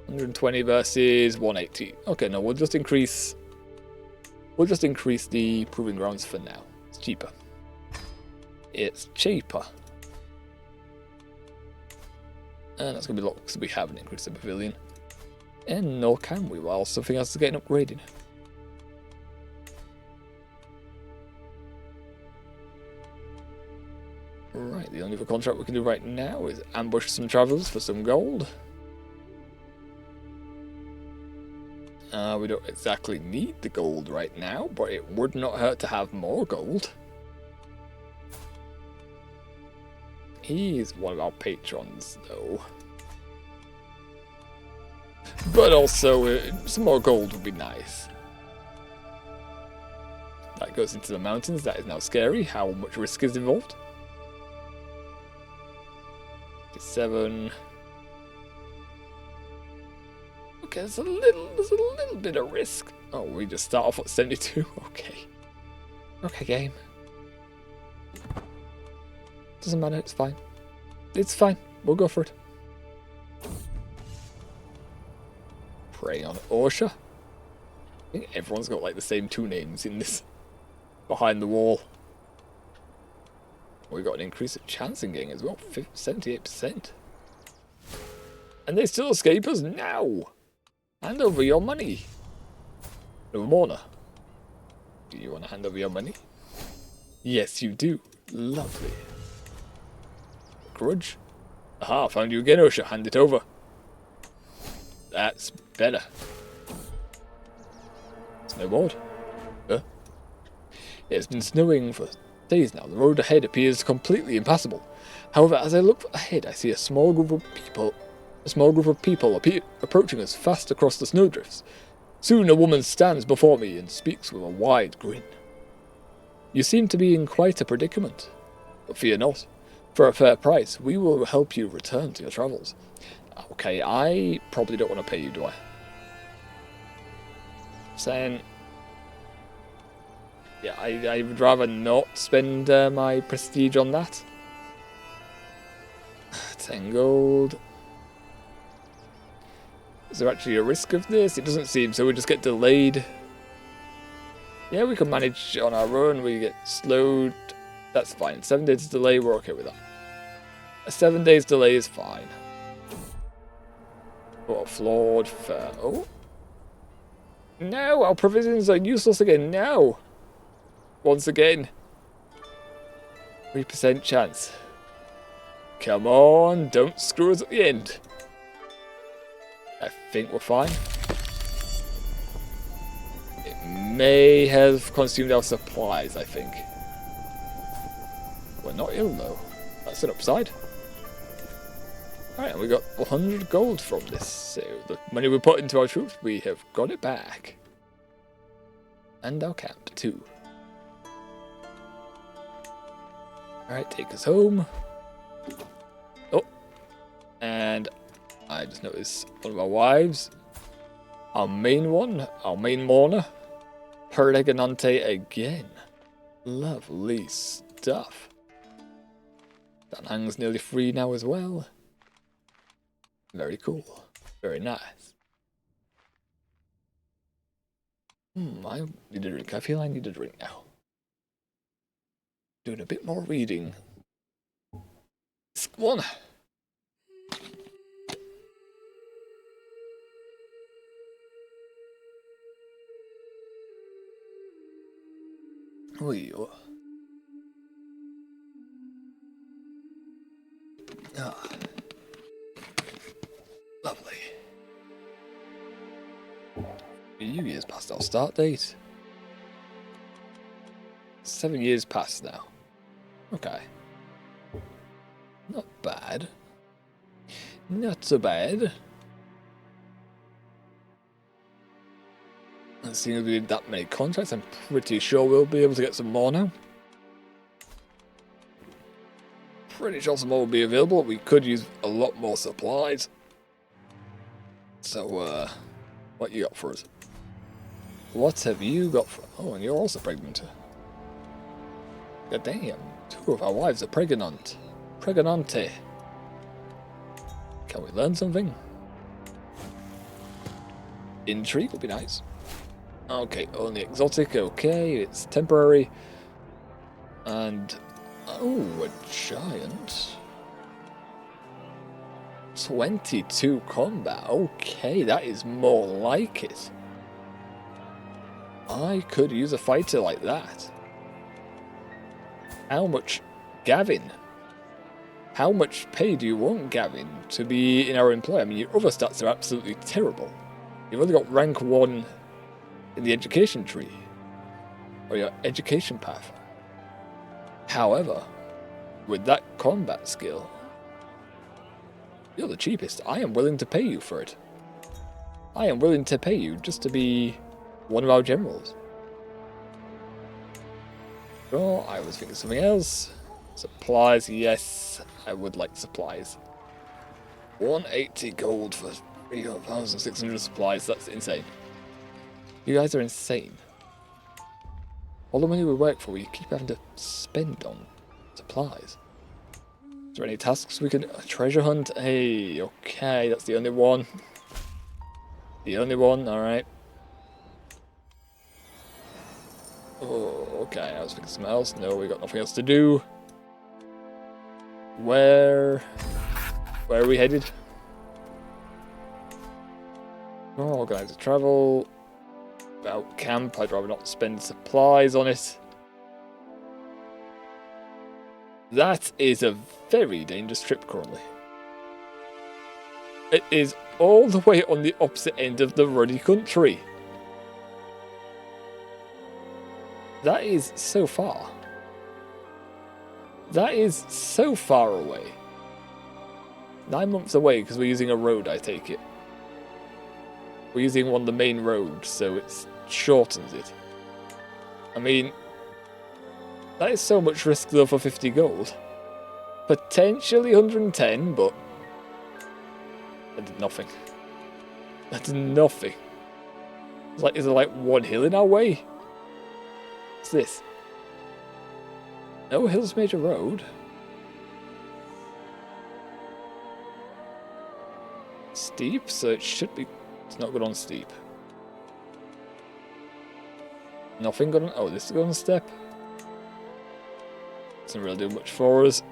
$120 versus 180. Okay, no, we'll just increase the proving grounds for now. It's cheaper. It's cheaper. And that's going to be locked because we haven't increased the pavilion. And nor can we while something else is getting upgraded. Right, the only other contract we can do right now is ambush some travelers for some gold. We don't exactly need the gold right now, but it would not hurt to have more gold. He's one of our patrons, though. But also, some more gold would be nice. That goes into the mountains. That is now scary. How much risk is involved? 7. Okay, there's a little bit of risk. Oh, we just start off at 72. Okay. Okay, game. Doesn't matter, it's fine. It's fine. We'll go for it. Prey on Orsha. I think everyone's got like the same 2 names in this. Behind the wall. We got an increase of chancing getting as well. 78%. And they still escape us now. Hand over your money. Ramona. Do you want to hand over your money? Yes, you do. Lovely. Grudge. Aha, found you again, Orsha. Hand it over. That's better. Snowboard. Huh? It's been snowing for days now. The road ahead appears completely impassable. However, as I look ahead, I see a small group of people approaching us fast across the snowdrifts. Soon a woman stands before me and speaks with a wide grin. You seem to be in quite a predicament. But fear not. For a fair price, we will help you return to your travels. Okay, I probably don't want to pay you, do I? Saying... Yeah, I would rather not spend my prestige on that. 10 gold. Is there actually a risk of this? It doesn't seem so. We just get delayed. Yeah, we can manage on our own. We get slowed. That's fine. 7 days delay, we're okay with that. A 7 days delay is fine. What a flawed fair. Oh. No, our provisions are useless again. No. Once again. 3% chance. Come on, don't screw us at the end. I think we're fine. It may have consumed our supplies, I think. We're not ill though. That's an upside. Alright, and we got 100 gold from this. So the money we put into our troops, we have got it back. And our camp too. Alright, take us home. Oh. And I just noticed one of our wives. Our main one, our main mourner. Perleganante again. Lovely stuff. Danhang's nearly free now as well. Very cool. Very nice. I need a drink. I feel I need a drink now. Doing a bit more reading. One. Oh. Ah. Lovely. A few years past our start date. 7 years past now. Okay. Not bad. Not so bad. Doesn't seem to be that many contracts. I'm pretty sure we'll be able to get some more now. Pretty sure some more will be available. We could use a lot more supplies. So, what you got for us? What have you got for... Oh, and you're also pregnant. God damn. 2 of our wives are pregnant. Pregnante. Can we learn something? Intrigue would be nice. Okay, only exotic. Okay, it's temporary. And... Oh, a giant. 22 combat. Okay, that is more like it. I could use a fighter like that. How much... Gavin? How much pay do you want, Gavin, to be in our employ? I mean, your other stats are absolutely terrible. You've only got rank 1 in the education tree. Or your education path. However, with that combat skill, you're the cheapest. I am willing to pay you for it. I am willing to pay you just to be one of our generals. Oh, I was thinking something else. Supplies, yes. I would like supplies. 180 gold for 3,600 supplies. That's insane. You guys are insane. All the money we work for, we keep having to spend on supplies. Is there any tasks we could... treasure hunt? Hey, okay, that's the only one. The only one, alright. Oh, okay, I was thinking something else. No, we got nothing else to do. Where are we headed? Oh, organize the travel. About camp, I'd rather not spend supplies on it. That is a very dangerous trip currently. It is all the way on the opposite end of the ruddy country. That is so far. That is so far away. 9 months away because we're using a road, I take it. We're using one of the main roads, so it shortens it. I mean, That is so much risk though for 50 gold. Potentially 110, but that did nothing. That did nothing. Is there like one hill in our way? What's this? No Hills Major Road. Steep, so it should be. It's not good on steep. Nothing good on. Oh, this is good on step. Doesn't really do much for us.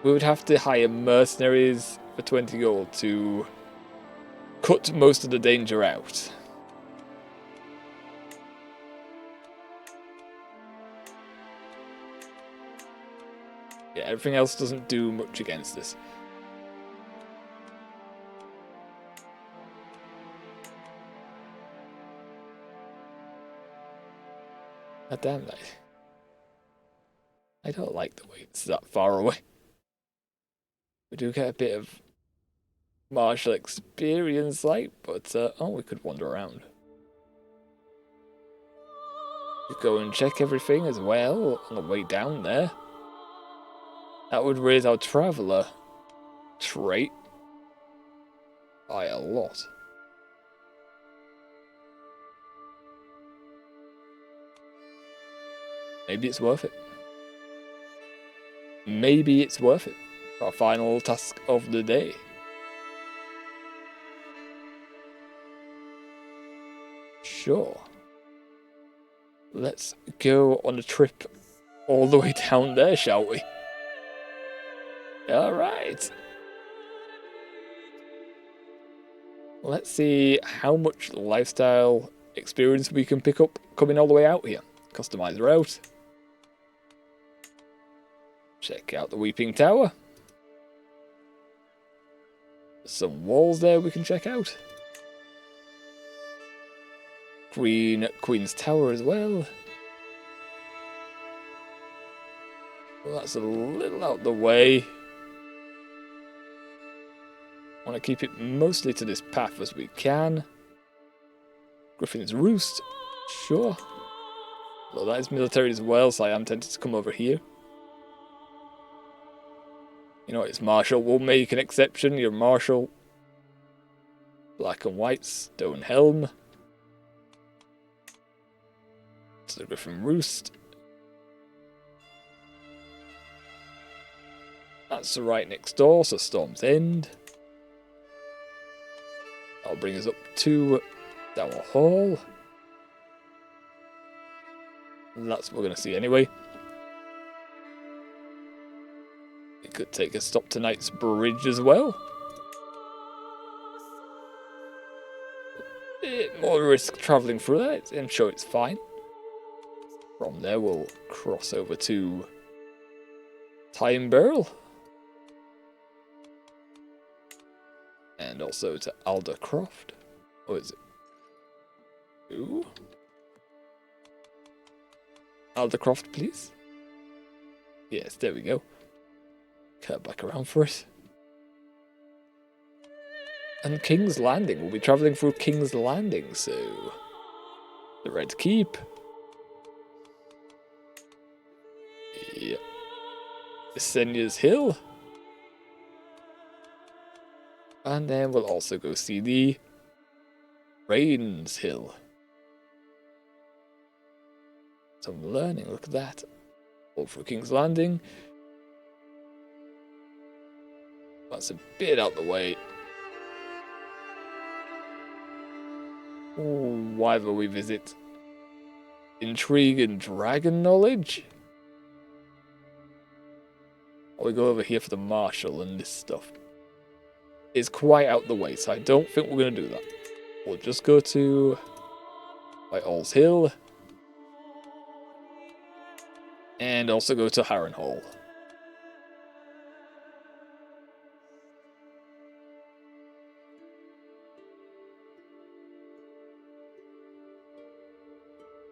We would have to hire mercenaries for 20 gold to cut most of the danger out. Yeah, everything else doesn't do much against this. God damn that. I don't like the way it's that far away. We do get a bit of martial experience, like, but oh, we could wander around. We go and check everything as well on the way down there. That would raise our traveller trait by a lot. Maybe it's worth it. Maybe it's worth it. Our final task of the day. Sure. Let's go on a trip all the way down there, shall we? Alright. Let's see how much lifestyle experience we can pick up coming all the way out here. Customize route. Check out the Weeping Tower. Some walls there we can check out. Queen's Tower as well. Well, that's a little out the way. Want to keep it mostly to this path as we can. Griffin's Roost, sure. Well, that is military as well, so I am tempted to come over here. You know, it's Marshall. We'll make an exception. You're Marshall. Black and white, stone helm. To the Griffin Roost. That's right next door, so Storm's End. That'll bring us up to Dower Hall. And that's what we're going to see anyway. We could take a stop to Knight's Bridge as well. Bit more risk travelling through that. I'm sure it's fine. From there we'll cross over to Time Barrel. And also to Aldercroft. Or is it? Ooh. Aldercroft, please. Yes, there we go. Cut back around for it. And King's Landing. We'll be travelling through King's Landing, so... The Red Keep. Yep. Senya's Hill. And then we'll also go see the Rains Hill. Some learning, look at that. All through King's Landing. That's a bit out the way. Why will we visit? Intrigue and Dragon Knowledge? Or we go over here for the Marshal and this stuff. It's quite out the way, so I don't think we're going to do that. We'll just go to White All's Hill. And also go to Harrenhal.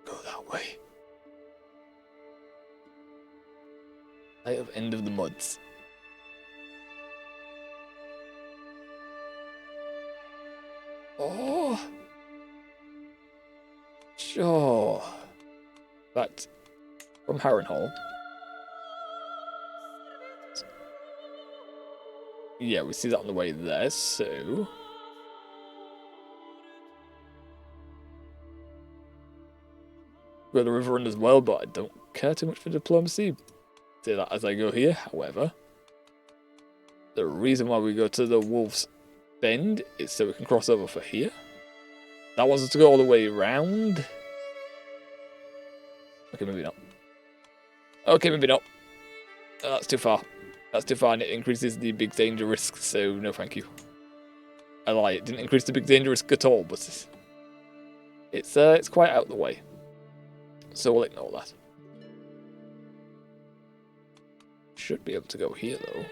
Go that way. Light of End of the Muds. Oh. Sure. But from Harrenhal. Yeah, we see that on the way there, so... We've got the river run as well, but I don't care too much for diplomacy. Say that as I go here, however. The reason why we go to the Wolf's Bend is so we can cross over for here. That wants us to go all the way around. Okay, maybe not. Okay, maybe not. That's too far. That's too far, and it increases the big danger risk, so no thank you. I lie, it didn't increase the big danger risk at all, but it's quite out of the way. So we'll ignore that. Should be able to go here, though.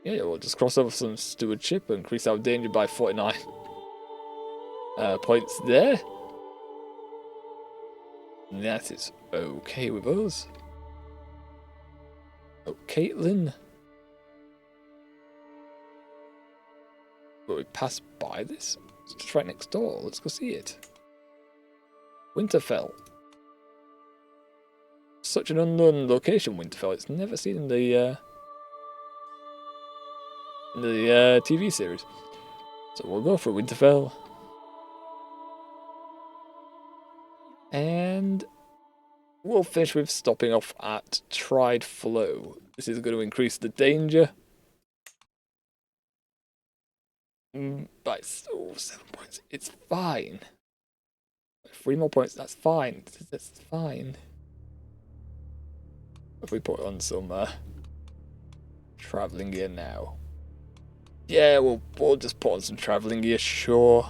Yeah, we'll just cross over some stewardship and increase our danger by 49 points there. And that is okay with us. Oh, Caitlin. But we passed by this? It's just right next door. Let's go see it. Winterfell. Such an unknown location, Winterfell. It's never seen in the TV series. So we'll go for Winterfell. And we'll finish with stopping off at Tried Flow. This is going to increase the danger. By 7 points. It's fine. 3 more points, that's fine. That's fine. If we put on some travelling gear now. Yeah, we'll just put on some travelling gear, sure.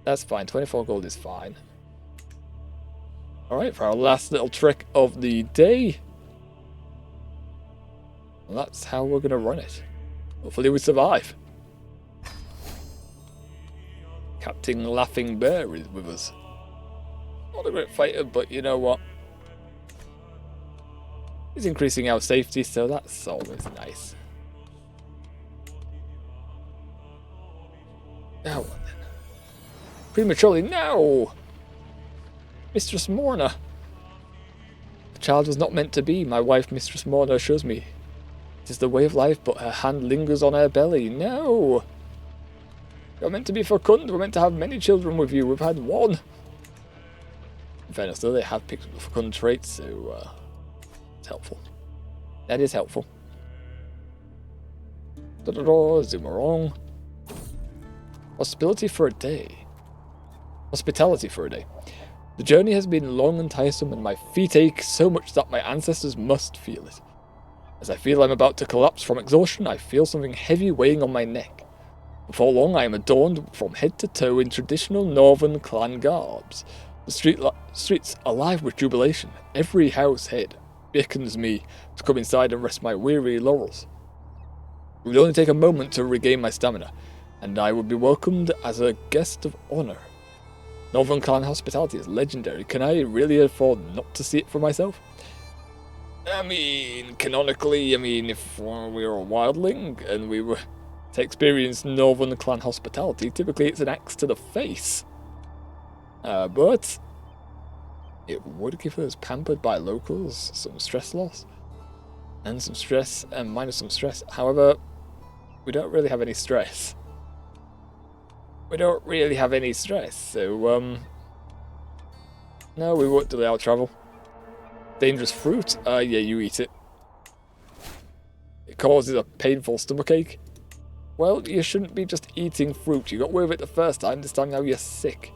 That's fine, 24 gold is fine. Alright, for our last little trick of the day. Well, that's how we're going to run it. Hopefully we survive. Captain Laughing Bear is with us. Not a great fighter, but you know what? He's increasing our safety, so that's always nice. Now what then? Prematurely, no! Mistress Morna. The child was not meant to be, my wife Mistress Morna assures me. It is the way of life, but her hand lingers on her belly. No! You're meant to be fecund. We're meant to have many children with you. We've had one. In fairness, though, they have picked up the fecund traits, so it's helpful. That is helpful. Zoomerong. Hospitality for a day. The journey has been long and tiresome, and my feet ache so much that my ancestors must feel it. As I feel I'm about to collapse from exhaustion, I feel something heavy weighing on my neck. Before long, I am adorned from head to toe in traditional northern clan garbs. The streets alive with jubilation. Every house head beckons me to come inside and rest my weary laurels. It would only take a moment to regain my stamina, and I would be welcomed as a guest of honor. Northern clan hospitality is legendary. Can I really afford not to see it for myself? I mean, canonically, if we were a wildling and we were to experience Northern clan hospitality, typically it's an axe to the face. But it would give us pampered by locals some stress loss. And some stress, and minus some stress. However, we don't really have any stress. So, no, we won't delay our travel. Dangerous fruit? Yeah, you eat it. It causes a painful stomachache. Well, you shouldn't be just eating fruit. You got away with it the first time, this time now you're sick.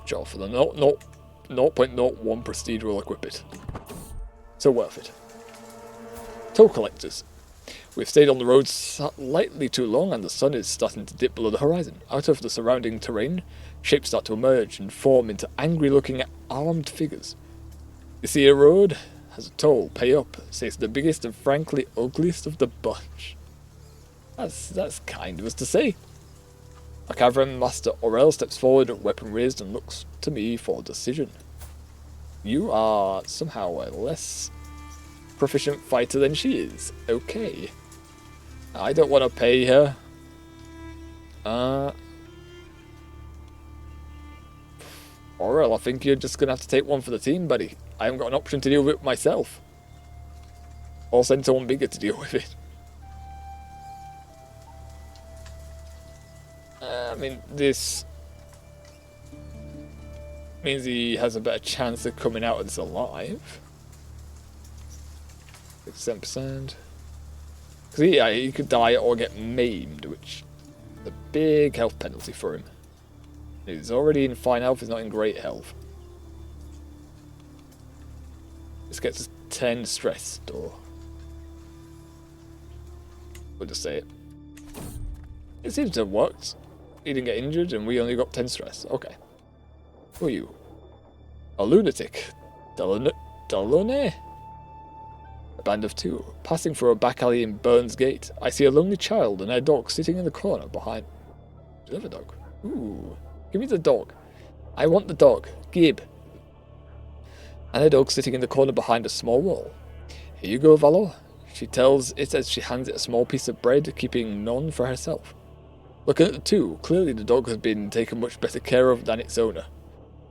Sure, for the 0.01 prestige we'll equip it. So worth it. Toll collectors. We've stayed on the road slightly too long and the sun is starting to dip below the horizon. Out of the surrounding terrain, shapes start to emerge and form into angry-looking armed figures. You see a road? Has a toll, pay up, says the biggest and frankly ugliest of the bunch. That's kind of us to say. A cavern master Aurel steps forward, weapon raised, and looks to me for a decision. You are somehow a less proficient fighter than she is. Okay. I don't want to pay her. Aurel, I think you're just going to have to take one for the team, buddy. I haven't got an option to deal with it myself. Or send someone bigger to deal with it. I mean, this means he has a better chance of coming out of this alive. 67%. Because he could die or get maimed, which is a big health penalty for him. He's already in fine health, he's not in great health. This gets us 10 stress, or we'll just say it. It seems to have worked. He didn't get injured and we only got 10 stress. Okay. Who are you? A lunatic. Delaunay? A band of two. Passing through a back alley in Burns Gate, I see a lonely child and a dog sitting in the corner behind. Do you have a dog? Ooh. Give me the dog. I want the dog. Gib. And a dog sitting in the corner behind a small wall. Here you go, Valor. She tells it as she hands it a small piece of bread, keeping none for herself. Looking at the two, clearly the dog has been taken much better care of than its owner.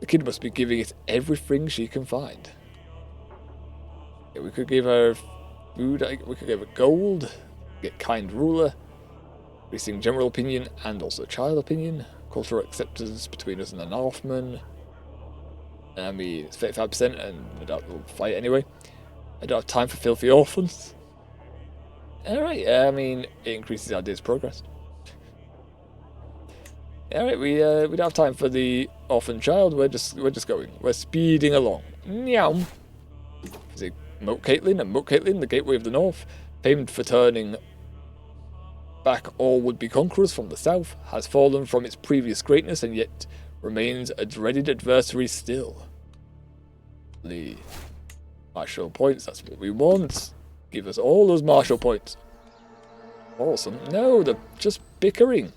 The kid must be giving it everything she can find. Yeah, we could give her food, we could give her gold, get kind ruler, increasing general opinion and also child opinion, cultural acceptance between us and the Northmen. I mean, it's 35% and I doubt we'll fight anyway. I don't have time for filthy orphans. Alright, I mean, it increases our day's progress. Alright, we don't have time for the orphan child, we're just going. We're speeding along. Meow. Is it Moat Caitlin? And Moat Caitlin, the gateway of the north, famed for turning back all would-be conquerors from the south, has fallen from its previous greatness and yet remains a dreaded adversary still. The martial points, that's what we want. Give us all those martial points. Awesome. No, they're just bickering.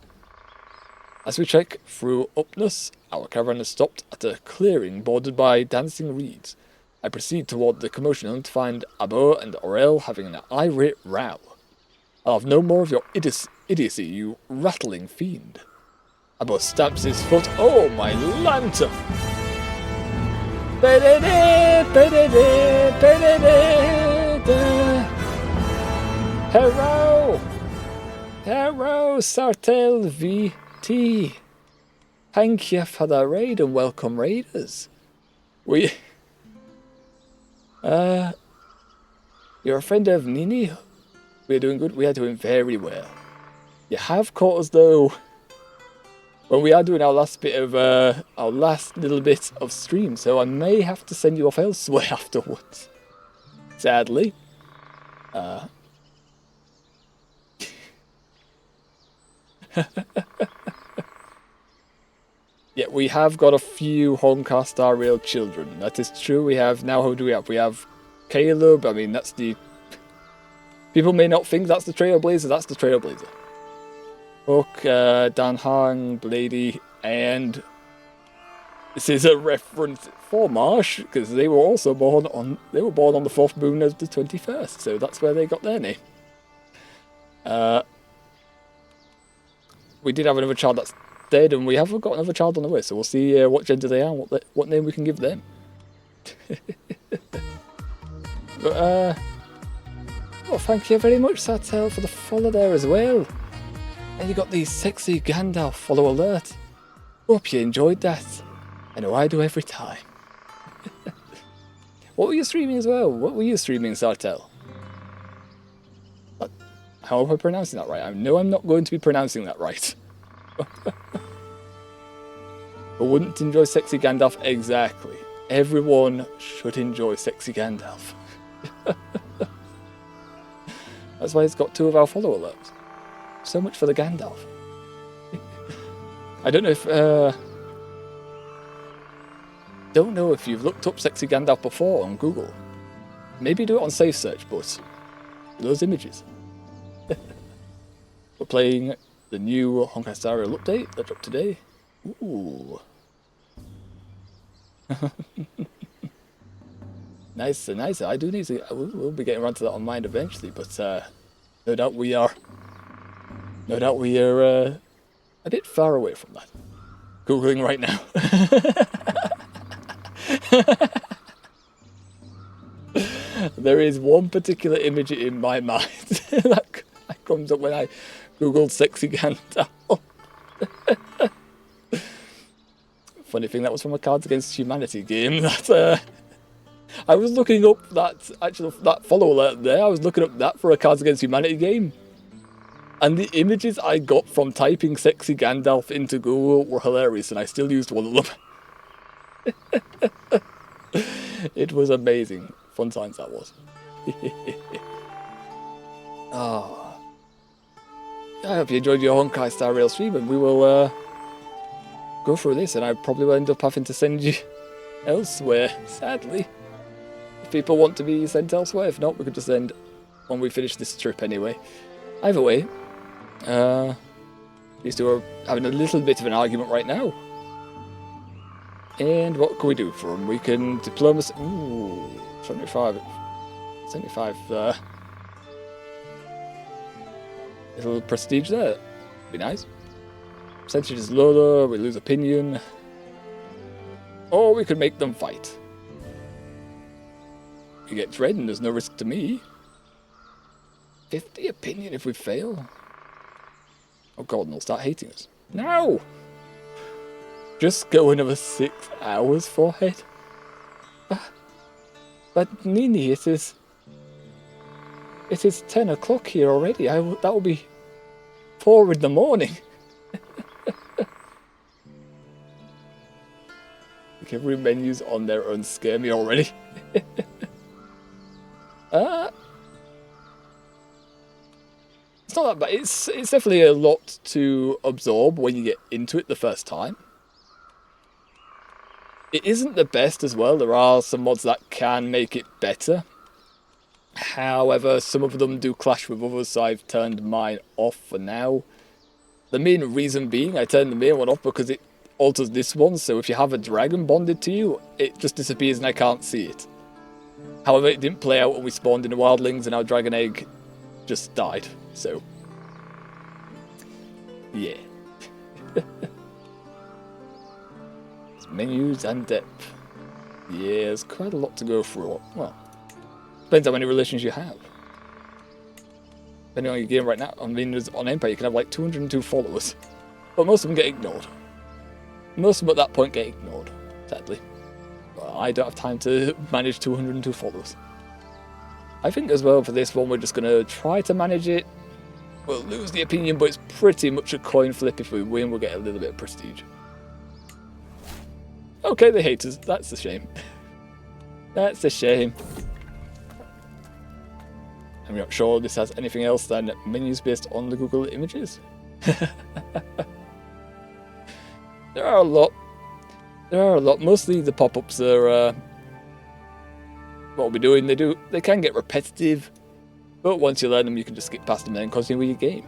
As we trek through Upness, our caravan has stopped at a clearing bordered by dancing reeds. I proceed toward the commotion to find Abo and Aurel having an irate row. I'll have no more of your idiocy, you rattling fiend. Abo stamps his foot. Oh, my lantern! Hello! Hello, Sartell VT. Thank you for the raid and welcome raiders. You're a friend of Nini? We're doing good, we are doing very well. You have caught us though when we are doing our last little bit of stream, so I may have to send you off elsewhere afterwards. Sadly. Yeah, we have got a few Homecast Star Rail children. That is true. We have now. Who do we have? We have Caleb. I mean, that's the. People may not think that's the Trailblazer. That's the Trailblazer. Hook, Dan Hang, Blady, and this is a reference for Marsh because they were also born on. They were born on the 4th moon of the 21st, so that's where they got their name. We did have another child that's dead, and we haven't got another child on the way, so we'll see what gender they are and what name we can give them. But, well, thank you very much, Sartell, for the follow there as well. And you got the sexy Gandalf follow alert. Hope you enjoyed that. I know I do every time. What were you streaming as well? What were you streaming, Sartell? How am I pronouncing that right? I know I'm not going to be pronouncing that right. I wouldn't enjoy sexy Gandalf exactly. Everyone should enjoy sexy Gandalf. That's why it's got 2 of our follow alerts. So much for the Gandalf. I don't know if you've looked up sexy Gandalf before on Google. Maybe do it on safe search, but those images. We're playing the new Honkai Star Rail update that dropped today. Ooh. Nice. I do need to. We'll be getting around to that on mine eventually, but no doubt we are a bit far away from that. Googling right now. There is one particular image in my mind that comes up when I googled sexy Gandalf. Funny thing, that was from a Cards Against Humanity game. That I was looking up that follow alert there. I was looking up that for a Cards Against Humanity game, and the images I got from typing "sexy Gandalf" into Google were hilarious, and I still used one of them. It was amazing. Fun times that was. Oh. I hope you enjoyed your Honkai Star Rail stream, and we will go through this, and I probably will end up having to send you elsewhere, sadly. If people want to be sent elsewhere, if not, we could just end when we finish this trip anyway. Either way, these two are having a little bit of an argument right now. And what can we do for them? We can diplomacy. Ooh, 75. 75 there. A little prestige there. Be nice. Percentage is lower, we lose opinion. Or we could make them fight. You get dread and there's no risk to me. 50 opinion if we fail. Oh god, and they'll start hating us. No! Just go another 6 hours, Forehead. But Nini, it is 10 o'clock here already. That will be 4 in the morning. Like every menu's on their own, scare me already. It's not that bad. It's definitely a lot to absorb when you get into it the first time. It isn't the best as well. There are some mods that can make it better. However, some of them do clash with others, so I've turned mine off for now. The main reason being I turned the main one off because it alters this one, so if you have a dragon bonded to you, it just disappears and I can't see it. However, it didn't play out when we spawned in the wildlings and our dragon egg just died, so yeah. Menus and depth. Yeah, there's quite a lot to go through. Well, depends how many relations you have. Depending on your game right now, I mean, on Empire you can have like 202 followers, but most of them get ignored. Most of them at that point get ignored, sadly. Well, I don't have time to manage 202 followers. I think as well for this one we're just going to try to manage it. We'll lose the opinion, but it's pretty much a coin flip. If we win, we'll get a little bit of prestige. Okay, they hate us. That's a shame. That's a shame. I'm not sure this has anything else than menus based on the Google images. There are a lot. Mostly the pop-ups are what we're doing. They can get repetitive, but once you learn them, you can just skip past them and then continue with your game.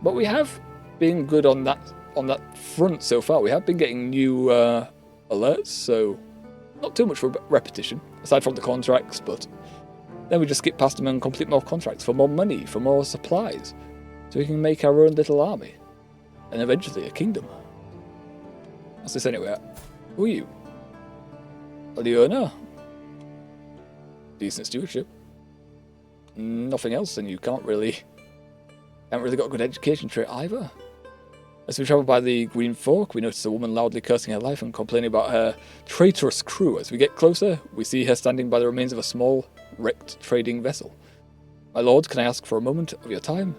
But we have been good on that front so far. We have been getting new alerts, so not too much for repetition, aside from the contracts, but then we just skip past them and complete more contracts for more money, for more supplies, so we can make our own little army, and eventually a kingdom. What's this anyway? Who are you? Leona? Decent stewardship. Nothing else, and you haven't really got a good education trait either. As we travel by the Green Fork, we notice a woman loudly cursing her life and complaining about her traitorous crew. As we get closer, we see her standing by the remains of a small, wrecked trading vessel. My lord, can I ask for a moment of your time?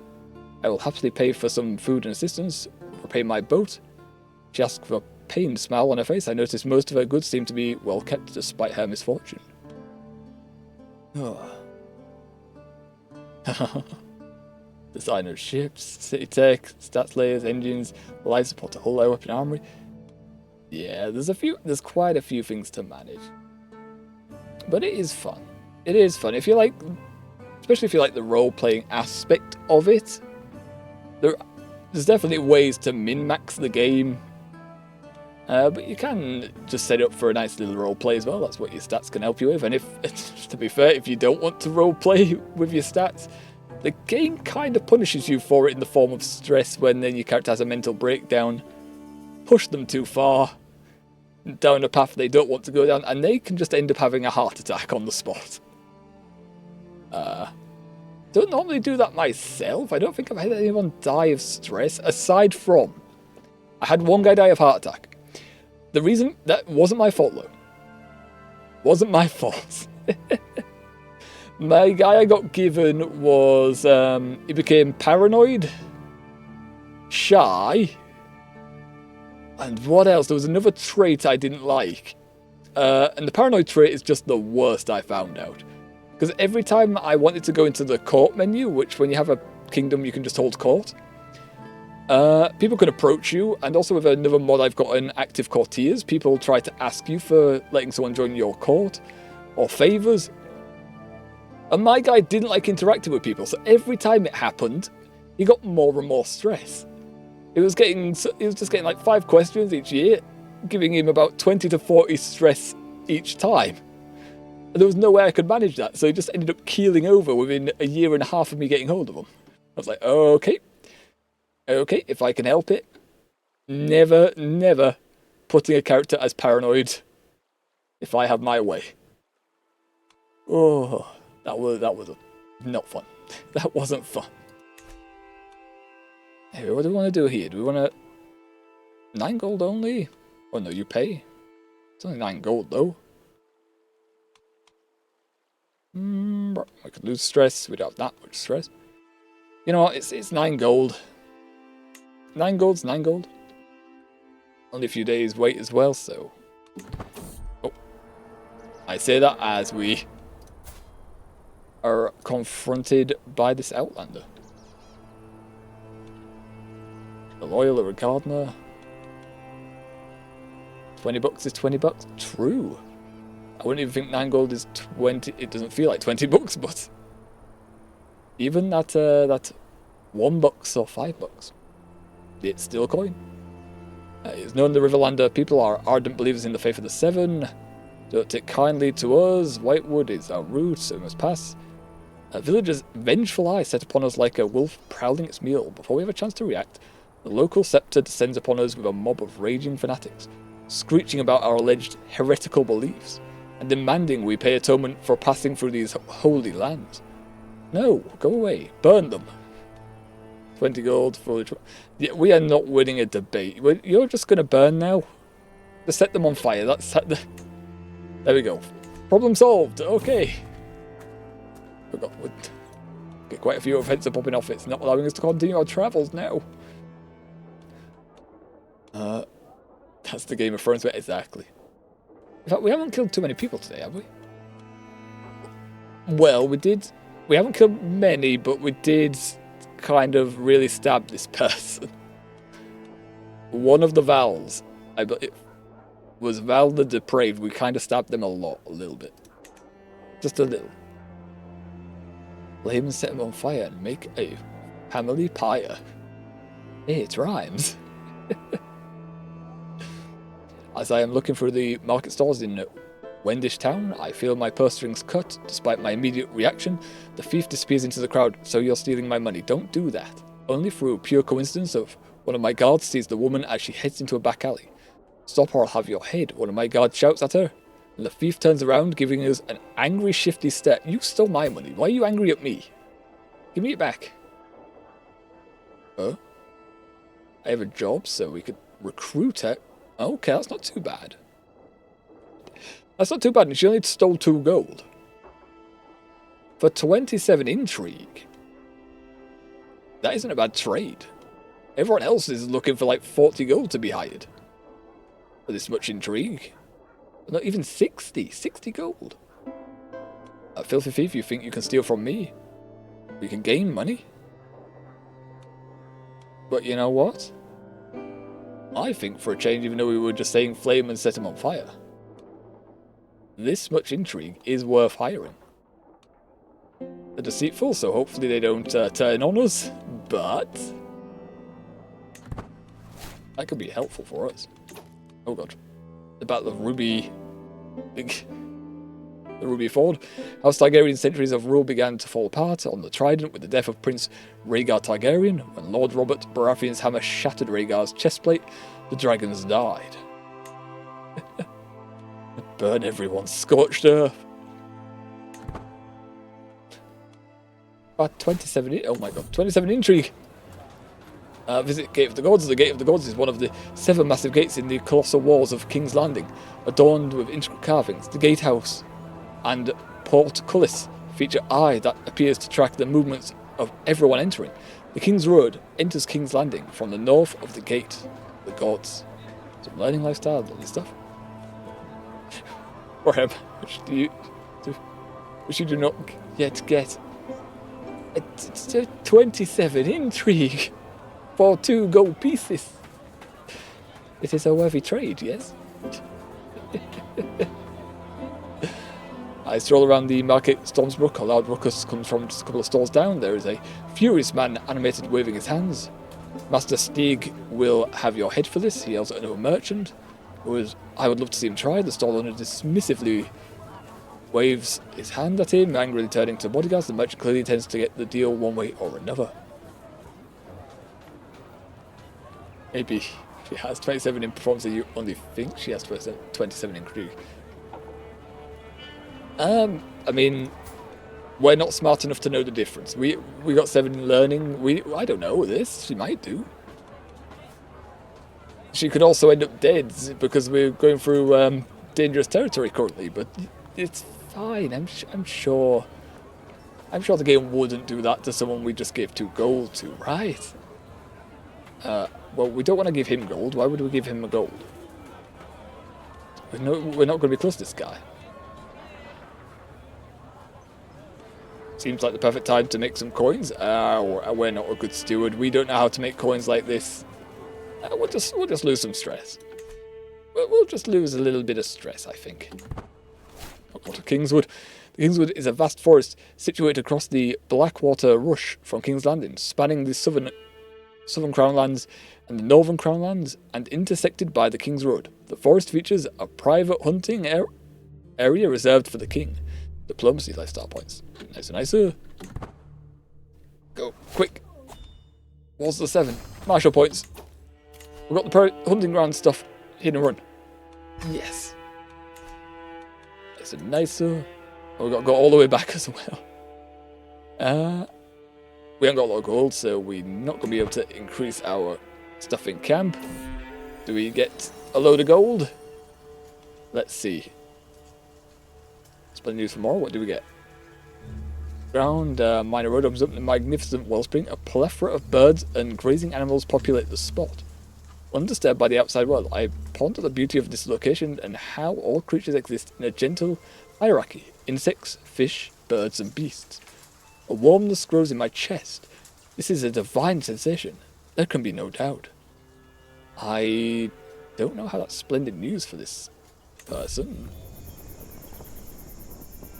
I will happily pay for some food and assistance, repay my boat. She asks with a pained smile on her face. I notice most of her goods seem to be well kept despite her misfortune. Oh. Designer ships, city tech, stats layers, engines, life support, a whole light weapon armory. Yeah, there's quite a few things to manage. But it is fun. It is fun. If you like, especially if you like the role-playing aspect of it, there's definitely ways to min-max the game. But you can just set it up for a nice little roleplay as well. That's what your stats can help you with. And if, to be fair, if you don't want to roleplay with your stats, the game kind of punishes you for it in the form of stress when then your character has a mental breakdown, push them too far, down a path they don't want to go down, and they can just end up having a heart attack on the spot. Don't normally do that myself. I don't think I've had anyone die of stress, aside from I had one guy die of heart attack. The reason that wasn't my fault though. Wasn't my fault. My guy I got given was he became paranoid, shy, and what else? There was another trait I didn't like. And the paranoid trait is just the worst, I found out. Because every time I wanted to go into the court menu, which when you have a kingdom you can just hold court, people can approach you, and also with another mod I've gotten, active courtiers, people try to ask you for letting someone join your court, or favours. And my guy didn't like interacting with people, so every time it happened, he got more and more stress. He was just getting like 5 questions each year, giving him about 20 to 40 stress each time. And there was no way I could manage that, so he just ended up keeling over within a year and a half of me getting hold of him. I was like, okay, if I can help it. Never putting a character as paranoid if I have my way. Oh, that was not fun. That wasn't fun. Hey, what do we want to do here? Do we want to 9 gold only? Oh no, you pay. It's only 9 gold though. I could lose stress. We don't have that much stress. You know what? It's 9 gold. 9 gold's 9 gold. Only a few days wait as well, so. Oh. I say that as we are confronted by this Outlander. The loyal or a gardener. 20 bucks is 20 bucks. True. I wouldn't even think 9 gold is 20. It doesn't feel like 20 bucks, but even that 1 bucks or 5 bucks, it's still a coin. It's known the Riverlander people are ardent believers in the faith of the Seven. Don't take kindly to us. Whitewood is our route, so we must pass. A villager's vengeful eye set upon us like a wolf prowling its meal. Before we have a chance to react, the local scepter descends upon us with a mob of raging fanatics, screeching about our alleged heretical beliefs, and demanding we pay atonement for passing through these holy lands. No, go away. Burn them. 20 gold for... Yeah, we are not winning a debate. You're just going to burn now? Just set them on fire. There we go. Problem solved. Okay. Forgot. Get quite a few events are popping off. It's not allowing us to continue our travels now. That's the Game of Thrones way. Exactly. In fact, we haven't killed too many people today, have we? Well, we did. We haven't killed many, but we did kind of really stab this person. One of the Vals, I believe, was Val the Depraved. We kind of stabbed them a little bit. Just a little. Lay him and set him on fire and make a family pyre. Hey, it rhymes. As I am looking through the market stalls in Wendish Town, I feel my purse strings cut. Despite my immediate reaction, the thief disappears into the crowd. So you're stealing my money. Don't do that. Only through pure coincidence of one of my guards sees the woman as she heads into a back alley. Stop or I'll have your head, one of my guards shouts at her. And the thief turns around, giving us an angry, shifty stare. You stole my money. Why are you angry at me? Give me it back. Oh? I have a job, so we could recruit her. Okay, that's not too bad. That's not too bad, and she only stole 2 gold. For 27 intrigue. That isn't a bad trade. Everyone else is looking for like 40 gold to be hired. For this much intrigue. Not even 60. 60 gold. A filthy thief, you think you can steal from me? We can gain money. But you know what? I think for a change, even though we were just saying flame and set him on fire, this much intrigue is worth hiring. They're deceitful, so hopefully they don't turn on us, but that could be helpful for us. Oh god. The Battle of Ruby... The Ruby Ford. House Targaryen centuries of rule began to fall apart on the Trident with the death of Prince Rhaegar Targaryen. When Lord Robert Baratheon's hammer shattered Rhaegar's chestplate, the dragons died. Burn everyone, scorched earth. 27, oh my god, 27 intrigue. Visit Gate of the Gods. The Gate of the Gods is one of the 7 massive gates in the colossal walls of King's Landing, adorned with intricate carvings. The gatehouse and portcullis feature eye that appears to track the movements of everyone entering. The King's Road enters King's Landing from the north of the Gate of the Gods. Some learning lifestyle, lovely stuff. Warham, which you do not yet get. It's 27 intrigue for 2 gold pieces. It is a worthy trade, yes? I stroll around the market Stormsbrook. A loud ruckus comes from just a couple of stalls down. There is a furious man animated waving his hands. Master Stieg will have your head for this, he yells at another merchant. I would love to see him try. The stall owner dismissively waves his hand at him, angrily turning to bodyguards. The merchant clearly intends to get the deal one way or another. Maybe she has 27 in performance and you only think she has 27 in crew. I mean, we're not smart enough to know the difference. We got 7 in learning. I don't know this. She might do. She could also end up dead because we're going through dangerous territory currently. But it's fine. I'm sure the game wouldn't do that to someone we just gave 2 gold to, right? Well, we don't want to give him gold. Why would we give him a gold? We're not going to be close to this guy. Seems like the perfect time to make some coins. We're not a good steward. We don't know how to make coins like this. We'll just lose some stress. We'll just lose a little bit of stress, I think. I'll go to Kingswood. The Kingswood is a vast forest situated across the Blackwater Rush from King's Landing, spanning the southern Crownlands and the northern Crownlands, and intersected by the King's Road. The forest features a private hunting area reserved for the king. Diplomacy lifestyle points. Nicer. Go, quick. What's the 7? Marshal points. We've got the hunting ground stuff. Hit and run. Yes. That's a nicer. Oh, we've got to go all the way back as well. We haven't got a lot of gold, so we're not going to be able to increase our stuff in camp. Do we get a load of gold? Let's see. Splendid news for more. What do we get? Ground, minor road opens up in a magnificent wellspring. A plethora of birds and grazing animals populate the spot. Undisturbed by the outside world, I ponder the beauty of this location and how all creatures exist in a gentle hierarchy. Insects, fish, birds and beasts. A warmness grows in my chest. This is a divine sensation. There can be no doubt. I don't know how that's splendid news for this person.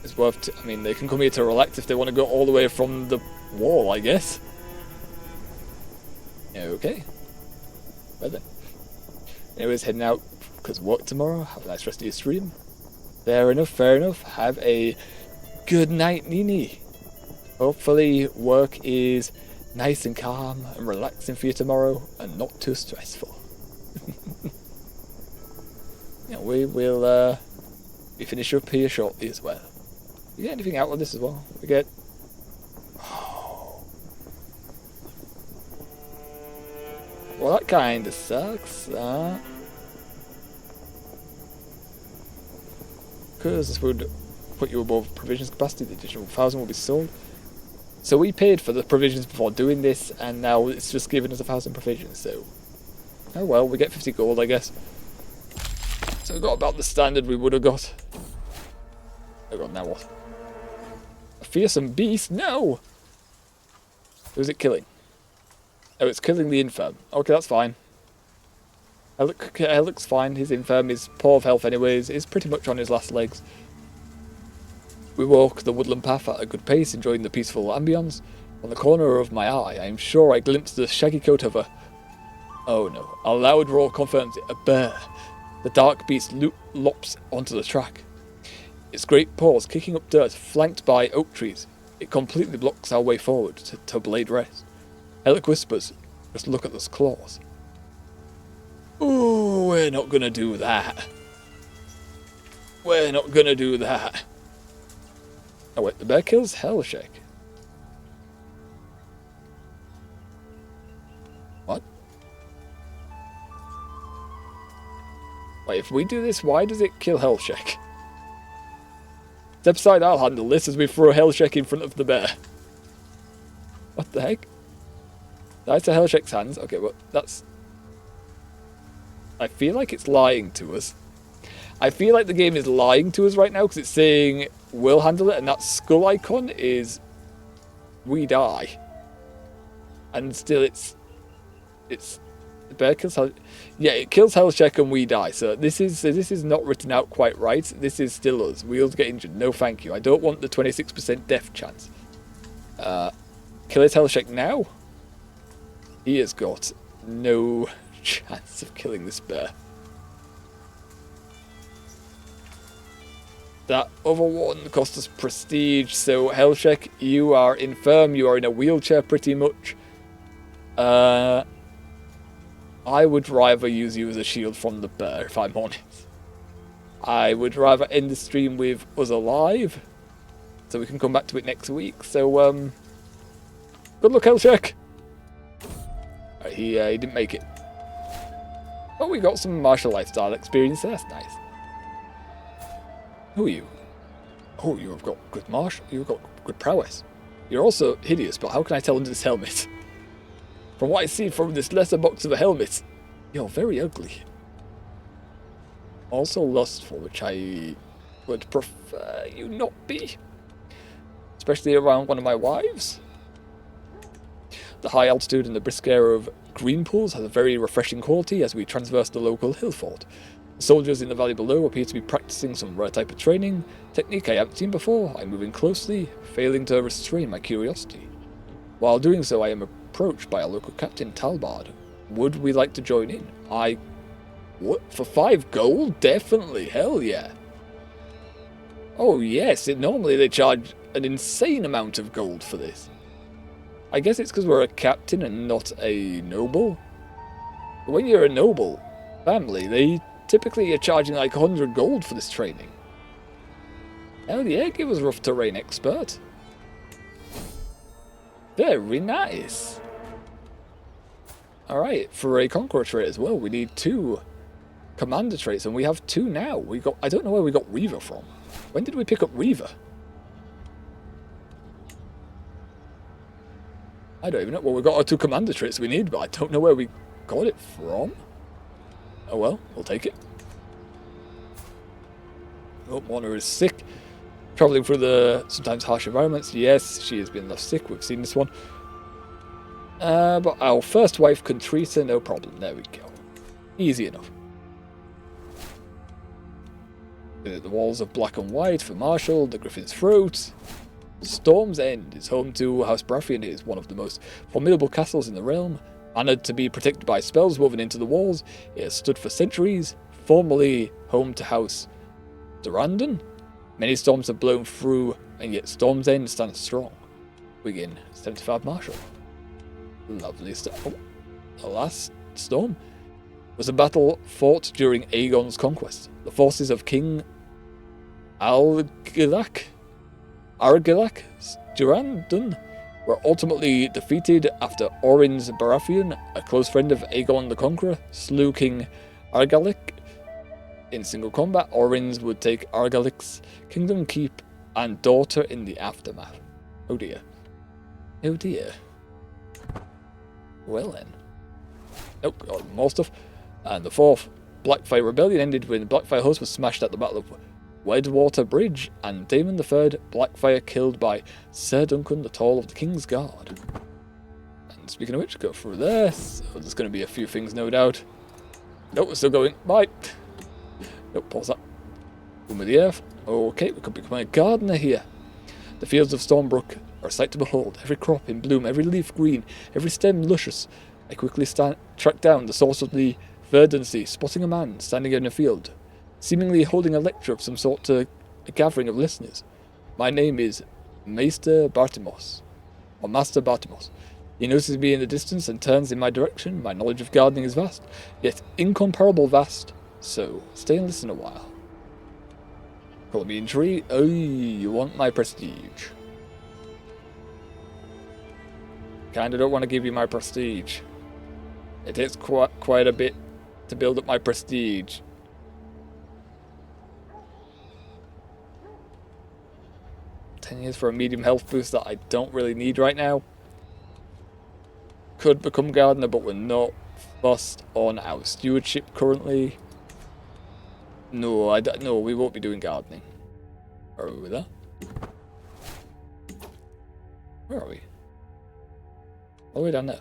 It's worth I mean, they can come here to relax if they want to go all the way from the wall, I guess. Okay. Well then. Anyways, heading out because work tomorrow. Have a nice rest of your stream. Fair enough, fair enough. Have a good night, Nini. Hopefully work is nice and calm and relaxing for you tomorrow and not too stressful. Yeah, we will we finish up here shortly as well. We get anything out of this as well? We get... Oh. Well, that kind of sucks. Because this would put you above provisions capacity. The additional 1,000 will be sold. So we paid for the provisions before doing this, and now it's just giving us 1,000 provisions. So, oh well, we get 50 gold, I guess. So we got about the standard we would have got. Oh god, now what? A fearsome beast? No! Who's it killing? Oh, it's killing the infirm. Okay, that's fine. Helix fine. His infirm is poor of health anyways. He's pretty much on his last legs. We walk the woodland path at a good pace, enjoying the peaceful ambience. On the corner of my eye, I am sure I glimpsed the shaggy coat of a... Oh no. A loud roar confirms it. A bear. The dark beast lops onto the track. Its great paws kicking up dirt, flanked by oak trees. It completely blocks our way forward to Blade Rest. Alec whispers, just look at those claws. Ooh, we're not gonna do that. We're not gonna do that. Oh wait, the bear kills Hellshek. What? Wait, if we do this, why does it kill Hellshek? Step aside, I'll handle this as we throw Hellshek in front of the bear. What the heck? That's a Hellshek's hands. Okay, well, that's... I feel like it's lying to us. I feel like the game is lying to us right now because it's saying we'll handle it, and that skull icon is we die. And still it's the bear kills yeah, it kills Hellshek and we die. So this is not written out quite right. This is still us. We'll get injured. No thank you. I don't want the 26% death chance. Kill his Hellshek now. He has got no chance of killing this bear. That other one cost us prestige, so Hellshek, you are infirm, you are in a wheelchair pretty much. I would rather use you as a shield from the bear, if I'm honest. I would rather end the stream with us alive, so we can come back to it next week. So, good luck, Hellshek! Right, he didn't make it. But we got some martial lifestyle experience, so that's nice. Who are you? Oh, you have got good you've got good prowess. You're also hideous, but how can I tell under this helmet? From what I see from this lesser box of a helmet, you're very ugly. Also lustful, which I would prefer you not be. Especially around one of my wives. The high altitude and the brisk air of Greenpools has a very refreshing quality as we traverse the local hill fort. The soldiers in the valley below appear to be practicing some rare type of training technique I haven't seen before. I'm moving closely, failing to restrain my curiosity. While doing so, I am approached by a local captain, Talbard. Would we like to join in? What? For 5 gold? Definitely, hell yeah. Oh yes, normally they charge an insane amount of gold for this. I guess it's because we're a captain and not a noble. But when you're a noble family, they typically are charging like 100 gold for this training. Hell yeah, give us rough terrain expert. Very nice. Alright, for a conqueror trait as well, we need 2 commander traits, and we have 2 now. I don't know where we got Reaver from. When did we pick up Reaver? I don't even know. Well, we've got our 2 commander traits we need, but I don't know where we got it from. Oh well, we'll take it. Oh, Mona is sick. Travelling through the sometimes harsh environments. Yes, she has been left sick. We've seen this one. But our first wife, Contrita, no problem. There we go. Easy enough. The walls of black and white for Marshall, the Griffin's Throat. Storm's End is home to House Baratheon. It is one of the most formidable castles in the realm. Honored to be protected by spells woven into the walls, it has stood for centuries, formerly home to House Durrandon. Many storms have blown through, and yet Storm's End stands strong. Begin 75 Marshall. Lovely stuff. Oh, the last storm was a battle fought during Aegon's conquest. The forces of King Argilac Durrandon were ultimately defeated after Oryn's Baratheon, a close friend of Aegon the Conqueror, slew King Argalic. In single combat, Oryn's would take Argalic's kingdom, keep, and daughter in the aftermath. Oh dear. Oh dear. Well then. Oh god, more stuff. And the 4th Blackfire Rebellion ended when the Blackfire host was smashed at the Battle of Wedwater Bridge, and Daemon III Blackfire killed by Sir Duncan the Tall of the King's Guard. And speaking of which, go through there. So there's going to be a few things, no doubt. Nope, we're still going. Bye. Nope, pause that. Boom with the earth. Okay, we could become a gardener here. The fields of Stormbrook are a sight to behold. Every crop in bloom, every leaf green, every stem luscious. I quickly track down the source of the verdancy, spotting a man standing in a field, seemingly holding a lecture of some sort to a gathering of listeners. My name is Maester Bartimos, or Master Bartimos. He notices me in the distance and turns in my direction. My knowledge of gardening is vast, yet incomparable vast, so stay and listen a while. Call me intrigue. Oh, you want my prestige. Kinda don't want to give you my prestige. It takes quite a bit to build up my prestige. $10 for a medium health boost that I don't really need right now. Could become gardener, but we're not fussed on our stewardship currently. No, no, we won't be doing gardening. Are we there? Where are we? All the way down there.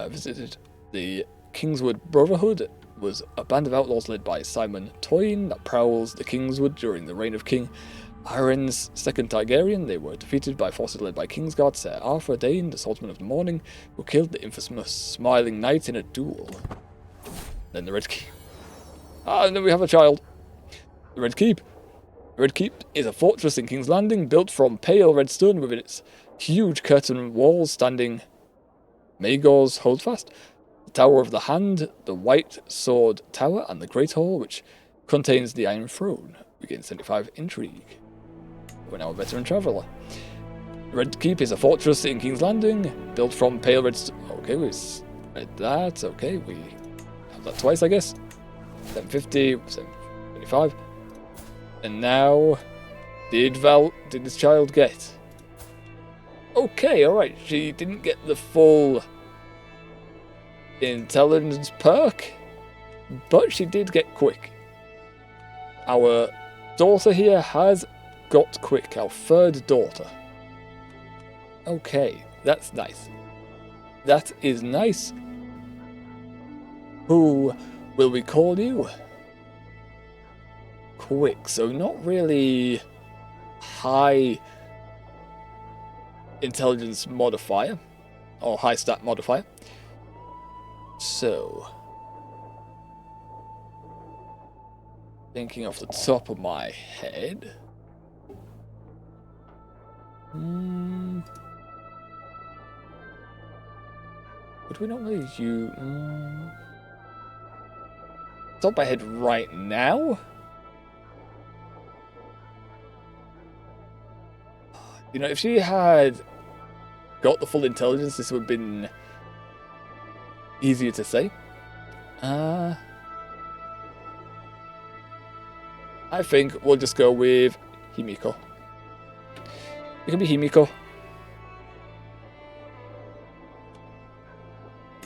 Visited the Kingswood Brotherhood. Was a band of outlaws led by Simon Toyne that prowls the Kingswood during the reign of King Aren's second Targaryen. They were defeated by forces led by Kingsguard Sir Arthur Dane, the Swordsman of the Morning, who killed the infamous Smiling Knight in a duel. Then the Red Keep. And then we have a child. The Red Keep. The Red Keep is a fortress in King's Landing, built from pale red stone within its huge curtain walls standing Maegor's Holdfast, the Tower of the Hand, the White Sword Tower, and the Great Hall, which contains the Iron Throne. We gain 75 intrigue. We're now a veteran traveller. Red Keep is a fortress in King's Landing, built from pale red stone. Okay, we read that. Okay, we have that twice, I guess. 750, 725. And now, did this child get? Okay, alright, she didn't get the full intelligence perk, but she did get quick. Our daughter here has got quick, our third daughter. Okay, that's nice. That is nice. Who will we call you? Quick, so not really high intelligence modifier, or high stat modifier. So, thinking off the top of my head, would we not really use top of my head right now? You know, if she had got the full intelligence, this would have been easier to say. I think we'll just go with Himiko. It can be Himiko.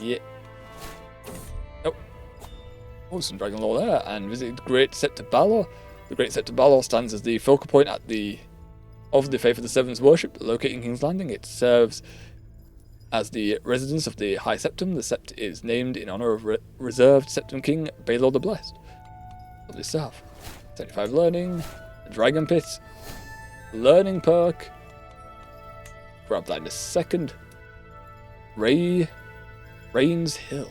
Yeah. Oh, some Dragon Lore there. And visited Great Scepter Balor. The Great Scepter Balor stands as the focal point of the Faith of the Seven's worship, located in King's Landing. It serves as the residence of the High Septum. The Sept is named in honor of reserved Septum King Baelor the Blessed. Lovely stuff. 75 learning, Dragon Pit, learning perk. Grab that in a second. Rains Hill.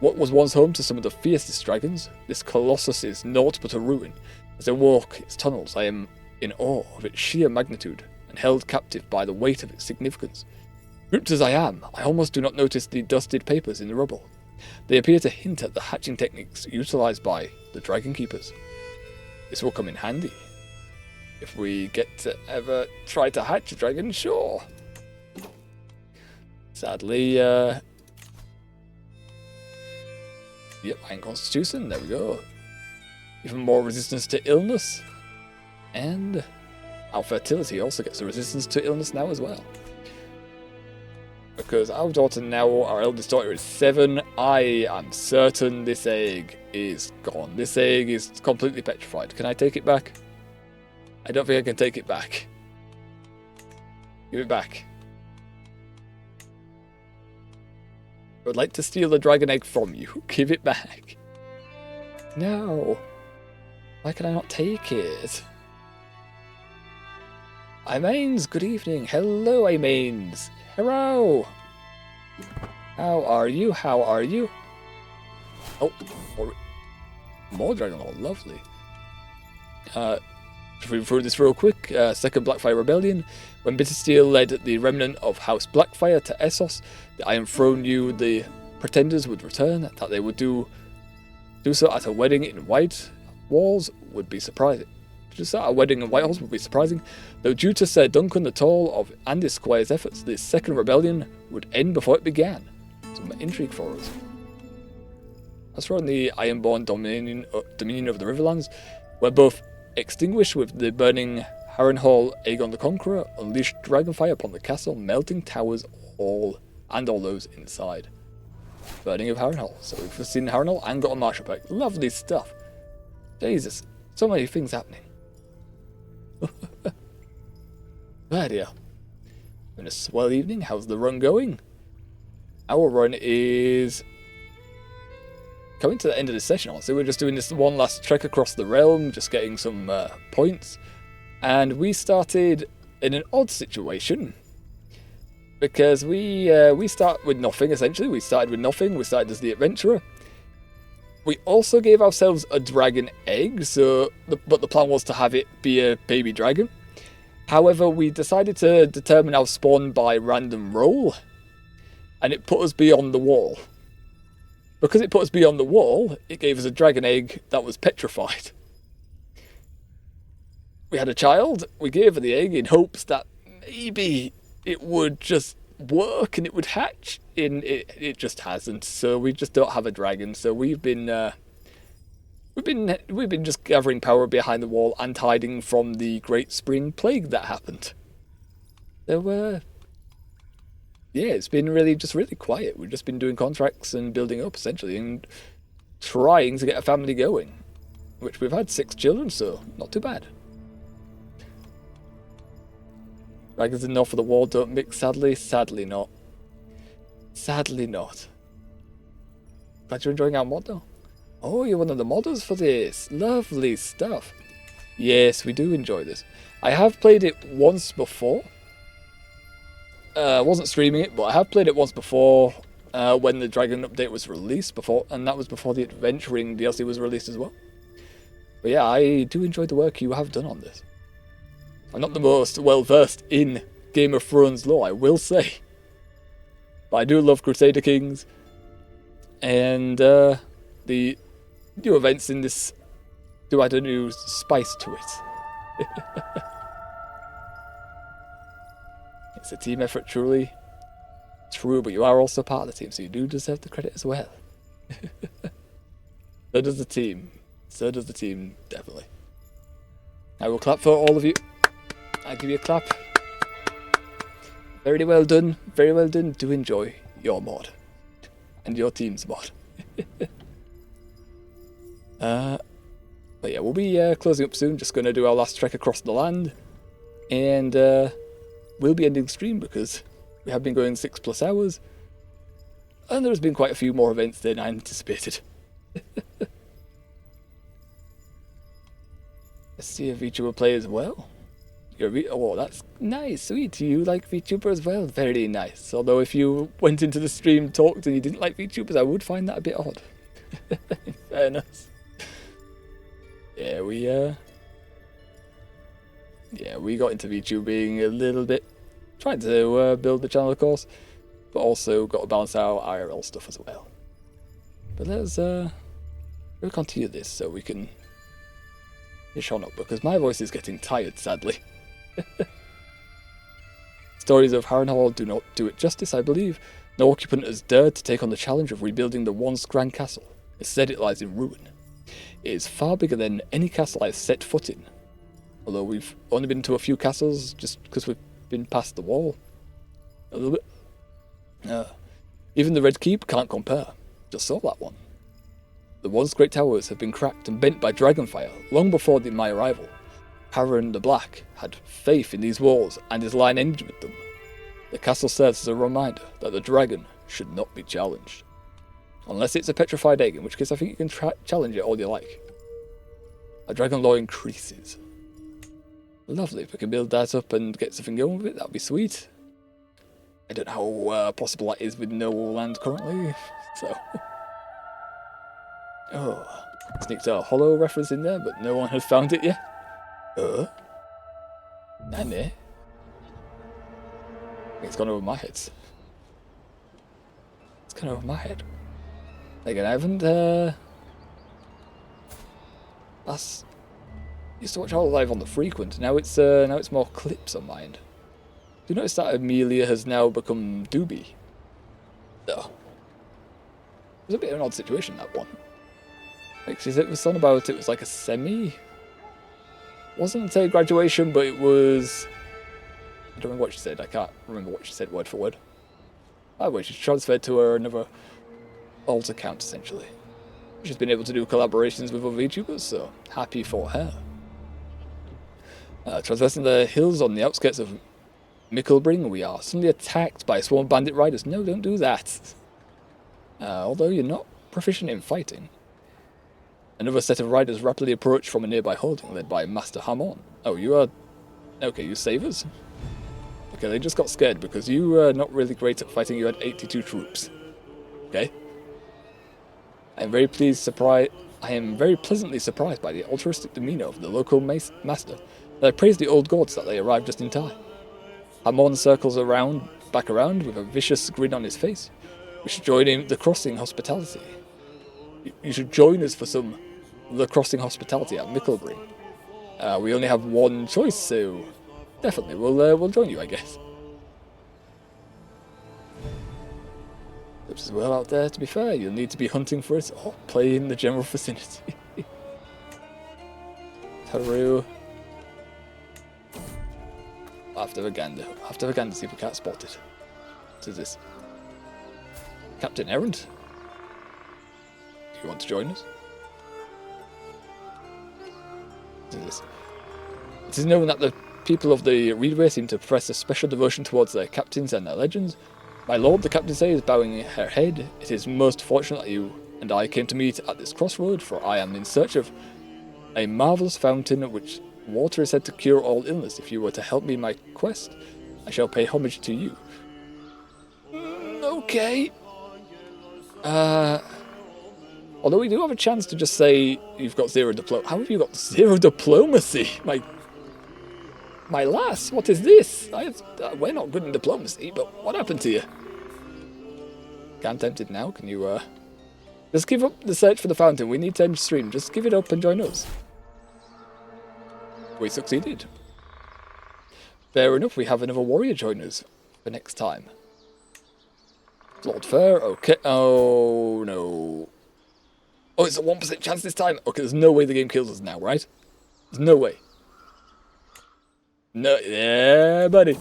What was once home to some of the fiercest dragons, this colossus is naught but a ruin. As I walk its tunnels, I am in awe of its sheer magnitude and held captive by the weight of its significance. Gripped as I am, I almost do not notice the dusted papers in the rubble. They appear to hint at the hatching techniques utilized by the Dragon Keepers. This will come in handy. If we get to ever try to hatch a dragon, sure. Sadly, yep, Iron Constitution, there we go. Even more resistance to illness. And our fertility also gets a resistance to illness now as well. Because our daughter now, our eldest daughter, is 7. I am certain this egg is gone. This egg is completely petrified. Can I take it back? I don't think I can take it back. Give it back. I would like to steal the dragon egg from you. Give it back. No. Why can I not take it? Imains, good evening. Hello, Imains. Hello. How are you? How are you? Oh, more dragon lore. Lovely. If we read through this real quick, Second Blackfire Rebellion. When Bittersteel led the remnant of House Blackfire to Essos, the Iron Throne knew the pretenders would return, that they would do so at a wedding in White Walls. would be surprising. Just at a wedding in Whitehall would be surprising, though due to Sir Duncan the Tall of and his squire's efforts, this second rebellion would end before it began. Some intrigue for us. As for the Ironborn dominion of the Riverlands, were both extinguished with the burning Harrenhal. Aegon the Conqueror unleashed dragonfire upon the castle, melting towers all those inside. Burning of Harrenhal. So we've seen Harrenhal and got a marshal pack. Lovely stuff. Jesus, so many things happening. Right, yeah. Been a swell evening. How's the run going? Our run is coming to the end of the session. Honestly, we're just doing this one last trek across the realm, just getting some points. And we started in an odd situation because we start with nothing. Essentially, we started with nothing. We started as the adventurer. We also gave ourselves a dragon egg, but the plan was to have it be a baby dragon. However, we decided to determine our spawn by random roll, and it put us beyond the wall. Because it put us beyond the wall, it gave us a dragon egg that was petrified. We had a child, we gave her the egg in hopes that maybe it would just work and it would hatch. It just hasn't, so we just don't have a dragon. So we've been just gathering power behind the wall and hiding from the Great Spring Plague that happened. It's been really quiet. We've just been doing contracts and building up essentially and trying to get a family going, which we've had 6 children, so not too bad. Dragons in north of the wall don't mix, sadly. Sadly not. Sadly not. Glad you're enjoying our mod though. Oh, you're one of the modders for this. Lovely stuff. Yes, we do enjoy this. I have played it once before. I wasn't streaming it, but I have played it once before when the Dragon update was released and that was before the Adventuring DLC was released as well. But yeah, I do enjoy the work you have done on this. I'm not the most well-versed in Game of Thrones lore, I will say. But I do love Crusader Kings. And the new events in this do add a new spice to it. It's a team effort, truly. True, but you are also part of the team, so you do deserve the credit as well. So does the team. So does the team, definitely. I will clap for all of you. I'll give you a clap. Very well done. Very well done. Do enjoy your mod. And your team's mod. But yeah, we'll be closing up soon. Just going to do our last trek across the land. And we'll be ending the stream because we have been going 6+ hours. And there's been quite a few more events than I anticipated. Let's see if VTuber will play as well. Oh, that's nice, sweet. You like VTuber as well? Very nice. Although if you went into the stream, talked, and you didn't like VTubers, I would find that a bit odd. In fairness. Yeah, we got into VTubing a little bit. Trying to build the channel, of course, but also got to balance our IRL stuff as well. But let's we'll continue this so we can finish on up, because my voice is getting tired, sadly. Stories of Harrenhal do not do it justice, I believe. No occupant has dared to take on the challenge of rebuilding the once grand castle. Instead, it lies in ruin. It is far bigger than any castle I have set foot in. Although we've only been to a few castles just because we've been past the wall. A little bit. Even the Red Keep can't compare. Just saw that one. The once great towers have been cracked and bent by dragonfire long before my arrival. Harren the Black had faith in these walls and his line ended with them. The castle serves as a reminder that the dragon should not be challenged. Unless it's a petrified egg, in which case I think you can challenge it all you like. Our dragon lore increases. Lovely, if we can build that up and get something going with it, that'd be sweet. I don't know how possible that is with no land currently, so... Oh, sneaked a hollow reference in there, but no one has found it yet. Nanny? It's gone over my head. It's gone over my head. Again, I haven't, Used to watch Hololive on the frequent. Now it's more clips on mine. Do you notice that Amelia has now become Doobie? Oh. It was a bit of an odd situation, that one. Like, it was something about it was like a semi. Wasn't a graduation, but it was. I don't remember what she said. I can't remember what she said word for word. By the way, she's transferred to another alt account essentially. She's been able to do collaborations with other YouTubers, so happy for her. Traversing the hills on the outskirts of Micklebring, we are suddenly attacked by a swarm of bandit riders. No, don't do that. Although you're not proficient in fighting. Another set of riders rapidly approach from a nearby holding, led by Master Hamon. Oh, you are... Okay, you savers? Okay, they just got scared because you were not really great at fighting. You had 82 troops. Okay? I am very pleasantly surprised by the altruistic demeanour of the local master. And I praise the old gods that they arrived just in time. Hamon circles back around with a vicious grin on his face. We should join in the crossing hospitality. You should join us for some the crossing hospitality at Micklebring. We only have one choice, so definitely we'll join you, I guess. Lips as well out there. To be fair, you'll need to be hunting for it or play in the general vicinity. Taru. After the gander. After the gander, see if we can't spot it. What is this? Captain Errant? Do you want to join us? What is this? It is known that the people of the Reedway seem to profess a special devotion towards their captains and their legends. My lord, the captain says, bowing her head, it is most fortunate that you and I came to meet at this crossroad, for I am in search of a marvellous fountain which water is said to cure all illness. If you were to help me in my quest, I shall pay homage to you. Okay. Although we do have a chance to just say you've got zero diplomacy. How have you got zero diplomacy? My lass, what is this? We're not good in diplomacy, but what happened to you? I'm tempted now. Can you, just give up the search for the fountain. We need to end stream. Just give it up and join us. We succeeded. Fair enough, we have another warrior join us for next time. Lord Fair, okay. Oh, no. Oh, it's a 1% chance this time. Okay, there's no way the game kills us now, right? There's no way. No, yeah, buddy.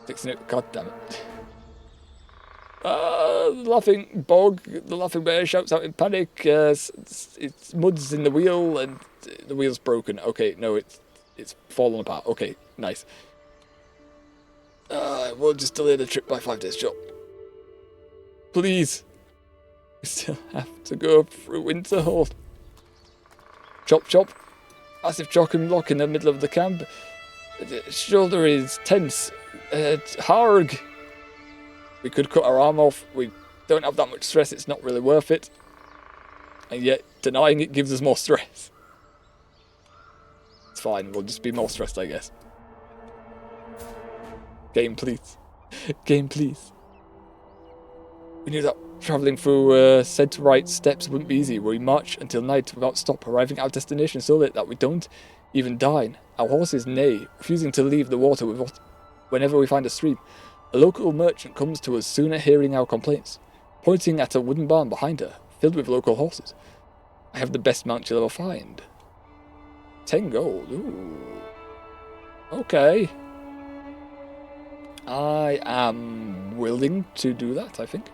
Fixing it, god damn it. The laughing bear shouts out in panic. It's mud's in the wheel and the wheel's broken. Okay, no, it's fallen apart. Okay, nice. We'll just delay the trip by 5 days, Chop. Please. We still have to go through Winterhold. Chop, chop. Massive chock and block in the middle of the camp. The shoulder is tense. Harg. We could cut our arm off. We don't have that much stress. It's not really worth it. And yet, denying it gives us more stress. It's fine. We'll just be more stressed, I guess. Game, please. Game, please. We knew that travelling through said to right steps wouldn't be easy. We march until night without stop, arriving at our destination so late that we don't even dine. Our horses neigh, refusing to leave the water whenever we find a stream. A local merchant comes to us soon at hearing our complaints, pointing at a wooden barn behind her, filled with local horses. I have the best mount you'll ever find. 10 gold. Ooh. Okay. I am willing to do that, I think.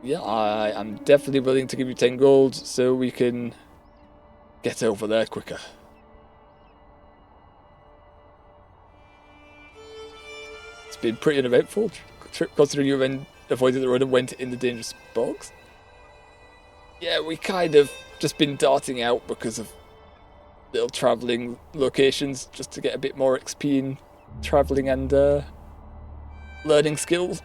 Yeah, I am definitely willing to give you 10 gold so we can get over there quicker. It's been pretty uneventful trip considering you avoided the road and went in the dangerous bogs. Yeah, we kind of just been darting out because of little travelling locations just to get a bit more XP in travelling and learning skills.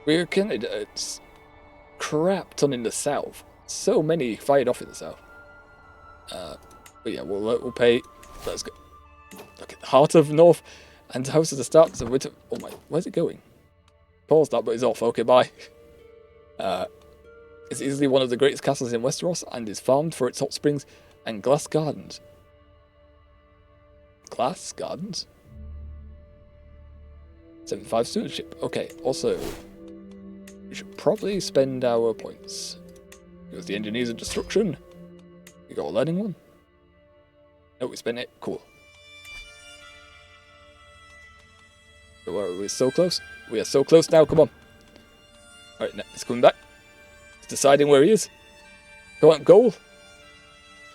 We're kind of it's crap ton in the south. So many fired off in the south. But yeah, we'll pay. Let's go. Look at the heart of north and house of the start. So oh my, where's it going? Pause that, but it's off. Okay, bye. It's easily one of the greatest castles in Westeros and is famed for its hot springs and glass gardens. Glass gardens? 75 stewardship. Okay, also, we should probably spend our points. Because the engineers of destruction. We got a learning one. No, we spent it. Cool. We're so close. We are so close now. Come on. Alright, it's coming back. It's deciding where he is. Come on, goal.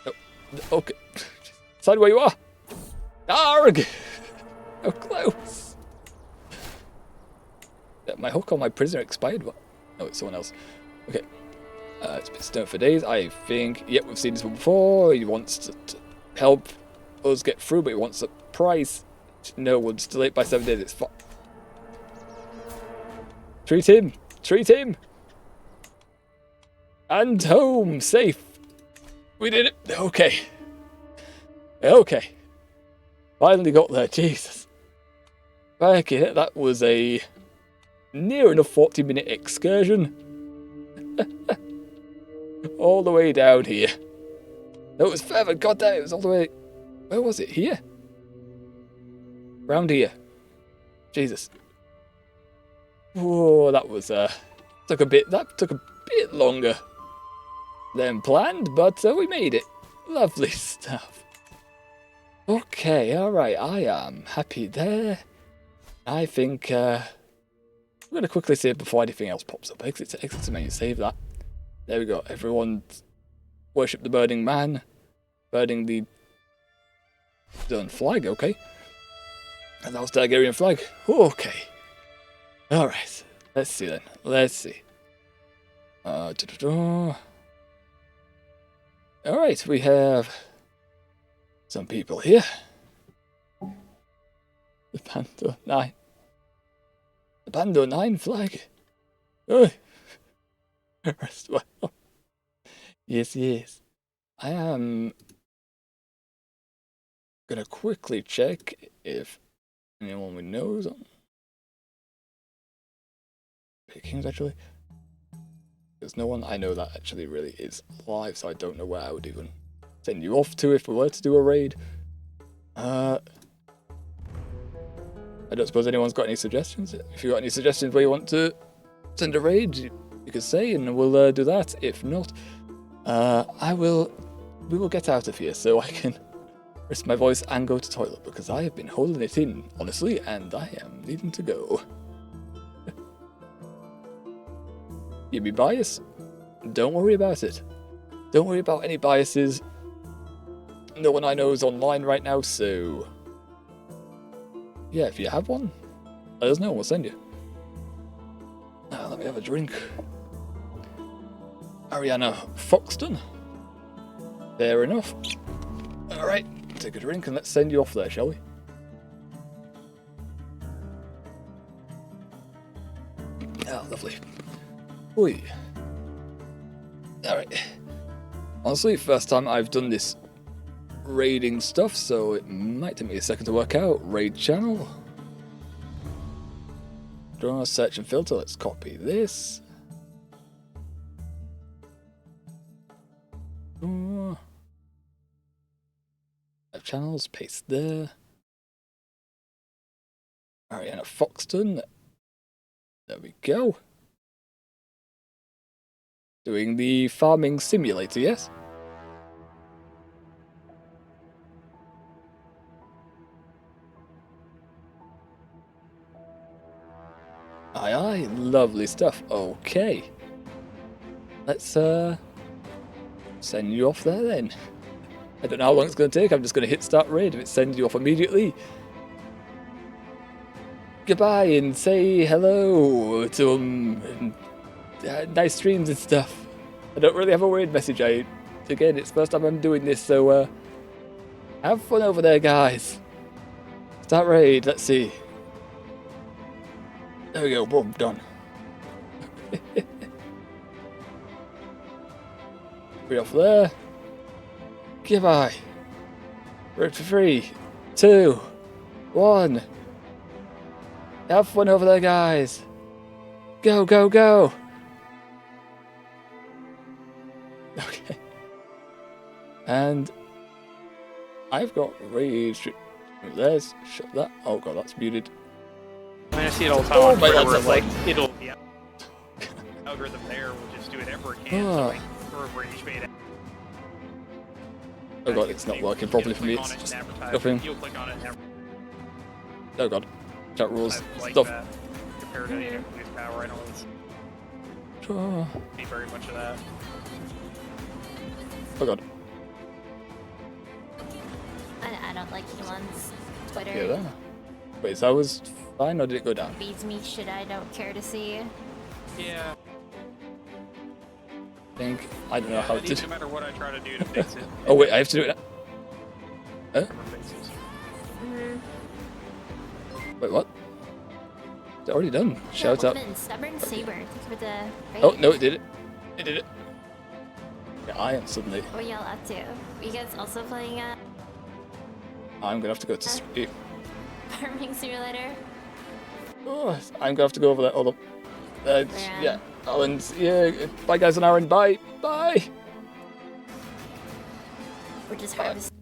No, okay. Decide where you are. Arg! How close. My hook on my prisoner expired. What? No, it's someone else. Okay. It's been stone for days. I think. Yep, we've seen this one before. He wants to help us get through, but he wants a price. No, we'll just delay it by 7 days. It's fine. Treat him. Treat him. And home. Safe. We did it. Okay. Okay. Finally got there. Jesus. Okay, that was a near enough 40-minute excursion. All the way down here. No, it was further. God damn, it was all the way. Where was it? Here? Round here. Jesus. Whoa, that was took a bit longer than planned, but we made it. Lovely stuff. Okay, alright, I am happy there. I think I'm gonna quickly save before anything else pops up. Exit to menu, save that. There we go. Everyone worship the burning man. Burning the done flag, okay. And that was the Targaryen flag. Okay. Alright. Let's see then. Let's see. Alright, we have some people here. The Pando 9. The Pando 9 flag. Oh. Rest well. Yes, yes. I am gonna quickly check if anyone we know is on Kings actually. There's no one I know that actually really is live, so I don't know where I would even send you off to if we were to do a raid. I don't suppose anyone's got any suggestions. If you've got any suggestions where you want to send a raid, you can say and we'll do that. If not, we will get out of here so I can rest my voice and go to toilet because I have been holding it in, honestly, and I am needing to go. You be biased? Don't worry about it. Don't worry about any biases. No one I know is online right now, so yeah, if you have one, let us know, we'll send you. Now, let me have a drink. Ariana Foxton. Fair enough. Alright, take a drink and let's send you off there, shall we? Ah, lovely. Oi. Alright. Honestly, first time I've done this raiding stuff, so it might take me a second to work out. Raid channel. Draw, search and filter. Let's copy this. Channels, paste there. Ariana Foxton. There we go. Doing the farming simulator, yes? Aye, aye, lovely stuff. Okay. Let's send you off there then. I don't know how long it's going to take. I'm just going to hit start raid. If it sends you off immediately, goodbye and say hello to them. Nice streams and stuff. I don't really have a weird message. Again, it's the first time I'm doing this, so have fun over there, guys. Start raid. Let's see. There we go. Boom, done. Be off there. Goodbye. We're for 3, 2, 1. Have fun over there, guys. Go, go, go. Okay. And I've got rage. Let's shut that. Oh god, that's muted. I mean, I see it all the time Oh on my Twitter god, where, that's like, it'll, the algorithm there will just do whatever it can to, Ah. like, throw a rage bait at. Oh god, it's not working properly for me. It's just nothing. You'll click on it and Oh god. Chat rules. I like Stuff. that. Compared to, you know, Police Power, I don't Oh see very much of that. god. I don't like Elon's Twitter. Yeah, there. Wait, so I was fine or did it go down? Feeds me shit I don't care to see. Yeah. I think I don't know how to. No matter what I try to do to fix it. Oh wait, I have to do it now. Huh? It never fixes. Wait, what? It's already done. Shout out. Stubborn Saber. Thank you for the raid. Oh no, it did it. It did it. Yeah, I am suddenly. What are y'all up to? Are you guys also playing I'm gonna have to go to sleep. Farming Simulator? Oh, I'm gonna have to go over there. Hold up. Yeah, Alan's. Yeah, bye guys on Aaron. Bye. Bye. We're just harvesting.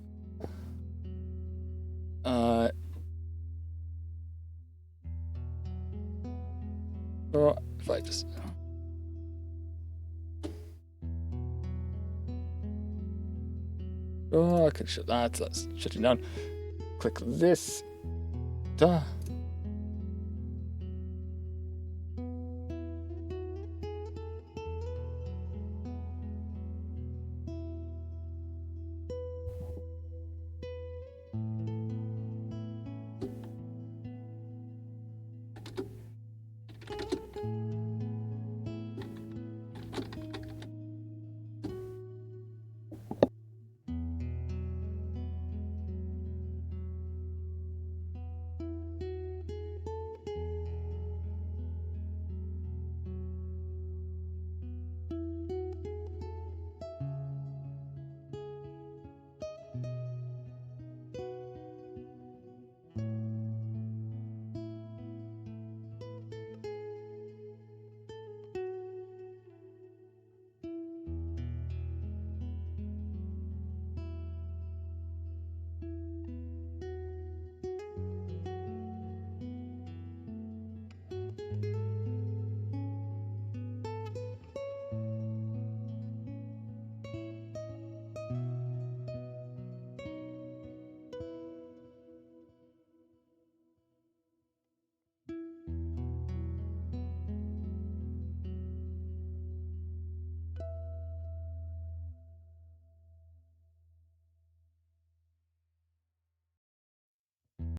Oh, if I just. Oh, I can shut that. That's shutting down. Click this. Duh.